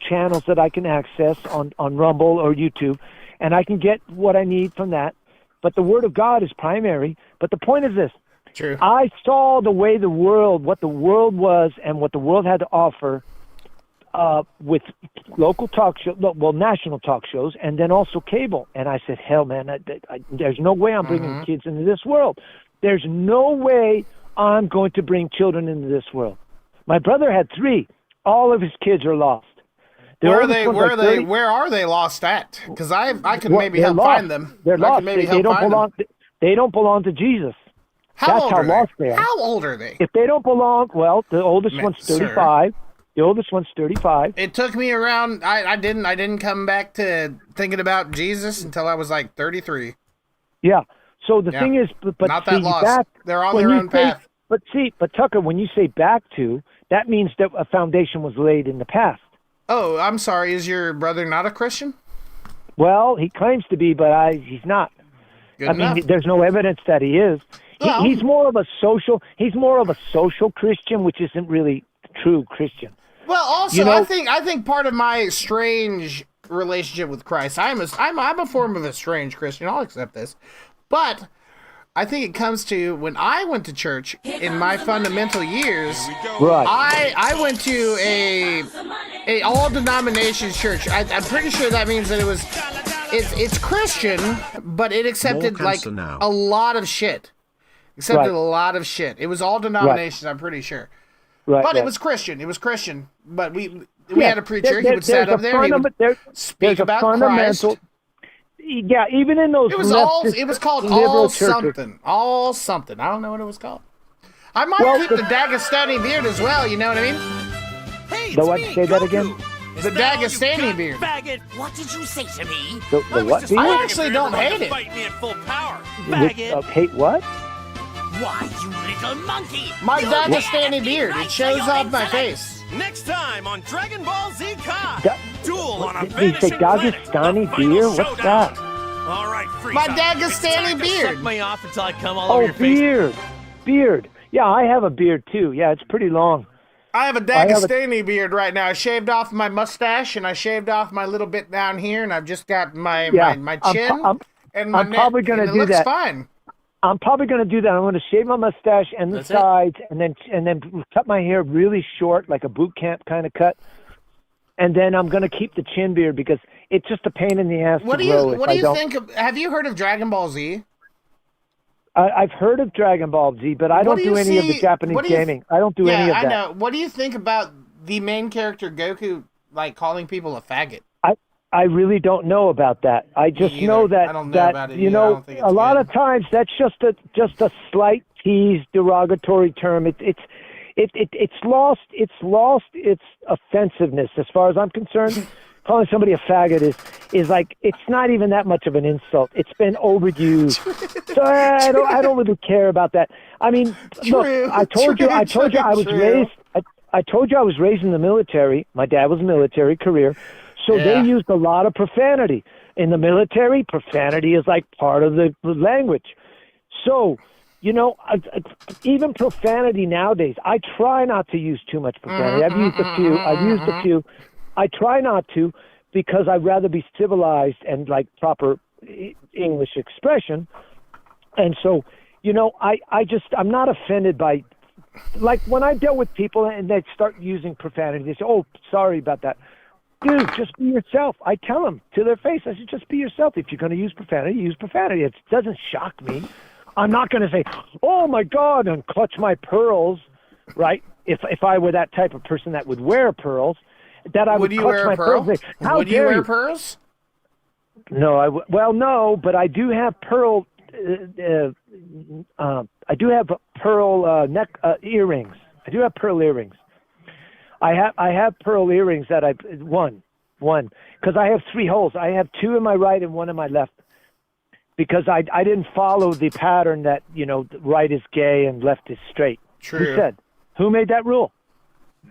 channels that I can access on Rumble or YouTube, and I can get what I need from that. But the Word of God is primary. But the point is this. True. I saw what the world was and what the world had to offer with local talk shows, national talk shows, and then also cable. And I said, hell, man, there's no way I'm bringing kids into this world. There's no way I'm going to bring children into this world. My brother had 3. All of his kids are lost. Where are they lost at? Because I could maybe help find them. They're lost. I could maybe help find them. They don't belong to Jesus. That's how lost they are. How old are they? If they don't belong, well, the oldest one's 35. The oldest one's 35. It took me around. I didn't come back to thinking about Jesus until I was like 33. Yeah. So the thing is, but not see, that lost. They're on their own path. But Tucker, when you say back to, that means that a foundation was laid in the past. Oh, I'm sorry. Is your brother not a Christian? Well, he claims to be, but he's not. Good I mean, enough. there's no evidence that he is. Well- He's more of a social. He's more of a social Christian, which isn't really true Christian. Well, also, You know- I think part of my strange relationship with Christ, I'm a form of a strange Christian. I'll accept this, but I think it comes to when I went to church in my fundamental years. Right. I went to a all denominations church. I'm pretty sure that means that it's Christian, but it accepted More like cancer now. a lot of shit. Accepted Right. a lot of shit. It was all denominations. I'm pretty sure. Right. But right. it was Christian. It was Christian. But we Yeah, had a preacher. He would there's sit up a there. He would speak there's a about Christ. fundamental. Yeah, even in those. It was leftist It was called liberal all churches. something. All something. I don't know what it was called. I might Well, keep the Dagestani beard as well. You know what I mean? Hey, The what? Say that again. The Dagestani beard. Faggot! What did you say to me? The what beard? I actually don't hate it. Fight me at full power, Which, faggot! hate what? Why, you little monkey! My You Dagestani can't be beard. right It shows for your off my intellect. face. Next time on Dragon Ball Z Kai, Da- duel on a Did you say vanishing planet. Dagestani The final beer? What's showdown. that? All right, Frieza. My It's Dagestani time to beard. Suck me off until I come all over Oh, your face. beard. Yeah, I have a beard too. Yeah, it's pretty long. I have a I have a- Dagestani beard right now. I shaved off my mustache and I shaved off my little bit down here, and I've just got my Yeah, my I'm chin pro- I'm- and my I'm neck, probably gonna and it do looks that. fine. I'm probably going to do that. I'm going to shave my mustache and the That's it. sides, and then cut my hair really short, like a boot camp kind of cut. And then I'm going to keep the chin beard because it's just a pain in the ass What to do grow. you if What I do you don't. think? Have you heard of Dragon Ball Z? I've heard of Dragon Ball Z, but I What don't do do you any of the see- Japanese what do you- gaming. I don't do yeah, any of that. I know. What do you think about the main character Goku, like calling people a faggot? I really don't know about that. I just either. know that I don't know that about it you either. I know don't think a it's lot good. of times that's just a slight tease, derogatory term. It's lost its offensiveness as far as I'm concerned. Calling somebody a faggot is like it's not even that much of an insult. It's been overused, so I don't really care about that. I mean, look, I told you I was raised. I told you I was raised in the military. My dad was military career. So Yeah. they used a lot of profanity. In the military, profanity is like part of the language. So, you know, even profanity nowadays, I try not to use too much profanity. I've used a few. I try not to because I'd rather be civilized and like proper English expression. And so I'm not offended by, like when I deal with people and they start using profanity, they say, "Oh, sorry about that." Dude, just be yourself. I tell them to their face, I said, just be yourself. If you're going to use profanity, use profanity. It doesn't shock me. I'm not going to say, "Oh my God," and clutch my pearls, right? If I were that type of person that would wear pearls, that I would clutch my pearls. And say, how would you dare wear pearls? No, no, but I do have pearl. I do have pearl neck earrings. I do have pearl earrings. I have pearl earrings that one because I have 3 holes. I have 2 in my right and 1 in my left because I didn't follow the pattern that right is gay and left is straight. True. Who said? Who made that rule?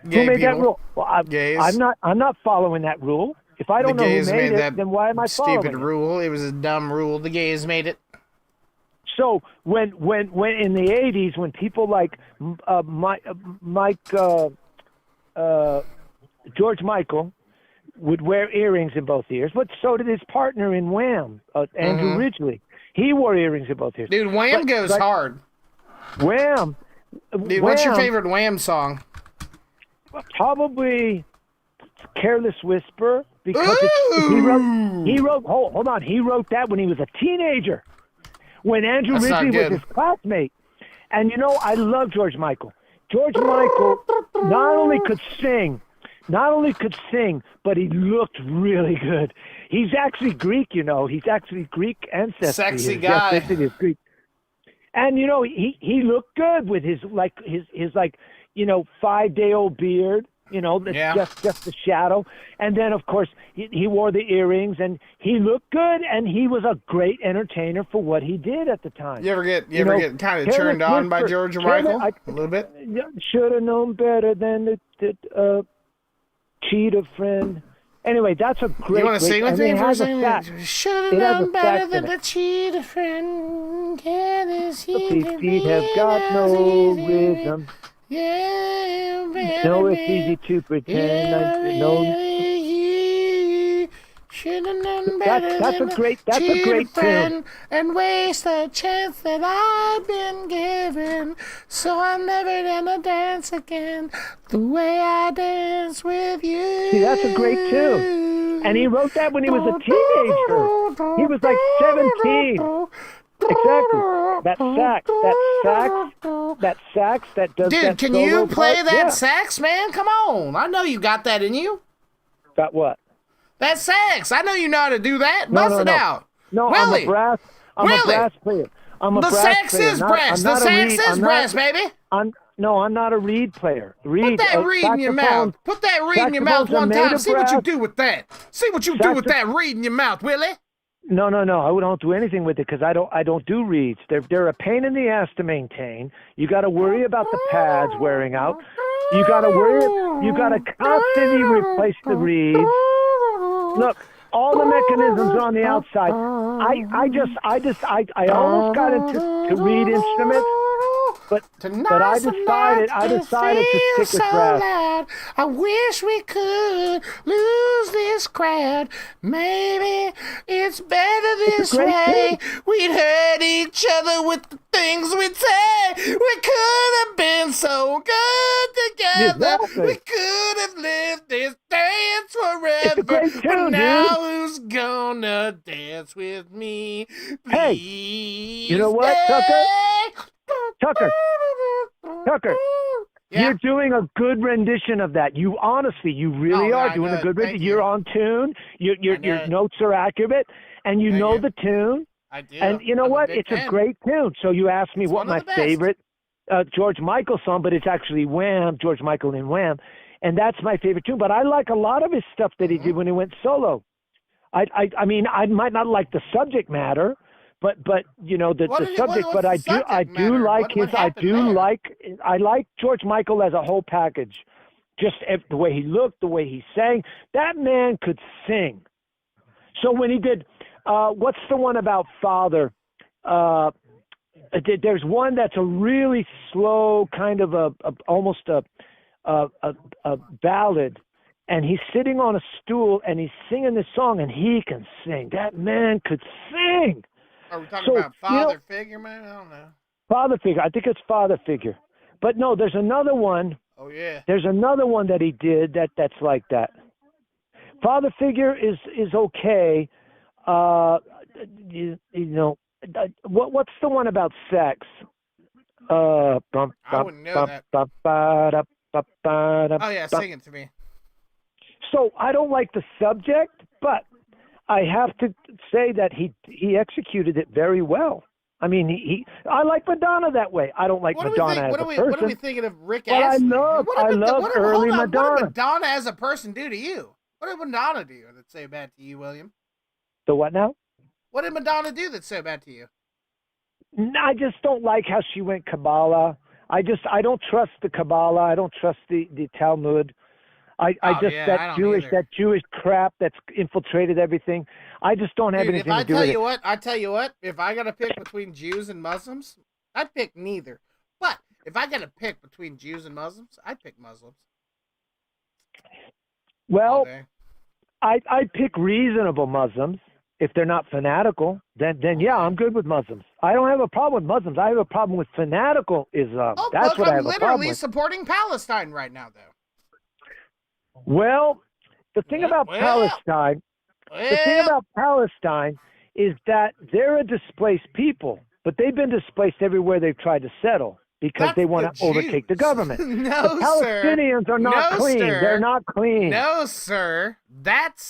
Gay Who made people. that rule? Well, I'm not following that rule. If I don't know who made it, then why am I following stupid rule? It was a dumb rule. The gays made it. So when in the 80s, when people like George Michael would wear earrings in both ears, but so did his partner in Wham, Andrew Ridgeley. He wore earrings in both ears. Dude, Wham goes hard. Wham. Dude, what's your favorite Wham song? Probably Careless Whisper, because he wrote. Hold on, he wrote that when he was a teenager, when Andrew Ridgeley was his classmate. And I love George Michael. George Michael not only could sing, but he looked really good. He's actually Greek, He's actually Greek ancestry. Sexy guy. His ethnicity is Greek. And he looked good with his 5-day-old beard. Just the shadow. And then, of course, he wore the earrings, and he looked good, and he was a great entertainer for what he did at the time. You ever get kind of turned on by George Michael? A little bit? Should have known better than to cheat a friend. Anyway, that's a great... You want to sing with me for a second? Should have known better than to cheat a friend. Can his feet have got no rhythm. Yeah, baby. No, it's easy to pretend. Should have known better that's than a great tune. And waste the chance that I've been given. So I'm never gonna dance again the way I dance with you. See, that's a great tune. And he wrote that when he was a teenager. He was like 17. Exactly. That sax that does Dude, that can solo you play part? that sax, man? Come on. I know you got that in you. Got what? That sax. I know you know how to do that. Bust it out. No, Willie. I'm a brass player. The sax is brass. The sax is brass, baby. I'm not a reed player. Put that reed in your mouth. Put that reed in your mouth one time. See what you do with that. See what you do with that reed in your mouth, Willie. No. I don't do anything with it because I don't do reeds. They're a pain in the ass to maintain. You got to worry about the pads wearing out. You got to constantly replace the reeds. Look, all the mechanisms are on the outside. I almost got into reed instruments, but I decided to stick with brass. Loud. I wish we could lose this crowd. Maybe it's better this way. We'd hurt each other with the things we'd say. We could have been so good together. Exactly. We could have lived this dance forever. But now who's gonna dance with me? Please. Hey, you know what, Tucker? Yeah. You're doing a good rendition of that. You really are doing a good rendition. You're on tune. Your notes are accurate, and you know the tune. I do. And you know what? It's a great tune. So you asked me what my favorite George Michael song, but it's actually Wham, George Michael and Wham, and that's my favorite tune. But I like a lot of his stuff that he did when he went solo. I mean, I might not like the subject matter. But the subject. But I like George Michael as a whole package. Just the way he looked, the way he sang. That man could sing. So when he did, what's the one about Father? There's one that's a really slow kind of almost a ballad. And he's sitting on a stool and he's singing this song, and he can sing. That man could sing. Are we talking about Father Figure, man? I don't know. Father figure. I think it's father figure. But no, there's another one. Oh yeah. There's another one that he did that's like that. Father figure is okay. You know, what's the one about sex? I wouldn't know that. Oh yeah, sing it to me. So I don't like the subject, but I have to say that he executed it very well. I mean, I like Madonna that way. I don't like Madonna as a person. What are we thinking of Rick But Astley? I love early Madonna. What did Madonna as a person do to you? What did Madonna do that's so bad to you, William? The what now? What did Madonna do that's so bad to you? I just don't like how she went Kabbalah. I don't trust the Kabbalah. I don't trust the Talmud. That Jewish crap that's infiltrated everything. I just don't have anything to do with it. I tell you what, if I got to pick between Jews and Muslims, I'd pick neither. But if I got to pick between Jews and Muslims, I'd pick Muslims. Well, I'd pick reasonable Muslims. If they're not fanatical, then yeah, I'm good with Muslims. I don't have a problem with Muslims. I have a problem with fanatical Islam. That's what I have a problem with. I'm literally supporting Palestine right now, though. Well, the thing about Palestine is that they're a displaced people, but they've been displaced everywhere they've tried to settle because they want to overtake the government. No, the Palestinians are not clean. Sir. They're not clean. No, sir.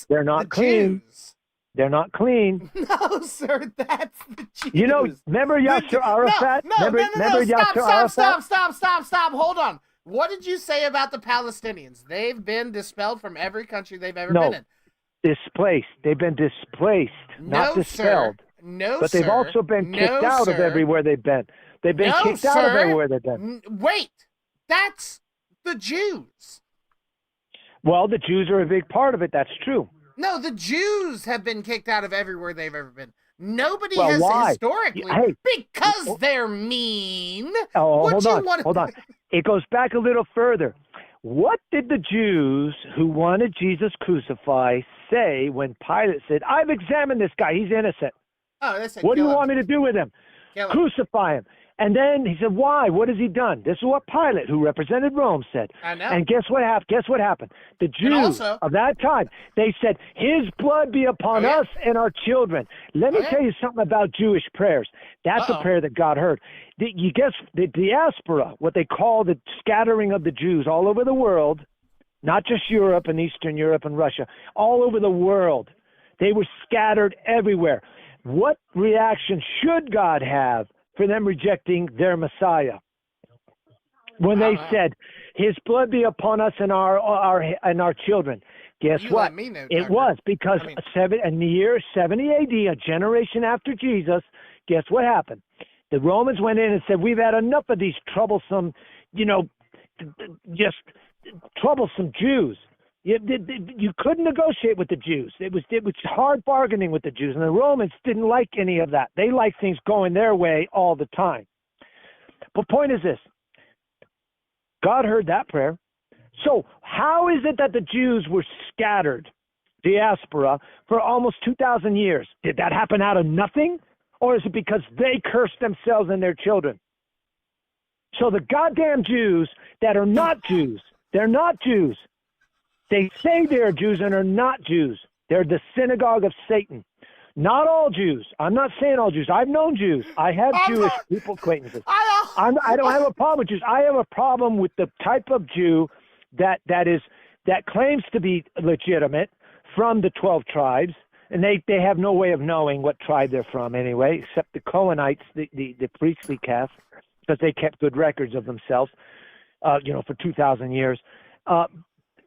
They're not clean. Jews. They're not clean. No, sir, that's the Jews. You know, remember Yasser Arafat? Remember Yasser Arafat? Stop. Hold on. What did you say about the Palestinians? They've been dispelled from every country they've ever been in. Displaced. They've been displaced, not dispelled. But they've also been kicked out of everywhere they've been. They've been kicked out of everywhere they've been. Wait, that's the Jews. Well, the Jews are a big part of it. That's true. No, the Jews have been kicked out of everywhere they've ever been. Nobody has historically, because they're mean. Hold on. It goes back a little further. What did the Jews who wanted Jesus crucified say when Pilate said, "I've examined this guy; he's innocent"? Oh, they said, "What do you want me to do with him? Crucify him." And then he said, "Why? What has he done?" This is what Pilate, who represented Rome, said. I know. And guess what happened? The Jews of that time, they said, "His blood be upon us and our children." Let me tell you something about Jewish prayers. That's a prayer that God heard. You guess the diaspora, what they call the scattering of the Jews all over the world, not just Europe and Eastern Europe and Russia, all over the world. They were scattered everywhere. What reaction should God have for them rejecting their Messiah? When they said, "His blood be upon us and our children." Guess what? It was because in the year 70 AD, a generation after Jesus, guess what happened? The Romans went in and said, "We've had enough of these troublesome, just troublesome Jews." You couldn't negotiate with the Jews. It was hard bargaining with the Jews, and the Romans didn't like any of that. They liked things going their way all the time. But point is this: God heard that prayer. So how is it that the Jews were scattered, diaspora, for almost 2,000 years? Did that happen out of nothing? Or is it because they cursed themselves and their children? So the goddamn Jews that are not Jews, they're not Jews. They say they're Jews and are not Jews. They're the synagogue of Satan. Not all Jews. I'm not saying all Jews. I've known Jews. I have Jewish people acquaintances. I don't have a problem with Jews. I have a problem with the type of Jew that claims to be legitimate from the 12 tribes, and they have no way of knowing what tribe they're from anyway, except the Cohenites, the priestly caste, because they kept good records of themselves, for 2,000 years.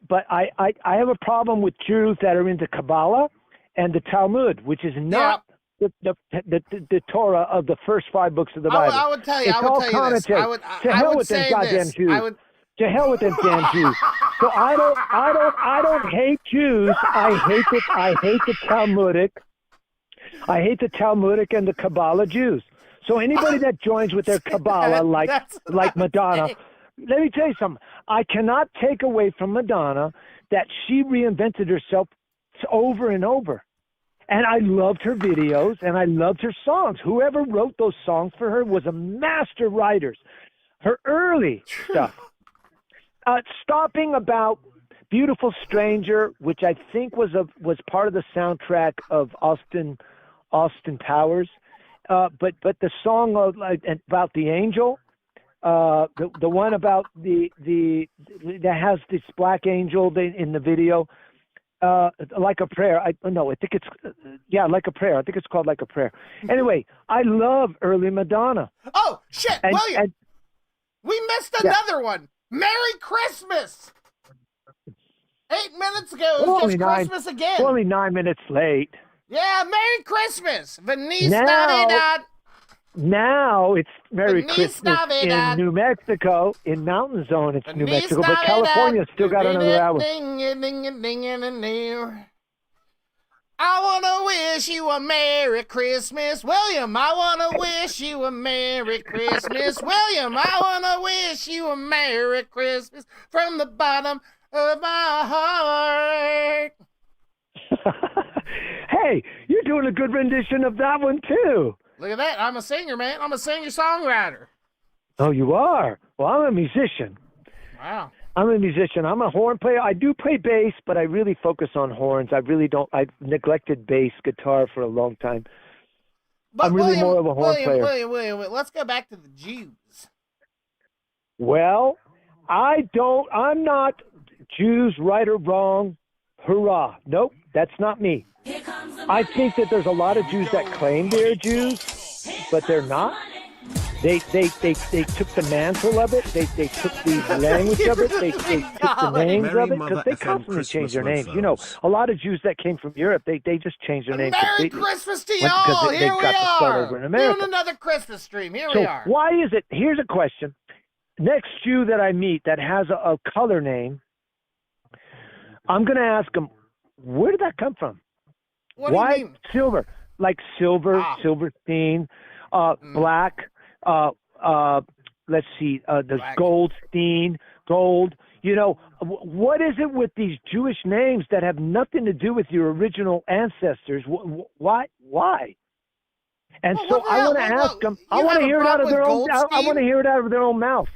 But I have a problem with Jews that are into Kabbalah and the Talmud, which is not the Torah of the first 5 books of the Bible. I would tell you. It's all commentary. To hell with them goddamn Jews. To hell with them damn Jews. So I don't hate Jews. I hate the Talmudic. I hate the Talmudic and the Kabbalah Jews. So anybody that joins with their Kabbalah, like Madonna. Let me tell you something. I cannot take away from Madonna that she reinvented herself over and over. And I loved her videos, and I loved her songs. Whoever wrote those songs for her was a master writer. Her early stuff. Stopping About Beautiful Stranger, which I think was part of the soundtrack of Austin Powers. But the song about the angel, the one about that has this black angel in the video. Like a Prayer. I think it's Like a Prayer. I think it's called Like a Prayer. Anyway, I love early Madonna. Oh shit, William! We missed another one. Merry Christmas. 8 minutes ago, it was just Christmas again. Only 9 minutes late. Yeah, Merry Christmas. Feliz Navidad. Now it's Merry Feliz Christmas Navidad. in New Mexico, in Mountain Zone. It's New Mexico, but California's still got another hour. I want to wish you a Merry Christmas, William. I want to wish you a Merry Christmas, William. I want to wish you a Merry Christmas from the bottom of my heart. Hey, you're doing a good rendition of that one, too. Look at that. I'm a singer, man. I'm a singer-songwriter. Oh, you are? Well, I'm a musician. Wow. I'm a musician. I'm a horn player. I do play bass, but I really focus on horns. I really don't. I've neglected bass guitar for a long time. But I'm really more of a horn player. William, let's go back to the Jews. Well, I'm not Jews, right or wrong. Hurrah. Nope, that's not me. I think that there's a lot of Jews that claim they're Jews, but they're not. They took the mantle of it. They took the language of it. They took the names of it because they constantly change their names. You know, a lot of Jews that came from Europe, they just changed their names. Merry Christmas to y'all! Here we are doing another Christmas stream. Here we are. Why is it? Here's a question. Next Jew that I meet that has a color name, I'm going to ask him, where did that come from? Why silver? Like silver, Silverstein, black. Let's see. There's Goldstein, gold. You know, what is it with these Jewish names that have nothing to do with your original ancestors? Why? And so I want to ask them. I want to hear it out of their own. I want to hear it out of their own mouth.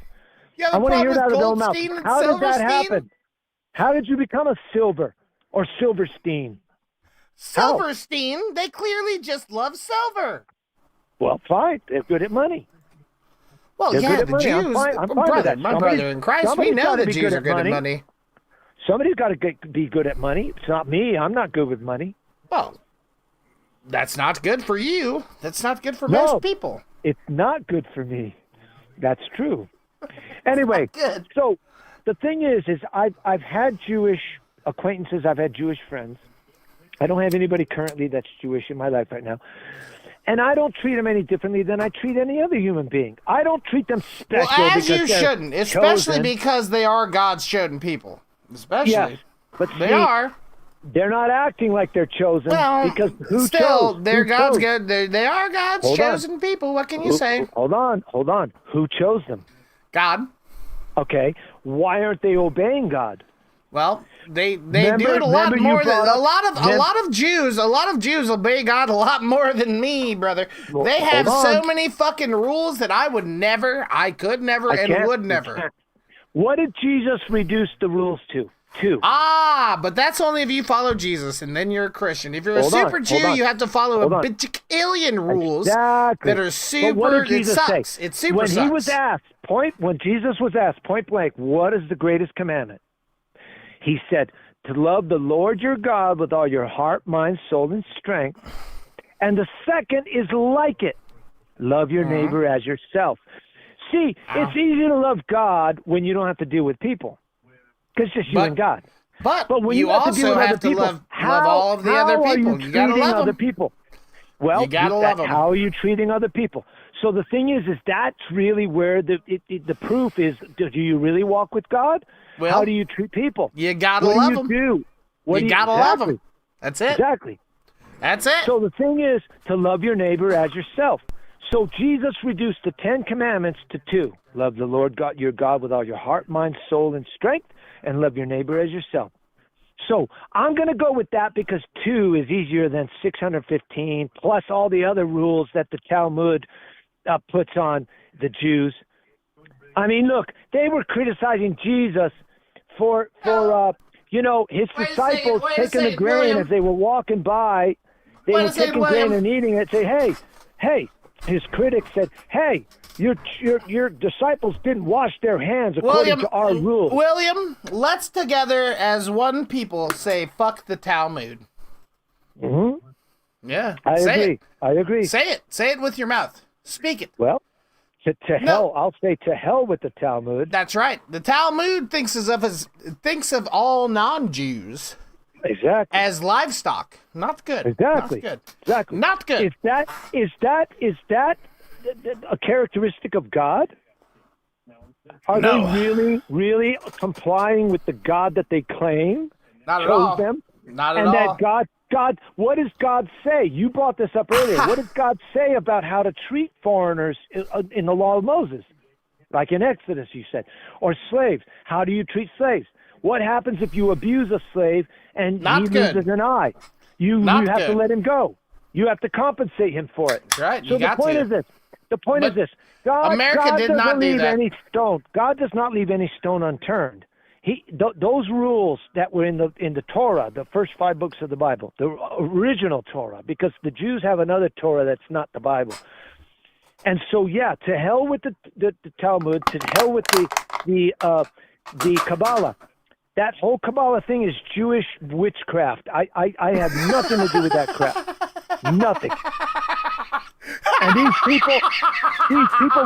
I want to hear it out of their own mouth. How did that happen? How did you become a Silver or Silverstein? Silverstein? They clearly just love silver. Well, fine. They're good at money. Well, They're yeah, good at the money. Jews, I'm fine with that. my brother in Christ, we know the Jews are good at money. Somebody's got to be good at money. It's not me. I'm not good with money. Well, that's not good for you. That's not good for most people. It's not good for me. That's true. Anyway, so the thing is I've had Jewish acquaintances. I've had Jewish friends. I don't have anybody currently that's Jewish in my life right now. And I don't treat them any differently than I treat any other human being. I don't treat them special. Well, as you they're shouldn't, especially chosen. because they are God's chosen people. Especially. Yes, but they are. They're not acting like they're chosen because who still, chose? they're Who God's chose? good. They are God's chosen people. What can you say? Hold on. Who chose them? God. Okay. Why aren't they obeying God? Well, they do it a lot more than a lot of Jews obey God a lot more than me, brother. Well, they have hold so on. many fucking rules that I could never, and would never. What did Jesus reduce the rules to? 2. But that's only if you follow Jesus, and then you're a Christian. If you're a super Jew, you have to follow a bajillion rules that are super. But what did Jesus say? It super when sucks. He was asked, when Jesus was asked point blank, what is the greatest commandment? He said, to love the Lord your God with all your heart, mind, soul, and strength. And the second is like it. Love your neighbor as yourself. See, it's easy to love God when you don't have to deal with people. Because it's just you and God. But when you have to deal also with have other to people, love all of the other people. You gotta love other them. people. Well, You gotta love 'em. How are you treating other people? So the thing is that's really where the proof is. Do you really walk with God? Well, how do you treat people? You gotta what love do them. you do? What You do gotta love them. That's it. Exactly. That's it. So the thing is to love your neighbor as yourself. So Jesus reduced the 10 commandments to 2. Love the Lord God, your God with all your heart, mind, soul, and strength, and love your neighbor as yourself. So I'm going to go with that because 2 is easier than 615, plus all the other rules that the Talmud puts on the Jews. I mean, look, they were criticizing Jesus for his disciples taking the grain William. as they were walking by. They were taking grain and eating it. Say, hey. His critics said, hey, your disciples didn't wash their hands according to our rules. William, let's together as one people say, fuck the Talmud. Mm-hmm. Yeah. I agree. Say it. Say it with your mouth. Speak it. Well, to hell, I'll say to hell with the Talmud. That's right. The Talmud thinks of all non-Jews as livestock. Not good. Exactly. Not good. Exactly. Not good. Is that a characteristic of God? Are they really complying with the God that they claim? Not at all. Them? Not at and all. That God, what does God say? You brought this up earlier. What does God say about how to treat foreigners in the law of Moses? Like in Exodus, you said. Or slaves. How do you treat slaves? What happens if you abuse a slave and he loses an eye? You have to let him go. You have to compensate him for it. That's right. So the point is this. The point is this. God did not do that. God does not leave any stone unturned. Those rules that were in the Torah, the first 5 books of the Bible, the original Torah, because the Jews have another Torah that's not the Bible. And so, to hell with the Talmud, to hell with the Kabbalah. That whole Kabbalah thing is Jewish witchcraft. I have nothing to do with that crap. Nothing. And these people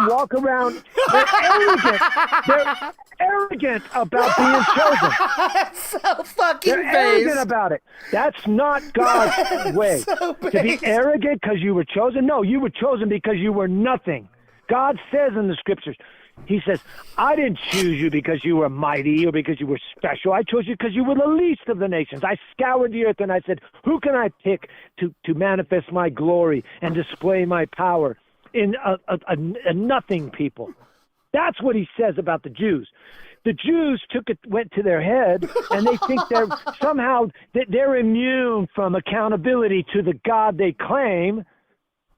walk around. They're arrogant. They're arrogant about being chosen. So fucking They're arrogant about it. That's not God's way. So to be arrogant because you were chosen? No, you were chosen because you were nothing. God says in the scriptures, He says, I didn't choose you because you were mighty or because you were special. I chose you because you were the least of the nations. I scoured the earth and I said, who can I pick to manifest my glory and display my power in a nothing people? That's what he says about the Jews. The Jews went to their head, and they think they're immune from accountability to the God they claim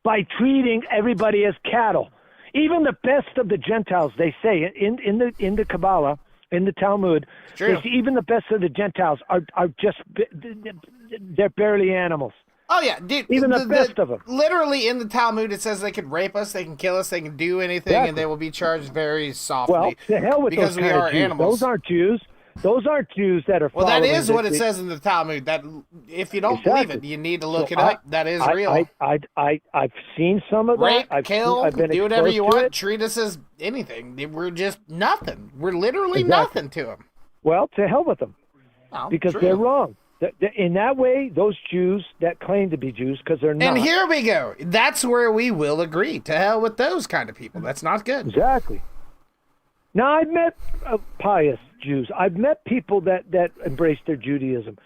by treating everybody as cattle. Even the best of the Gentiles, they say in the Kabbalah, in the Talmud, they say even the best of the Gentiles are just they're barely animals. Oh yeah, dude. Even the best of them. Literally in the Talmud, it says they could rape us, they can kill us, they can do anything, and they will be charged very softly. Well, to hell with because those we kind are of Jews. animals. Those aren't Jews. Those aren't Jews that are. Well, that following is what it says in the Talmud. That if you don't believe it, you need to look it up. That is real. I've seen some of that. Rape, kill, do whatever you want. Treat us as anything. We're just nothing. We're literally nothing to them. Well, to hell with them, because true. they're wrong. In that way, those Jews that claim to be Jews, because they're not. And here we go. That's where we will agree. To hell with those kind of people. That's not good. Exactly. Now, I've met pious Jews. I've met people that embrace their Judaism.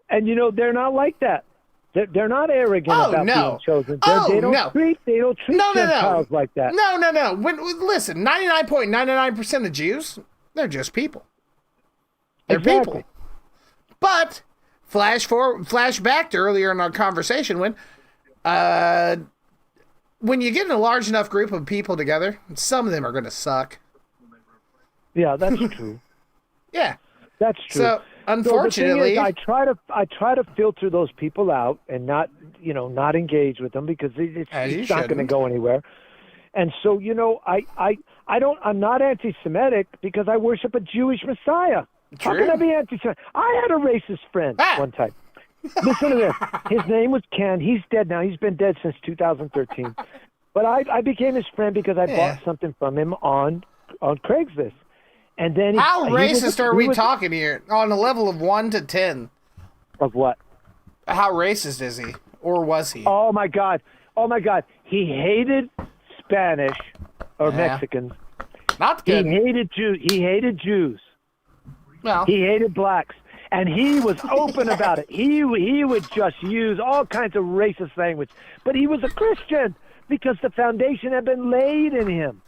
And, they're not like that. They're not arrogant about being chosen. They don't treat Gentiles like that. No. Listen, 99.99% of Jews, they're just people. They're people. But flash back to earlier in our conversation when you get in a large enough group of people together, some of them are going to suck. Yeah, that's true. Yeah, that's true. So unfortunately, I try to filter those people out and not engage with them because it's not going to go anywhere. And so I'm not anti-Semitic because I worship a Jewish Messiah. True. How can I be anti-Semitic? I had a racist friend one time. Listen to this. His name was Ken. He's dead now. He's been dead since 2013. But I became his friend because I bought something from him on Craigslist. And then how racist are we talking here? On a level of 1 to 10. Of what? How racist is he? Or was he? Oh my God. He hated Spanish or Mexicans. Not good. He hated Jews. Well, he hated blacks. And he was open about it. He would just use all kinds of racist language. But he was a Christian because the foundation had been laid in him.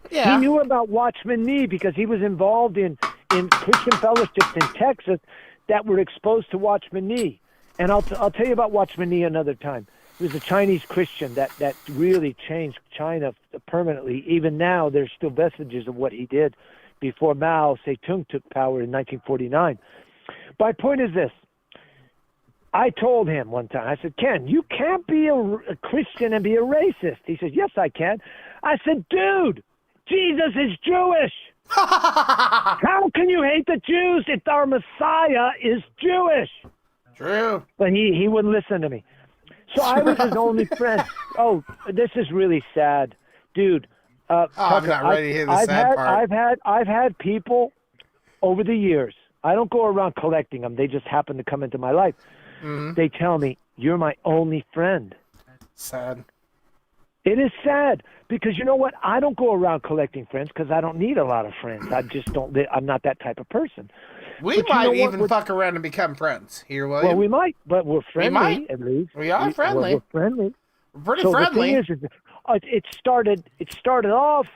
Yeah. He knew about Watchman Nee because he was involved in Christian fellowships in Texas that were exposed to Watchman Nee. And I'll tell you about Watchman Nee another time. He was a Chinese Christian that really changed China permanently. Even now, there's still vestiges of what he did before Mao Zedong took power in 1949. My point is this. I told him one time, I said, Ken, you can't be a Christian and be a racist. He said, yes, I can. I said, dude, Jesus is Jewish. How can you hate the Jews if our Messiah is Jewish? True. But he wouldn't listen to me. So I was his only friend. Oh, this is really sad. Dude. I'm not ready to hear the sad part. I've had people over the years. I don't go around collecting them. They just happen to come into my life. Mm-hmm. They tell me, you're my only friend. Sad. It is sad because you know what? I don't go around collecting friends because I don't need a lot of friends. I just don't. I'm not that type of person. We might even fuck around and become friends here, William. Well, we might, but we're friendly We might. at least. We are friendly. We're friendly. We're pretty so friendly. The thing is it started off,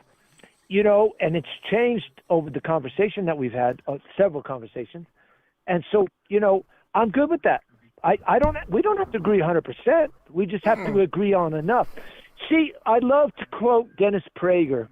you know, and it's changed over the conversation that we've had, several conversations, and so you know, I'm good with that. We don't have to agree 100%. We just have to agree on enough. See, I love to quote Dennis Prager.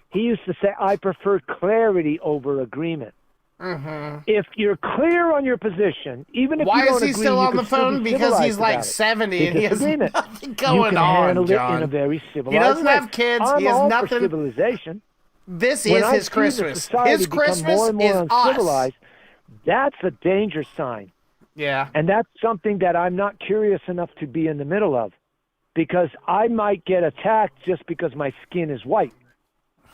He used to say, I prefer clarity over agreement. Mm-hmm. If you're clear on your position, even if Why you don't is he agree, still you on can the still phone? be Because he's civilized like about it. 70 and he has Disagreement. nothing You going can on, handle John. it in a very civilized He doesn't way. have kids. I'm He has all nothing. for civilization. This When is I his see the Christmas. society His become Christmas more and more is us. uncivilized, that's a danger sign. Yeah. And that's something that I'm not curious enough to be in the middle of, because I might get attacked just because my skin is white.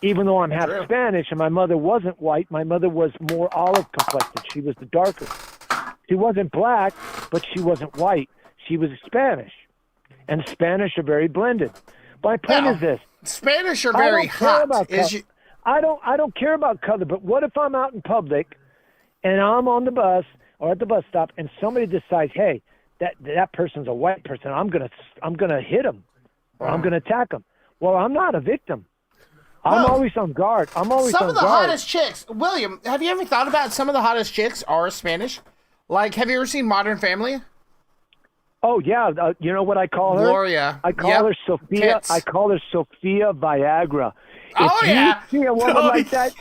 Even though I'm half Spanish and my mother wasn't white, my mother was more olive complected. She was the darker. She wasn't black, but she wasn't white. She was Spanish. And Spanish are very blended. My point is this. Spanish are very hot. I don't care about color, but what if I'm out in public and I'm on the bus or at the bus stop and somebody decides, hey, that person's a white person, I'm gonna hit him or I'm gonna attack him. Well, I'm not a victim. I'm always on guard. I'm always on guard. Some of the hottest chicks, William, have you ever thought about some of the hottest chicks are Spanish? Like, have you ever seen Modern Family? Oh yeah, you know what I call her? Gloria. I call her Sophia. Tits. I call her Sophia Viagra. Oh, if yeah. you see a woman like that,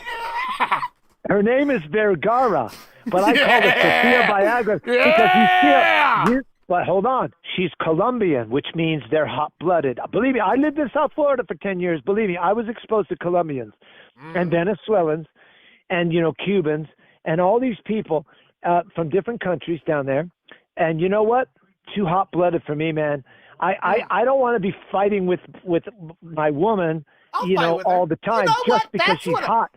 her name is Vergara, but I call her Sophia Viagra because you see her. But hold on, she's Colombian, which means they're hot-blooded. Believe me, I lived in South Florida for 10 years. Believe me, I was exposed to Colombians and Venezuelans and, you know, Cubans and all these people from different countries down there. And you know what? Too hot-blooded for me, man. I don't want to be fighting with my woman, you know, all the time just because she's hot.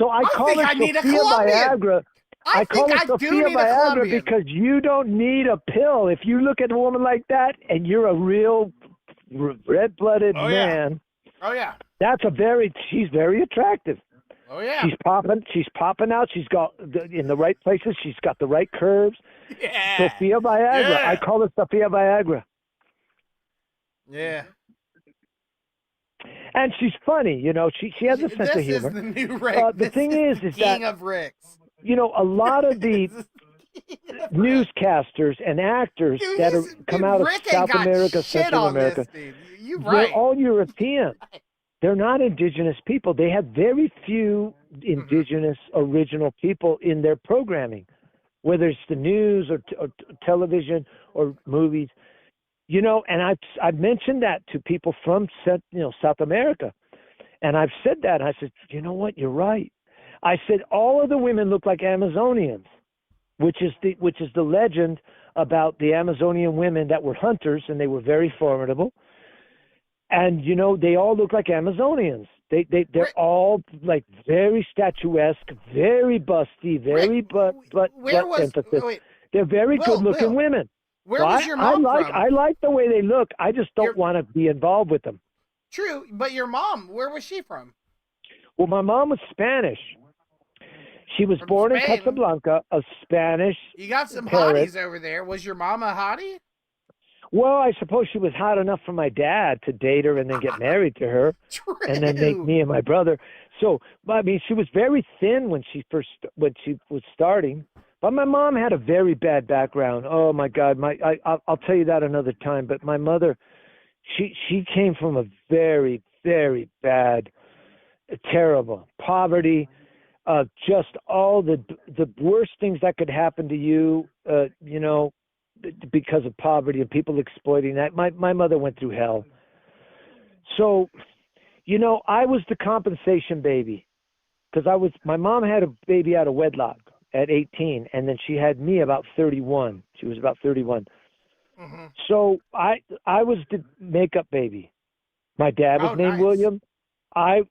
So I call her Sophia Viagra. I call her Sophia Viagra because you don't need a pill. If you look at a woman like that and you're a real red-blooded man, that's she's very attractive. Oh yeah, she's popping out. She's got in the right places. She's got the right curves. Yeah. Sophia Viagra. Yeah. I call her Sophia Viagra. Yeah. And she's funny, you know. She has a sense of humor. This is the new Rick. The thing is King that of Ricks. you know, a lot of the newscasters and actors that come out of Rick ain't South got America, shit Central on this, America, dude. You're they're right. all European. They're not indigenous people. They have very few indigenous original people in their programming, whether it's the news or television or movies. You know, and I've mentioned that to people from South America, and I've said that. I said, you know what? You're right. I said all of the women look like Amazonians, which is the legend about the Amazonian women that were hunters and they were very formidable. And you know, they all look like Amazonians. They're all like very statuesque, very busty, very butt emphasis. They're very good-looking women. Where was your mom from? I like the way they look. I just don't want to be involved with them. True, but your mom, where was she from? Well, my mom was Spanish. She was born in Casablanca, a Spanish. You got some parent. hotties over there. Was your mom a hottie? Well, I suppose she was hot enough for my dad to date her and then get married to her, and then make me and my brother. So, I mean, she was very thin when she was starting, But my mom had a very bad background. Oh my God, I'll tell you that another time. But my mother, she came from a very, very bad, terrible poverty. Just all the worst things that could happen to you, because of poverty and people exploiting that. My mother went through hell. So, I was the compensation baby, because my mom had a baby out of wedlock at 18, and then she had me about 31. She was about 31. Mm-hmm. So I was the makeup baby. My dad was named nice. William.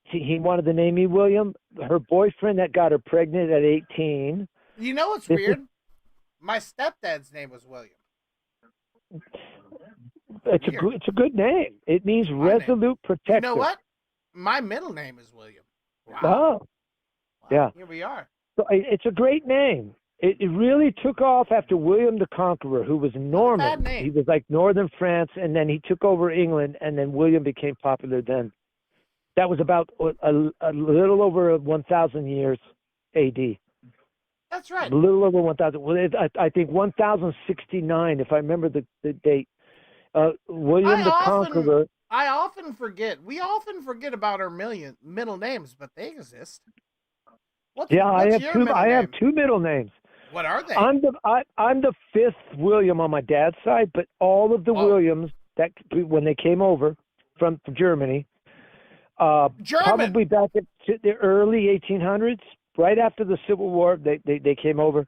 He wanted to name me William. Her boyfriend that got her pregnant at 18. You know what's weird? My stepdad's name was William. It's a good name. It means resolute protector. You know what? My middle name is William. Wow. Oh, yeah. Here we are. So it's a great name. It really took off after William the Conqueror, who was Norman. Bad name. He was like northern France, and then he took over England, and then William became popular then. That was about a little over 1,000 years A.D. That's right. A little over 1,000. Well, I think 1,069, if I remember the date. William the Conqueror. I often forget. We often forget about our middle names, but they exist. I have two middle names. What are they? I'm the fifth William on my dad's side, but all of the Williams that when they came over from Germany, probably back at the early 1800s, right after the Civil War, they came over,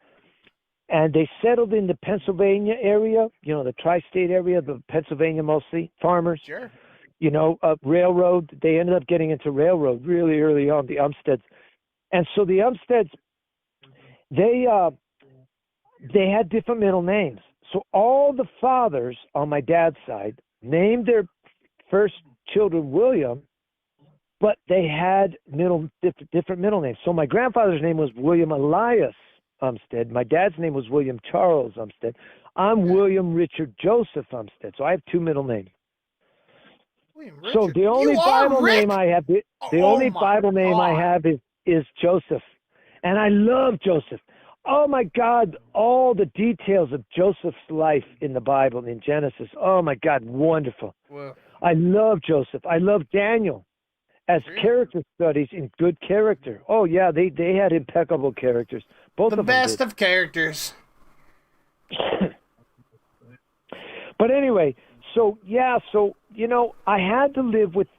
and they settled in the Pennsylvania area, the tri-state area, the Pennsylvania mostly, farmers. Sure. Railroad. They ended up getting into railroad really early on, the Umsteads. And so the Umsteads, they had different middle names. So all the fathers on my dad's side named their first children William, but they had different middle names. So my grandfather's name was William Elias Umstead. My dad's name was William Charles Umstead. I'm William Richard Joseph Umstead. So I have two middle names. So the only Bible name I have, Bible name I have is Joseph, and I love Joseph. Oh my God, all the details of Joseph's life in the Bible in Genesis. Oh my God, wonderful. Well, I love Joseph. I love Daniel as character studies in good character. Oh yeah, they had impeccable characters. Both of them. The best of characters. But anyway, so I had to live with.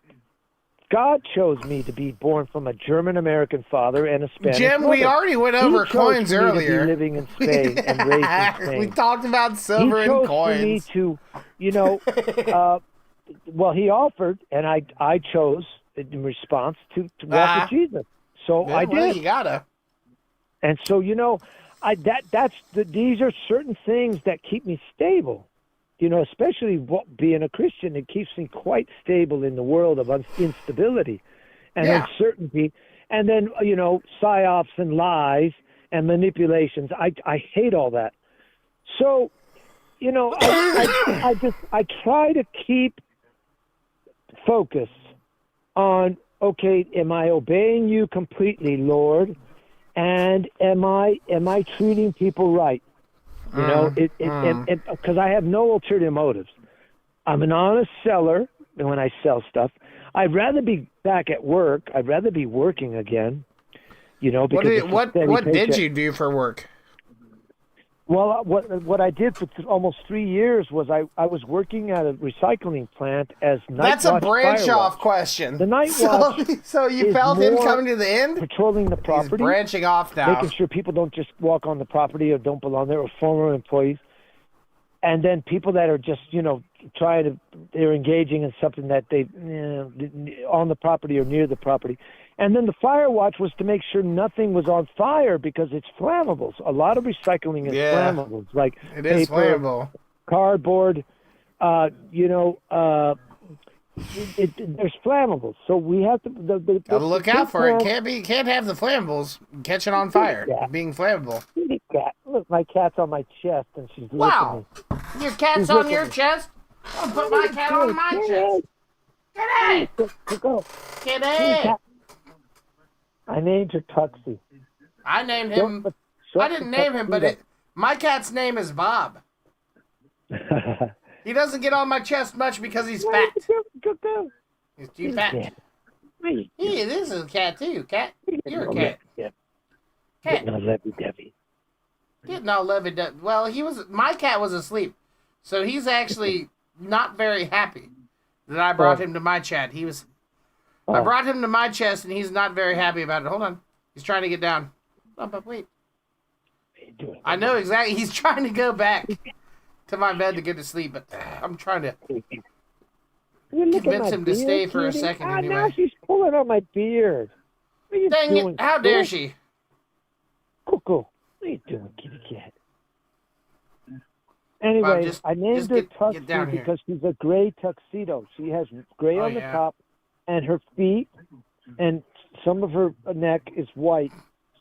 God chose me to be born from a German-American father and a Spanish Jim, mother. we already went over He chose coins for me to be earlier. living in Spain and raised in Spain. We talked about silver he and chose coins. for me to, he offered, and I chose in response to walk with Jesus. So I did. Well, you gotta. And so these are certain things that keep me stable. Especially being a Christian, it keeps me quite stable in the world of instability and uncertainty. And then, psyops and lies and manipulations. I hate all that. So, I try to keep focus on, okay, am I obeying you completely, Lord? And am I treating people right? Because I have no ulterior motives. I'm an honest seller when I sell stuff. I'd rather be back at work. I'd rather be working again. Because what did you do for work? Well, what I did for almost 3 years was I was working at a recycling plant as night That's watch a branch fire off watch. question. The night watch. So you is felt him more coming to the end? Patrolling the property. He's branching off now. Making sure people don't just walk on the property or don't belong there, or former employees. And then people that are just, they're engaging in something that they, on the property or near the property. And then the fire watch was to make sure nothing was on fire because it's flammables. A lot of recycling is flammables, like it is paper, flammable. Cardboard, there's flammables. So we have to Gotta look out for it. Can't have the flammables catching on fire, being flammable. Cat. Look, my cat's on my chest and she's Wow. licking me. Your cat's She's on licking your me. chest? I'll put my cat on my chest. Kitty! Go. Kitty! I named her Tuxie. I named him I didn't name him, but my cat's name is Bob. He doesn't get on my chest much because he's fat. He's too fat. Hey, this is a cat too. Cat, you're a cat. Cat. Getting all lovey-dovey. Getting all lovey-dovey. Well, my cat was asleep, so he's actually not very happy that I brought him to my chat. I brought him to my chest, and he's not very happy about it. Hold on, he's trying to get down. Oh, but wait. I know exactly. He's trying to go back to my bed to get to sleep, but I'm trying to convince him to stay for a second anyway. Now she's pulling on my beard. What are you Dang doing? it! How dare she? Cuckoo. What are you doing, kitty cat? Anyway, Bob, I named her Tuxie because she's a gray tuxedo. She has gray on the top, and her feet and some of her neck is white,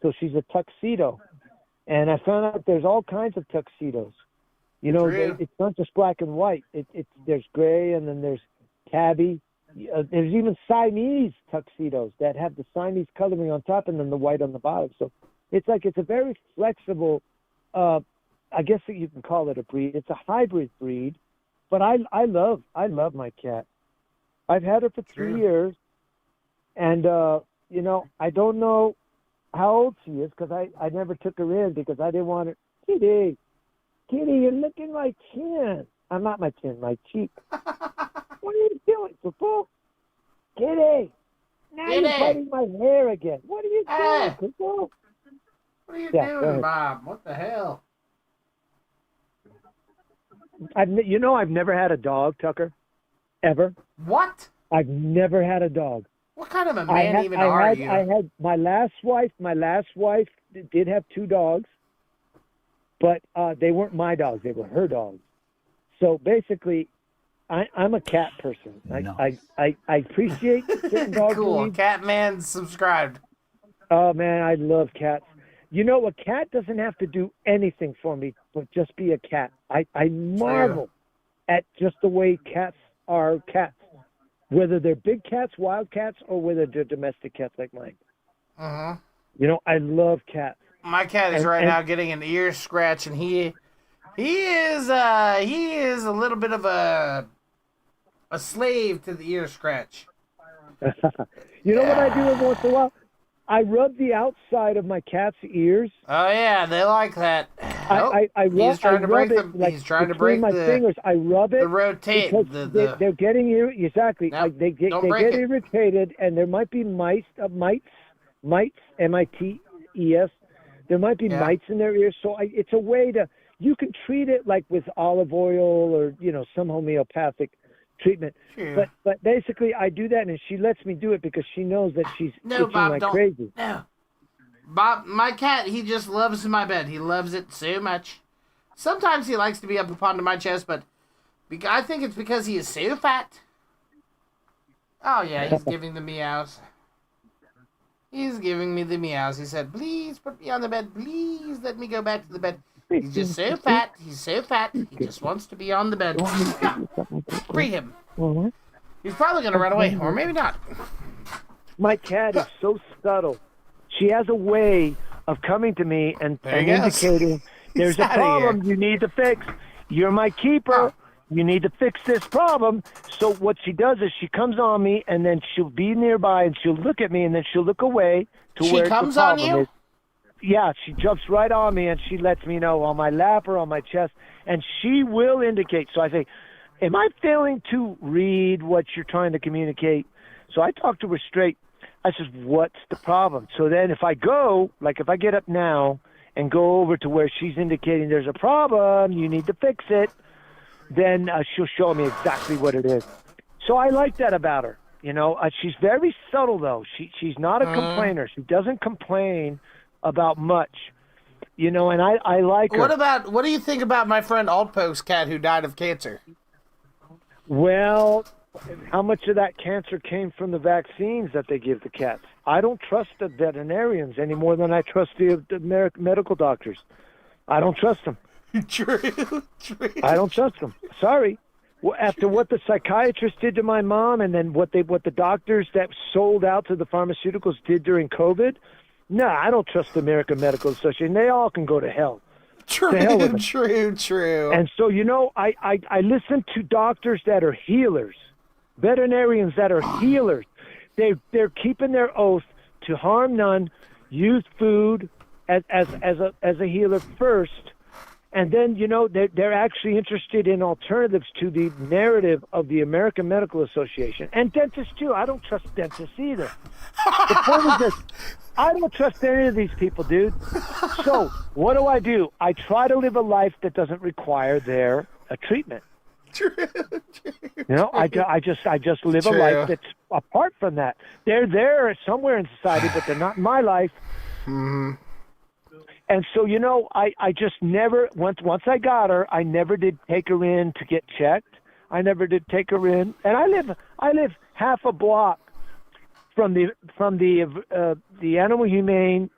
so she's a tuxedo. And I found out there's all kinds of tuxedos. You know, it's not just black and white. There's gray, and then there's tabby. There's even Siamese tuxedos that have the Siamese coloring on top and then the white on the bottom. So it's a very flexible, I guess that you can call it a breed. It's a hybrid breed, but I love my cat. I've had her for 3 years, and you know, I don't know how old she is because I never took her in because I didn't want her. Kitty, you're licking my chin. I'm not my chin, my cheek. What are you doing, Cuckoo? Kitty, now you're biting my hair again. What are you doing, Cuckoo? What are you doing, Bob? What the hell? I've never had a dog, Tucker. Ever. What? I've never had a dog. What kind of a man you? I had my last wife. My last wife did have 2 dogs, but they weren't my dogs. They were her dogs. So basically, I'm a cat person. I appreciate certain dog Cool. breeds. Cat man subscribed. Oh man, I love cats. You know, a cat doesn't have to do anything for me, but just be a cat. I marvel at just the way cats are cats, whether they're big cats, wild cats, or whether they're domestic cats like mine. Uh-huh. You know, I love cats. My cat is now getting an ear scratch, and he is a little bit of a slave to the ear scratch. You know what I do every once in a while? I rub the outside of my cat's ears. Oh yeah, they like that. I rub, he's trying to break it, the. He's trying to break my fingers. I rub it. The rotate. Because they're getting exactly. Nope, they get irritated, and there might be mites, M-I-T-E-S. There might be mites in their ears. So it's a way to. You can treat it like with olive oil or some homeopathic treatment. Sure. But basically, I do that, and she lets me do it because she knows that she's itching like crazy. No, Bob, my cat, he just loves my bed. He loves it so much. Sometimes he likes to be up upon my chest, but I think it's because he is so fat. Oh yeah, he's giving the meows. He's giving me the meows. He said, "Please put me on the bed. Please let me go back to the bed." He's just so fat. He's so fat. He just wants to be on the bed. Free him. He's probably going to run away, or maybe not. My cat is so subtle. She has a way of coming to me and indicating there's a problem you need to fix. You're my keeper. You need to fix this problem. So what she does is she comes on me, and then she'll be nearby, and she'll look at me, and then she'll look away to where the problem is. She comes on you? Yeah, she jumps right on me, and she lets me know on my lap or on my chest, and she will indicate. So I say, am I failing to read what you're trying to communicate? So I talk to her straight. I says, what's the problem? So then if I go, like if I get up now and go over to where she's indicating there's a problem, you need to fix it, then she'll show me exactly what it is. So I like that about her. She's very subtle, though. She's not a complainer. She doesn't complain about much, and I like her. What do you think about my friend Altpo's cat who died of cancer? Well, how much of that cancer came from the vaccines that they give the cats? I don't trust the veterinarians any more than I trust the medical doctors. I don't trust them. True. I don't trust them. Sorry. Well, after what the psychiatrist did to my mom, and then what the doctors that sold out to the pharmaceuticals did during COVID, No, I don't trust the American Medical Association. They all can go to hell. True, To hell with them. true. And so, I listen to doctors that are healers, veterinarians that are healers. They're keeping their oath to harm none, use food as a healer first, and then they're actually interested in alternatives to the narrative of the American Medical Association and dentists too. I don't trust dentists either. The point is this: I don't trust any of these people, dude. So what do? I try to live a life that doesn't require their treatment. True. I just live a life that's apart from that. They're there somewhere in society, but they're not in my life. Mm-hmm. And so, I just never, once I got her, I never did take her in to get checked. I never did take her in. And I live half a block from the Animal Humane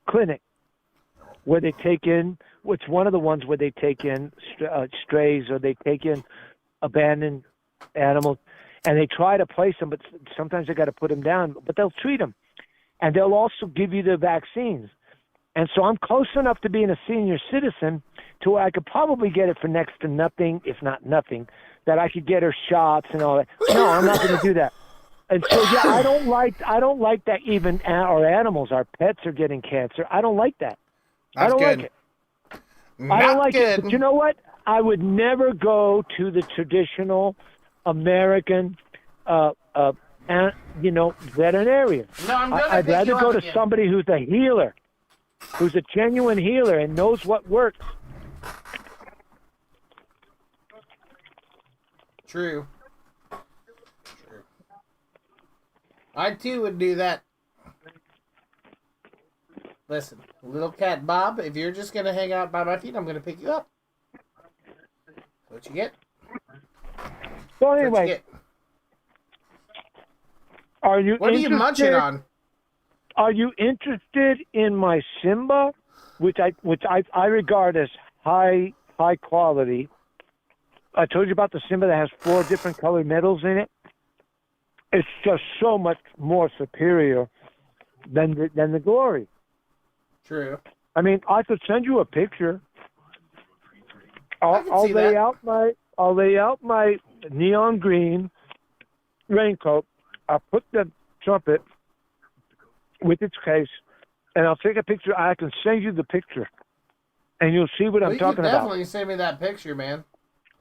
clinic where they take in, it's one of the ones where they take in strays or they take in abandoned animals, and they try to place them, but sometimes they got to put them down, but they'll treat them. And they'll also give you the vaccines. And so I'm close enough to being a senior citizen to where I could probably get it for next to nothing, if not nothing, that I could get her shots and all that. No, I'm not going to do that. And so, yeah, I don't like that even our animals, our pets are getting cancer. I don't like that. I don't like it. I don't like it. But you know what? I would never go to the traditional American veterinarian. No, I'd rather go to somebody who's a healer, who's a genuine healer and knows what works. True. I too would do that. Listen, little cat Bob, if you're just gonna hang out by my feet, I'm gonna pick you up. What you get? So anyway, are you? What are you munching on? Are you interested in my Simba, which I regard as high quality? I told you about the Simba that has 4 different colored medals in it. It's just so much more superior than the Glory. True. I mean, I could send you a picture. I'll lay out my neon green raincoat. I'll put the trumpet with its case, and I'll take a picture. I can send you the picture, and you'll see what I'm talking you about. definitely send me that picture, man.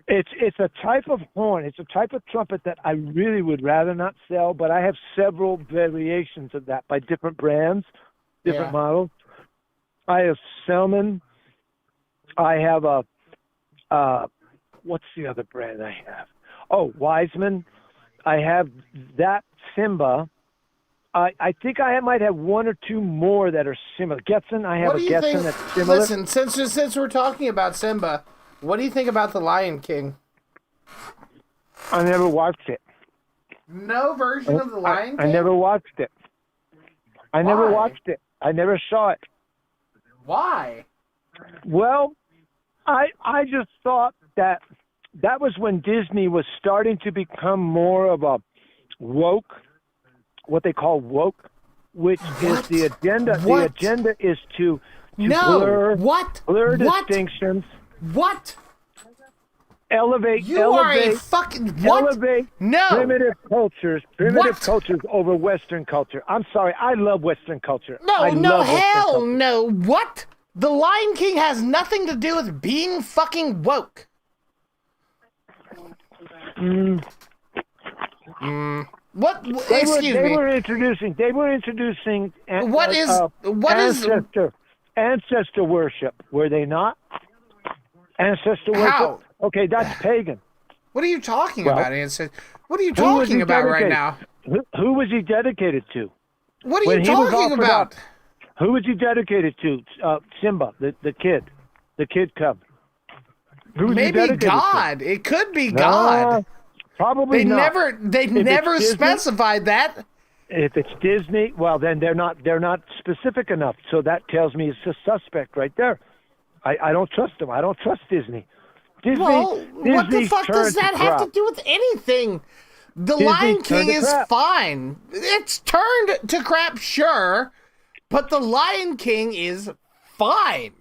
It's a type of horn. It's a type of trumpet that I really would rather not sell, but I have several variations of that by different brands, different models. I have Selman. I have what's the other brand I have? Oh, Wiseman. I have that Simba. I think I might have 1 or 2 more that are similar. Getson, I have a Getson that's similar. Listen, since we're talking about Simba, what do you think about The Lion King? I never watched it. No version of The Lion King? I never watched it. I never watched it. I never saw it. Why? Well, I just thought that was when Disney was starting to become more of a woke, what they call woke, which is the agenda. What? The agenda is to blur distinctions. What? Elevate primitive cultures over Western culture. I'm sorry, I love Western culture. No. What? The Lion King has nothing to do with being fucking woke. What? Excuse me. They were introducing. What is ancestor worship? Were they not? Ancestor worship. How? Okay, that's pagan. What are you talking about, ancestor? What are you talking about right now? Who was he dedicated to? What are you talking about? Who was he dedicated to? Simba, the kid cub. Who was he Maybe dedicated God. to? It could be God. Probably not. They never specified that. If it's Disney, well, then they're not specific enough. So that tells me it's a suspect right there. I don't trust them. I don't trust Disney. What the fuck does that have to do with anything? The Disney Lion turned King to is crap. fine. It's turned to crap, sure, but The Lion King is fine.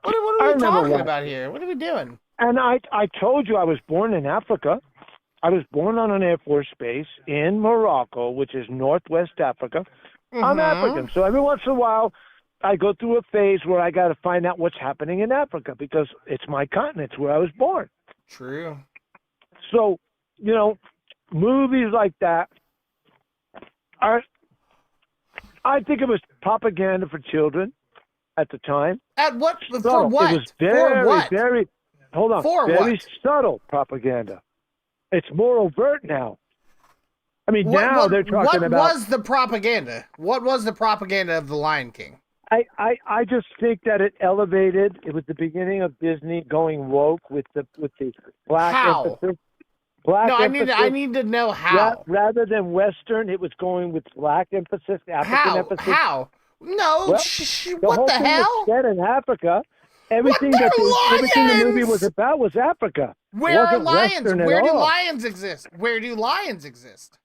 What I are we remember talking what- about here? What are we doing? And I told you I was born in Africa. I was born on an Air Force base in Morocco, which is northwest Africa. I'm Mhm. African, so every once in a while I go through a phase where I got to find out what's happening in Africa because it's my continent. It's where I was born. True. So, movies like that are, I think it was propaganda for children at the time. At what? For Subtle. what? It was very, For what? very, hold on, For very what? subtle propaganda. It's more overt now. I mean, now they're talking about. What was the propaganda? What was the propaganda of The Lion King? I just think that it elevated. It was the beginning of Disney going woke with the black How? emphasis. Black No, emphasis. I need to know how. Rather than Western, it was going with black emphasis, African How? emphasis. How? No, Well, what whole the thing hell? was set in Africa. Everything they're everything the movie lions! was about was Africa. It Where are wasn't lions? Western at Where do all. lions exist? Where do lions exist?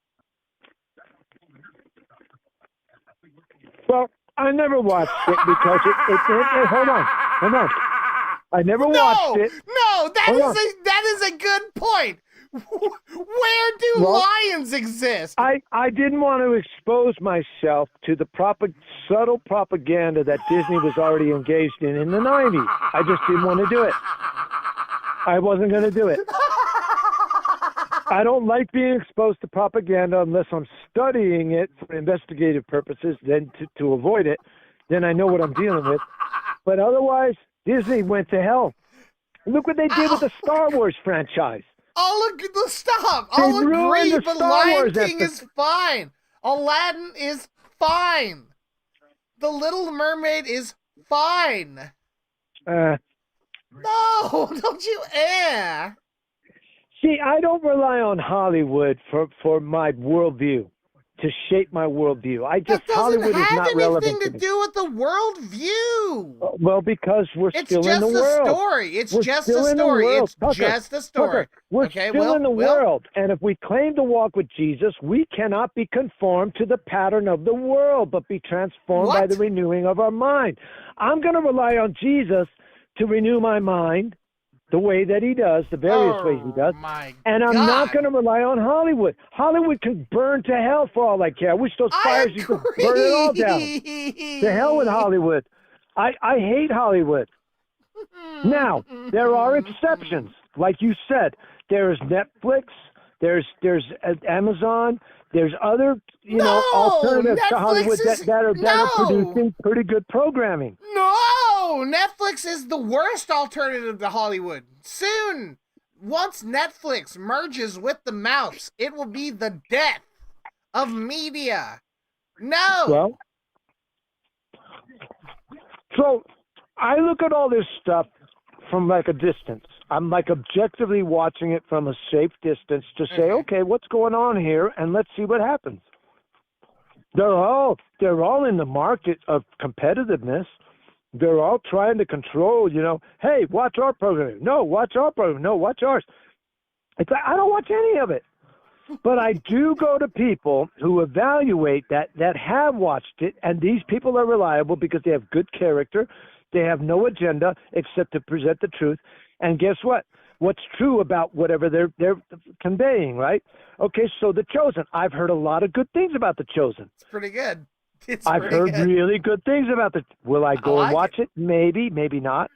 Well, I never watched it because it hold on. I never watched it. No, Hold on. that is a good point. Where do Well, lions exist? I didn't want to expose myself to the subtle propaganda that Disney was already engaged in the 90s. I just didn't want to do it. I wasn't going to do it. I don't like being exposed to propaganda unless I'm studying it for investigative purposes, then to avoid it. Then I know what I'm dealing with. But otherwise, Disney went to hell. Look what they did with the Star Wars franchise. Stop. They I'll ruined agree, the but Star Lion Wars King episode. is fine. Aladdin is fine. The Little Mermaid is fine. No, don't you See, I don't rely on Hollywood for my worldview, to shape my worldview. Hollywood is not relevant anything to do with the world view. Well, because we're It's still in just the a world. story. It's We're just still a in the story. world. It's Tucker, just a story. Tucker, we're Okay, still in the Will? world, and if we claim to walk with Jesus, we cannot be conformed to the pattern of the world, but be transformed by What? the renewing of our mind. I'm going to rely on Jesus to renew my mind the way that he does, the various ways he does. And I'm not going to rely on Hollywood. Hollywood can burn to hell for all I care. I wish those fires you could burn it all down. To hell with Hollywood. I hate Hollywood. Now, there are exceptions. Like you said, there's Netflix, there's Amazon, there's other, alternatives to Hollywood that are producing pretty good programming. No, Netflix is the worst alternative to Hollywood. Soon, once Netflix merges with the mouse, it will be the death of media. No. Well, so I look at all this stuff from like a distance. I'm like objectively watching it from a safe distance to say, okay, what's going on here, and let's see what happens. They're all in the market of competitiveness. They're all trying to control, hey, watch our program. No, watch our program. No, watch ours. It's like, I don't watch any of it. But I do go to people who evaluate that have watched it, and these people are reliable because they have good character. They have no agenda except to present the truth. And guess what? What's true about whatever they're conveying, right? Okay, so The Chosen. I've heard a lot of good things about The Chosen. It's pretty good. I've heard really good things about the. Will I go and watch it? Maybe, maybe not.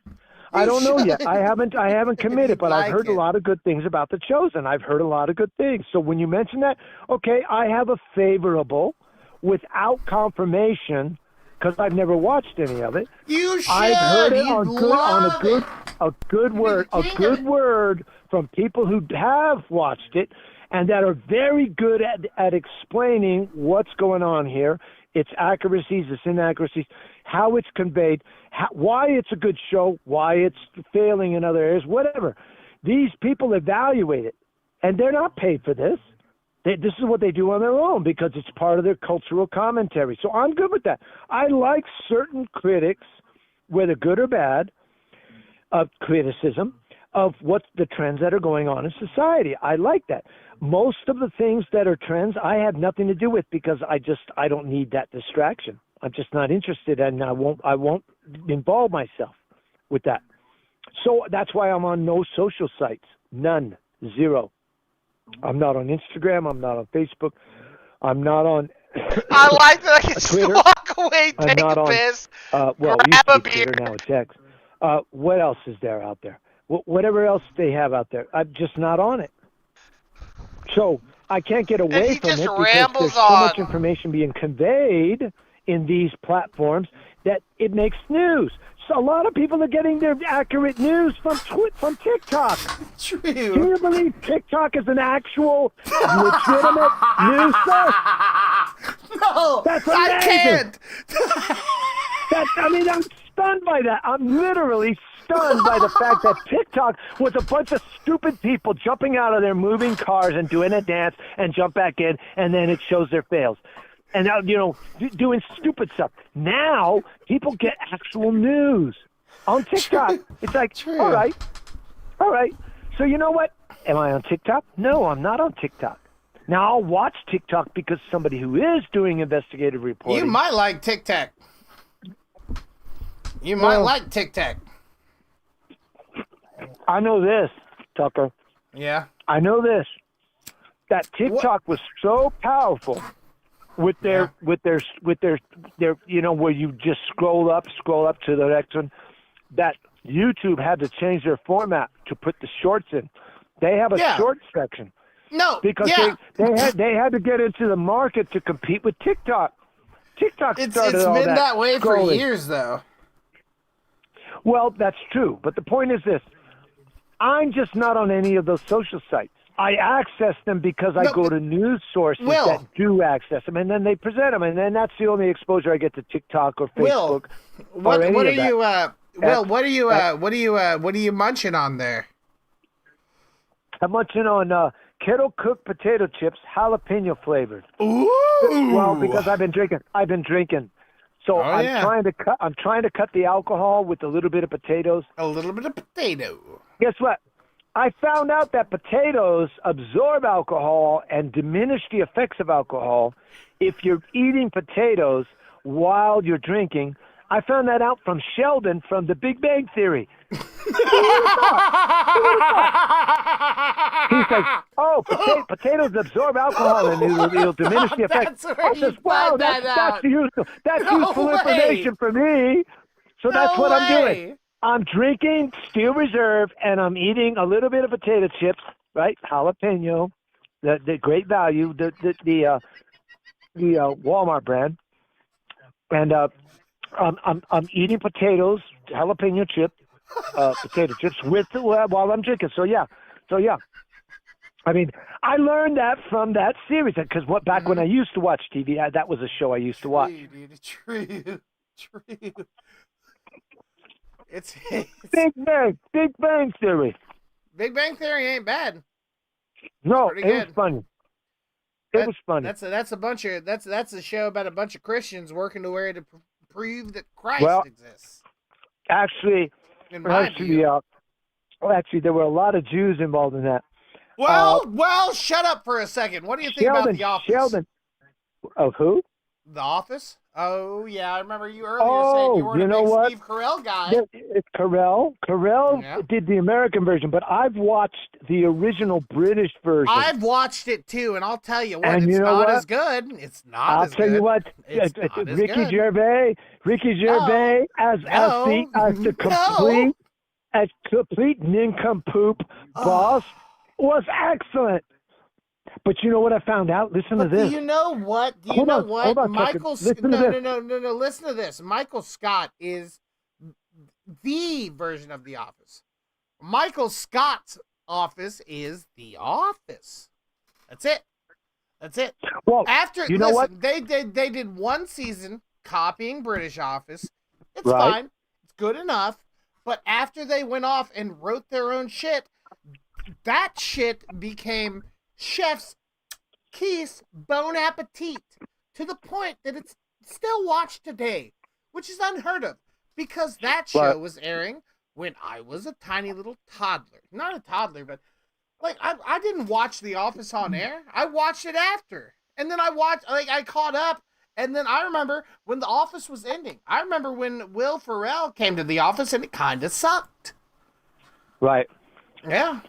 I don't know yet. I haven't committed, but I've heard a lot of good things about The Chosen. I've heard a lot of good things. So when you mention that, okay, I have a favorable, without confirmation, because I've never watched any of it. You should. I've heard it You'd a good word from people who have watched it and that are very good at explaining what's going on here, its accuracies, its inaccuracies, how it's conveyed, why it's a good show, why it's failing in other areas, whatever. These people evaluate it, and they're not paid for this. This is what they do on their own because it's part of their cultural commentary. So I'm good with that. I like certain critics, whether good or bad, of criticism. of what's the trends that are going on in society. I like that. Most of the things that are trends, I have nothing to do with because I don't need that distraction. I'm just not interested, and I won't involve myself with that. So that's why I'm on no social sites. None. Zero. I'm not on Instagram. I'm not on Facebook. I'm not on I like that I can Twitter. just walk away, I'm take not a on, piss, well, grab it used a to be beer. Twitter, now it's X. What else is there out there? Whatever else they have out there, I'm just not on it. So I can't get away from it just because rambles there's so much on. information being conveyed in these platforms that it makes news. So a lot of people are getting their accurate news from TikTok. True. Do you believe TikTok is an actual legitimate news source? No, that's amazing. I can't. I'm stunned by that. I'm literally stunned by the fact that TikTok was a bunch of stupid people jumping out of their moving cars and doing a dance and jump back in, and then it shows their fails. And now, doing stupid stuff. Now, people get actual news on TikTok. It's like, all right. So you know what? Am I on TikTok? No, I'm not on TikTok. Now, I'll watch TikTok because somebody who is doing investigative reporting. You might like TikTok. You might like TikTok. I know this, Tucker. Yeah. I know this. That TikTok was so powerful with their where you just scroll up to the next one, that YouTube had to change their format to put the shorts in. They have a short section. No, because they had to get into the market to compete with TikTok. TikTok started it's all been that way for scrolling. years, though. Well, that's true. But the point is this. I'm just not on any of those social sites. I access them because I go to news sources that do access them, and then they present them, and then that's the only exposure I get to TikTok or Facebook. What are you munching on there? I'm munching on kettle cooked potato chips, jalapeno flavored. Ooh! Well, because I've been drinking. So I'm trying to cut the alcohol with a little bit of potatoes. A little bit of potato. Guess what? I found out that potatoes absorb alcohol and diminish the effects of alcohol if you're eating potatoes while you're drinking. I found that out from Sheldon from The Big Bang Theory. He says, potatoes absorb alcohol and it'll diminish the effects. I says, wow, that's useful information for me. So that's what I'm doing. I'm drinking Steel Reserve, and I'm eating a little bit of potato chips, right? Jalapeno, the great value, the Walmart brand, and I'm eating potatoes, jalapeno potato chips while I'm drinking. So yeah. I mean, I learned that from that series because back when I used to watch TV, that was a show I used to watch. True. It's Big Bang Theory. Big Bang Theory ain't bad. No, it was funny. It was funny. That's a show about a bunch of Christians working to prove that Christ exists. Actually, there were a lot of Jews involved in that. Well, shut up for a second. What do you think about The Office? Sheldon. Of who? The Office? Oh, yeah. I remember you earlier saying you weren't a big Steve Carell guy. It's Carell. Carell did the American version, but I've watched the original British version. I've watched it too, and I'll tell you what, and it's you know not what? as good. It's not as good. I'll tell you what, It's not as Ricky good. Gervais as the complete nincompoop boss was excellent. But you know what I found out? Listen to this. Do you know what? Hold on, Michael Tucker. No, listen to this. Michael Scott is the version of The Office. Michael Scott's Office is The Office. That's it. Well, know what? They did one season copying British Office. It's Right. fine. It's good enough. But after they went off and wrote their own shit, that shit became Chef's Kiss Bon Appetit to the point that it's still watched today, which is unheard of because that show was airing when I was a tiny little toddler. Not a toddler, but like I didn't watch The Office on air. I watched it after. And then I caught up. And then I remember when The Office was ending. I remember when Will Ferrell came to The Office and it kind of sucked. Right. Yeah.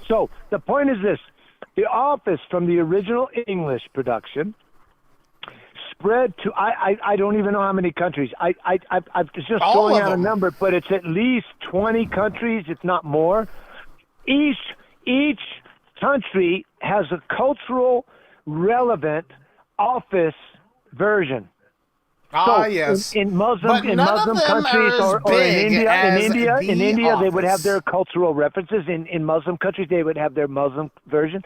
So the point is this. The Office from the original English production spread to, I don't even know how many countries. I'm just All throwing of out a them. number, but it's at least 20 countries, if not more. Each country has a cultural relevant Office version. Ah, So yes. In Muslim But none of Muslim them countries are as or in big India, as in The India they would have Office. their cultural references. In Muslim countries they would have their Muslim version.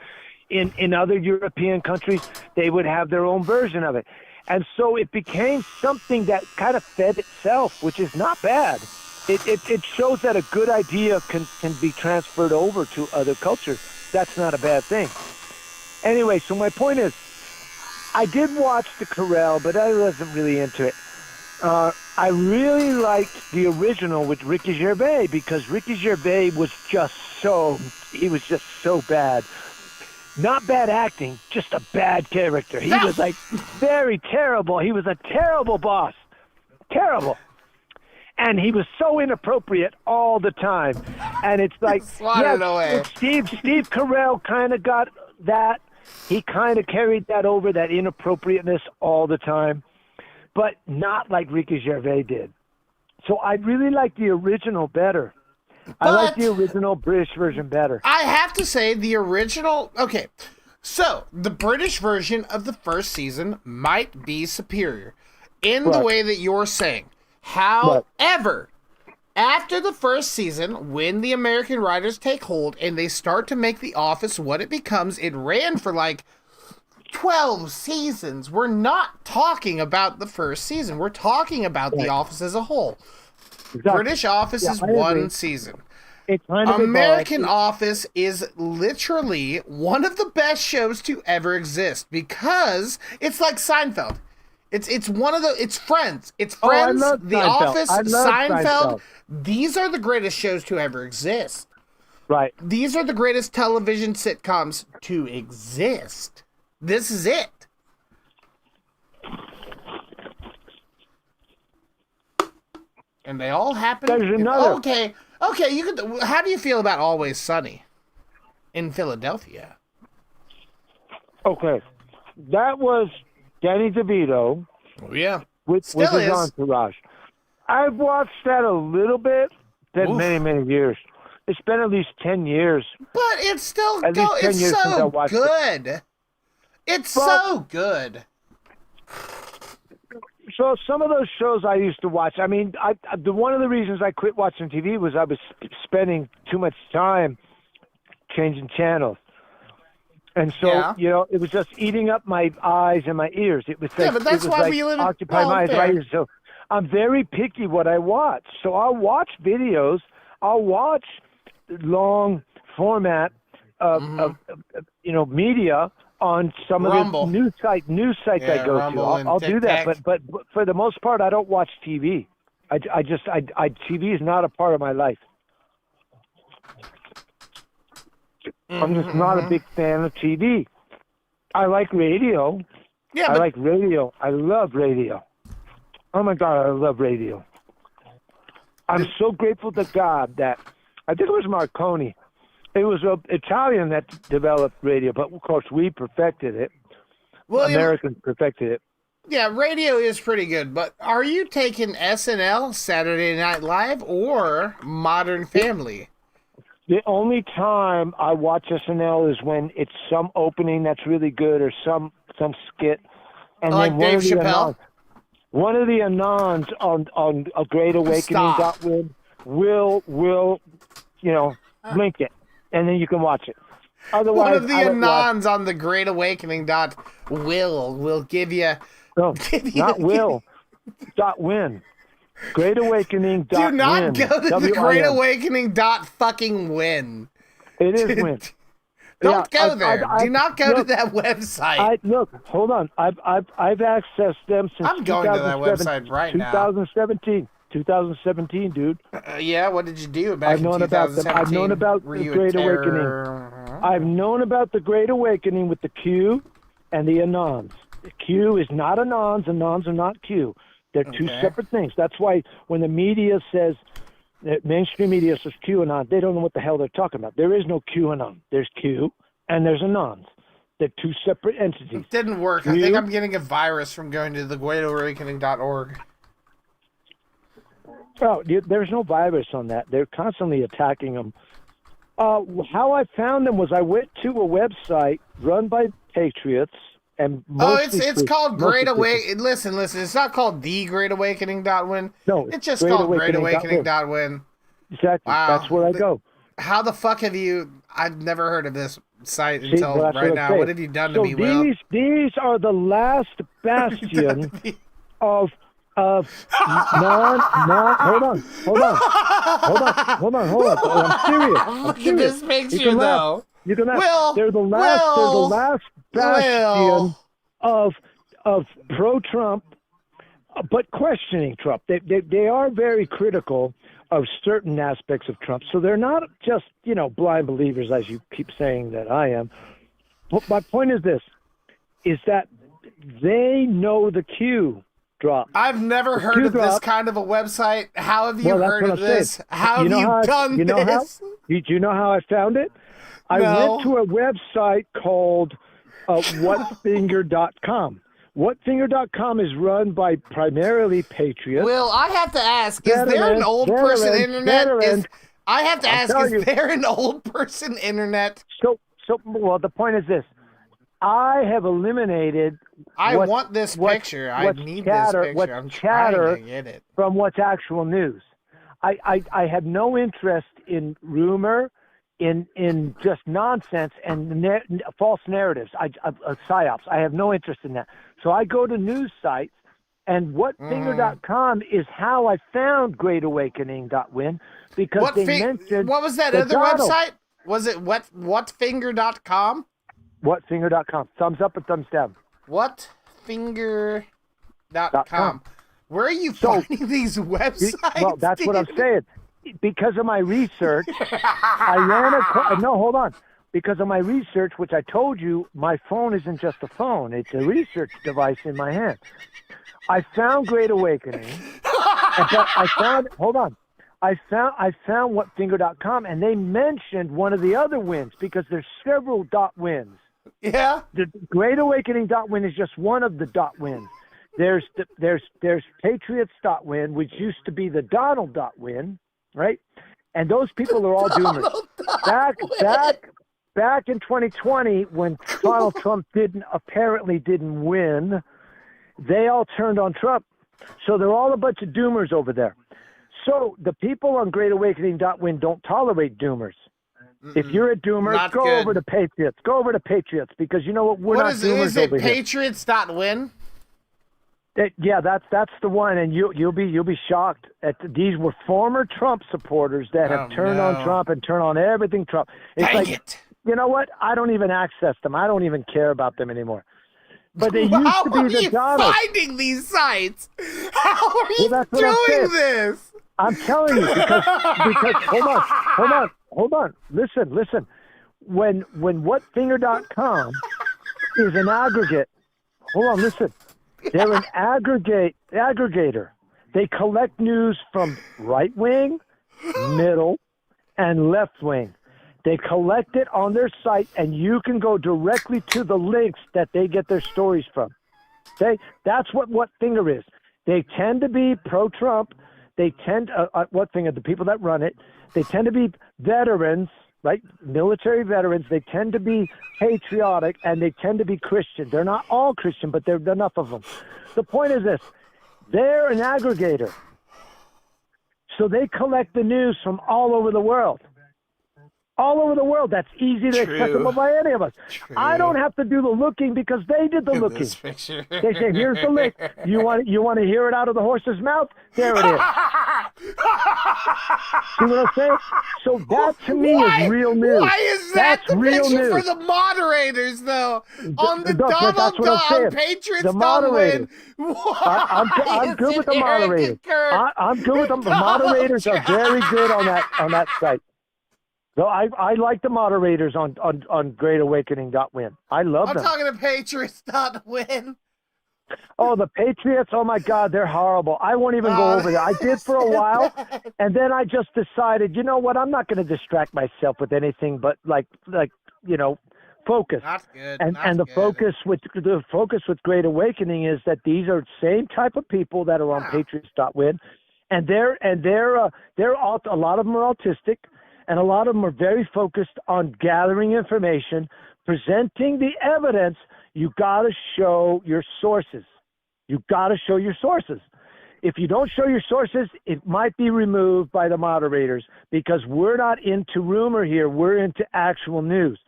In other European countries they would have their own version of it. And so it became something that kind of fed itself, which is not bad. It shows that a good idea can be transferred over to other cultures. That's not a bad thing. Anyway, so my point is, I did watch the Carell, but I wasn't really into it. I really liked the original with Ricky Gervais because Ricky Gervais was just so bad. Not bad acting, just a bad character. He was like very terrible. He was a terrible boss. Terrible. And he was so inappropriate all the time. And it's like, Swatted away. Steve Carell kind of got that. He kind of carried that over, that inappropriateness all the time, but not like Ricky Gervais did. So I really like the original better. I like the original British version better. I have to say the original. Okay, so the British version of the first season might be superior in the way that you're saying. However, after the first season, when the American writers take hold and they start to make The Office what it becomes, it ran for like 12 seasons. We're not talking about the first season. We're talking about The Office as a whole. Exactly. British Office is I agree. one season. It's kind of American Office is literally one of the best shows to ever exist because it's like Seinfeld. It's one of the it's Friends. It's Friends, I love The Seinfeld. Office, I love Seinfeld. Seinfeld. These are the greatest shows to ever exist. Right. These are the greatest television sitcoms to exist. This is it. And they all happen. There's another. Okay. You could. How do you feel about Always Sunny in Philadelphia? Okay. That was Danny DeVito. Oh, yeah. With Still his is. entourage. I've watched that a little bit. Been Oof. many years. It's been at least 10 years. But it's still At least 10 it's years since I so watched good. It's so good. So some of those shows I used to watch. I mean, one of the reasons I quit watching TV was I was spending too much time changing channels. And so, it was just eating up my eyes and my ears. It was like, but that's it was why like we live in occupy my eyes and my ears. So I'm very picky what I watch. So I'll watch videos. I'll watch long format of media on some Rumble. of the news sites I go Rumble to. and I'll do that, TikTok. but for the most part, I don't watch TV. TV is not a part of my life. I'm just not a big fan of TV. I like radio. Yeah, I like radio. I love radio. Oh my God, I love radio. I'm so grateful to God that I think it was Marconi. It was an Italian that developed radio, but of course we perfected it. William- Americans perfected it. Yeah, radio is pretty good, but are you taking SNL, Saturday Night Live, or Modern Family? The only time I watch SNL is when it's some opening that's really good or some skit. And Like then Dave Chappelle? One of the anons on A Great Awakening will link it, and then you can watch it. Otherwise, One of the I don't watch. anons on the Great Awakening will give you. No, not will. .win. Great Awakening. Do not win. go to the W-I-N. Great Awakening fucking win. It is win. Don't Yeah, go there. Do not go to that website. Look, hold on. I've accessed them since I'm going to that website right now. 2017. 2017, dude. Yeah, what did you do back I've known in 2017? about them. I've known about Were the you a Great terror- Awakening. I've known about the Great Awakening with the Q and the Anons. Q is not Anons. Anons are not Q. They're two separate things. That's why when the media says, mainstream media says QAnon, they don't know what the hell they're talking about. There is no QAnon. There's Q and there's Anons. They're two separate entities. It didn't work. I think I'm getting a virus from going to thegreatawakening.org. Oh, there's no virus on that. They're constantly attacking them. How I found them was I went to a website run by patriots and it's called Great Awakening. Listen. It's not called The Great Awakening.win. No, it's just called Great Awakening.win. Exactly. Wow. That's where I go. How the fuck have you? I've never heard of this site until right now. What have you done to me, Will? These are the last bastion of non. Hold on. I'm serious. Look at this picture, though. You can laugh. Will, they're the last bastion of pro-Trump, but questioning Trump. They are very critical of certain aspects of Trump. So they're not just, blind believers, as you keep saying that I am. But my point is this, is that they know the Q drop. I've never heard of this kind of a website. How have you heard of this? How have you done this? Do you know how I found it? I went to a website called whatfinger.com. Whatfinger.com is run by primarily patriots. Well, I have to ask, is there an old person internet? I have to ask, is there an old person internet? So, the point is this. I have eliminated I want this picture. I need this picture. I'm trying to get it. From what's actual news. I have no interest in rumor, in just nonsense and false narratives, psyops. I have no interest in that. So I go to news sites, and whatfinger.com is how I found greatawakening.win, because they mentioned... What was that other website? Was it whatfinger.com? Whatfinger.com. Thumbs up or thumbs down? Whatfinger.com. Where are you finding these websites? Well, that's what I'm saying. Because of my research, hold on. Because of my research, which I told you, my phone isn't just a phone. It's a research device in my hand. I found Great Awakening. I found whatfinger.com, and they mentioned one of the other wins because there's several .wins. Yeah. The Great Awakening.win is just one of the .wins. There's Patriots.win, which used to be the Donald.win, right? And those people are all doomers. Back in 2020, when Donald Trump apparently didn't win, they all turned on Trump. So they're all a bunch of doomers over there. So the people on GreatAwakening.win don't tolerate doomers. If you're a doomer, go over to Patriots. Go over to Patriots, because you know what? We're not doomers over here. Patriots.win? Yeah, that's the one, and you'll be shocked. These were former Trump supporters that have turned on Trump and turned on everything Trump. Dang it. You know what? I don't even access them. I don't even care about them anymore. But they used to be the Donald. How are you finding these sites? How are you doing this? I'm telling you, because hold on. Listen. When whatfinger.com is an aggregate, hold on, listen. They're an aggregator. They collect news from right wing, middle, and left wing. They collect it on their site, and you can go directly to the links that they get their stories from. Okay? That's what Finger is. They tend to be pro-Trump. They tend the people that run it, they tend to be veterans, right? Military veterans. They tend to be patriotic, and they tend to be Christian. They're not all Christian, but there are enough of them. The point is this. They're an aggregator. So they collect the news from all over the world. All over the world. That's easy to accessible by any of us. True. I don't have to do the looking because they did the looking. They say, here's the link. You want to hear it out of the horse's mouth? There it is. See what I'm saying? So that to me is real news. Why is that That's the real picture news. for the moderators, though? On the But that's Donald what I'm Duck saying. on Patriots The don't moderators. win. I'm good with the moderators. I'm good with them. The moderators are very good on that site. So I like the moderators on GreatAwakening.win. I love I'm them. talking to Patriots not win. Oh, the Patriots! Oh my God, they're horrible. I won't even go over there. I did for a while, and then I just decided, you know what? I'm not going to distract myself with anything but like focus. Not good. And the focus with Great Awakening is that these are same type of people that are on Patriots.win, and they're all, a lot of them are autistic, and a lot of them are very focused on gathering information, presenting the evidence. You got to show your sources. You got to show your sources. If you don't show your sources, it might be removed by the moderators because we're not into rumor here. We're into actual news.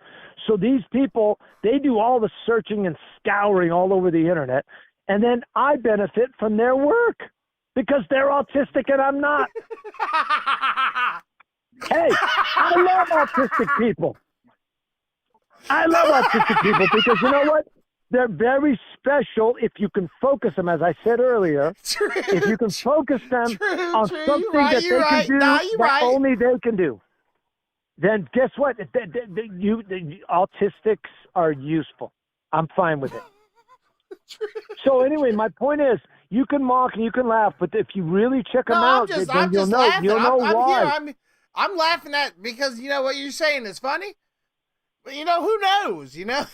So these people, they do all the searching and scouring all over the internet, and then I benefit from their work because they're autistic and I'm not. Hey, I love autistic people. I love autistic people because you know what? They're very special if you can focus them, as I said earlier. If you can focus them on something that they can do that only they can do, then guess what? The autistics are useful. I'm fine with it. So anyway, my point is, you can mock and you can laugh, but if you really check them out, then you'll know. Laughing. You'll know why. I'm laughing at because you know what you're saying is funny. But you know who knows? You know.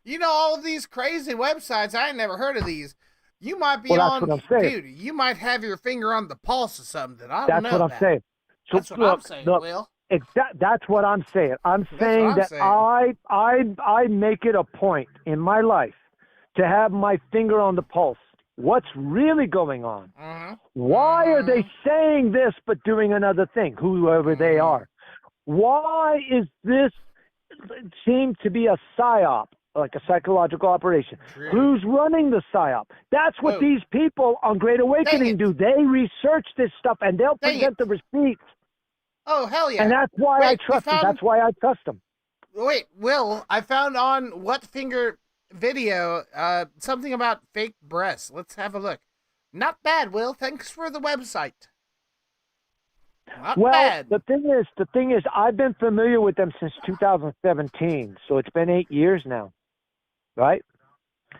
You know, all of these crazy websites, I ain't never heard of these. You might be That's what I'm saying. dude, you might have your finger on the pulse of something. I don't know. That's what I'm saying. So that's what I'm saying, Will. That's what I'm saying. I'm saying that I make it a point in my life to have my finger on the pulse. What's really going on? Why are they saying this but doing another thing, whoever they are? Why is this seem to be a psyop? Like a psychological operation. Who's running the PSYOP? That's what these people on Great Awakening do. They research this stuff and they'll present the receipts. Oh, hell yeah. And that's why I trust them. That's why I trust them. Wait, Will, I found on What Finger video something about fake breasts. Let's have a look. Not bad, Will. Thanks for the website. Not bad. The thing is, I've been familiar with them since 2017, so it's been 8 years now. Right?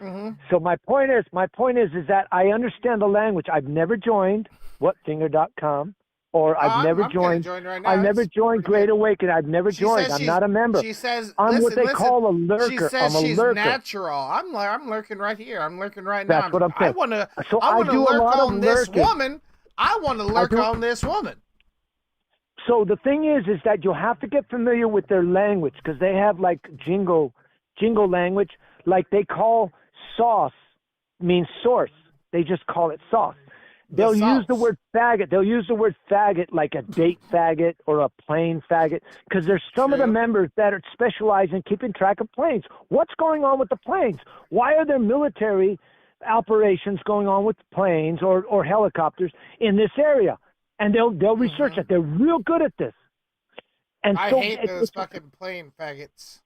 So my point is that I understand the language. I've never joined whatfinger.com or I've never joined. I've never joined Great Awakening. I've never joined. I'm not a member. She says, I'm what they call a lurker. She says I'm a she's lurker. natural. I'm lurking right here. I'm lurking right now. That's what I'm saying. I want to do a lurk lot of on this lurking. woman. I want to lurk on this woman. So the thing is that you'll have to get familiar with their language because they have like jingo language. Like they call sauce means source. They just call it sauce. They'll use the word faggot. They'll use the word faggot like a date faggot or a plane faggot because there's some of the members that are specialized in keeping track of planes. What's going on with the planes? Why are there military operations going on with planes or helicopters in this area? And they'll research it. They're real good at this. And I so hate those fucking plane faggots.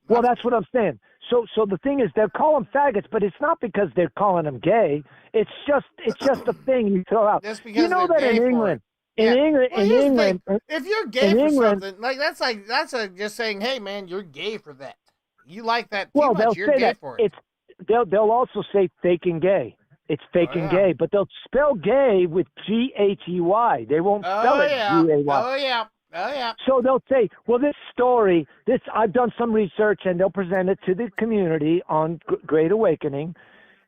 Well, that's what I'm saying. So the thing is, they'll call them faggots, but it's not because they're calling them gay. It's just a thing you throw out. Just because you know they're that gay in for England, it. in England, Well, in here's the England, thing. If you're gay in for England, something, that's just saying, hey man, you're gay for that. You like that too well, much. they'll You're say gay that for it. they'll also say faking gay. It's faking gay, but they'll spell gay with G-H-E-Y. They won't spell it G-A-Y. Oh yeah. Oh yeah. So they'll say, well, this story, I've done some research, and they'll present it to the community on Great Awakening,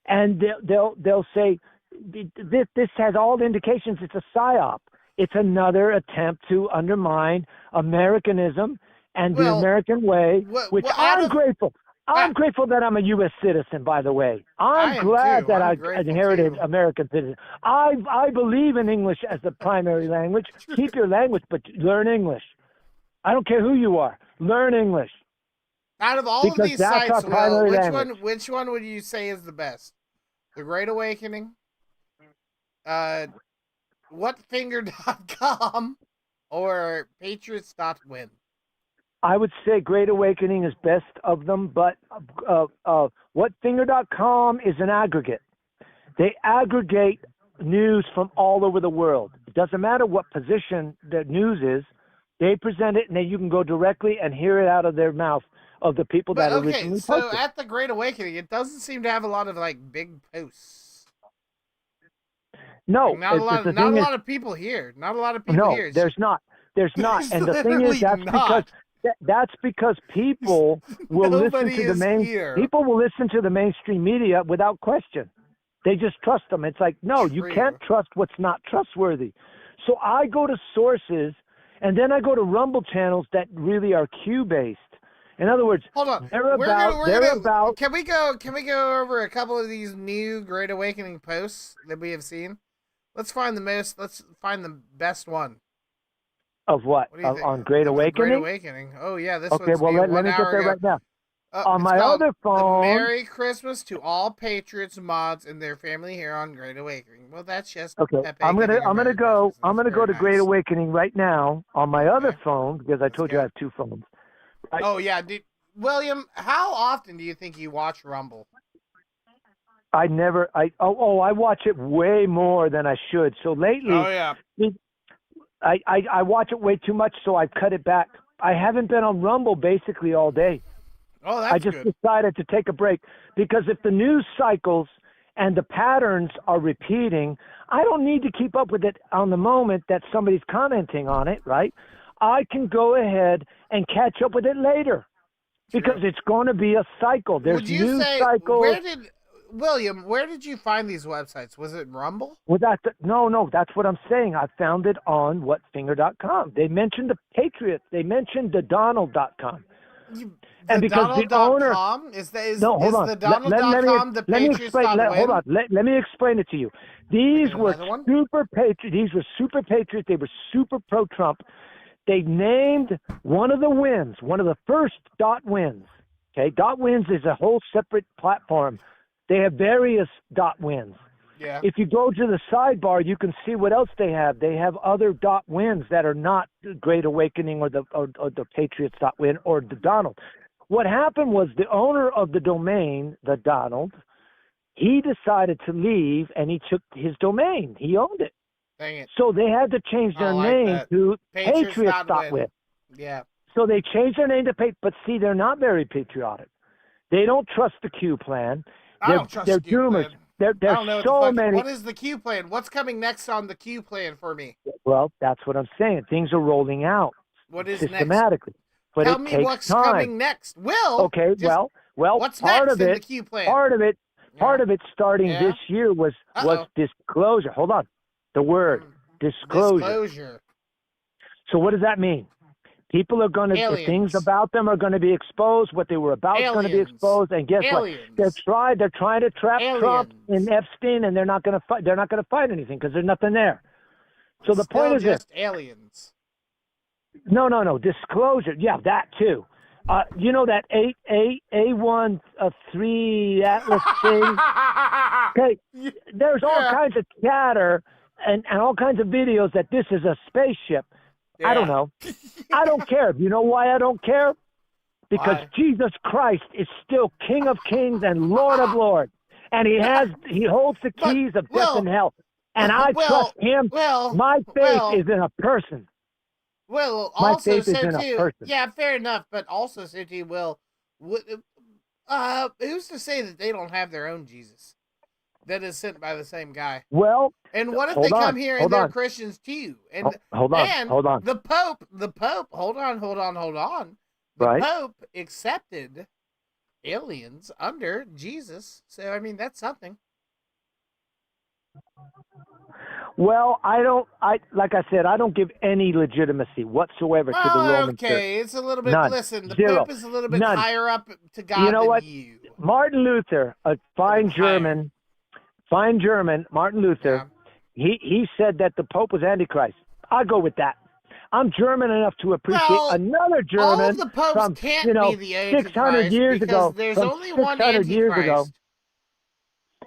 and they'll say, this has all the indications it's a psyop. It's another attempt to undermine Americanism and the American way, which I'm grateful. I'm grateful that I'm a U.S. citizen, by the way. I'm glad that I inherited American citizen. I believe in English as the primary language. Keep your language, but learn English. I don't care who you are. Learn English. Out of all of these sites, Will, which one would you say is the best? The Great Awakening, whatfinger.com or patriots.win? I would say Great Awakening is best of them, but whatfinger.com is an aggregate. They aggregate news from all over the world. It doesn't matter what position the news is. They present it, and then you can go directly and hear it out of their mouth of the people that originally so posted. at the Great Awakening, it doesn't seem to have a lot of like big posts. No, Like, not a lot of people here. Not a lot of people no, here. there's not. There's not. And the thing is, that's because people will listen Nobody to the is here. people will listen to the mainstream media without question. They just trust them. It's like, no, you can't trust what's not trustworthy. So I go to sources, and then I go to Rumble channels that really are Q-based. In other words, hold on. They're about. Can we go over a couple of these new Great Awakening posts that we have seen? Let's find the best one. Of what? What do you think? On Great Awakening? Great Awakening. Oh yeah, this Okay, one's well new, let me get there right now. On it's my called other phone. Merry Christmas to all Patriots, mods, and their family here on Great Awakening. Well, that's just Okay, Pepe I'm getting gonna a go to nice. Great Awakening right now on my other phone because I told you I have two phones. Oh yeah, dude. William, how often do you think you watch Rumble? I watch it way more than I should. So lately, Oh yeah. I watch it way too much, so I've cut it back. I haven't been on Rumble basically all day. Oh, that's I just good. decided to take a break because if the news cycles and the patterns are repeating, I don't need to keep up with it on the moment that somebody's commenting on it, right? I can go ahead and catch up with it later because it's going to be a cycle. There's Would you news say cycles. where did you find these websites? Was it Rumble? Well, no, that's what I'm saying. I found it on whatfinger.com. They mentioned the Patriots. They mentioned the Donald.com. And because the owner, Donald.com? Is the Let Donald.com the me Patriots explain. Hold on. Let me explain it to you. These were super Patriots. These were super Patriots. They were super pro-Trump. They named one of the wins, one of the first dot wins. Okay, dot wins is a whole separate platform. They have various dot wins. Yeah. If you go to the sidebar, you can see what else they have. They have other dot wins that are not the Great Awakening or the Patriots dot win or the Donald. What happened was the owner of the domain, the Donald, he decided to leave and he took his domain. He owned it. Dang it. So they had to change their name to Patriots dot win. Yeah. So they changed their name to but see, they're not very patriotic. They don't trust the Q plan. I don't trust they're the Q doomers. plan. There's I don't know so many. What is the Q plan? What's coming next on the Q plan for me? Well, that's what I'm saying. Things are rolling out What is systematically. But Tell it me takes what's time. coming next. Will. Okay, well, what's part next of in it, the Q plan? part of it starting Yeah. this year was disclosure. Hold on. The word disclosure. Disclosure. So what does that mean? People are going to, Aliens. things about them are going to be exposed. What they were about is going to be Aliens. exposed. And guess Aliens. what? They're trying to trap Trump Aliens. in Epstein, and they're not going to fight. They're not going to fight anything because there's nothing there. So the point is this. just aliens. No. Disclosure. Yeah, that too. You know that A1 Atlas thing? Okay. There's all kinds of chatter and all kinds of videos that this is a spaceship. I don't know. I don't care. You know why I don't care? Because Jesus Christ is still King of Kings and Lord of Lords. And he holds the keys of death and hell. And I trust him. My faith is in a person. Well, My also, faith is so in a too. person. Yeah, fair enough. But also, so too, Will. Who's to say that they don't have their own Jesus that is sent by the same guy? Well, and what if hold they come on, here hold and they're on. Christians too? And Hold on, and hold on. The Pope. Hold on. The Right. Pope accepted aliens under Jesus. So I mean, that's something. Well, like I said, I don't give any legitimacy whatsoever to the Roman Church. Okay, it's a little bit. None. Listen, the Zero. Pope is a little bit None. higher up to God You know than what? you. Martin Luther, a fine German, Martin Luther, he said that the Pope was Antichrist. I'll go with that. I'm German enough to appreciate another all German of the popes from can't be the 600 years because ago. there's from only one 600 years ago. Antichrist.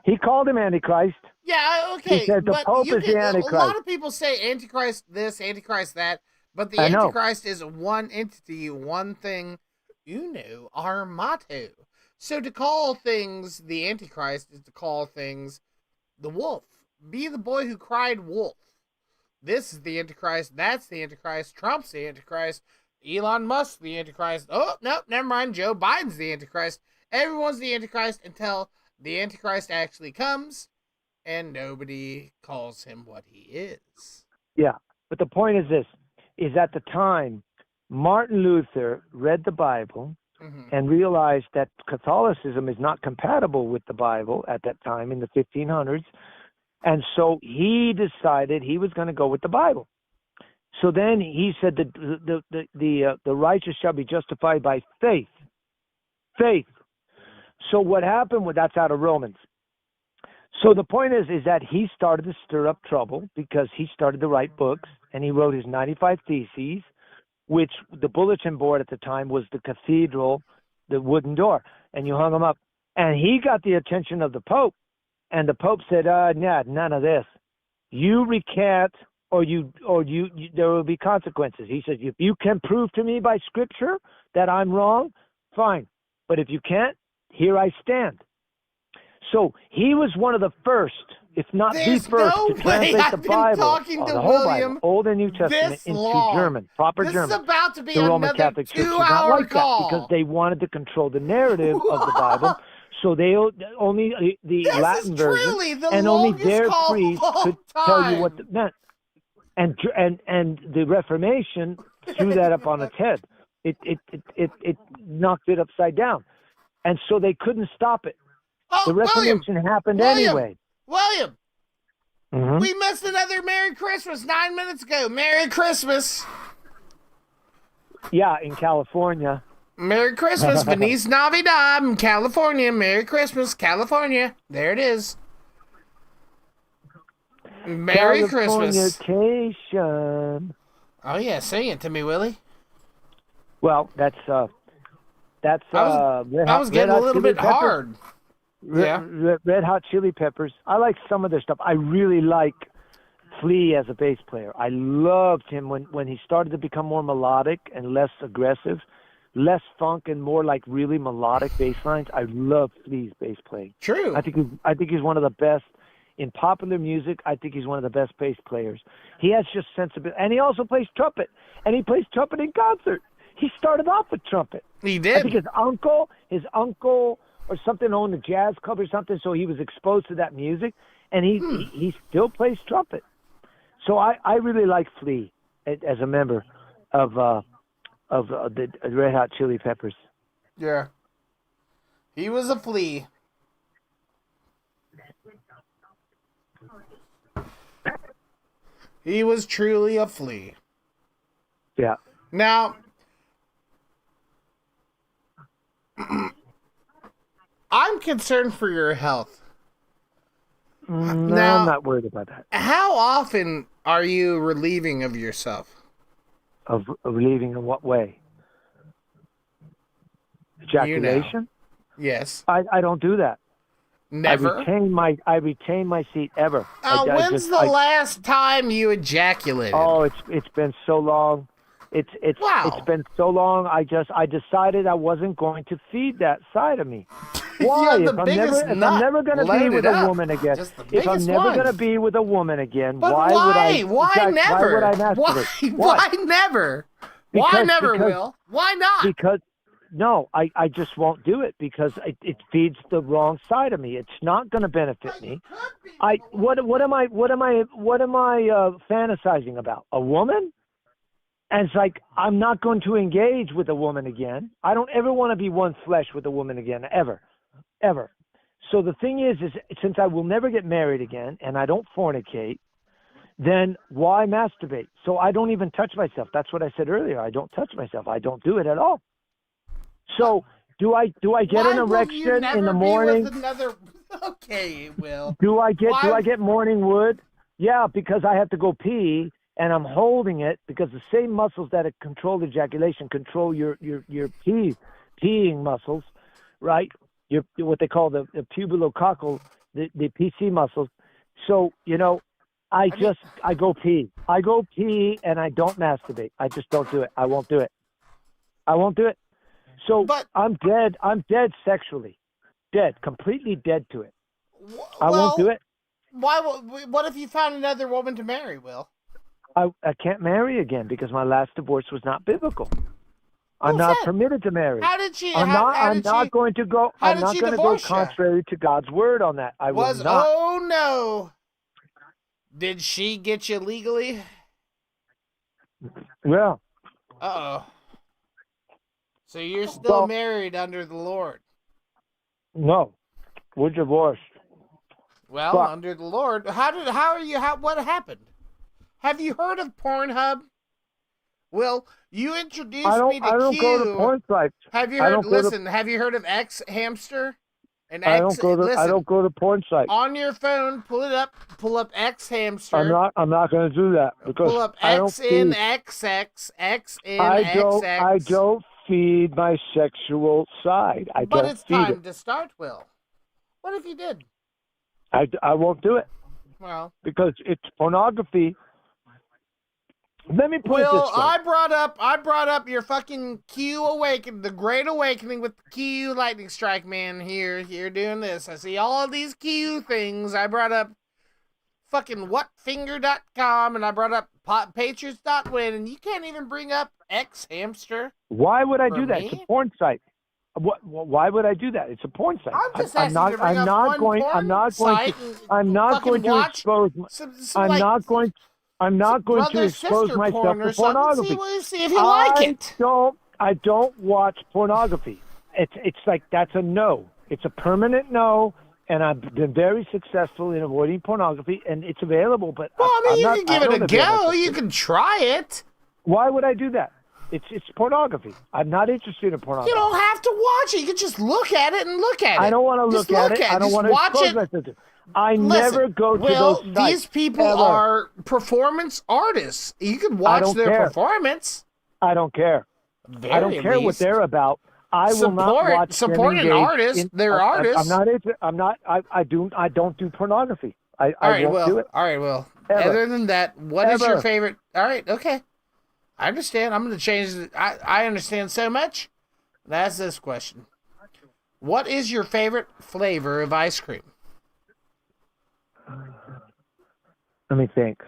He called him Antichrist. Yeah, okay. He said the but Pope you is can, the a Antichrist. lot of people say Antichrist this, Antichrist that, but the I know. Antichrist is one entity, one thing, our motto. So to call things the Antichrist is to call things the wolf. Be the boy who cried wolf. This is the Antichrist, that's the Antichrist, Trump's the Antichrist, Elon Musk the Antichrist. Oh, no, never mind, Joe Biden's the Antichrist. Everyone's the Antichrist until the Antichrist actually comes and nobody calls him what he is. Yeah, but the point is this, is at the time, Martin Luther read the Bible and realized that Catholicism is not compatible with the Bible at that time in the 1500s. And so he decided he was going to go with the Bible. So then he said that the righteous shall be justified by faith. Faith. So what happened, that's out of Romans. So the point is that he started to stir up trouble because he started to write books, and he wrote his 95 Theses, which the bulletin board at the time was the cathedral, the wooden door, and you hung them up. And he got the attention of the Pope, and the Pope said, nah, none of this. You recant, or you there will be consequences. He said, if you can prove to me by Scripture that I'm wrong, fine. But if you can't, here I stand. So he was one of the first, if not There's the first, no to translate way the I've been Bible, talking to the whole William Bible, Old and New Testament, this into long. German, proper This German. is about to be the Roman another Catholic Church is not 2-hour like call. that because they wanted to control the narrative of the Bible. So they only the This Latin is version, truly the and only longest their call of priests all could tell you time. what it meant. And the Reformation threw that up on its head. It knocked it upside down, and so they couldn't stop it. Oh, The Reformation happened anyway. William, Mhm. we missed another Merry Christmas 9 minutes ago. Merry Christmas. Yeah, in California. Merry Christmas, Feliz Navidad in California. Merry Christmas, California. There it is. Merry Christmas. Californication. Oh yeah, sing it to me, Willie. Well, that's I was getting a little bit hard. Red Hot Chili Peppers. I like some of their stuff. I really like Flea as a bass player. I loved him when he started to become more melodic and less aggressive, less funk and more like really melodic bass lines. I love Flea's bass playing. True. I think he's one of the best in popular music. I think he's one of the best bass players. He has just sensibility, and he also plays trumpet, and he plays trumpet in concert. He started off with trumpet. He did. I think his uncle or something owned a jazz club or something, so he was exposed to that music, and he still plays trumpet. So I really like Flea as a member of the Red Hot Chili Peppers. Yeah. He was a flea. He was truly a flea. Yeah. Now, I'm concerned for your health. No, Now- I'm not worried about that. How often are you relieving of yourself? Of relieving in what way? Ejaculation? Yes. I don't do that. Never? I retain my seat ever. When's the last time you ejaculated? Oh, it's been so long. It's been so long. I decided I wasn't going to feed that side of me. Why? You're the if biggest I'm nut never going to be loaded with a up. woman again, Just the if I'm biggest never one. going to be with a woman again, But why would I? Why never? Why would I masturbate? Why never? Why Because- never, because- Will? Why not? Because no, I just won't do it because it feeds the wrong side of me. It's not going to benefit me. What am I fantasizing about? A woman? And it's like I'm not going to engage with a woman again. I don't ever want to be one flesh with a woman again, ever. So the thing is since I will never get married again and I don't fornicate, then why masturbate? So I don't even touch myself. That's what I said earlier. I don't touch myself. I don't do it at all. So do I get Why an will you erection never in the be morning? with another... Okay, Will. Do I get Why- morning wood? Yeah, because I have to go pee and I'm holding it because the same muscles that control ejaculation control your peeing muscles, right? Your what they call the pubulococcal the PC muscles. So, I go pee. I go pee and I don't masturbate. I just don't do it. I won't do it. So I'm dead. I'm dead sexually. Dead. Completely dead to it. I won't do it. What if you found another woman to marry, Will? I can't marry again because my last divorce was not biblical. I'm not permitted to marry. How did she? I'm not going to go divorce you? contrary to God's word on that. I will not. Oh no! Did she get you legally? Yeah. Uh-oh. So you're still married under the Lord? No, we're divorced. Well, under the Lord. What happened? Have you heard of Pornhub? Well, you introduced me to Q. I don't go to porn sites. Have you heard? Listen, have you heard of X Hamster? I don't go to porn sites. On your phone, pull up X Hamster. I'm not going to do that because pull up XNXX. I don't feed my sexual side. But it's time to start, Will. What if you did? I won't do it. Well, because it's pornography. Let me put it this way. I brought up your fucking Q Awakening, the Great Awakening with the Q Lightning Strike Man here doing this. I see all of these Q things. I brought up fucking whatfinger.com and I brought up patriots.win and you can't even bring up X Hamster. Why would I do that? It's a porn site. Why would I do that? It's a porn site. I'm not going to expose myself to pornography. See if you like it. I don't watch pornography. It's like that's a no. It's a permanent no. And I've been very successful in avoiding pornography, and it's available. But you can give it a go. You can try it. Why would I do that? It's pornography. I'm not interested in pornography. You don't have to watch it. You can just look at it and look at it. I don't want to look at it. I don't want to expose myself to it. I never go to those sites. These people are performance artists. You can watch their performance. I don't care. I don't care what they're about. I will not watch support an artist. They're artists. I don't do pornography. I won't do it. All right, Will. Other than that, what is your favorite? All right, okay. I understand. I'm going to change it. I understand so much. That's this question. What is your favorite flavor of ice cream? Let me think.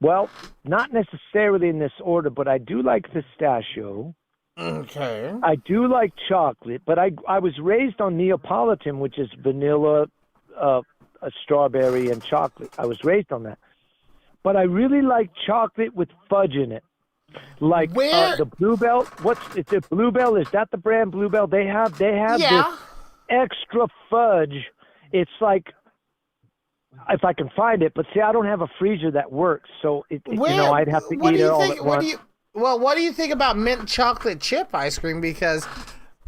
Well, not necessarily in this order, but I do like pistachio. Okay. I do like chocolate, but I was raised on Neapolitan, which is vanilla, a strawberry, and chocolate. I was raised on that. But I really like chocolate with fudge in it. Like the Bluebell. It's a Bluebell? Is that the brand Bluebell? They have this extra fudge. It's like, if I can find it, but see, I don't have a freezer that works, so I'd have to eat it all at once. What do you think about mint chocolate chip ice cream? Because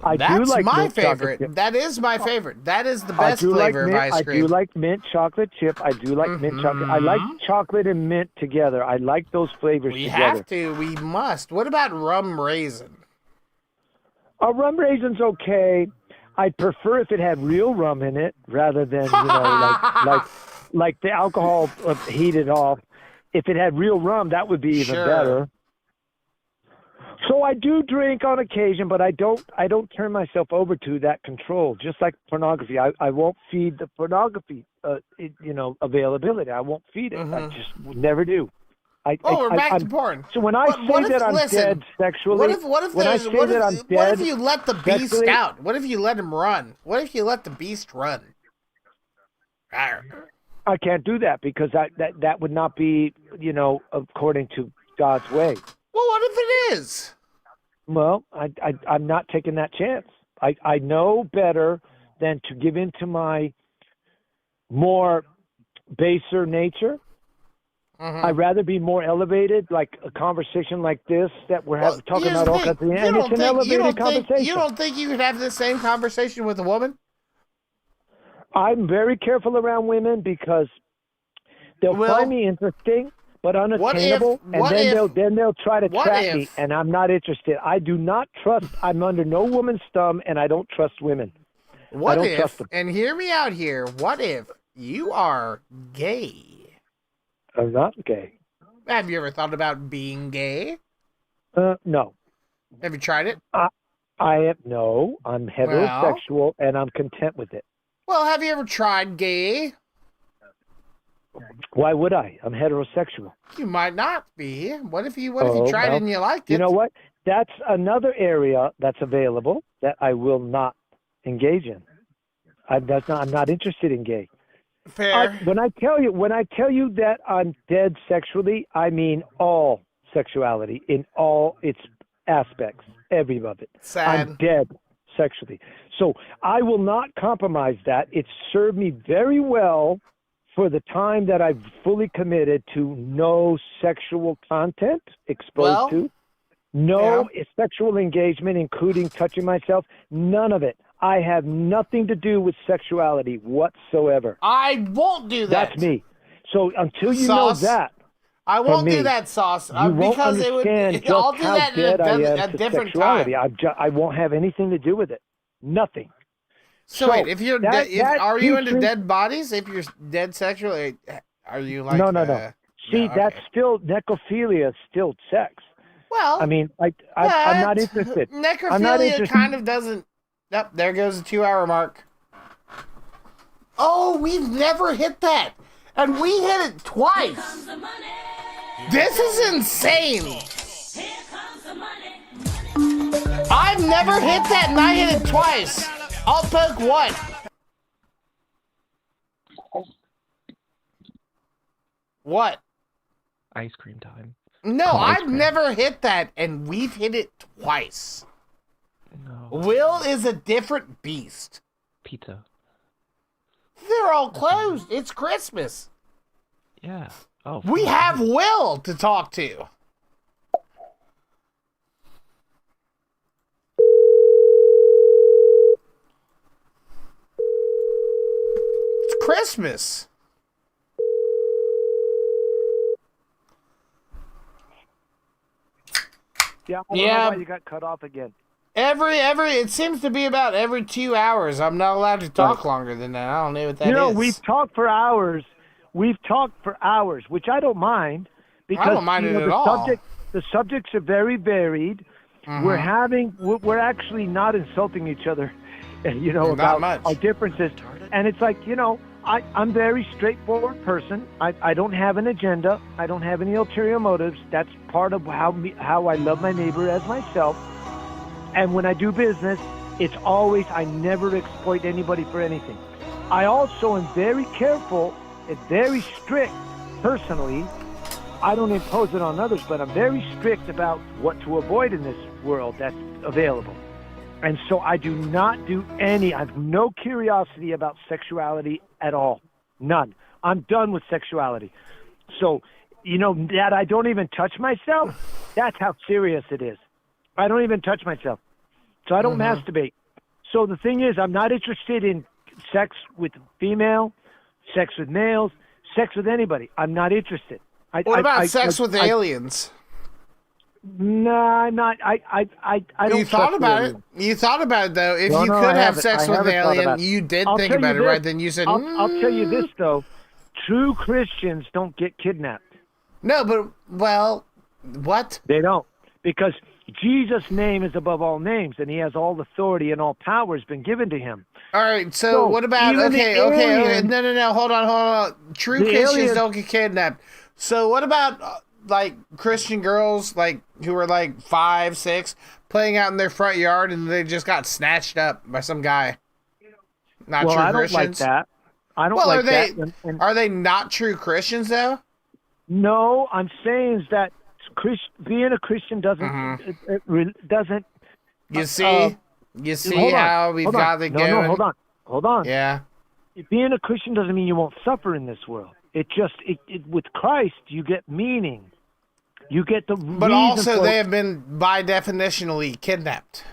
I do like my favorite. That is my favorite. That is the best flavor of ice cream. I do like mint chocolate chip. I do like mint chocolate. I like chocolate and mint together. I like those flavors together. We have to. We must. What about rum raisin? Rum raisin's okay. I'd prefer if it had real rum in it rather than like the alcohol heated off. If it had real rum, that would be even better. So I do drink on occasion, but I don't turn myself over to that control. Just like pornography, I won't feed the pornography, availability. I won't feed it. I just never do. We're back to porn. So when I say that I'm dead sexually, what if you let the beast out? What if you let him run? What if you let the beast run? I can't do that because that would not be, according to God's way. Well, what if it is? Well, I'm not taking that chance. I know better than to give in to my more baser nature. I'd rather be more elevated, like a conversation like this that we're talking about all kinds of things. And it's an elevated conversation. You don't think you could have the same conversation with a woman? I'm very careful around women because they'll find me interesting but unattainable, then they'll try to trap me, and I'm not interested. I do not trust. I'm under no woman's thumb, and I don't trust women. What don't if, trust them. and hear me out here, what if you are gay? I'm not gay. Have you ever thought about being gay? No. Have you tried it? No. I'm heterosexual, and I'm content with it. Well, have you ever tried gay? Why would I? I'm heterosexual. You might not be. What if you tried it and you liked it? You know what? That's another area that's available that I will not engage in. I'm not interested in gay. Fair. When I tell you that I'm dead sexually, I mean all sexuality in all its aspects, every of it. Sad. I'm dead sexually. So I will not compromise that. It served me very well for the time that I've fully committed to no sexual content exposed to, no sexual engagement, including touching myself, none of it. I have nothing to do with sexuality whatsoever. I won't do that. That's me. So until you Sauce, know that, I won't from do me, that, Sauce. you won't because it would. understand just I'll do how that dead I am at a to different sexuality. time. I won't have anything to do with it. Nothing. So wait, if you're are you into teaches- dead bodies? If you're dead sexually, are you like? No. See, okay. that's still necrophilia. Is still sex. Well, I mean, I'm not interested. Necrophilia I'm not interested. kind of doesn't. Yep, there goes the 2-hour mark. Oh, we've never hit that, and we hit it twice. This is insane. I've never hit that, and I hit it twice. I'll poke what? What? Ice cream time. No, Oh, ice I've cream. never hit that, and we've hit it twice. No. Will is a different beast. Pizza. They're all closed. It's Christmas. Yeah. Oh. We have Will to talk to. It's Christmas. Yeah, I don't know why you got cut off again. It seems to be about every 2 hours. I'm not allowed to talk longer than that. I don't know what that is. We've talked for hours. Which I don't mind because I don't mind it at all. The subjects are very varied. Mhm. We're actually not insulting each other, Not about much. our differences. And it's like, I'm a very straightforward person. I don't have an agenda. I don't have any ulterior motives. That's part of how I love my neighbor as myself. And when I do business, it's always, I never exploit anybody for anything. I also am very careful and very strict personally. I don't impose it on others, but I'm very strict about what to avoid in this world that's available. And so I do not do I have no curiosity about sexuality at all. None. I'm done with sexuality. So, that I don't even touch myself, that's how serious it is. I don't even touch myself. So I don't masturbate. So the thing is, I'm not interested in sex with female, sex with males, sex with anybody. I'm not interested. What about sex with aliens? No, I'm not. I don't. You thought trust about the it. aliens. You thought about it, though. If No, you no, could I have haven't. sex I with an haven't thought alien, about it. you did I'll think tell you about it, this. right? Then you said, I'll tell you this, though. True Christians don't get kidnapped. No, but, what? They don't. Because Jesus' name is above all names, and he has all authority and all power has been given to him. All right, so what about, even the okay. aliens- No, hold on. True The Christians aliens- don't get kidnapped. So what about, Christian girls, who are, 5, 6, playing out in their front yard, and they just got snatched up by some guy? Not well, true I don't Christians? like that. I don't Well, like are they, that. And are they not true Christians, though? no, I'm saying is that being a Christian doesn't doesn't. You see? Hold on, how we've hold on. got it No, going? no, hold on. Yeah. Being a Christian doesn't mean you won't suffer in this world. It just with Christ you get meaning. You get the But reason also, for- they have been, by definitionally, kidnapped.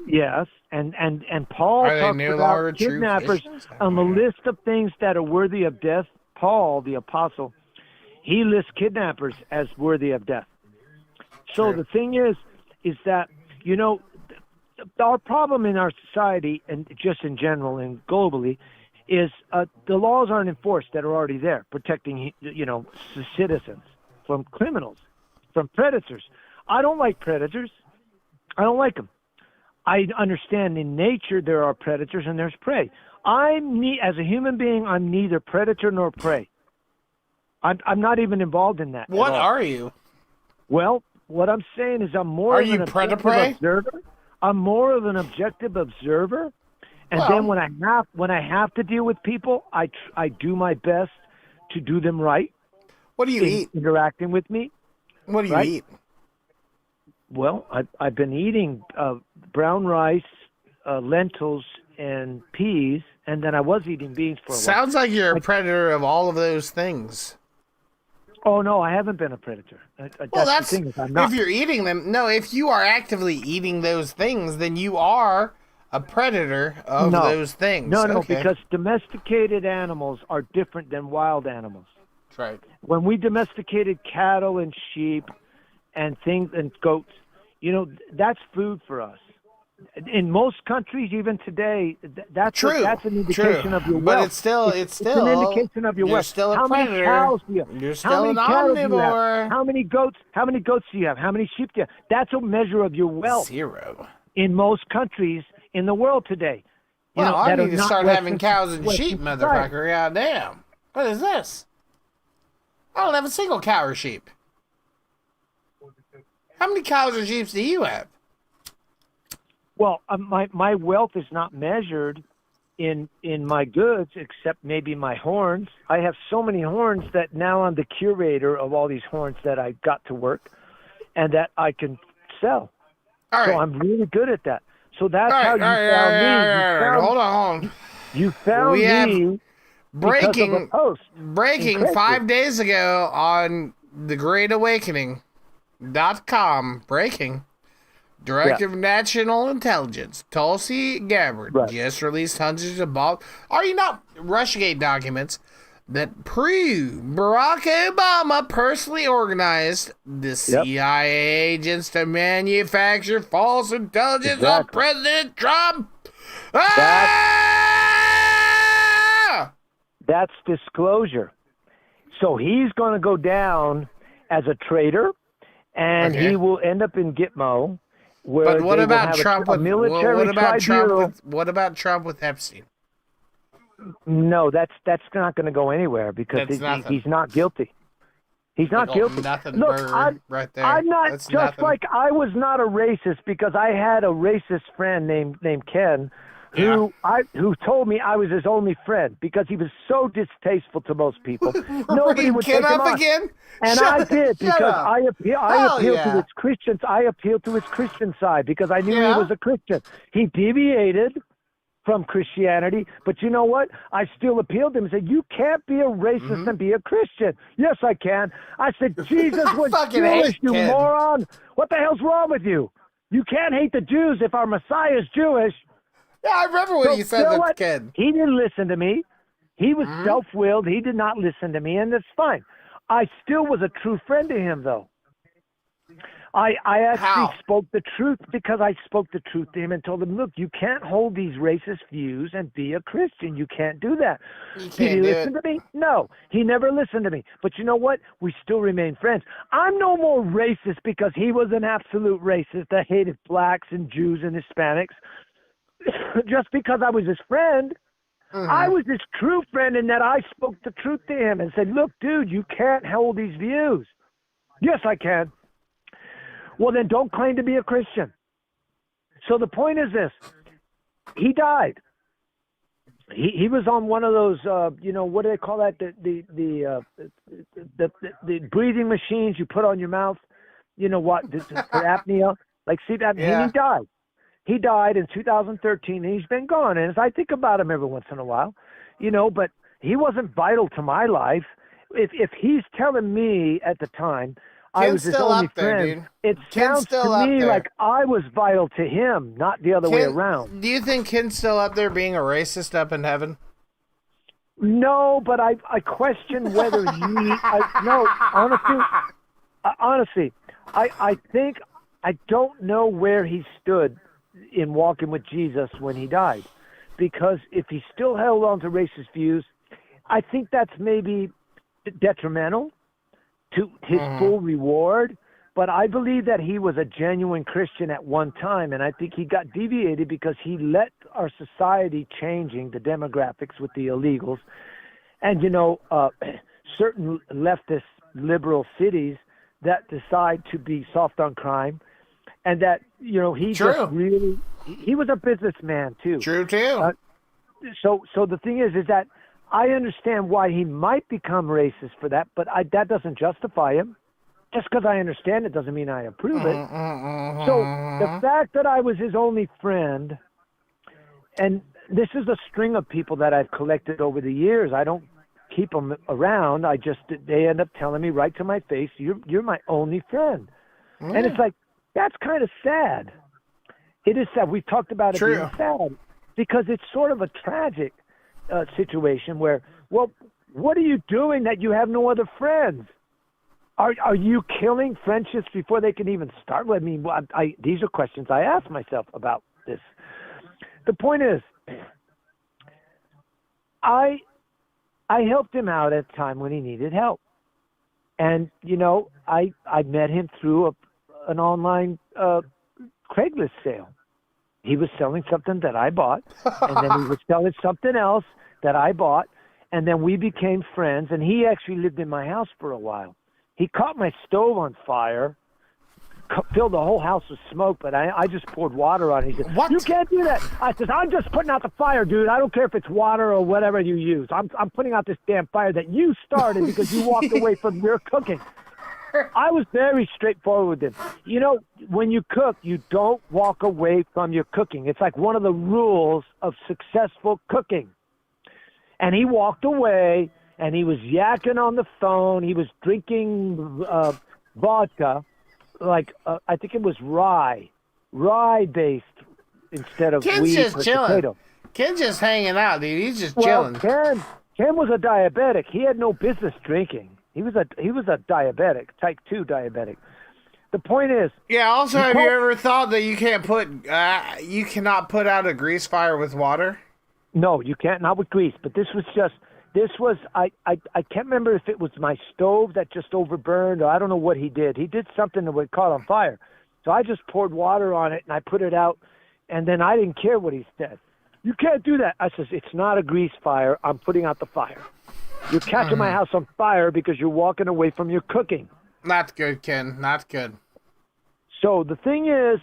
Yes, and Paul Are they talks no about longer true kidnappers Christians? on the list of things that are worthy of death. Paul, the apostle, he lists kidnappers as worthy of death. So the thing is that our problem in our society, and just in general and globally, is the laws aren't enforced that are already there, protecting citizens from criminals, from predators. I don't like predators. I don't like them. I understand in nature there are predators and there's prey. As a human being, I'm neither predator nor prey. I'm not even involved in that. What are you? Well, what I'm saying is I'm more of an objective observer. I'm more of an objective observer, and then when I have to deal with people, I do my best to do them right. What do you eat? Interacting with me. What do you eat? Well, I've been eating brown rice, lentils, and peas, and then I was eating beans for a while. Sounds like you're a predator of all of those things. Oh, no, I haven't been a predator. That's the thing, is I'm not. If you're eating them. No, if you are actively eating those things, then you are a predator of those things. No, because domesticated animals are different than wild animals. That's right. When we domesticated cattle and sheep and things and goats, that's food for us. In most countries, even today, that's an indication of your wealth. But it's still an indication of your you're wealth. still a how predator. Many cows do you have? You're how still many an cattle do you have? omnivore. How many goats do you have? How many sheep do you have? That's a measure of your wealth. 0. In most countries in the world today. Well, I that need are to not start having Western- cows and Western sheep, society. motherfucker. God damn. What is this? I don't have a single cow or sheep. How many cows or sheep do you have? Well, my wealth is not measured in my goods, except maybe my horns. I have so many horns that now I'm the curator of all these horns that I got to work, and that I can sell. All so right. I'm really good at that. So that's how you All right. Hold on. You found me. Breaking post. Breaking 5 days ago on thegreatawakening.com. Breaking. Director of National Intelligence, Tulsi Gabbard, just released hundreds of Russiagate documents that prove Barack Obama personally organized the CIA agents to manufacture false intelligence on President Trump. That's disclosure. So he's going to go down as a traitor, and he will end up in Gitmo. But what about Trump with military tribunal? What about Trump with Epstein? No, that's not going to go anywhere because he's not guilty. He's not guilty. Look, right there. I'm not That's just nothing. like I was not a racist because I had a racist friend named Ken who told me I was his only friend because he was so distasteful to most people. Nobody would take him on. Again? And I did because I appealed yeah. to his Christians. I appealed to his Christian side because I knew he was a Christian. He deviated from Christianity, but you know what? I still appealed to him and said, "You can't be a racist and be a Christian." "Yes, I can." I said, "Jesus was Jewish, you moron! What the hell's wrong with you? You can't hate the Jews if our Messiah is Jewish." Yeah, I remember when you said that, Ken. He didn't listen to me. He was self-willed. He did not listen to me, and that's fine. I still was a true friend to him, though. I actually spoke the truth because I spoke the truth to him and told him, "Look, you can't hold these racist views and be a Christian. You can't do that." Did he listen to me? No, he never listened to me. But you know what? We still remain friends. I'm no more racist because he was an absolute racist that hated blacks and Jews and Hispanics. Just because I was his friend. I was his true friend in that I spoke the truth to him and said, "Look, dude, you can't hold these views." "Yes, I can." "Well, then don't claim to be a Christian." So the point is this. He died. He was on one of those, what do they call that? The breathing machines you put on your mouth. You know what? For apnea. Like sleep apnea. Yeah. He died. He died in 2013, and he's been gone. And as I think about him every once in a while, but he wasn't vital to my life. If he's telling me at the time I was his only friend, it sounds to me like I was vital to him, not the other way around. Do you think Ken's still up there being a racist up in heaven? No, but I question whether honestly, I think I don't know where he stood in walking with Jesus when he died. Because if he still held on to racist views, I think that's maybe detrimental to his full reward. But I believe that he was a genuine Christian at one time, and I think he got deviated because he let our society changing, the demographics with the illegals, and, certain leftist liberal cities that decide to be soft on crime, and that, he just really, he was a businessman too. True too. So the thing is that I understand why he might become racist for that, but that doesn't justify him. Just because I understand it doesn't mean I approve it. So the fact that I was his only friend, and this is a string of people that I've collected over the years. I don't keep them around. They end up telling me right to my face, "You're my only friend," and it's like that's kind of sad. It is sad. We've talked about it being sad because it's sort of a tragic situation where, well, what are you doing that you have no other friends? Are you killing friendships before they can even start? I mean, these are questions I ask myself about this. The point is, I helped him out at a time when he needed help, and I met him through an online Craigslist sale. He was selling something that I bought, and then he was selling something else that I bought, and then we became friends. And he actually lived in my house for a while. He caught my stove on fire, filled the whole house with smoke, but I just poured water on it. He said, "What? You can't do that." I said, "I'm just putting out the fire, dude. I don't care if it's water or whatever you use. I'm putting out this damn fire that you started because you walked away from your cooking." I was very straightforward with him. When you cook, you don't walk away from your cooking. It's like one of the rules of successful cooking. And he walked away, and he was yakking on the phone. He was drinking vodka, I think it was rye-based instead of Ken's wheat just or chilling. potato. Ken's just hanging out, dude. He's just chilling. Ken was a diabetic. He had no business drinking. He was a diabetic, type 2 diabetic. The point is... Yeah, also, have you ever thought that you cannot put out a grease fire with water? No, you can't, not with grease. But I can't remember if it was my stove that just overburned, or I don't know what he did. He did something that would caught on fire. So I just poured water on it, and I put it out, and then I didn't care what he said. "You can't do that." I says, "It's not a grease fire. I'm putting out the fire. You're catching my house on fire because you're walking away from your cooking." Not good, Ken. Not good. So the thing is,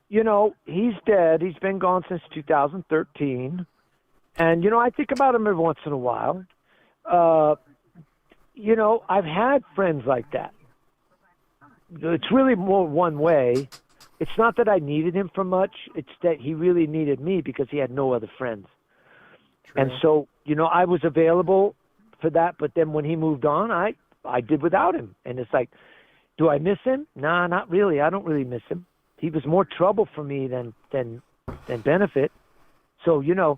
he's dead. He's been gone since 2013. And, I think about him every once in a while. I've had friends like that. It's really more one way. It's not that I needed him for much. It's that he really needed me because he had no other friends. True. And so, I was available for that. But then when he moved on, I did without him. And it's like, do I miss him? Nah, not really. I don't really miss him. He was more trouble for me than benefit. So, you do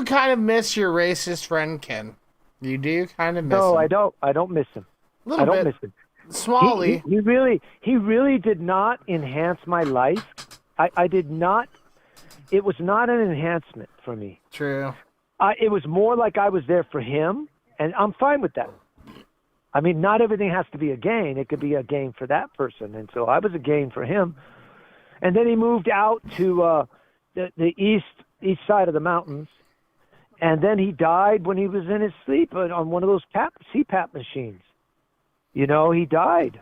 kind of miss your racist friend, Ken. You do kind of miss him. No, I don't. I don't miss him. I don't miss him. Smalley. He really did not enhance my life. I did not. It was not an enhancement for me. True. It was more like I was there for him, and I'm fine with that. I mean, not everything has to be a gain. It could be a gain for that person, and so I was a gain for him. And then he moved out to the east side of the mountains, and then he died when he was in his sleep on one of those CPAP machines. He died.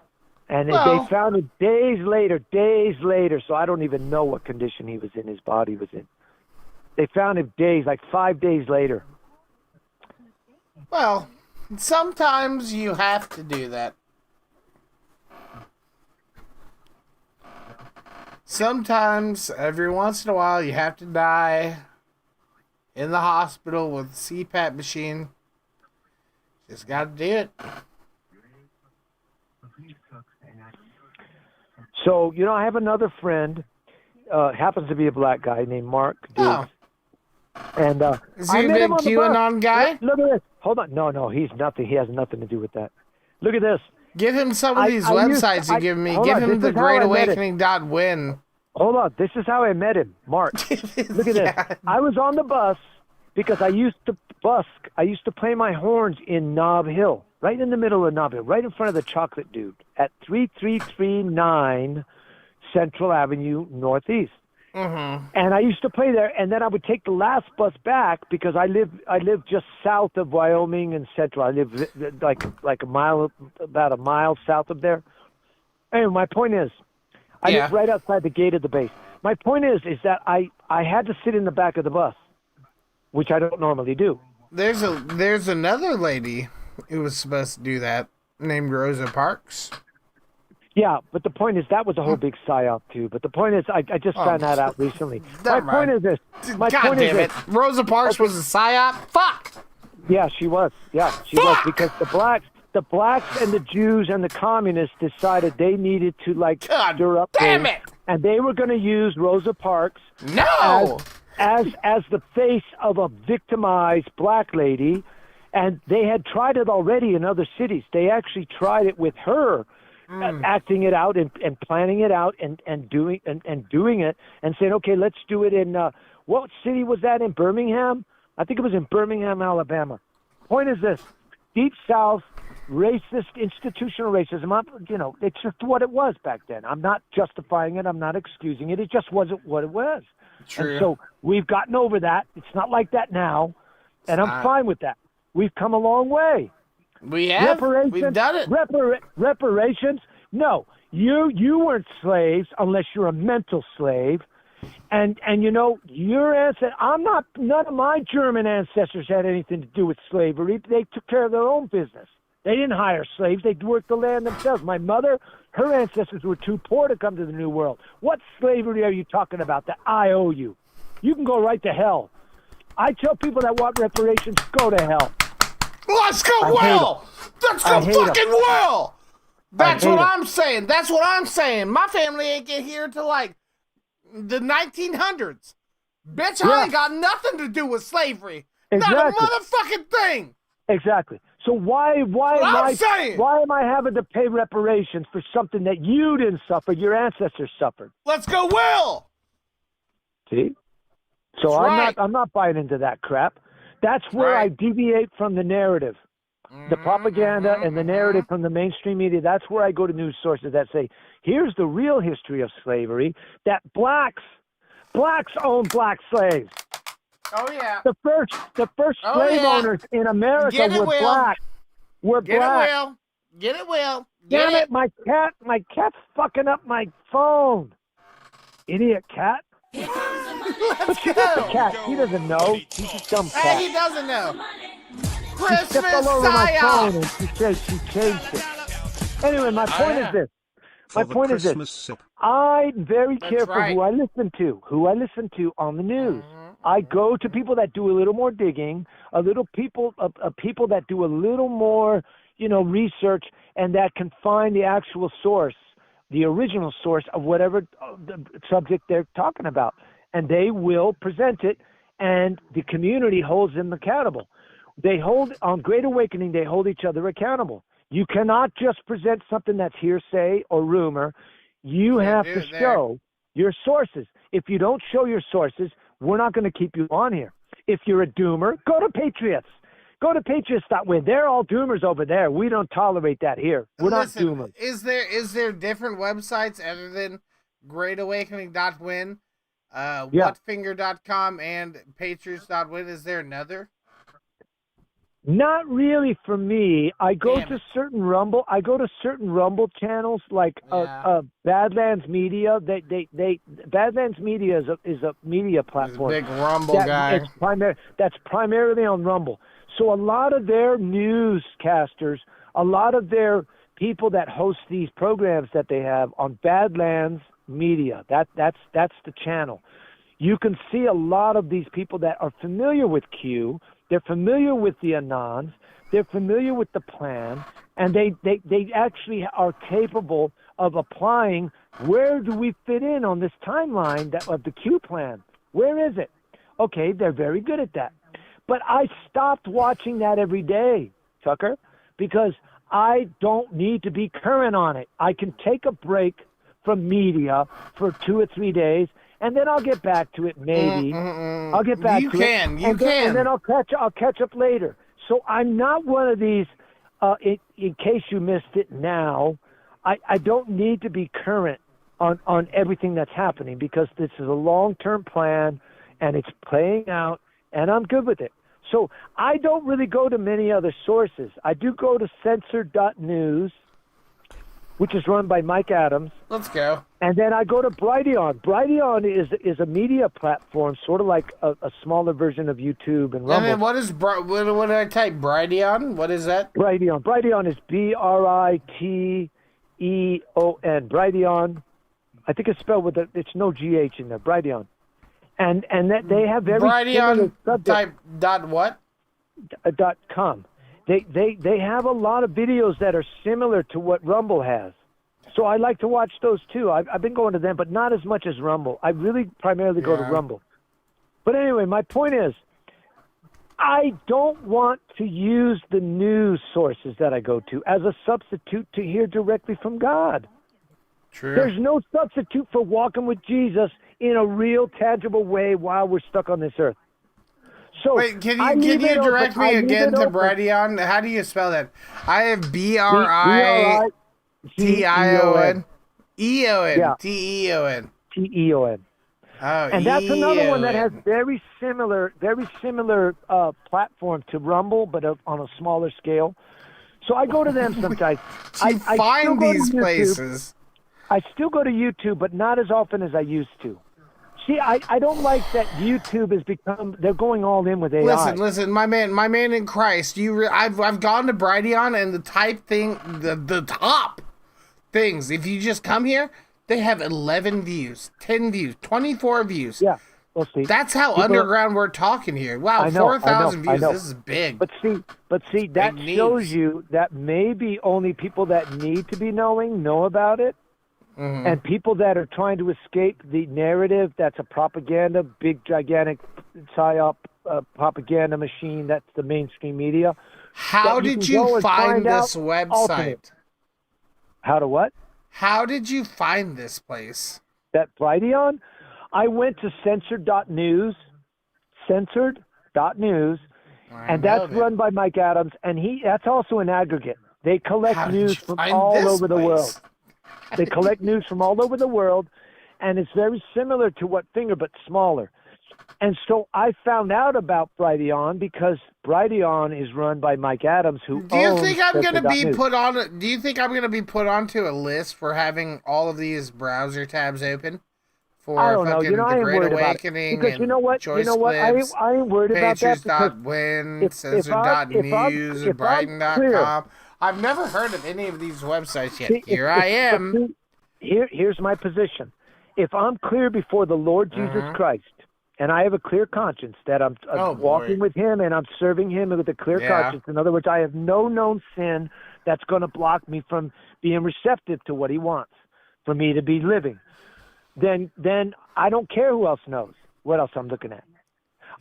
And they found him days later, so I don't even know what condition his body was in. They found him 5 days later. Well, sometimes you have to do that. Sometimes, every once in a while, you have to die in the hospital with a CPAP machine. Just got to do it. So, I have another friend, happens to be a black guy named Mark Dukes. Oh. And is he a big QAnon guy? Look at this. Hold on. No, he's nothing. He has nothing to do with that. Look at this. Give him some of these websites you give me. Give him the greatawakening.win. Hold on. This is how I met him, Mark. Look at this. I was on the bus because I used to busk. I used to play my horns in Nob Hill, right in the middle of Nob Hill, right in front of the Chocolate Dude at 3339 Central Avenue Northeast. Mm-hmm. And I used to play there, and then I would take the last bus back because I live just south of Wyoming and Central. I live like about a mile south of there. Anyway, my point is, I live right outside the gate of the base. My point is that I had to sit in the back of the bus, which I don't normally do. There's another lady who was supposed to do that named Rosa Parks. Yeah, but the point is that was a whole big psyop too. But the point is, I just found that out recently. My point is this. God damn it. Rosa Parks was a psyop? Fuck! Yeah, she was. Yeah, she was, because the blacks and the Jews and the communists decided they needed to stir up damn things, it! and they were going to use Rosa Parks as the face of a victimized black lady, and they had tried it already in other cities. They actually tried it with her. Acting it out and planning it out and doing it and saying, okay, let's do it in what city was that, in Birmingham? I think it was in Birmingham, Alabama. Point is this: Deep South racist, institutional racism. It's just what it was back then. I'm not justifying it. I'm not excusing it. It just wasn't what it was. True. And so we've gotten over that. It's not like that now, and I'm fine with that. We've come a long way. We have. We've done it. Reparations? No, you weren't slaves unless you're a mental slave, and your ancestors. None of my German ancestors had anything to do with slavery. They took care of their own business. They didn't hire slaves. They worked the land themselves. My mother, her ancestors were too poor to come to the New World. What slavery are you talking about that I owe you? You can go right to hell. I tell people that want reparations, go to hell. Let's go well! Let's go fucking well! That's what I'm saying. That's what I'm saying. My family ain't get here till the 1900s. Bitch, I ain't got nothing to do with slavery. Exactly. Not a motherfucking thing. Exactly. So why am I having to pay reparations for something that you didn't suffer, your ancestors suffered? Let's go well. See? So I'm not buying into that crap. That's where I deviate from the narrative. The propaganda and the narrative from the mainstream media, that's where I go to news sources that say, here's the real history of slavery, that blacks owned black slaves. Oh, yeah. The first slave owners in America were black. Get it, Will. Damn it, my cat's fucking up my phone. Idiot cat. But she got the cat. He doesn't know. He's a dumb cat. Hey, he doesn't know. Christmas she stepped all over my phone and she changed it. Anyway, my point is this. I'm very careful who I listen to on the news. I go to people that do a little more digging, people that do a little more, research, and that can find the actual source, the original source of whatever the subject they're talking about. And they will present it, and the community holds them accountable. On Great Awakening, they hold each other accountable. You cannot just present something that's hearsay or rumor. You have to show your sources. If you don't show your sources, we're not going to keep you on here. If you're a doomer, go to Patriots. Go to patriots.win. They're all doomers over there. We don't tolerate that here. We're not doomers. Is there different websites other than greatawakening.win, whatfinger.com, and patriots.win? Is there another? Not really for me. I go to certain Rumble. I go to certain Rumble channels like Badlands Media. Badlands Media is a media platform. Big Rumble guy. That's primarily on Rumble. So a lot of their newscasters, a lot of their people that host these programs that they have on Badlands Media. That's the channel. You can see a lot of these people that are familiar with Q. They're familiar with the Anons. They're familiar with the plan, and they actually are capable of applying. Where do we fit in on this timeline of the Q plan? Where is it? Okay, they're very good at that. But I stopped watching that every day, Tucker, because I don't need to be current on it. I can take a break from media for 2 or 3 days, and then I'll get back to it. Maybe I'll get back You to can, it. you and then, can. and then I'll catch up later. So I'm not one of these. In case you missed it now, I don't need to be current on everything that's happening because this is a long-term plan and it's playing out, and I'm good with it. So I don't really go to many other sources. I do go to censored.news, which is run by Mike Adams. Let's go. And then I go to Brighteon. Brighteon is a media platform, sort of like a smaller version of YouTube and Rumble. And then what did I type? Brighteon? What is that? Brighteon. Brighteon is Briteon. Brighteon. I think it's spelled with it's no GH in there. Brighteon. And that they have very Brighteon similar type dot what? .com. They have a lot of videos that are similar to what Rumble has. So I like to watch those too. I've been going to them, but not as much as Rumble. I really primarily go to Rumble. But anyway, my point is, I don't want to use the news sources that I go to as a substitute to hear directly from God. True. There's no substitute for walking with Jesus in a real, tangible way while we're stuck on this earth. So wait, can you direct me again to Brighteon? How do you spell that? I have Brition. Yeah. Teon. Teon. Oh, and that's another one that has very similar platform to Rumble, but on a smaller scale. So I go to them sometimes. I find these places. I still go to YouTube, but not as often as I used to. See, I don't like that YouTube has become. They're going all in with AI. Listen, my man in Christ. I've gone to Brighteon and the top things. If you just come here, they have 11 views, 10 views, 24 views. Yeah, we'll see. That's how underground we're talking here. Wow, 4,000 views. This is big. But see, that shows you that maybe only people that need to be know about it. Mm-hmm. And people that are trying to escape the narrative that's a propaganda, big, gigantic psyop propaganda machine, that's the mainstream media. How did you find this website? Ultimate. How to what? How did you find this place? That Brighteon? I went to censored.news, and that's run by Mike Adams, and that's also an aggregate. They collect news from all over the world. They collect news from all over the world, and it's very similar to what Finger, but smaller. And so I found out about Brighteon because Brighteon is run by Mike Adams, who Do you think I'm going to be put on? Do you think I'm going to be put onto a list for having all of these browser tabs open for I don't know. fucking I the ain't Great worried Awakening about it. Because you know what? Choice I ain't worried about that because Patriots.win, Censored.news, if I'm Brighton.com. I've never heard of any of these websites yet. I am. Here's my position. If I'm clear before the Lord Jesus Christ, and I have a clear conscience that I'm walking with Him and I'm serving Him with a clear conscience. In other words, I have no known sin that's going to block me from being receptive to what He wants for me to be living. Then I don't care who else knows what else I'm looking at.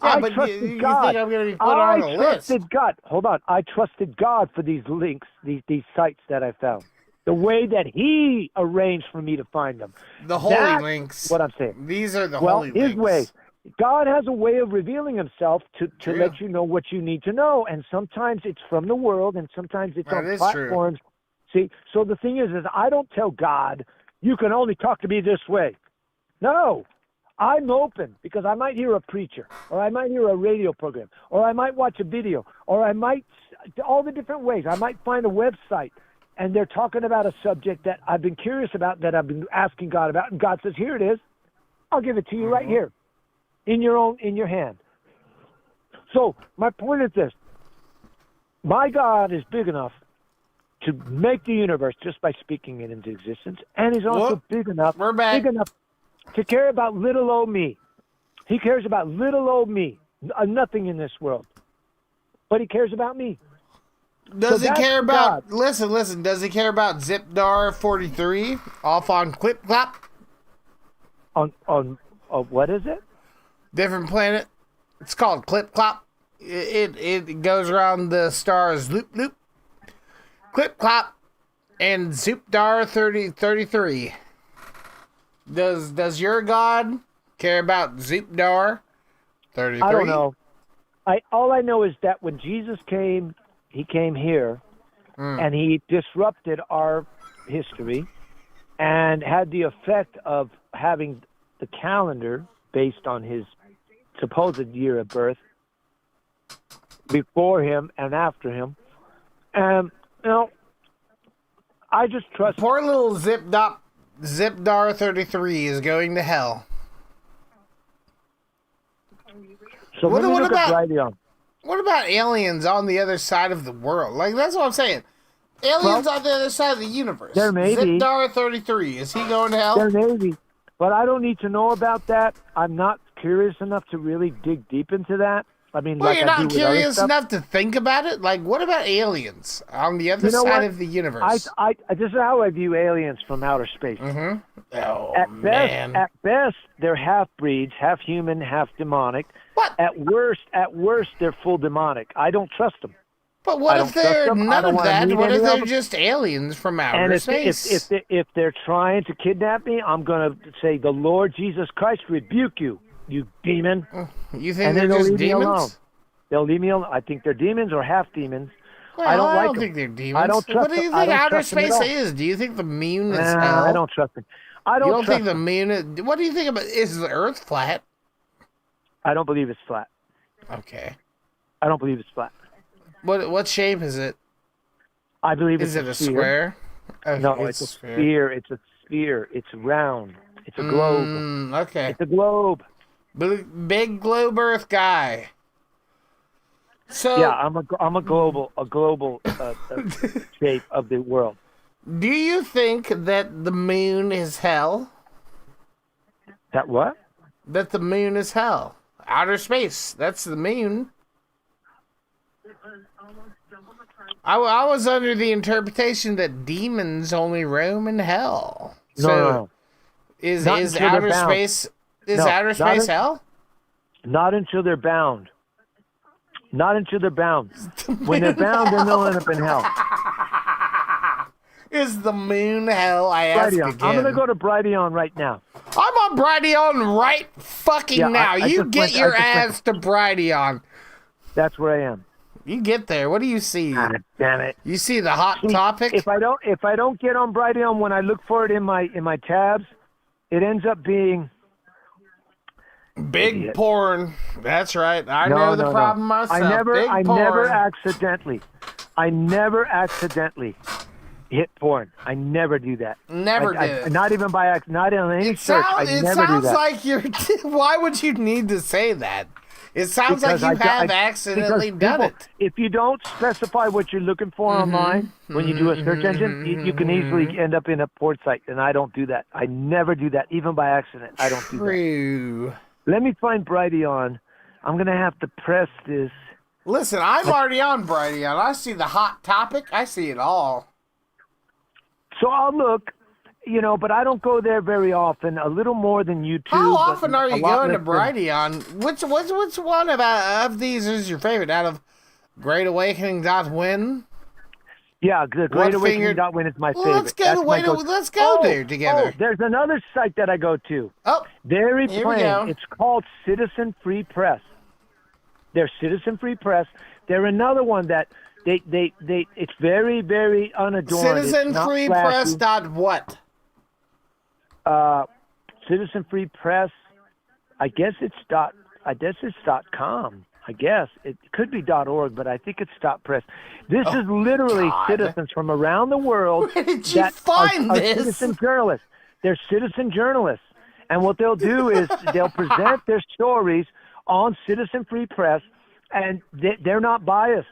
Yeah, I but trusted you God. think I'm going to be put on a list? God. Hold on. I trusted God for these links, these sites that I found. The way that He arranged for me to find them. The holy That's links. What I'm saying. These are the holy His links. way. God has a way of revealing Himself to let you know what you need to know, and sometimes it's from the world, and sometimes it's on platforms. See, so the thing is I don't tell God, you can only talk to me this way. No. I'm open because I might hear a preacher, or I might hear a radio program, or I might watch a video, or I might, all the different ways. I might find a website, and they're talking about a subject that I've been curious about, that I've been asking God about, and God says, here it is. I'll give it to you right here, in your hand. So my point is this. My God is big enough to make the universe just by speaking it into existence, and He's also big enough to care about little old me. He cares about little old me, nothing in this world. But He cares about me. Does He care about, listen, does He care about Zipdar 43 off on Clip Clop? On what is it? Different planet. It's called Clip Clop. It goes around the stars Loop Loop, Clip Clop, and Zipdar 33. Does your God care about Zoopdar 33? I don't know. All I know is that when Jesus came, he came here, and he disrupted our history and had the effect of having the calendar based on his supposed year of birth before him and after him. And, I just trust... Poor little Zipdar 33 is going to hell. So What what about- Brighteon? What about aliens on the other side of the world? Like, that's what I'm saying. Aliens on the other side of the universe. There may be. Zipdar 33, is he going to hell? There may be. But I don't need to know about that. I'm not curious enough to really dig deep into that. I mean, Well, like you're I do not with other curious stuff. enough to think about it? Like, what about aliens on the other You know side what? of the universe? I this is how I view aliens from outer space. Mm-hmm. Oh, At best, they're half breeds, half human, half demonic. What? At worst, they're full demonic. I don't trust them. But what I if don't trust they're them. I none don't of wanna that? meet What any if of they're them. just aliens from outer And space? if they're trying to kidnap me, I'm going to say, the Lord Jesus Christ rebuke you, you demon. You think and they're then they'll just leave me alone. demons? They'll leave me alone. I think they're demons or half demons. Well, I don't like them. think they're demons. I don't trust What do you them. I think don't outer trust them at space all. is? Do you think the moon is Nah, hell? I don't trust them. I don't You don't trust think the them. moon is... What do you think about... Is the Earth flat? I don't believe it's flat. Okay. I don't believe it's flat. What shape is it? I believe Is it's it a sphere. square? Okay, No, it's a sphere. It's a sphere. It's round. It's a globe. Okay. It's a globe. Big globe Earth guy. So Yeah, I'm a global shape of the world. do you think that the moon is hell? That what? That the moon is hell. Outer space. That's the moon. I was under the interpretation that demons only roam in hell. So No. is Not until they're outer bound. space No, outer not space un- hell? Not until they're bound. Not until they're bound. When they're bound, then they'll end up in hell. Is the moon hell? I ask Brighteon. again. I'm going to go to Brighteon right now. I'm on Brighteon right fucking Yeah, now. I You just get went- your I just went- ass to Brighteon. That's where I am. You get there. What do you see? God damn it. You see the hot See, topic? If I don't get on Brighteon when I look for it in my tabs, it ends up being Big idiot. porn. That's right. I No, know the no, problem no. myself. I never Big porn. I never accidentally hit porn. I never do that. Never did. Not even by accident. Not on any search. I It never do sounds that. like you're. Why would you need to say that? It sounds Because like you I- have I- accidentally because done people- it. If you don't specify what you're looking for online when you do a search engine, you can easily end up in a porn site, and I don't do that. I never do that, even by accident. I don't do that. True. Let me find Brighteon. I'm going to have to press this. Listen, I'm already on Brighteon. I see the hot topic. I see it all. So I'll look, but I don't go there very often. A little more than you two. How but often are a you lot going to less than- Brighteon? Which one of these is your favorite? Out of Great Awakening .win? Yeah, the Great Awakening .win is my favorite. Let's go That's to my let's go there together. Oh, there's another site that I go to. Oh, very here we plain. go. It's called Citizen Free Press. They're Citizen Free Press. They're another one that they it's very, very unadorned. It's not flashy. CitizenFreePress.what? Citizen Free Press. I guess it's .com. I guess it could be .org, but I think it's .press. This is literally citizens from around the world. Where did you that find are this? citizen journalists. They're citizen journalists, and what they'll do is they'll present their stories on Citizen Free Press, and they're not biased.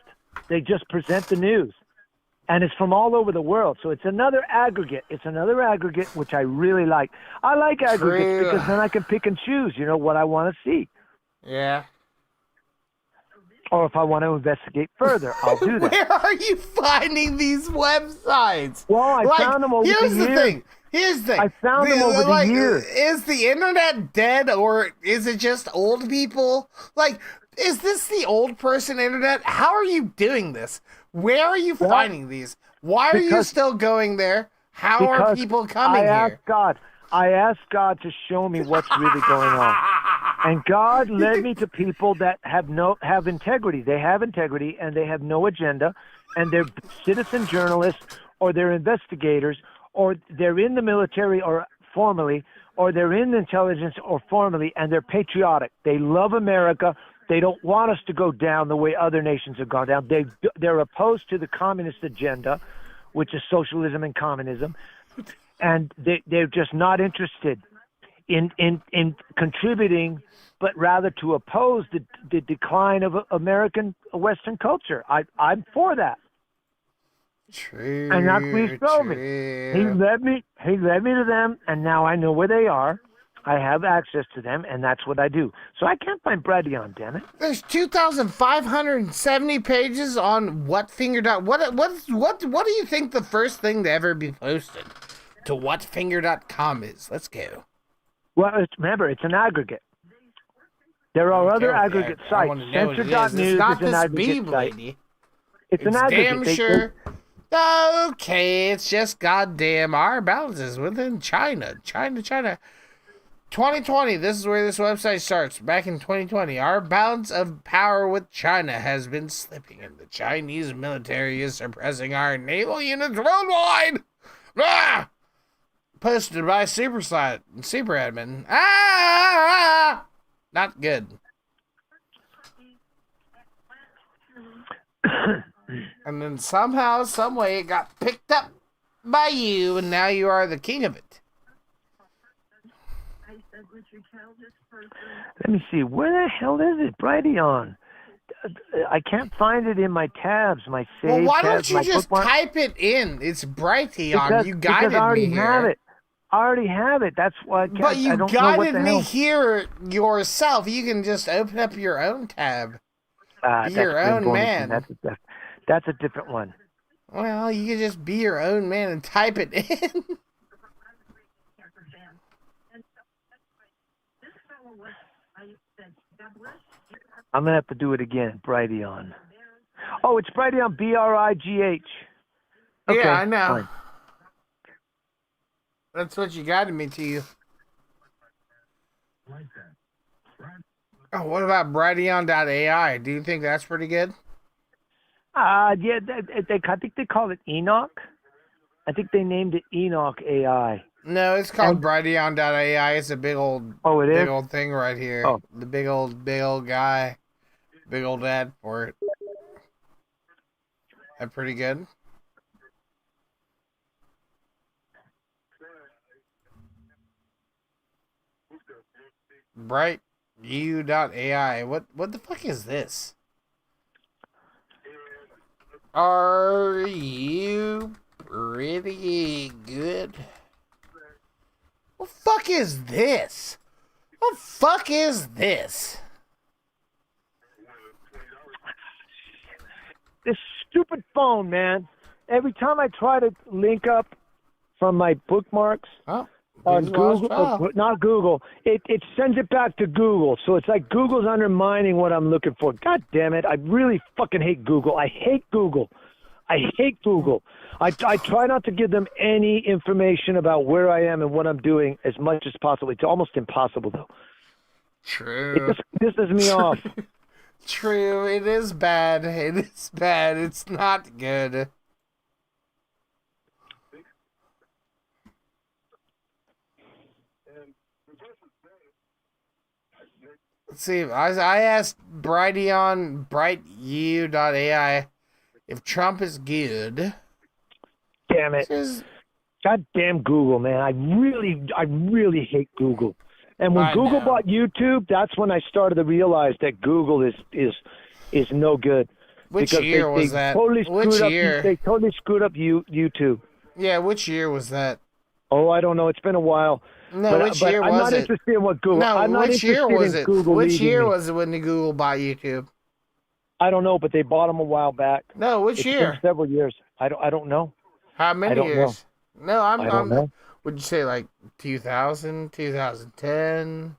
They just present the news. And it's from all over the world. So it's another aggregate. Which I really like. I like aggregates True. because then I can pick and choose, what I want to see. Yeah. Or if I want to investigate further, I'll do that. Where are you finding these websites? Well, I found them over the Here's the years. thing. Here's the thing. I found them over the years. Is the internet dead or is it just old people? Like, is this the old person internet? How are you doing this? Where are you finding these? Why are you still going there? How are Because people coming I here? asked God. I asked God to show me what's really going on. And God led me to people that have integrity. They have integrity and they have no agenda, and they're citizen journalists or they're investigators or they're in the military or formally, or they're in intelligence or formally, and they're patriotic. They love America. They don't want us to go down the way other nations have gone down. They're opposed to the communist agenda, which is socialism and communism, and they're just not interested in contributing, but rather to oppose the decline of American Western culture. I'm for that. True. And that's what he showed me. He led me to them, and now I know where they are. I have access to them, and that's what I do. So I can't find Bradion, damn it. There's 2,570 pages on whatfinger. What do you think the first thing to ever be posted to whatfinger.com is? Let's go. Well, remember, it's an aggregate. There are other aggregate sites. Censor.news is an aggregate site. It's an aggregate. Damn sure. Okay, it's just goddamn our balances within China. China. 2020, this is where this website starts. Back in 2020, our balance of power with China has been slipping, and the Chinese military is suppressing our naval units worldwide. Ah! Posted by Super Admin. Not good. And then somehow, some way, it got picked up by you, and now you are the king of it. Let me see. Where the hell is it? Brighteon. I can't find it in my tabs, my save Well, why tabs, don't you my just bookmark. type it in? It's Brighteon. Because You guided I already me here. have it. I already have it. That's why I can't. But you I don't know what guided the me hell. here yourself. You can just open up your own tab. Be That's your Grim own Bonus, man. and That's a different one. Well, you can just be your own man and type it in. I'm gonna have to do it again. Brighteon. Oh, it's Brighteon. BRIGH. Okay, Yeah, I know. fine. That's what you guided me to. Oh, what about Brighteon.ai? Do you think that's pretty good? Yeah, I think they call it Enoch. I think they named it Enoch AI. No, it's called Brighteon.ai. It's a big old, it big is? old thing right here. Oh. The big old guy, big old ad for it. That pretty good. BrightU.ai. What the fuck is this? Are you pretty good? What the fuck is this? What the fuck is this? This stupid phone, man. Every time I try to link up from my bookmarks on Google, not Google, it sends it back to Google. So it's like Google's undermining what I'm looking for. God damn it. I really fucking hate Google. I hate Google. I try not to give them any information about where I am and what I'm doing as much as possible. It's almost impossible, though. True. It just pisses me off. True. It is bad. It is bad. It's not good. Let's see. I asked BrightU.ai if Trump is good. Damn it. Goddamn Google, man. I really hate Google. And when Google bought YouTube, that's when I started to realize that Google is no good. Which Because year they was that? Totally Which screwed year? Up, they totally screwed up YouTube. Yeah, which year was that? Oh, I don't know. It's been a while. No, which year I'm was not it? interested in what Google. No, I'm not which year interested was in it? Google Which leading year me. was it when Google bought YouTube? I don't know, but they bought them a while back. No, which It's year? been several years. I don't know. How many I don't years? No, I don't know. Would you say like 2000, 2010?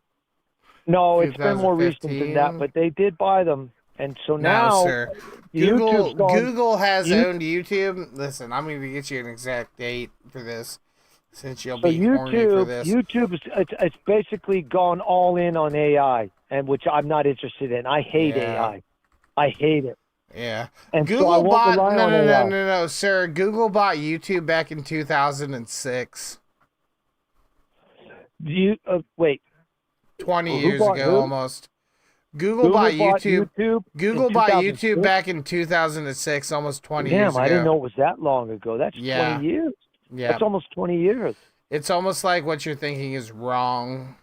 No, it's been more recent than 2015? that, but they did buy them, and so No, now sir. YouTube's gone- Google has You- owned YouTube. Listen, I'm going to get you an exact date for this. Since you'll So be horny for YouTube, this. YouTube is it's basically gone all in on AI, and which I'm not interested in. I hate Yeah. AI. I hate it. Yeah. And so I Google won't bought rely on AI. no, sir. Google bought YouTube back in 2006. Wait. 20 Who years bought ago who? almost. Google bought YouTube. Google in bought 2006? YouTube back in 2006, almost 20 Damn, years ago. I didn't know it was that long ago. That's Yeah. 20 years. Yeah. That's almost 20 years. It's almost like what you're thinking is wrong.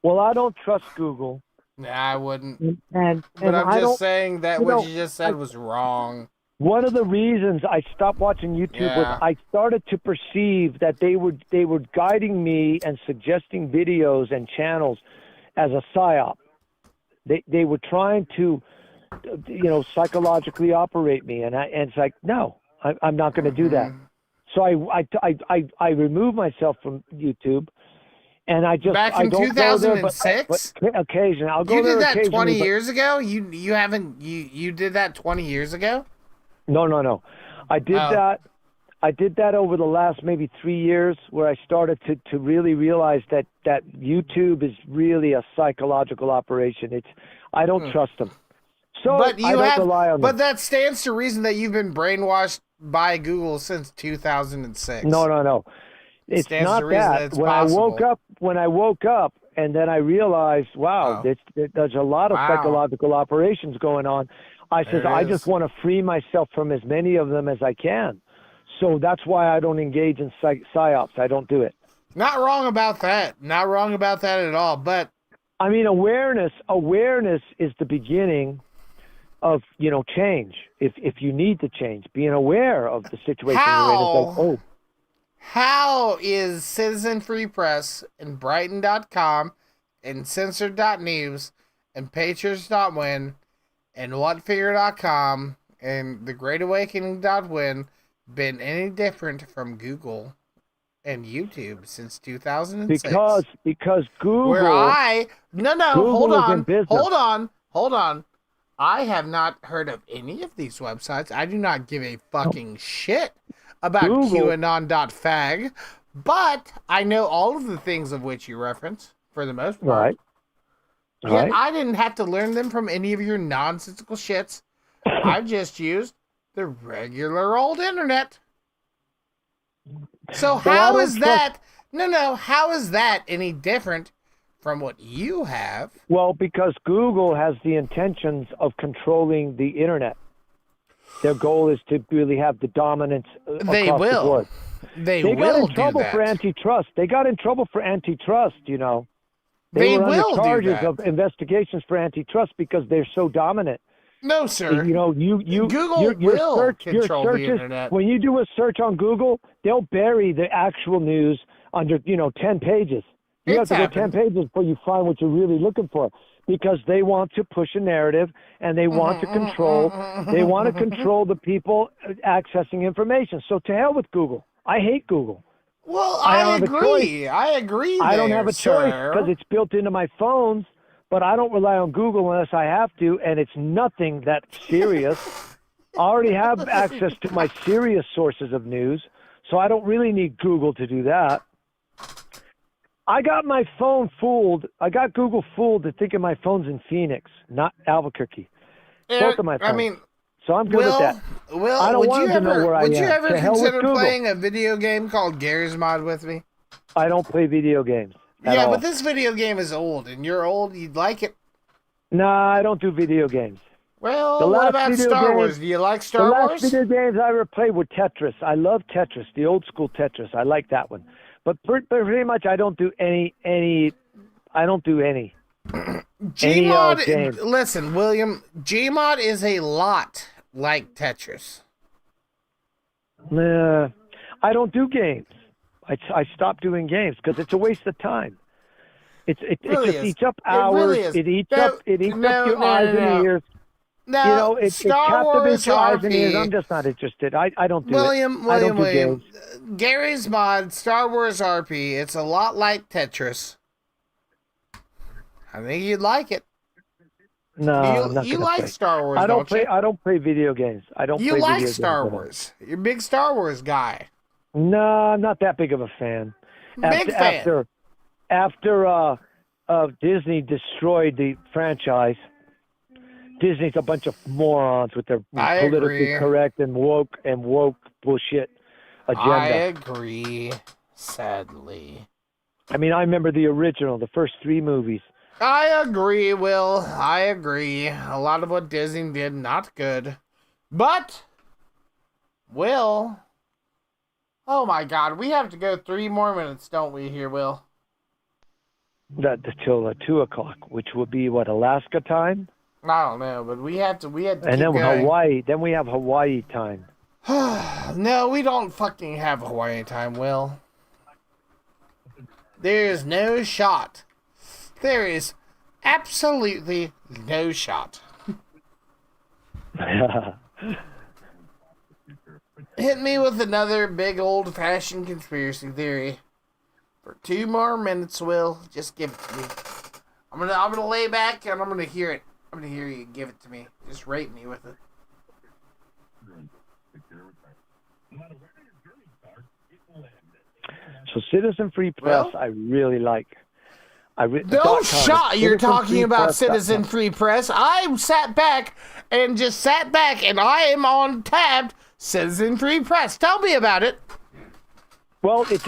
Well, I don't trust Google. Nah, I wouldn't. And But I'm I just don't, saying that you what know, you just said was wrong. One of the reasons I stopped watching YouTube Yeah. was I started to perceive that they were guiding me and suggesting videos and channels as a psyop. They were trying to, psychologically operate me, and it's like, no, I'm not going to do that. So I removed myself from YouTube, and I just Back I in don't go there, 2006? but occasionally I'll go You there did that 20 occasionally, but- years ago? You haven't you did that 20 years ago? No. I did Oh. that. I did that over the last maybe 3 years, where I started to really realize that YouTube is really a psychological operation. I don't trust them, so But I don't rely on but them. that stands to reason that you've been brainwashed by Google since 2006. No. It's stands not to reason that. it's When possible. I woke up, and then I realized, wow, there's a lot of Wow. psychological operations going on. I said, There I is. just want to free myself from as many of them as I can. So that's why I don't engage in psyops. I don't do it. Not wrong about that. Not wrong about that at all. But I mean, awareness is the beginning of, change. If you need to change, being aware of the situation you're in. It's like, how is Citizen Free Press and Brighton.com and Censored.news and Patriots.win and WhatFigure.com and TheGreatAwakening.win been any different from Google and YouTube since 2006? because Google. Where Google is in business. hold on. I have not heard of any of these websites. I do not give a fucking shit about Google- QAnon.fag, but I know all of the things of which you reference for the most part. Right. Yet Right. I didn't have to learn them from any of your nonsensical shits. I just used the regular old internet. So Well, I how don't is that? No. How is that any different from what you have? Well, because Google has the intentions of controlling the internet. Their goal is to really have the dominance They across will. the board. They got will in do trouble that. for antitrust. They got in trouble for antitrust, They were will do under charges that. of investigations for antitrust because they're so dominant. No, sir. Google will control the internet. When you do a search on Google, they'll bury the actual news under 10 pages. You It's have to happened. go 10 pages before you find what you're really looking for, because they want to push a narrative and they want to control. They want to control the people accessing information. So to hell with Google. I hate Google. Well, I I don't have a agree. choice. I agree. I don't there, have a choice sir. because it's built into my phones, but I don't rely on Google unless I have to, and it's nothing that serious. I already have access to my serious sources of news, so I don't really need Google to do that. I got my phone fooled. I got Google fooled to thinking my phone's in Phoenix, not Albuquerque. Both of my phones. I mean, so I'm good at that. Will, I don't would want you them to ever, know where I would you am. ever To hell with consider Google. playing a video game called Gary's Mod with me? I don't play video games. At Yeah, all. but this video game is old, and you're old. You'd like it. Nah, I don't do video games. Well, The what last about video Star game- Wars? Do you like Star the last Wars? video games I ever played were Tetris. I love Tetris, the old school Tetris. I like that one. But pretty much I don't do any. I don't do any. Gmod, games. listen, William, Gmod is a lot like Tetris. Nah, I don't do games. I stopped doing games because it's a waste of time. It really just is. eats up It hours. really is. It eats No, up your no, eyes no. and ears. No, it Star captivates Wars your eyes and ears. RP. I'm just not interested. I don't do William, it. I don't do William, games. Gary's Mod, Star Wars RP. It's a lot like Tetris. I think you'd like it. No, I'm not you gonna like play. Star Wars, I don't don't play. you? I don't play video games. I don't. You play like video games Star at all. Wars. You're a big Star Wars guy. No, I'm not that big of a fan. Big fan. After Disney destroyed the franchise, Disney's a bunch of morons with their I politically agree. correct and woke bullshit agenda. I agree, sadly. I mean, I remember the original, the first 3 movies. I agree, Will. I agree. A lot of what Disney did, not good. But, Will... Oh my god, we have to go 3 more minutes, don't we, here, Will? That till 2 o'clock, which would be what, Alaska time? I don't know, but we had to And keep then going. Hawaii. Then we have Hawaii time. No, we don't fucking have Hawaii time, Will. There's no shot. There is absolutely no shot. Hit me with another big old-fashioned conspiracy theory. For 2 more minutes, Will. Just give it to me. I'm gonna lay back and I'm gonna hear it. I'm gonna hear you give it to me. Just rate me with it. So Citizen Free Press, Well, I really like. No shot you're talking about Citizen Free. Free Press. I sat back and I am on tabbed Citizen Free Press. Tell me about it. Well, it's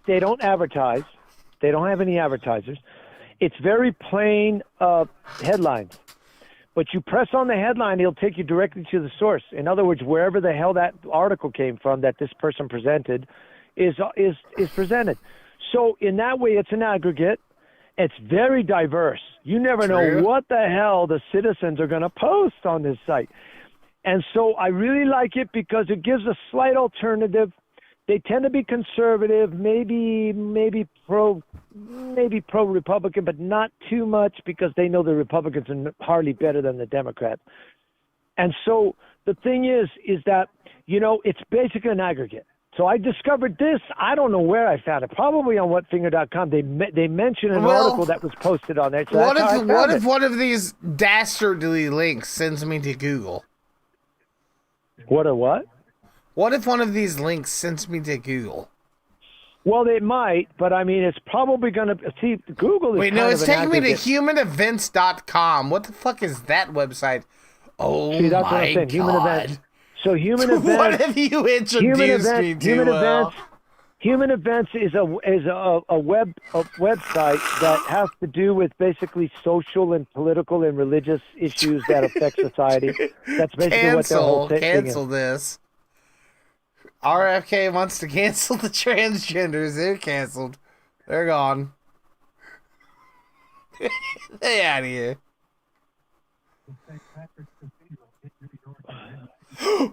they don't advertise. They don't have any advertisers. It's very plain headlines. But you press on the headline, it'll take you directly to the source. In other words, wherever the hell that article came from that this person presented is presented. So in that way, it's an aggregate. It's very diverse. You never know what the hell the citizens are going to post on this site. And so I really like it because it gives a slight alternative. They tend to be conservative, maybe pro Republican, but not too much because they know the Republicans are hardly better than the Democrats. And so the thing is that, it's basically an aggregate. So I discovered this. I don't know where I found it. Probably on whatfinger.com. They mentioned an article that was posted on there. So what if one of these dastardly links sends me to Google? What a what? What if one of these links sends me to Google? Well, they might, but I mean, it's probably going to see Google. Wait, no, it's taking me to humanevents.com. What the fuck is that website? Oh see, that's my what I'm saying. god! Human events. So human events. What have you introduced me to? Human events is a website that has to do with basically social and political and religious issues that affect society. That's basically what their whole thing is. Cancel this. RFK wants to cancel the transgenders. They're canceled. They're gone. Stay out of here.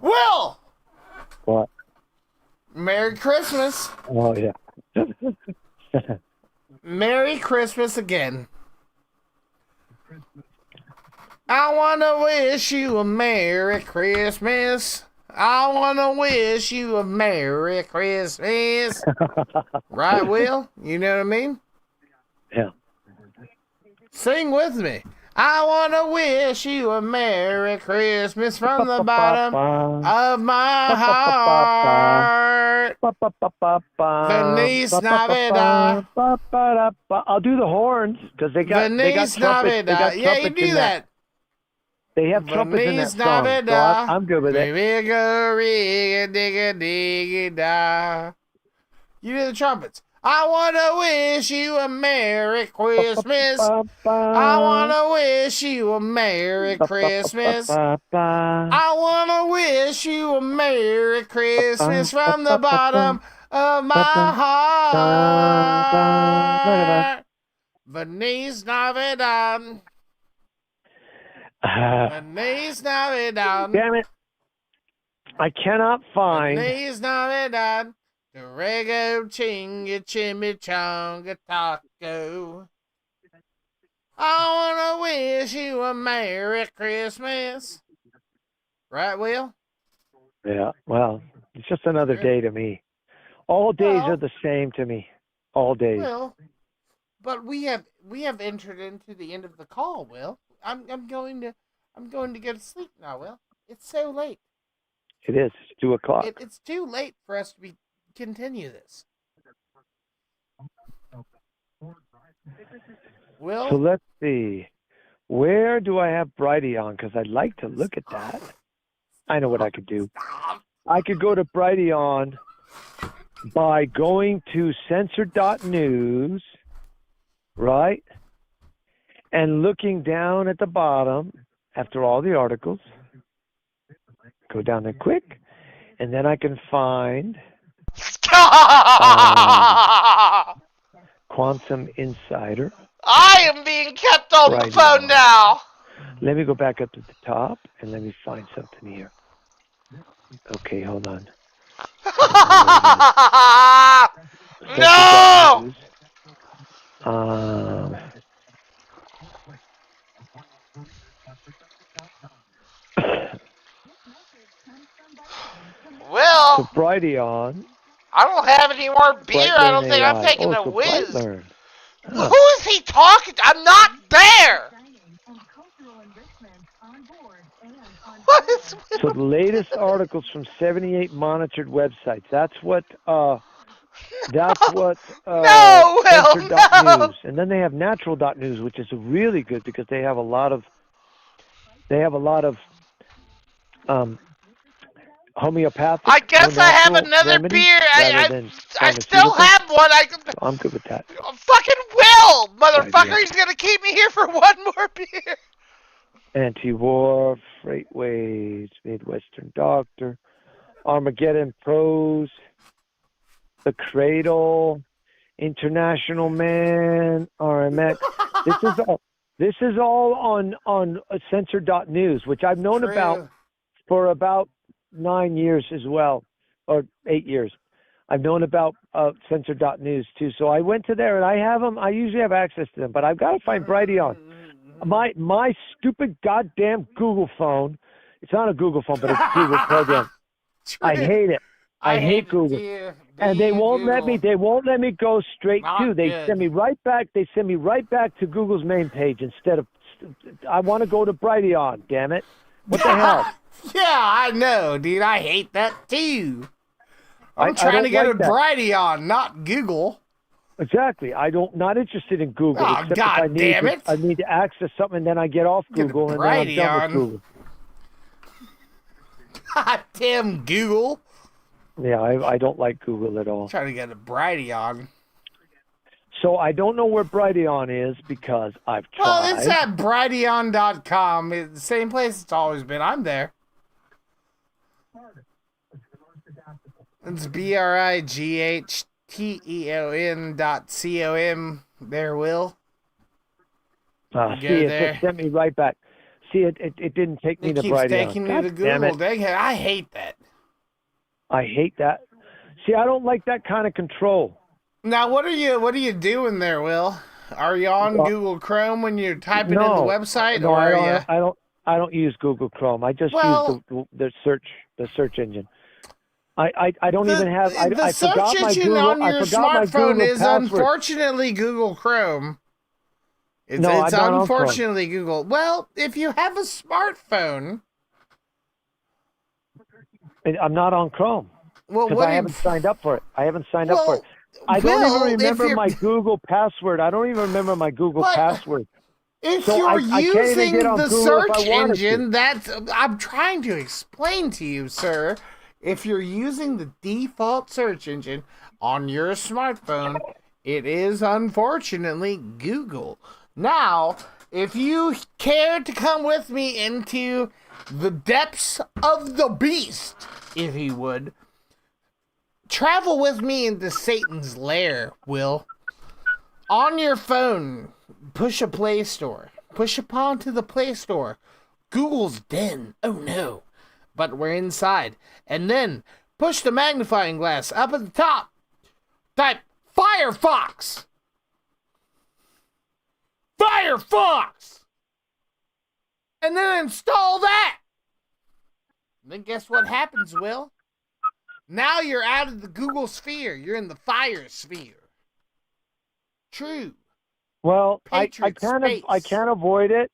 Will! What? Merry Christmas. Oh, yeah. Merry Christmas again. I want to wish you a Merry Christmas. I want to wish you a Merry Christmas. Right, Will? You know what I mean? Yeah. Sing with me. I want to wish you a Merry Christmas from the bottom of my heart. Feliz Navidad. I'll do the horns because they got trumpets. Yeah, you do that. They have trumpets in that song, so I'm good with it. You do the trumpets. I want to wish you a Merry Christmas. I want to wish you a Merry Christmas. I want to wish you a Merry Christmas from the bottom of my heart. Feliz Navidad. Feliz Navidad. Damn it. I cannot find. Feliz Navidad. Dorego, chinga, chimichanga, taco. I want to wish you a Merry Christmas. Right, Will? Yeah, well, it's just another day to me. All days are the same to me. All days. Well, but we have entered into the end of the call, Will. I'm going to go to sleep now, Will. It's so late. It is. It's 2 o'clock. It's too late for us to be continue this. Will? So let's see. Where do I have Brighteon? Because I'd like to look at that. I know what I could do. I could go to Brighteon by going to censored.news, right? And looking down at the bottom after all the articles. Go down there quick. And then I can find Quantum Insider. I am being kept on the phone now. Let me go back up to the top and let me find something here. Okay, hold on. No! Will? So Brighteon. I don't have any more beer. I don't think I'm taking a whiz. Who is he talking to? I'm not there. What is So the latest articles from 78 monitored websites. That's what No, Will, censored.news. And then they have natural.news, which is really good because they have a lot of homeopathic. I guess I have another beer. I still have one. I'm good with that. Fucking Will, motherfucker. He's gonna keep me here for one more beer. Anti-war, Freightways, Midwestern Doctor, Armageddon Pros, The Cradle, International Man, RMX. This is all on censored.news, which I've known about for about 9 years as well, or 8 years. I've known about censored.news too. So I went to there and I have them. I usually have access to them, but I've got to find Brighteon. My stupid goddamn Google phone. It's not a Google phone, but it's a Google program. I hate it. I hate Google. And they won't let me. They won't let me go straight to. They send me right back. They send me right back to Google's main page instead of. I want to go to Brighteon. Damn it! What the hell? Yeah, I know, dude. I hate that too. I'm trying to get a Brighteon, not Google. Exactly. Not interested in Google. Oh, except God if I need damn to, it. I need to access something, and then I get off Google, and then I'm done with Google. God damn Google. Yeah, I don't like Google at all. I'm trying to get a Brighteon. So I don't know where Brighteon is because I've tried. Well, it's at Brighteon.com. It's the same place it's always been. I'm there. It's BRIGHTEON.com. There, Will. See, it just sent me right back. See, it didn't take me to Brighteon. It keeps taking me to Google. Dang it, I hate that. I hate that. See, I don't like that kind of control. Now, what are you doing there, Will? Are you on Google Chrome when you're typing in the website, no, or are you? I don't use Google Chrome. I just use the search engine. I don't even have. I forgot my Google. On your smartphone is password. Unfortunately Google Chrome. It's I'm unfortunately Google. Well, if you have a smartphone, I'm not on Chrome. Well, because I haven't signed up for it. I haven't signed up for it. I don't even remember my Google password. I don't even remember my Google password. If so you're I using the Google search engine, I'm trying to explain to you, sir. If you're using the default search engine on your smartphone, it is unfortunately Google. Now, if you care to come with me into the depths of the beast, if you would, travel with me into Satan's lair, Will. On your phone, push a Play Store. Push upon to the Play Store. Google's den. Oh no. But we're inside. And then push the magnifying glass up at the top. Type Firefox. Firefox! And then install that. And then guess what happens, Will? Now you're out of the Google sphere. You're in the Fire sphere. True. Well, I can't avoid it,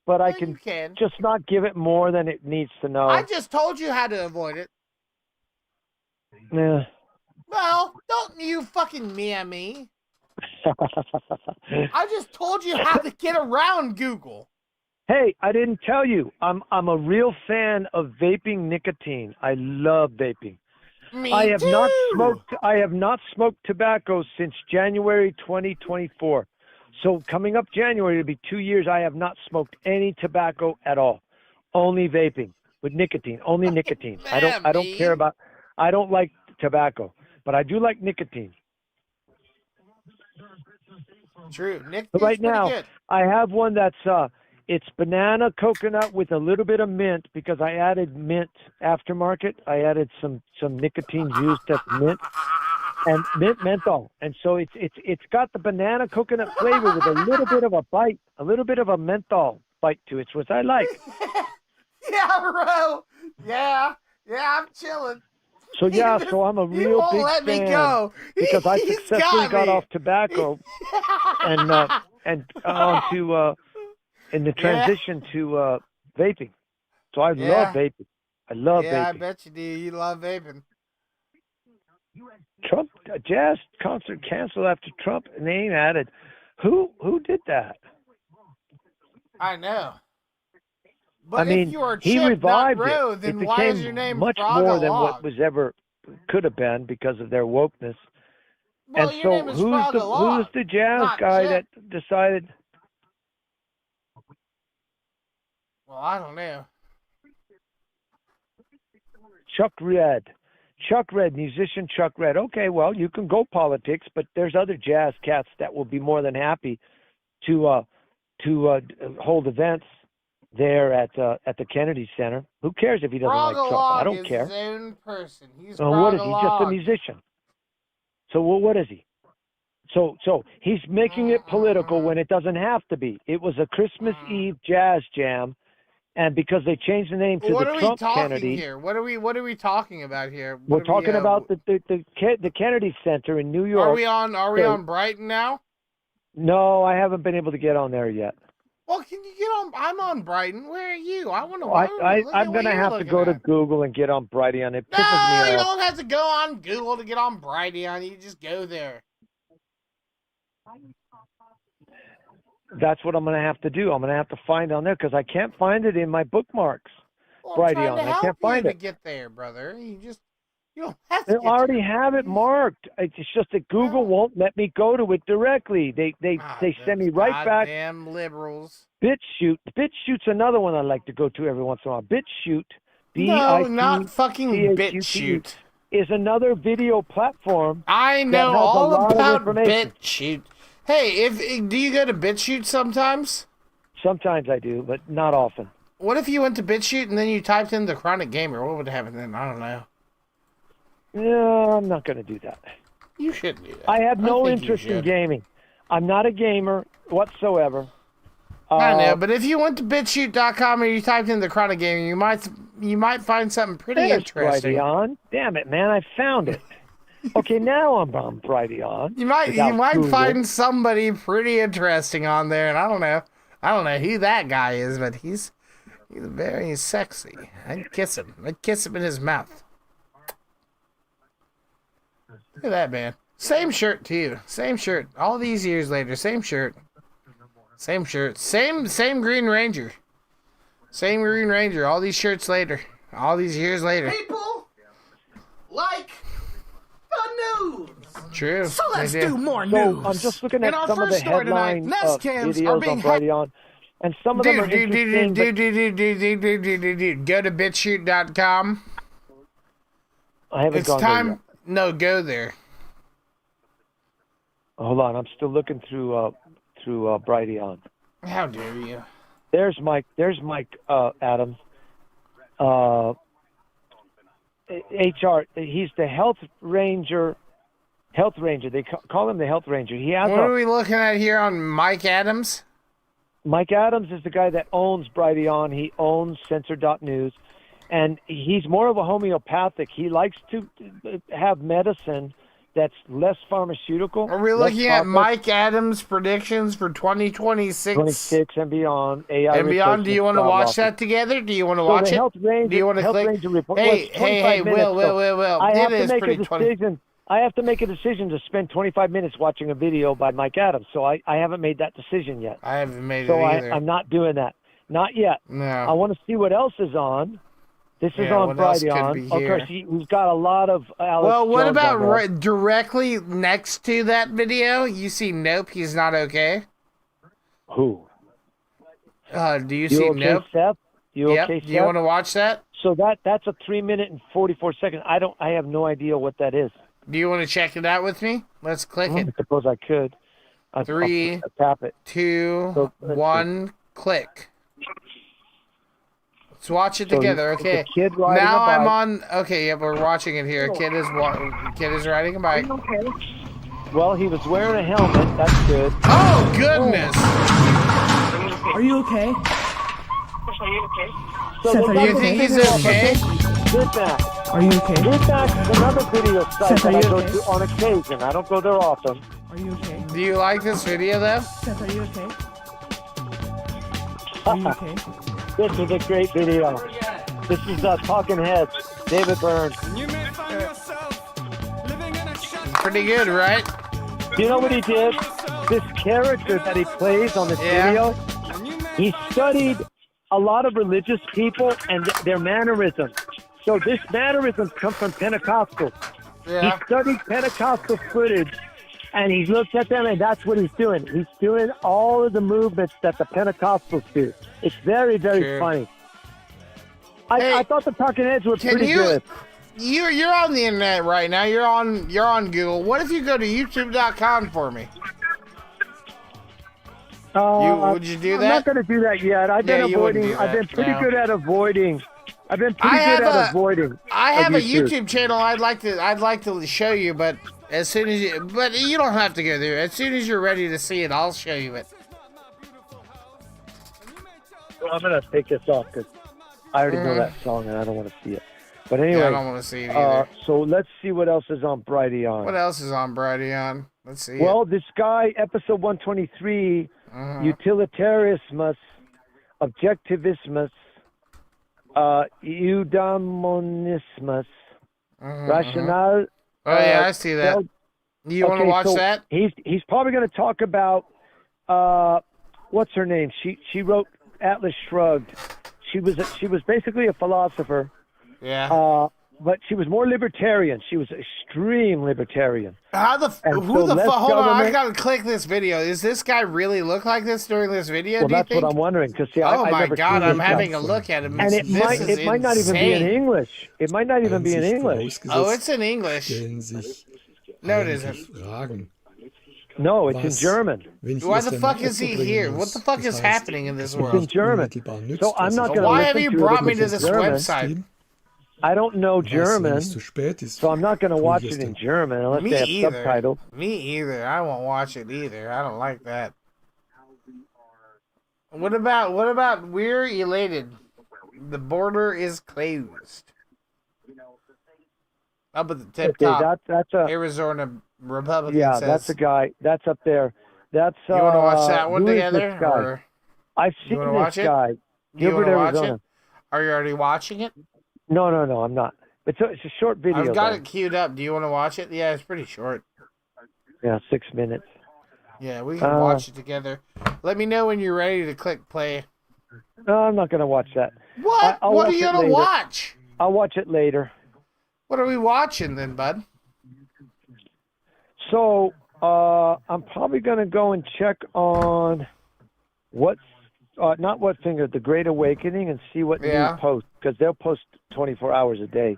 but I can just not give it more than it needs to know. I just told you how to avoid it. Yeah. Well, don't you fucking me. I just told you how to get around Google. Hey, I didn't tell you. I'm a real fan of vaping nicotine. I love vaping. Me I have too. not smoked tobacco since January 2024. So coming up January, it'll be 2 years. I have not smoked any tobacco at all. Only vaping with nicotine. Only nicotine. I don't care about. I don't like tobacco, but I do like nicotine. True. Nick. But right now, good. I have one that's it's banana coconut with a little bit of mint because I added mint aftermarket. I added some nicotine juice that's mint and mint menthol, and so it's got the banana coconut flavor with a little bit of a bite, a little bit of a menthol bite to it, which I like. Yeah, bro. Yeah, I'm chilling. So yeah, so I'm a real won't big let me fan go. because I He's successfully got me. off tobacco and onto in the transition to vaping. So I love vaping. I love Yeah, I vaping. bet you do. You love vaping. Trump jazz concert canceled after Trump name added. Who did that? I know. But I mean, if you are he Chip, revived not Roe, it. then It why became is your name much Frog more than what Along? was ever could have been because of their wokeness. Well, and your so name is Frog Along, who's the jazz not guy Chip. that decided? Well, I don't know. Chuck Red, musician Chuck Red. Okay, well, you can go politics, but there's other jazz cats that will be more than happy to hold events there at the Kennedy Center. Who cares if he doesn't Frog like Trump? I Along don't is care. his own person. He's Oh, what Frog is he? Just a Along. musician. So what is he? So he's making it political when it doesn't have to be. It was a Christmas Eve jazz jam, and because they changed the name to What the are we Trump talking Kennedy. here? What are we talking about here? We're What are we, talking about the Kennedy Center in New York. Are we on So- on Brighton now? No, I haven't been able to get on there yet. Well, can you get on? I'm on Brighton. Where are you? I want to. I'm going to have to go to Google and get on Brighteon. It pisses No, me you off. don't have to go on Google to get on Brighteon. You just go there. That's what I'm going to have to do. I'm going to have to find on there because I can't find it in my bookmarks. Well, I'm trying Brighteon. to I help can't find you it. to get there, brother. You don't have to. They already have it marked. It's just that Google won't let me go to it directly. They send me right back. Goddamn liberals. BitChute. BitChute's another one I like to go to every once in a while. BitChute. No, not fucking BitChute BitChute. Is another video platform. I that know has a all lot of about information. BitChute. Hey, do you go to BitChute sometimes? Sometimes I do, but not often. What if you went to BitChute and then you typed in the Chronic Gamer? What would happen then? I don't know. No, I'm not going to do that. You shouldn't do that. I have no think you interest in should. gaming. I'm not a gamer whatsoever. I know, but if you went to BitChute.com and you typed in the Chronic Gamer, you might find something pretty There's interesting. Brighteon. Damn it, man! I found it. Okay, now I'm on Brighteon. You might without Google. find somebody pretty interesting on there, and I don't know who that guy is, but he's very sexy. I'd kiss him. I'd kiss him in his mouth. Look at that, man. Same shirt too. Same shirt. All these years later, same shirt. Same shirt. Same Green Ranger. Same Green Ranger. All these shirts later. All these years later. People like the news. True. So let's They do more So news. I'm just looking at In our some of the first story tonight, headline Nest cams are videos being on Brighteon, and some of them are interesting. Go to BitChute.com. I haven't It's gone time. there yet. No, go there. Hold on, I'm still looking through Brighteon. How dare you? There's Mike Adams. HR. He's the health ranger. They call him the health ranger. He has What are we looking at here on Mike Adams? Mike Adams is the guy that owns Brighteon. He owns Censor.news, and he's more of a homeopathic. He likes to have medicine that's less pharmaceutical. Are we less looking at processed, Mike Adams' predictions for 2026? 26 and beyond? AI and beyond. Do you want to replacement watch job that together? Do you want to So watch the it? Health Ranger, Do you want to Health click? Ranger report. Hey, well, it's 25 minutes, Will. so Will. I have It to is make a pretty 20. decision. I have to make a decision to spend 25 minutes watching a video by Mike Adams. So I haven't made that decision yet. I haven't made So it either. I'm not doing that. Not yet. No. I want to see what else is on. This is Yeah, on what else Friday could on. be Of course, here? he's got a lot of Alex Well, what Jones about on there. directly next to that video? You see Nope, he's not okay? Who? Do you You see okay, Nope? Seth? You Yep. okay, Do you Seth? want to watch that? So that's a 3 minute and 44 second. I have no idea what that is. Do you want to check it out with me? Let's click I it. suppose I could. I'll 3, tap it. 2, So, let's 1, click. Let's watch it So together, it's a okay? kid riding Now a I'm bike. on. Okay, yeah, we're watching it here. Kid is riding a bike. Well, he was wearing a helmet. That's good. Oh goodness! Are you okay? So Seth, look are up you the okay? video for Vidmax. Are you okay? Vidmax is another video site Seth, are that I you go okay? to on occasion. I don't go there often. Are you okay? Do you like this video though? Seth, are you okay? Are you okay? This is a great video. This is Talking Heads, David Byrne. Pretty good, right? You know what he did? This character that he plays on this video, he studied a lot of religious people and their mannerisms. So this mannerisms come from Pentecostals. Yeah. He studied Pentecostal footage, and he looked at them, and that's what he's doing. He's doing all of the movements that the Pentecostals do. It's very, very Sure. funny. I thought the Talking Heads were pretty good. You're on the internet right now. You're on Google. What if you go to YouTube.com for me? Would you do I'm that? not going to do that yet. I've been Yeah, you wouldn't avoiding. do I've been that, pretty no. good at avoiding. I've been I pretty have good at a- avoiding. I of have a YouTube channel. I'd like to show you, but as soon as you don't have to go there. As soon as you're ready to see it, I'll show you it. Well, I'm going to take this off because I already know that song and I don't want to see it. But anyway, Yeah, I don't want to see it either. So let's see what else is on Brighteon. What else is on Brighteon? Let's see. Well, this guy, episode 123, utilitarianismus, objectivismus, eudaimonismus, rational. Oh yeah, I see that. You want to watch so that? He's probably going to talk about what's her name? She wrote Atlas Shrugged. She was basically a philosopher. Yeah. But she was more libertarian. She was extreme libertarian. How the And who so the less fuck? Hold on, I government- gotta click this video. Is this guy really look like this during this video? Well, do you that's think? what I'm wondering. Because Oh I've my never God, seen I'm this having guy. a look at him. And it This might not even be in insane. English. It might not even be in English. Oh, it's in English. No, it isn't. No, it's in German. Why the fuck is he here? What the fuck is happening in this It's in world? German. So I'm not going to Why listen have you to brought it me if to it's this German. website? I don't know German, so I'm not going to watch it in German unless Me they have either. subtitles. Me either. I won't watch it either. I don't like that. What about we're elated? The border is closed. Up at the tip Okay, top. that's a Arizona Republican yeah. says. That's a guy. That's up there. That's You want to watch that one who is together? this guy? Or I've you seen wanna this watch it? guy. Do you want Gilbert, to watch Arizona. it? Are you already watching it? No, I'm not. It's a short video. I've got though. it queued up. Do you want to watch it? Yeah, it's pretty short. Yeah, 6 minutes. Yeah, we can watch it together. Let me know when you're ready to click play. No, I'm not going to watch that. What? I'll What are watch you it gonna later. watch? I'll watch it later. What are we watching then, bud? So I'm probably going to go and check on not what finger, the Great Awakening, and see what Yeah. new post, because they'll post 24 hours a day.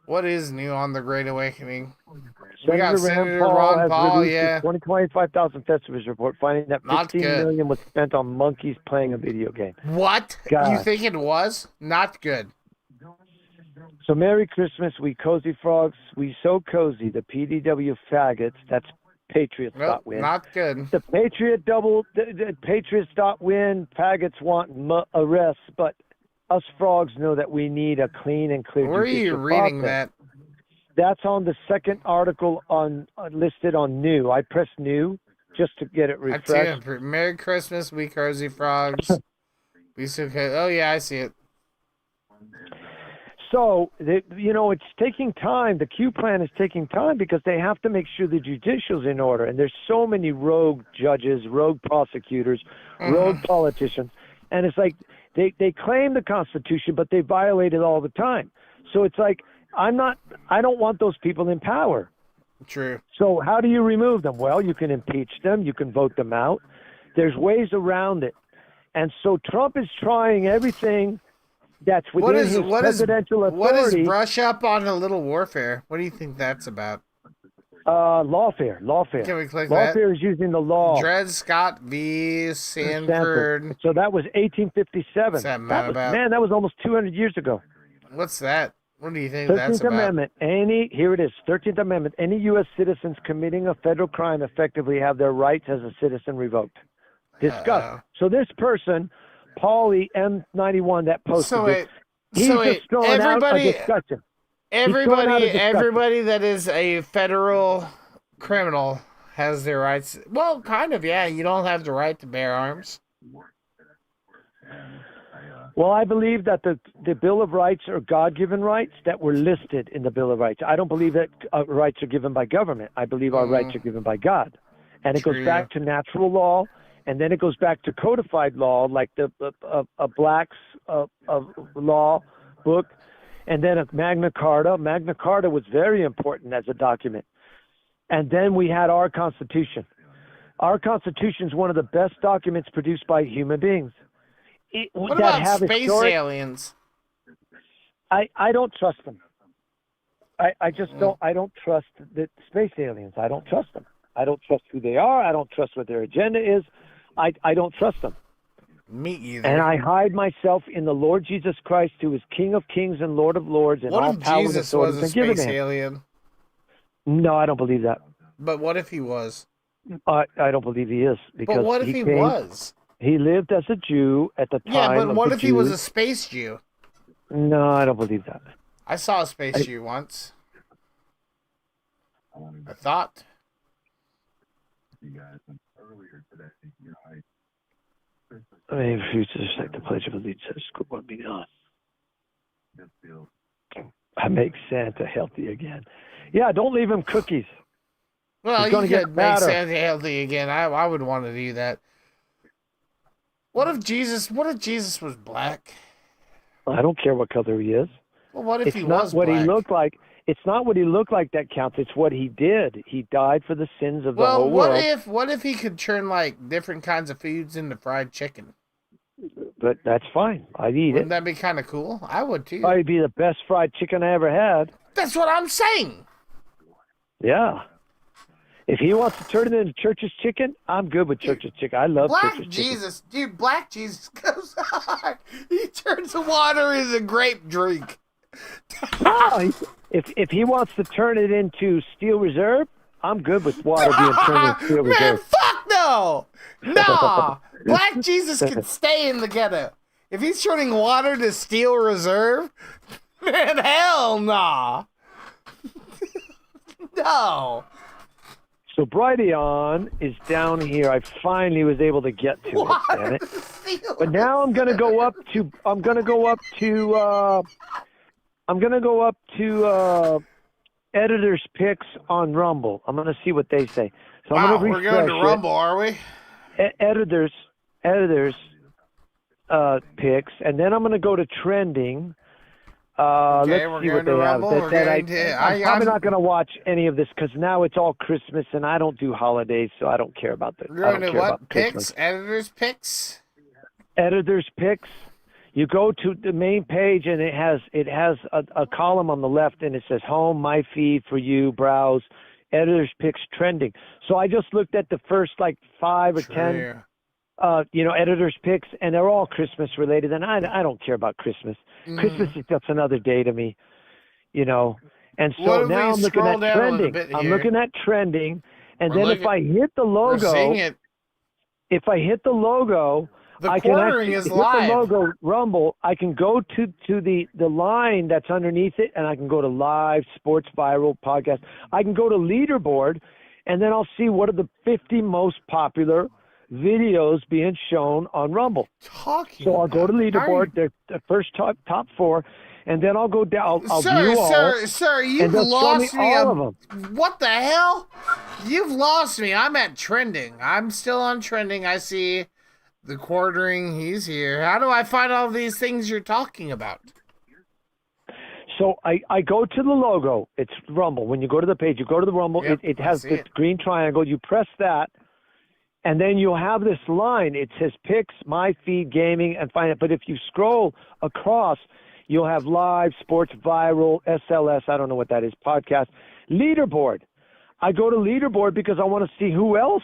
What is new on the Great Awakening? We Senator got Senator Rand Paul Ron has Paul, released yeah. his 2025,000 Festivus report, finding that Not 15 good. million was spent on monkeys playing a video game. What? God. You think it was? Not good. So Merry Christmas, we cozy frogs, we so cozy, the PDW faggots, that's Patriots Nope, win. not good. The Patriots win, faggots want arrests, but us frogs know that we need a clean and clear Where are you judicial reading process. that? That's on the second article on listed on new. I pressed new just to get it I see refreshed. it. Merry Christmas, we cozy frogs. We so co- Oh yeah, I see it. so, it's taking time. The Q plan is taking time because they have to make sure the judicial's in order. And there's so many rogue judges, rogue prosecutors, rogue politicians. And it's like they claim the Constitution, but they violate it all the time. So it's like, I don't want those people in power. True. So how do you remove them? Well, you can impeach them. You can vote them out. There's ways around it. And so Trump is trying everything that's within his presidential authority. What is brush up on a little warfare? What do you think that's about? Lawfare. Can we click that? Lawfare is using the law. Dred Scott v. Sanford. So that was 1857. What's that about? Man, that was almost 200 years ago. What's that? What do you think 13th that's about? Amendment. Here it is. 13th Amendment. Any U.S. citizens committing a federal crime effectively have their rights as a citizen revoked. Discuss. So this person, Paulie M91, that posted this, he's just throwing out a discussion. Everybody that is a federal criminal has their rights. Well, kind of, yeah. You don't have the right to bear arms. Well, I believe that the Bill of Rights are God-given rights that were listed in the Bill of Rights. I don't believe that rights are given by government. I believe our rights are given by God. And it goes back to natural law, and then it goes back to codified law, like a Black's law book, and then a Magna Carta. Magna Carta was very important as a document. And then we had our Constitution. Our Constitution is one of the best documents produced by human beings. What about space aliens? I don't trust them. I just don't. I don't trust the space aliens. I don't trust them. I don't trust who they are. I don't trust what their agenda is. I don't trust them. Me either. And I hide myself in the Lord Jesus Christ, who is King of Kings and Lord of Lords, and all power and authority has been given to him. Jesus was a space alien? No, I don't believe that. But what if he was? I don't believe he is. Because but what if he was? He lived as a Jew at the time. Yeah, but what if he was Jews. a space Jew? No, I don't believe that. I saw a space Jew once. I thought. I mean, if you just like the Pledge of Allegiance, school would be on. I make Santa healthy again. Yeah, don't leave him cookies. Well, you could make Santa healthy again. I would want to do that. What if Jesus was black? I don't care what color he is. Well, what if he It's was not what black? he looked like. It's not what he looked like that counts. It's what he did. He died for the sins of the whole world. What if he could turn like different kinds of foods into fried chicken? But that's fine. I'd eat Wouldn't that be kind of cool? I would too. Probably be the best fried chicken I ever had. That's what I'm saying. Yeah. If he wants to turn it into Church's chicken, I'm good with Church's chicken. I love Church's Jesus, dude, Black Jesus goes hard. He turns the water into grape drink. Oh, if he wants to turn it into Steel Reserve, I'm good with water being turned into Steel Reserve. Man, fuck no! Nah! Black Jesus can stay in the ghetto. If he's turning water to Steel Reserve, man, hell nah! No! So Brighteon is down here. I finally was able to get to it, damn it. But now I'm gonna go up to editors' picks on Rumble. I'm gonna see what they say. So I'm gonna we're going to Rumble, are we? Editors picks, and then I'm gonna go to trending. Okay, let's see what they have. I'm probably not going to watch any of this because now it's all Christmas and I don't do holidays, so I don't care about the. You're going to what? Picks? Editors' picks? Editors' picks. You go to the main page and it has a column on the left and it says home, my feed for you, browse, editors' picks trending. So I just looked at the first like 5 or 10. Editors' picks, and they're all Christmas related, and I don't care about Christmas. Christmas is just another day to me, And so now I'm looking at trending. I'm looking at trending, and then if I hit the logo, I can actually hit the logo Rumble. I can go to the line that's underneath it, and I can go to live, sports, viral, podcast. I can go to leaderboard, and then I'll see what are the 50 most popular videos being shown on Rumble. So I'll go to leaderboard, the first top 4, and then I'll go down. I'll Sir, view all. Sir, and you've they'll show lost me me. all of them. What the hell? You've lost me. I'm at trending. I'm still on trending. I see the quartering. He's here. How do I find all these things you're talking about? So I go to the logo. It's Rumble. When you go to the page, you go to the Rumble. Yep, it I has see this it. green triangle. You press that, and then you'll have this line. It says Picks, My Feed, Gaming, and Find It. But if you scroll across, you'll have Live, Sports, Viral, SLS, I don't know what that is, Podcast, Leaderboard. I go to Leaderboard because I want to see who else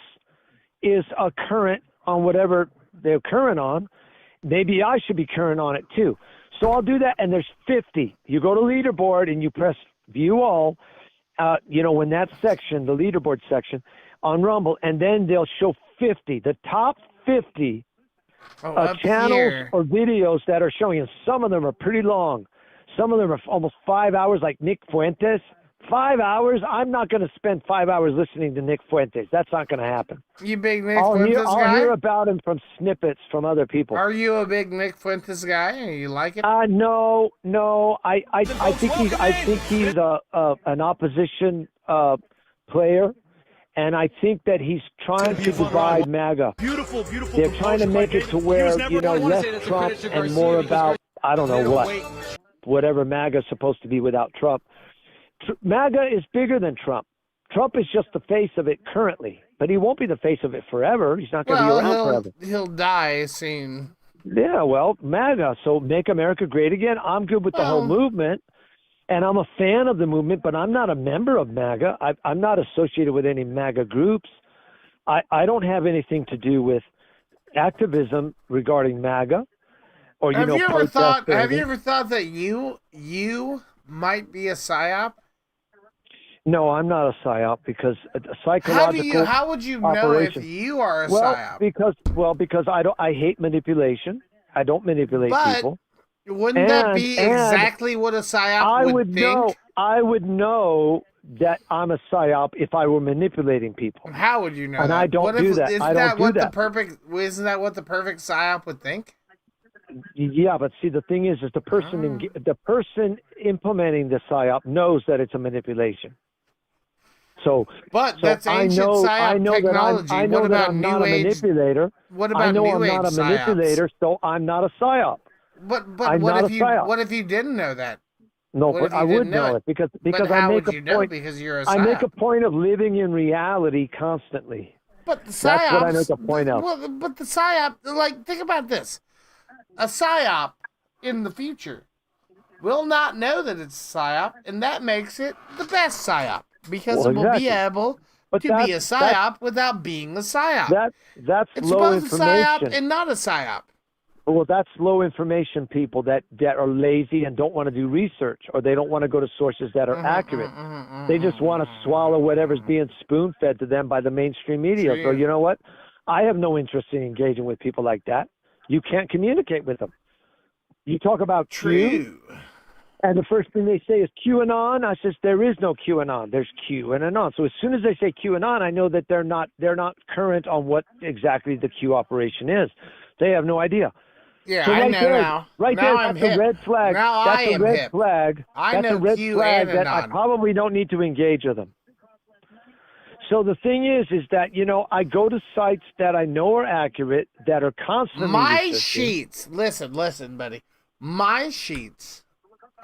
is current on whatever they're current on. Maybe I should be current on it too. So I'll do that, and there's 50. You go to Leaderboard, and you press View All, in that section, the Leaderboard section, on Rumble, and then they'll show 50, the top 50 up channels here. or videos that are showing. And some of them are pretty long. Some of them are almost 5 hours, like Nick Fuentes. 5 hours? I'm not going to spend 5 hours listening to Nick Fuentes. That's not going to happen. You big Nick I'll Fuentes guy? I'll hear about him from snippets from other people. Are you a big Nick Fuentes guy? You like it? No. I think he's an opposition player, and I think that he's trying to divide MAGA. Beautiful. They're trying to make it to where less Trump and more about I don't know whatever MAGA is supposed to be without Trump. MAGA is bigger than Trump. Trump is just the face of it currently, but he won't be the face of it forever. He's not going to be around forever. He'll die soon. Yeah, well, MAGA, so Make America Great Again. I'm good with the whole movement, and I'm a fan of the movement, but I'm not a member of MAGA. I'm not associated with any MAGA groups. I don't have anything to do with activism regarding MAGA or, Have you ever thought that you might be a PSYOP? No, I'm not a PSYOP because a psychological. How would you know operation. if you are a PSYOP? Because I hate manipulation. I don't manipulate people. Wouldn't that be exactly what a PSYOP would think? I would know that I'm a PSYOP if I were manipulating people. How would you know? And that? I don't do that. I don't do that. Isn't that what the perfect PSYOP would think? Yeah, but see, the thing is the person implementing the PSYOP knows that it's a manipulation. But that's ancient PSYOP technology. I know that I'm not a manipulator. What about I know new I'm age not a manipulator, so I'm not a PSYOP. But I'm what not if a you PSYOP. what if you didn't know that? No, What but if you I would didn't know know it? it because But I how make would a you know? point. Because you're a I make a PSYOP. point of living in reality constantly. But the That's what I PSYOPs, make a point of. Well, but the PSYOP, think about this. A PSYOP in the future will not know that it's a PSYOP, and that makes it the best PSYOP because Well, it will be exactly. able But to be a that's- PSYOP without being a PSYOP. That's It's low both a PSYOP information. and not a PSYOP. Well, that's low information people that are lazy and don't want to do research, or they don't want to go to sources that are accurate. They just want to swallow whatever's being spoon-fed to them by the mainstream media. So True. you know what? I have no interest in engaging with people like that. You can't communicate with them. You talk about Q, and the first thing they say is QAnon. I says there is no QAnon. There's Q and Anon. So as soon as they say QAnon, I know that they're not current on what exactly the Q operation is. They have no idea. Yeah, So I right know there, now. Right Now there, I'm that's a hip. red flag. Now That's I a am red hip. flag. I That's know a red Q flag and that I Anon. probably don't need to engage with them. So the thing is that I go to sites that I know are accurate, that are constantly My resisting. sheets, listen, buddy. My sheets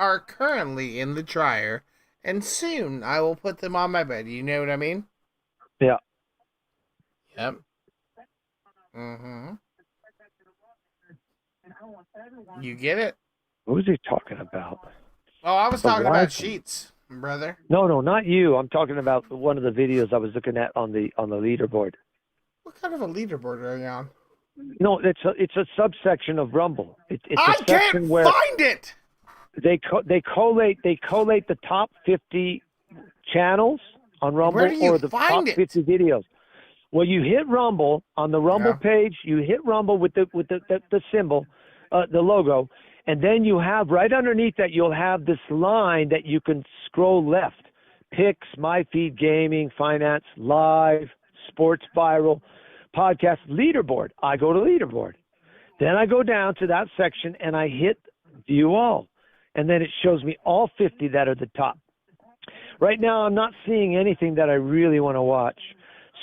are currently in the dryer, and soon I will put them on my bed. You know what I mean? Yeah. Yep. Mm-hmm. You get it? What was he talking about? Oh, I was The talking about Wi-Fi. sheets, brother. No, not you. I'm talking about one of the videos I was looking at on the leaderboard. What kind of a leaderboard are you on? No, it's a subsection of Rumble. It's I a section can't where find it. they collate the top 50 channels on Rumble Where do you or the top find it? 50 videos. Well, you hit Rumble on the Rumble page. You hit Rumble with the symbol, the logo, and then you have right underneath that you'll have this line that you can scroll left. Picks, My Feed, Gaming, Finance, Live, Sports, Viral, Podcast, Leaderboard. I go to Leaderboard. Then I go down to that section and I hit View All. and then it shows me all 50 that are the top. Right now, I'm not seeing anything that I really want to watch,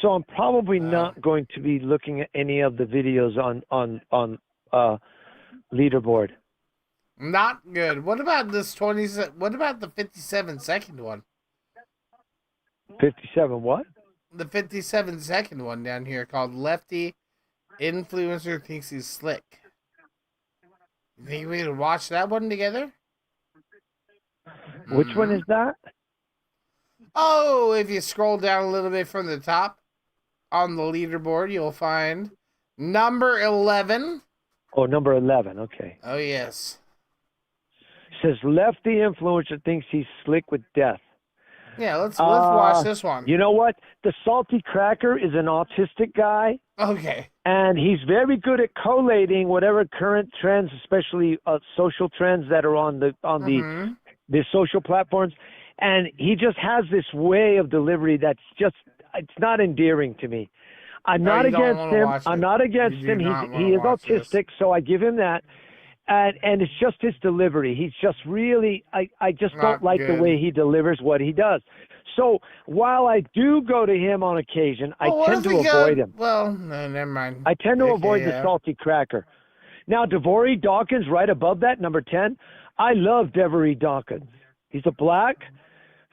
so I'm probably not going to be looking at any of the videos on leaderboard. Not good. What about this 20? What about the 57-second one? 57 what? The 57-second one down here called Lefty Influencer Thinks He's Slick. You think we could watch that one together? Which one is that? Oh, if you scroll down a little bit from the top on the leaderboard, you'll find number 11. Oh, number 11. Okay. Oh, yes. Says Lefty Influencer Thinks He's Slick with Death. Yeah, let's watch this one. You know what? The Salty Cracker is an autistic guy. Okay. And he's very good at collating whatever current trends, especially social trends that are on the social platforms. And he just has this way of delivery that's just, it's not endearing to me. I'm not against him. I'm not against him. He is autistic, so I give him that. And it's just his delivery. He's just really, I just don't like the way he delivers what he does. So while I do go to him on occasion, I tend to avoid him. Well, no, never mind. I tend to avoid the Salty Cracker. Now, Devory Dawkins, right above that, number 10. I love Devory Dawkins. He's a black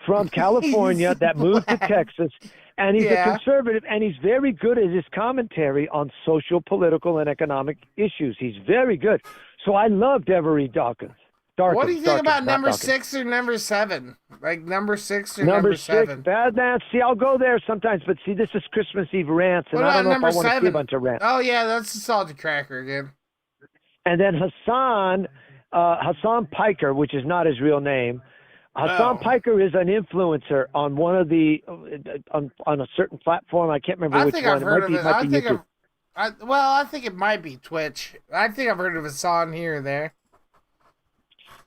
from California that moved to Texas, and he's a conservative, and he's very good at his commentary on social, political, and economic issues. He's very good. So I love Devory Dawkins. What do you think about number 6 or number 7? Like number 6 or number 7? Bad man. See, I'll go there sometimes, but see, this is Christmas Eve rants, and I don't know if I want to see a bunch of rants. Oh, yeah, that's the Salty Cracker again. And then Hassan Piker, which is not his real name. Hassan Piker is an influencer on one of the on a certain platform. I can't remember which one. I've heard of it. I think it might be Twitch. I think I've heard of Hassan here and there.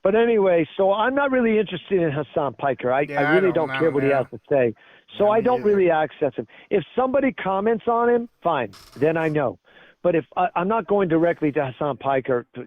But anyway, so I'm not really interested in Hassan Piker. I really don't care what he has to say. So I don't really access him. If somebody comments on him, fine, then I know. But if I'm not going directly to Hassan Piker to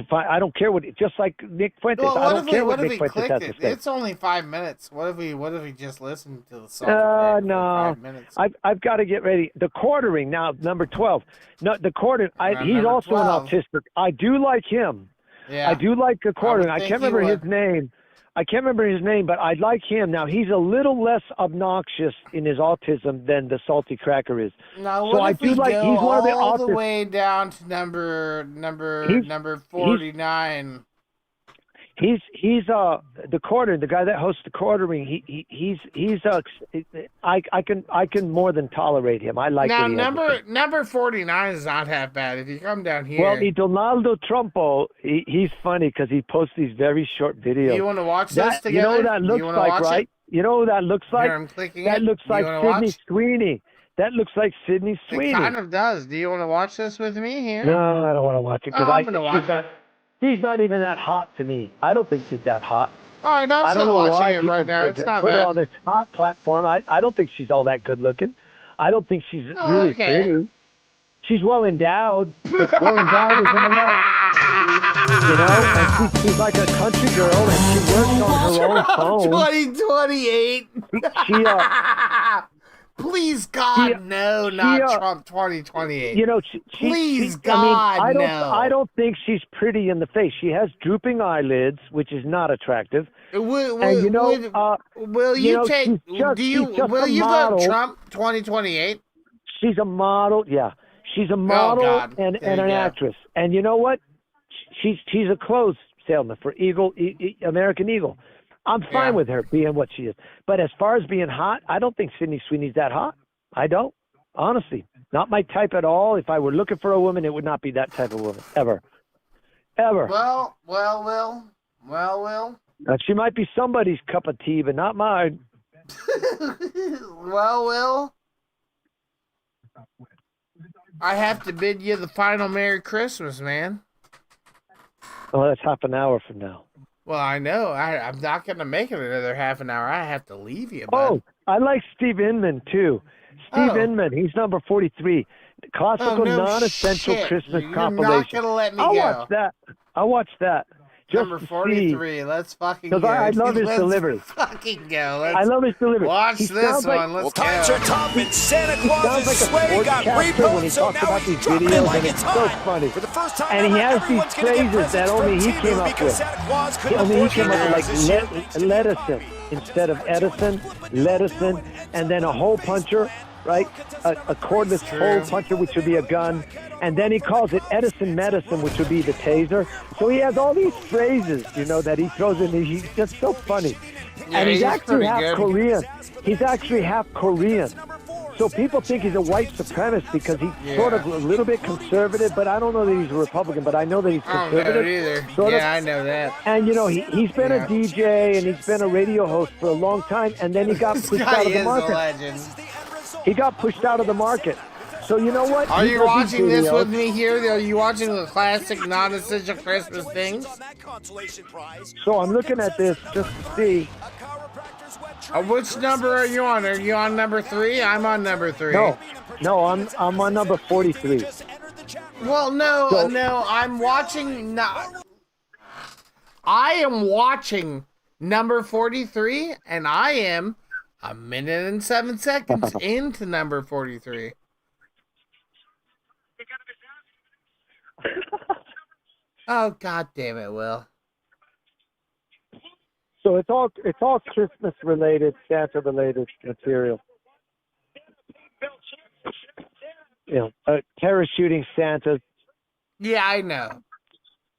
find, I don't care what. Just like Nick Fuentes, well, I don't care what Nick Fuentes has to say. It's only 5 minutes. What if we just listen to the song? No, 5 minutes? I've got to get ready. The quartering now, number 12. No, the quartering. He's also 12. An autistic. I do like him. Yeah. I do like the quartering. I can't remember his name. But I like him. Now, he's a little less obnoxious in his autism than the Salty Cracker is. Now, so I do like he's one of the all the way down to number 49. He's the quartering, the guy that hosts the quartering. I can more than tolerate him. I like now number 49 is not half bad. If you come down here, well, the Donaldo Trumpo, he's funny because he posts these very short videos. You want to watch this together? You know what that looks like, right? You know what that looks like? Here, I'm clicking that it. looks like Sydney watch? Sweeney. That looks like Sydney Sweeney. It kind of does. Do you want to watch this with me here? No, I don't want to watch it because I'm going to watch it. He's not even that hot to me. I don't think she's that hot. All right, I'm still watching it right now. It's not put bad. her on this hot platform. I don't think she's all that good looking. I don't think she's really pretty. She's well endowed. But well endowed is you know, and she's like a country girl, and she works on her own phone. 2028. Please, God, no, not Trump 2028. You know, please, God, I mean, no. I don't think she's pretty in the face. She has drooping eyelids, which is not attractive. Will you you vote Trump 2028? She's a model, yeah. She's a model and an actress. And you know what? She's a clothes salesman for American Eagle. I'm fine with her being what she is. But as far as being hot, I don't think Sydney Sweeney's that hot. I don't. Honestly. Not my type at all. If I were looking for a woman, it would not be that type of woman. Ever. Ever. Well. She might be somebody's cup of tea, but not mine. Well. I have to bid you the final Merry Christmas, man. Oh, that's half an hour from now. Well, I know. I'm not going to make it another half an hour. I have to leave you, bud. Oh, I like Steve Inman, too. Steve Inman, he's number 43. Classical non-essential Christmas compilation. You're not going to let me I'll watch that. just Number to 43. Let's fucking go. Because I love his Let's delivery. fucking go. Let's I love his delivery. watch He this sounds one. like- Let's go. Times are tough and Santa He Claus sounds is like a sway got sportscaster when he repoed, so talks now about he's these dropping it videos, like and it's it's so hot. funny. For the first time And he ever, has these everyone's gonna get phrases that presents only from he came Temu up because with. Santa Claus couldn't Only he afford came up with, like $100 this year. Ledison instead of Edison, and then a hole puncher, right? A cordless hole puncher, which would be a gun. And then he calls it Edison medicine, which would be the taser. So he has all these phrases, that he throws in. He's just so funny. Yeah, and he's actually pretty half good. Korean. He's actually half Korean. So people think he's a white supremacist because he's sort of a little bit conservative, but I don't know that he's a Republican, but I know that he's I don't conservative. know either. sort of. Yeah, I know that. And, he's been a DJ and he's been a radio host for a long time, and then he got This pushed guy out of the is a market. legend. He got pushed out of the market. So you know what? Are He you does these watching this videos. with me here? Are you watching the classic non-essential Christmas things? So I'm looking at this just to see. Which number are you on? Are you on number 3? I'm on number 3. No, I'm on number 43. Well, no, So- no, I'm watching. I am watching number 43, and I am a minute and 7 seconds into number 43. Oh, God damn it, Will. So it's all Christmas related, Santa related material. Parachuting Santa. Yeah, I know.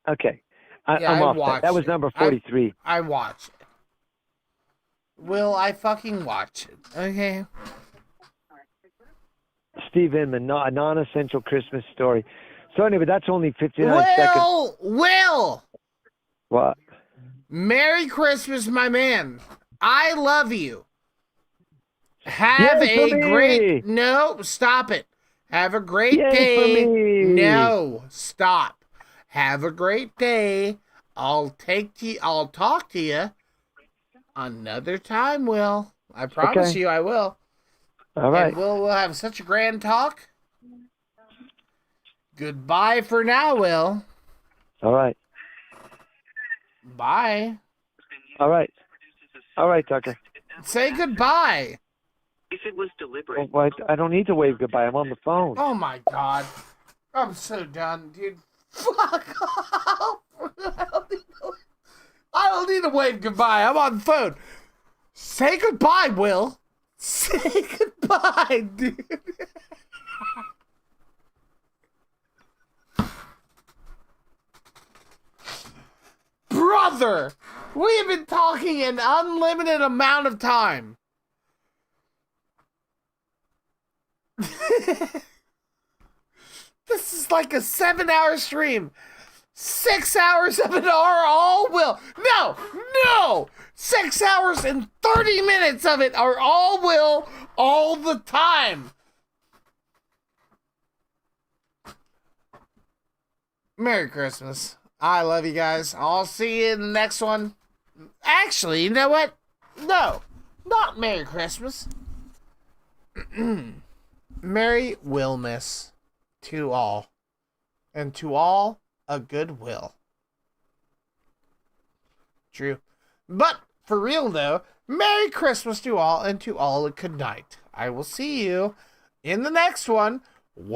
Okay, Yeah, I'm I off that. watched That was it. number 43. I watch it. Will I fucking watch it? Okay. Steve Inman, a non-essential Christmas story. So anyway, that's only 59 seconds. Will! What? Merry Christmas, my man. I love you. Have Yay a for me. great... No, stop it. Have a great Yay day. for me. No, stop. Have a great day. I'll talk to you another time, Will. I promise Okay. you I will. All right. And we'll have such a grand talk. Goodbye for now, Will. All right. Bye. All right. All right, Tucker. Say goodbye. If it was deliberate. Well, I don't need to wave goodbye. I'm on the phone. Oh my God. I'm so done, dude. Fuck off. I don't need to wave goodbye. I'm on the phone. Say goodbye, Will. Say goodbye, dude. Brother, we have been talking an unlimited amount of time. This is like a 7-hour stream. 6 hours of it are all Will. No! 6 hours and 30 minutes of it are all Will all the time. Merry Christmas. I love you guys. I'll see you in the next one. Actually, you know what? No, not Merry Christmas. Merry Willmas to all. And to all, a good will. True. But for real though, Merry Christmas to all, and to all a good night. I will see you in the next one